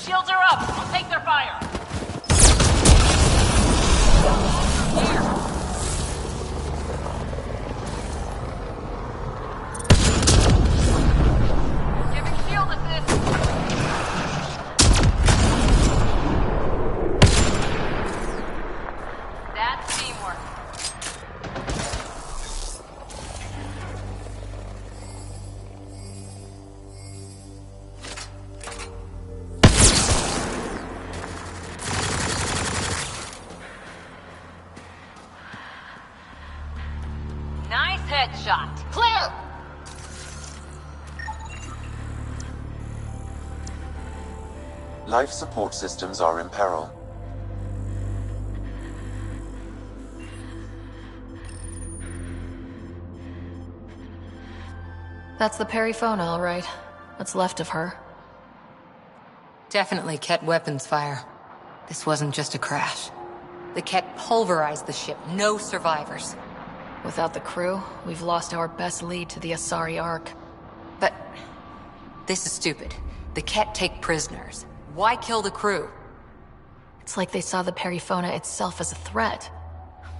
Shields are up! I'll take their fire! Giving shield assist! That's teamwork. Nice headshot. Clear! Life support systems are in peril. That's the Perifona, all right. What's left of her. Definitely Ket weapons fire. This wasn't just a crash. The Ket pulverized the ship. No survivors. Without the crew, we've lost our best lead to the Asari Ark. But this is stupid. The Ket take prisoners. Why kill the crew? It's like they saw the Perifona itself as a threat.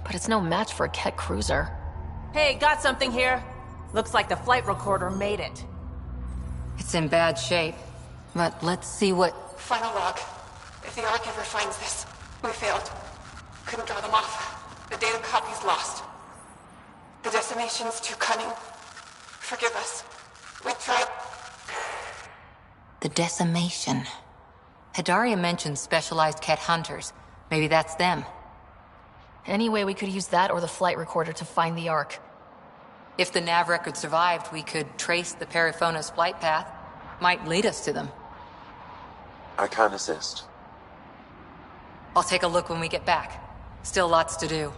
But it's no match for a Ket cruiser. Hey, got something here. Looks like the flight recorder made it. It's in bad shape. But let's see what... Final log. If the Ark ever finds this, we failed. Couldn't draw them off. The data copy's lost. The decimation's too cunning. Forgive us. We tried... The decimation. Hidaria mentioned specialized Ket hunters. Maybe that's them. Anyway, we could use that or the flight recorder to find the Ark. If the nav record survived, we could trace the Perifona's flight path. Might lead us to them. I can assist. I'll take a look when we get back. Still lots to do.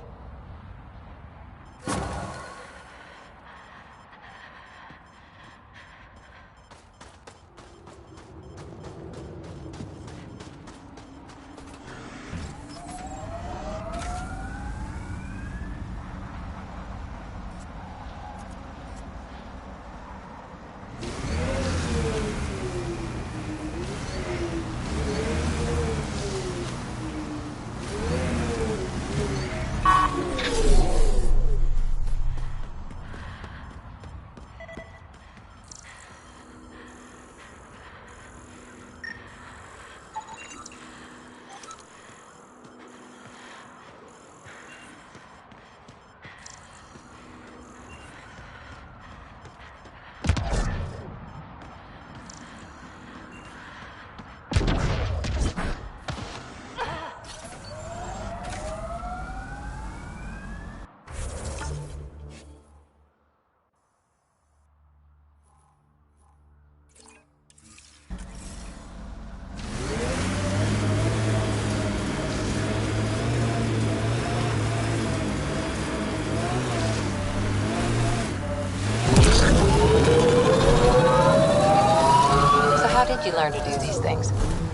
you learn to do these things?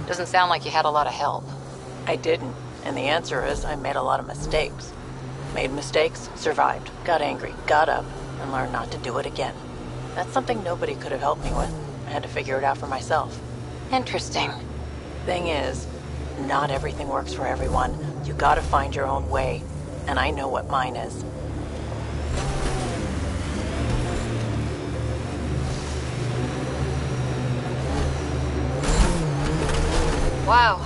Doesn't sound like you had a lot of help. I didn't, and the answer is I made a lot of mistakes. Made mistakes, survived, got angry, got up, and learned not to do it again. That's something nobody could have helped me with. I had to figure it out for myself. Interesting. Thing is, not everything works for everyone. You gotta find your own way, and I know what mine is. Wow,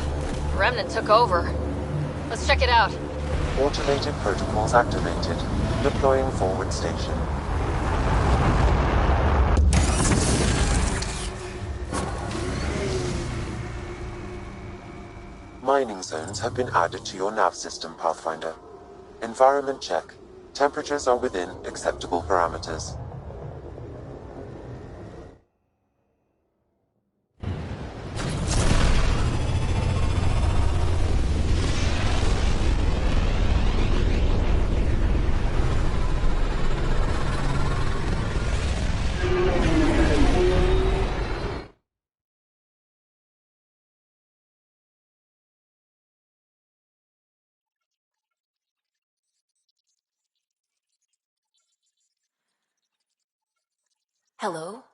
Remnant took over. Let's check it out. Automated protocols activated. Deploying forward station. Mining zones have been added to your nav system, Pathfinder. Environment check. Temperatures are within acceptable parameters. Hello?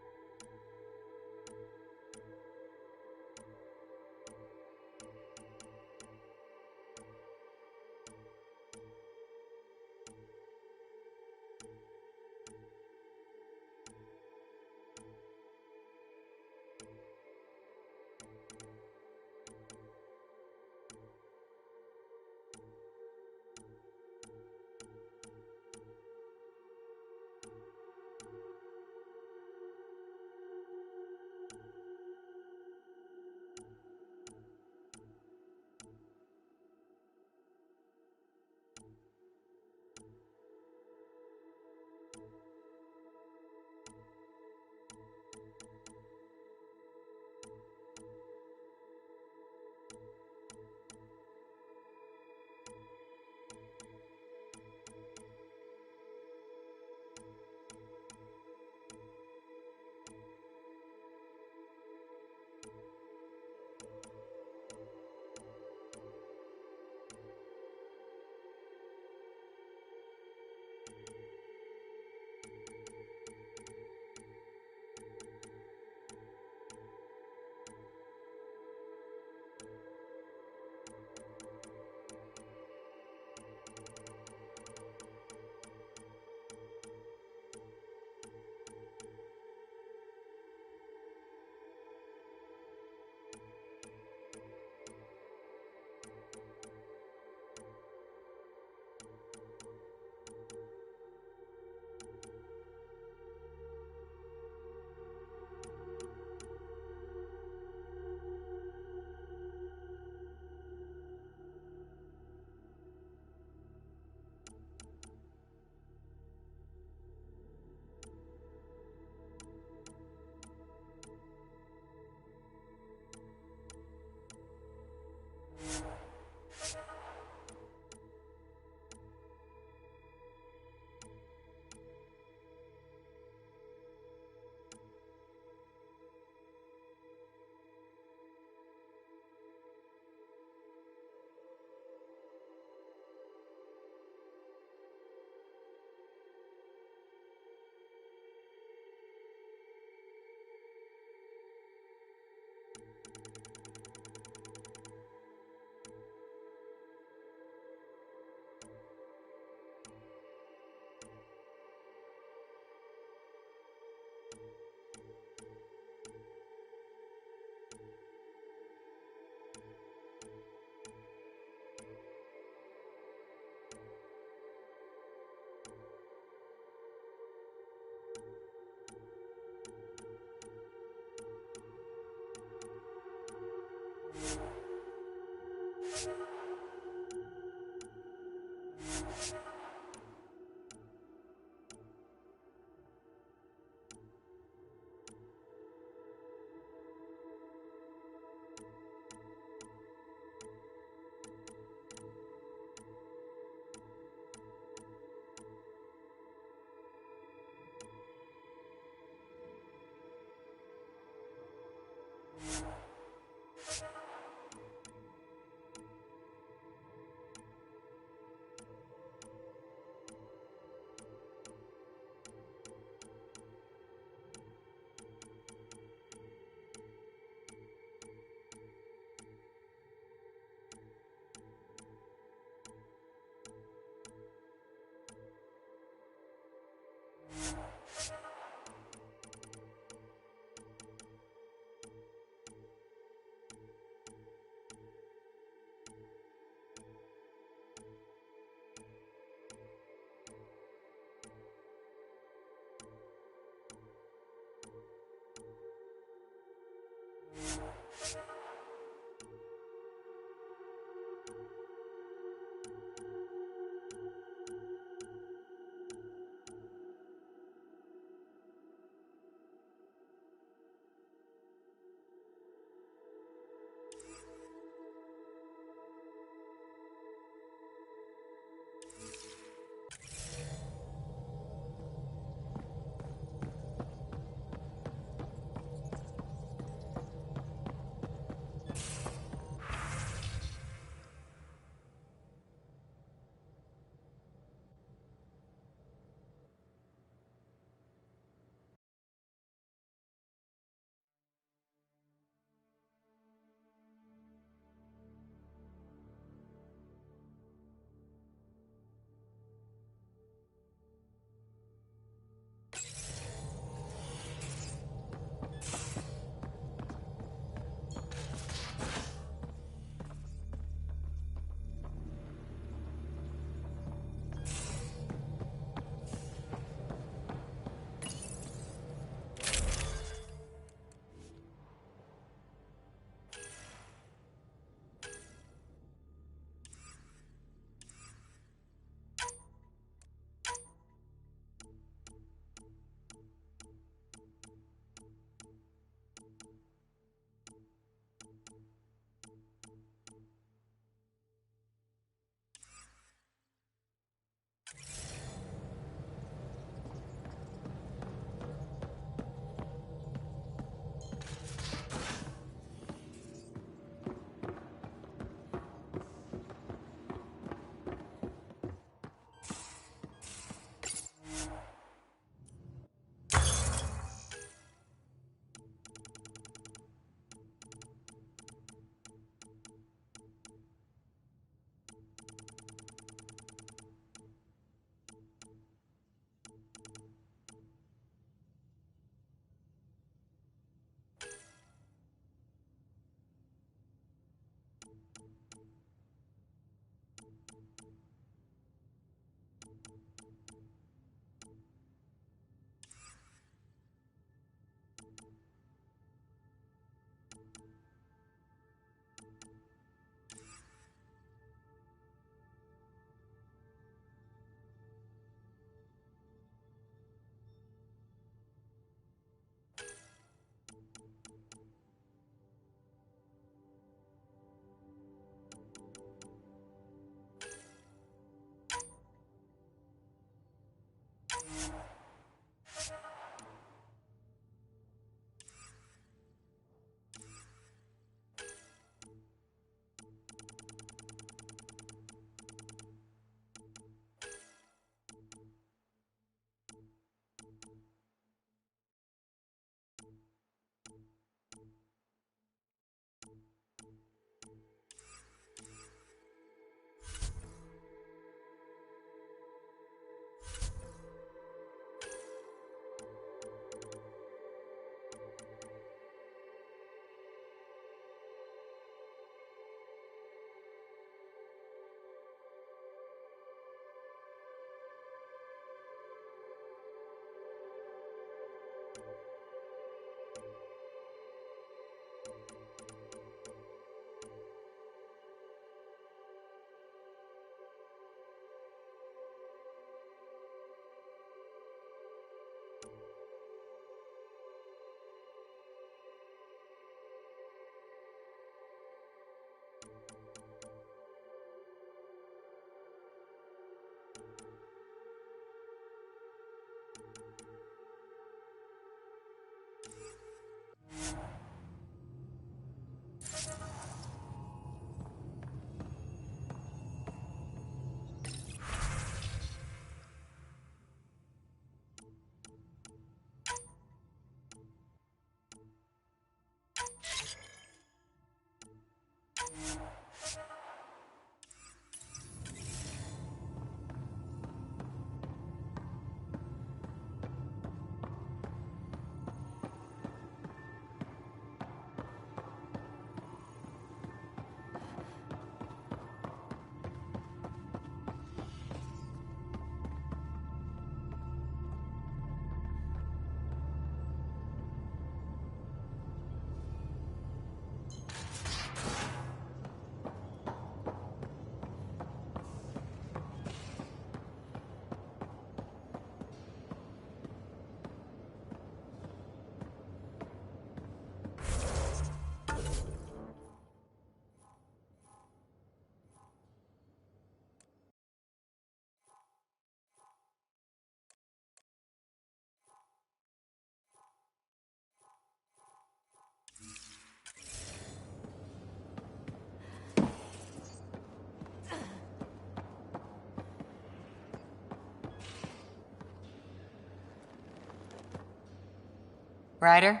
Ryder?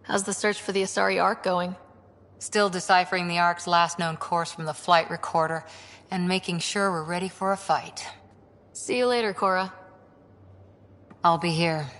How's the search for the Asari Ark going? Still deciphering the Ark's last known course from the flight recorder, and making sure we're ready for a fight. See you later, Cora. I'll be here.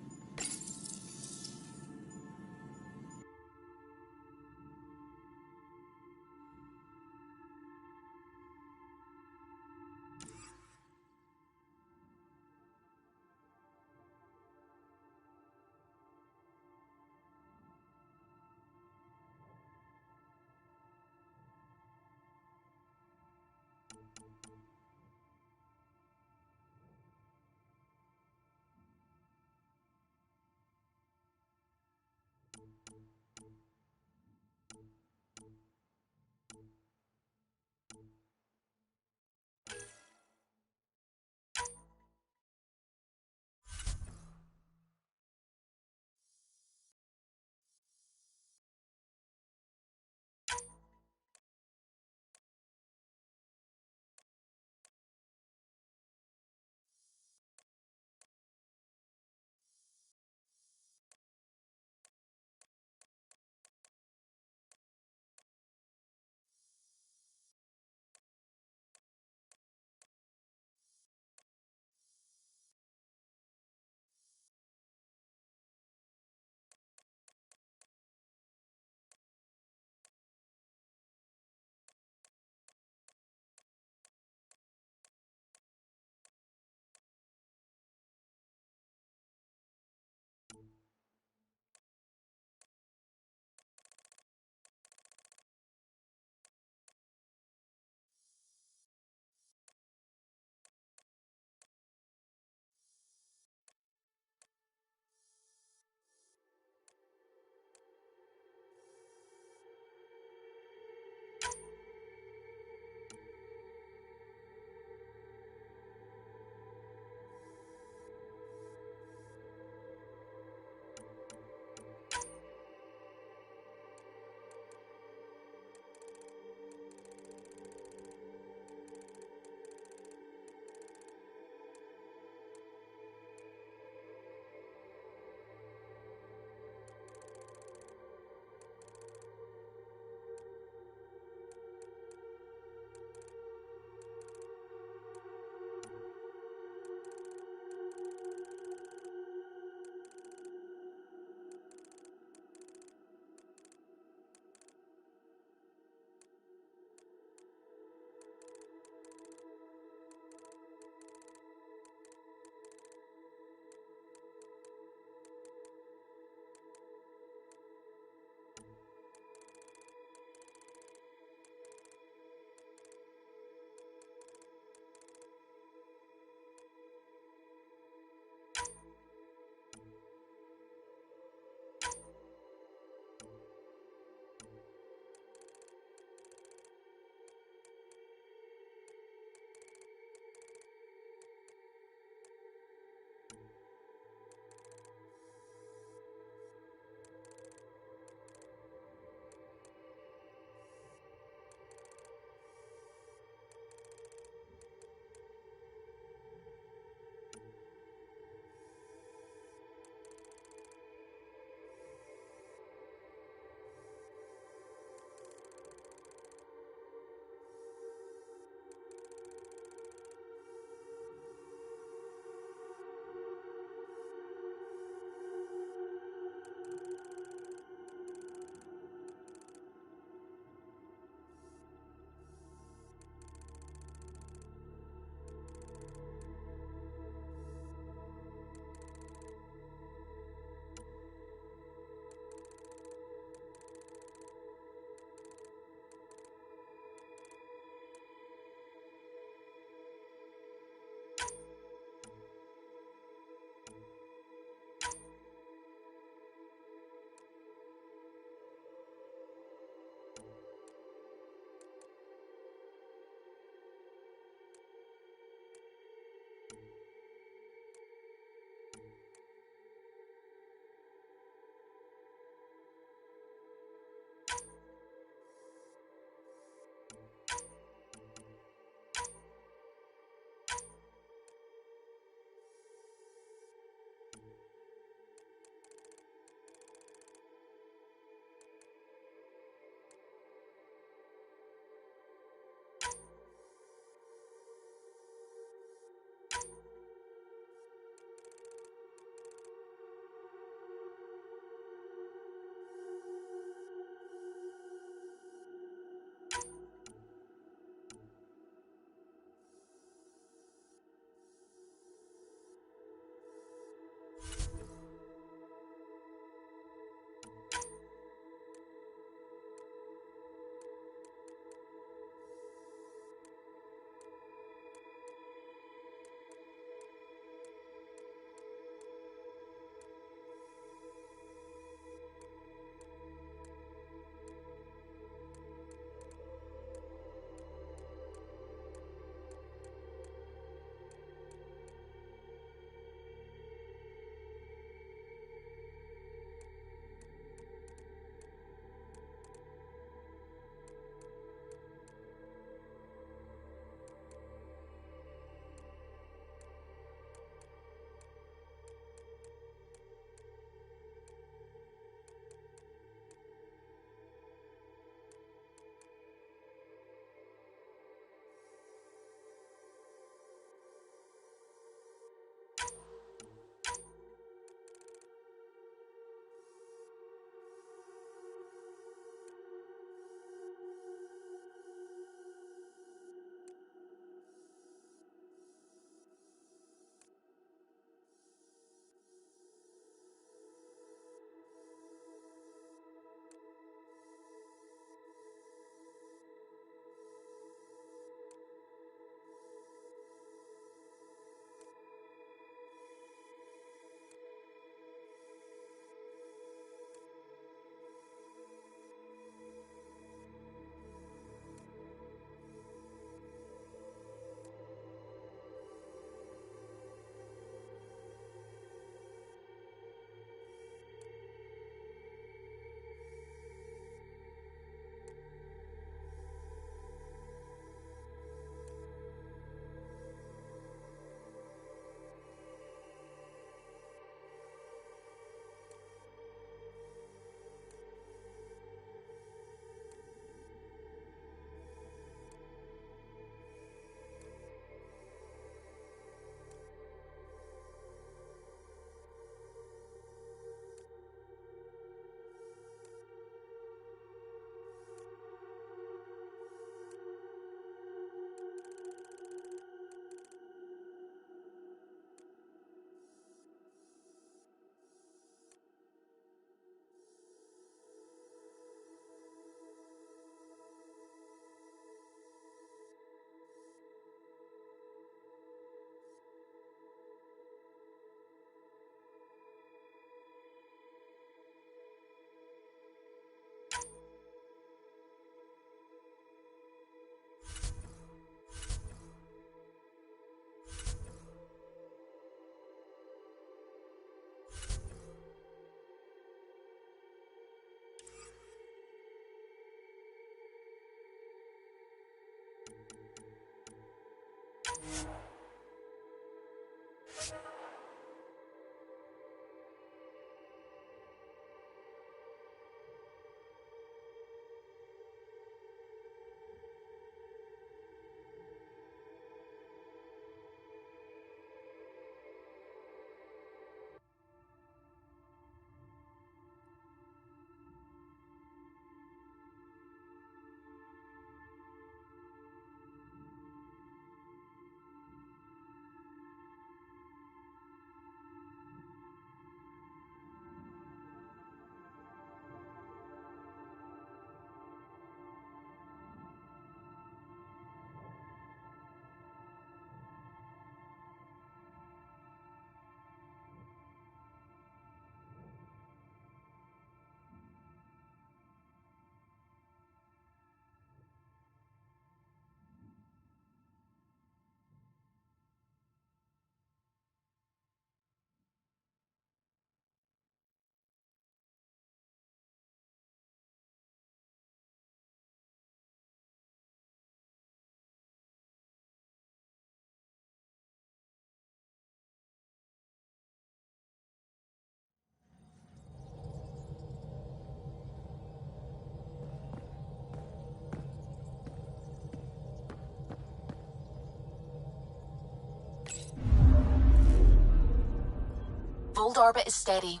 Field orbit is steady.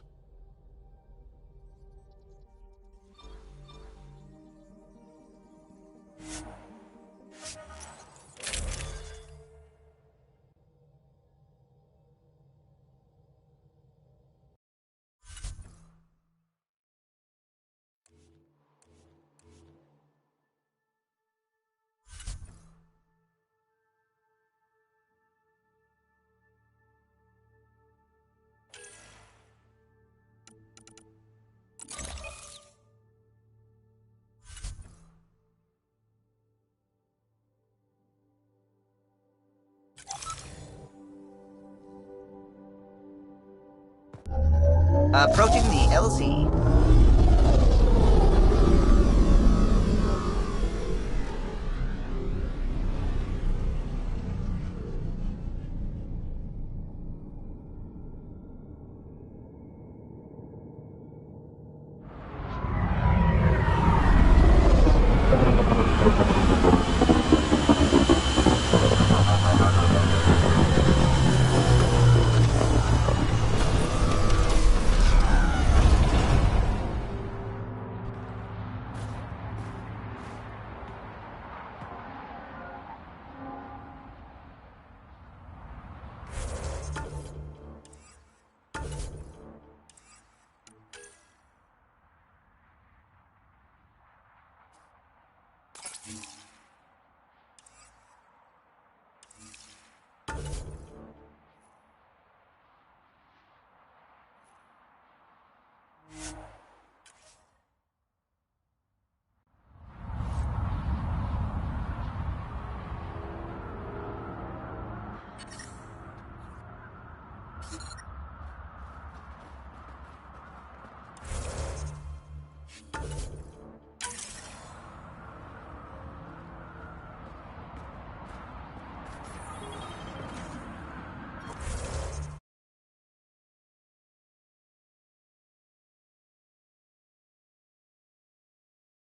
Approaching the LZ.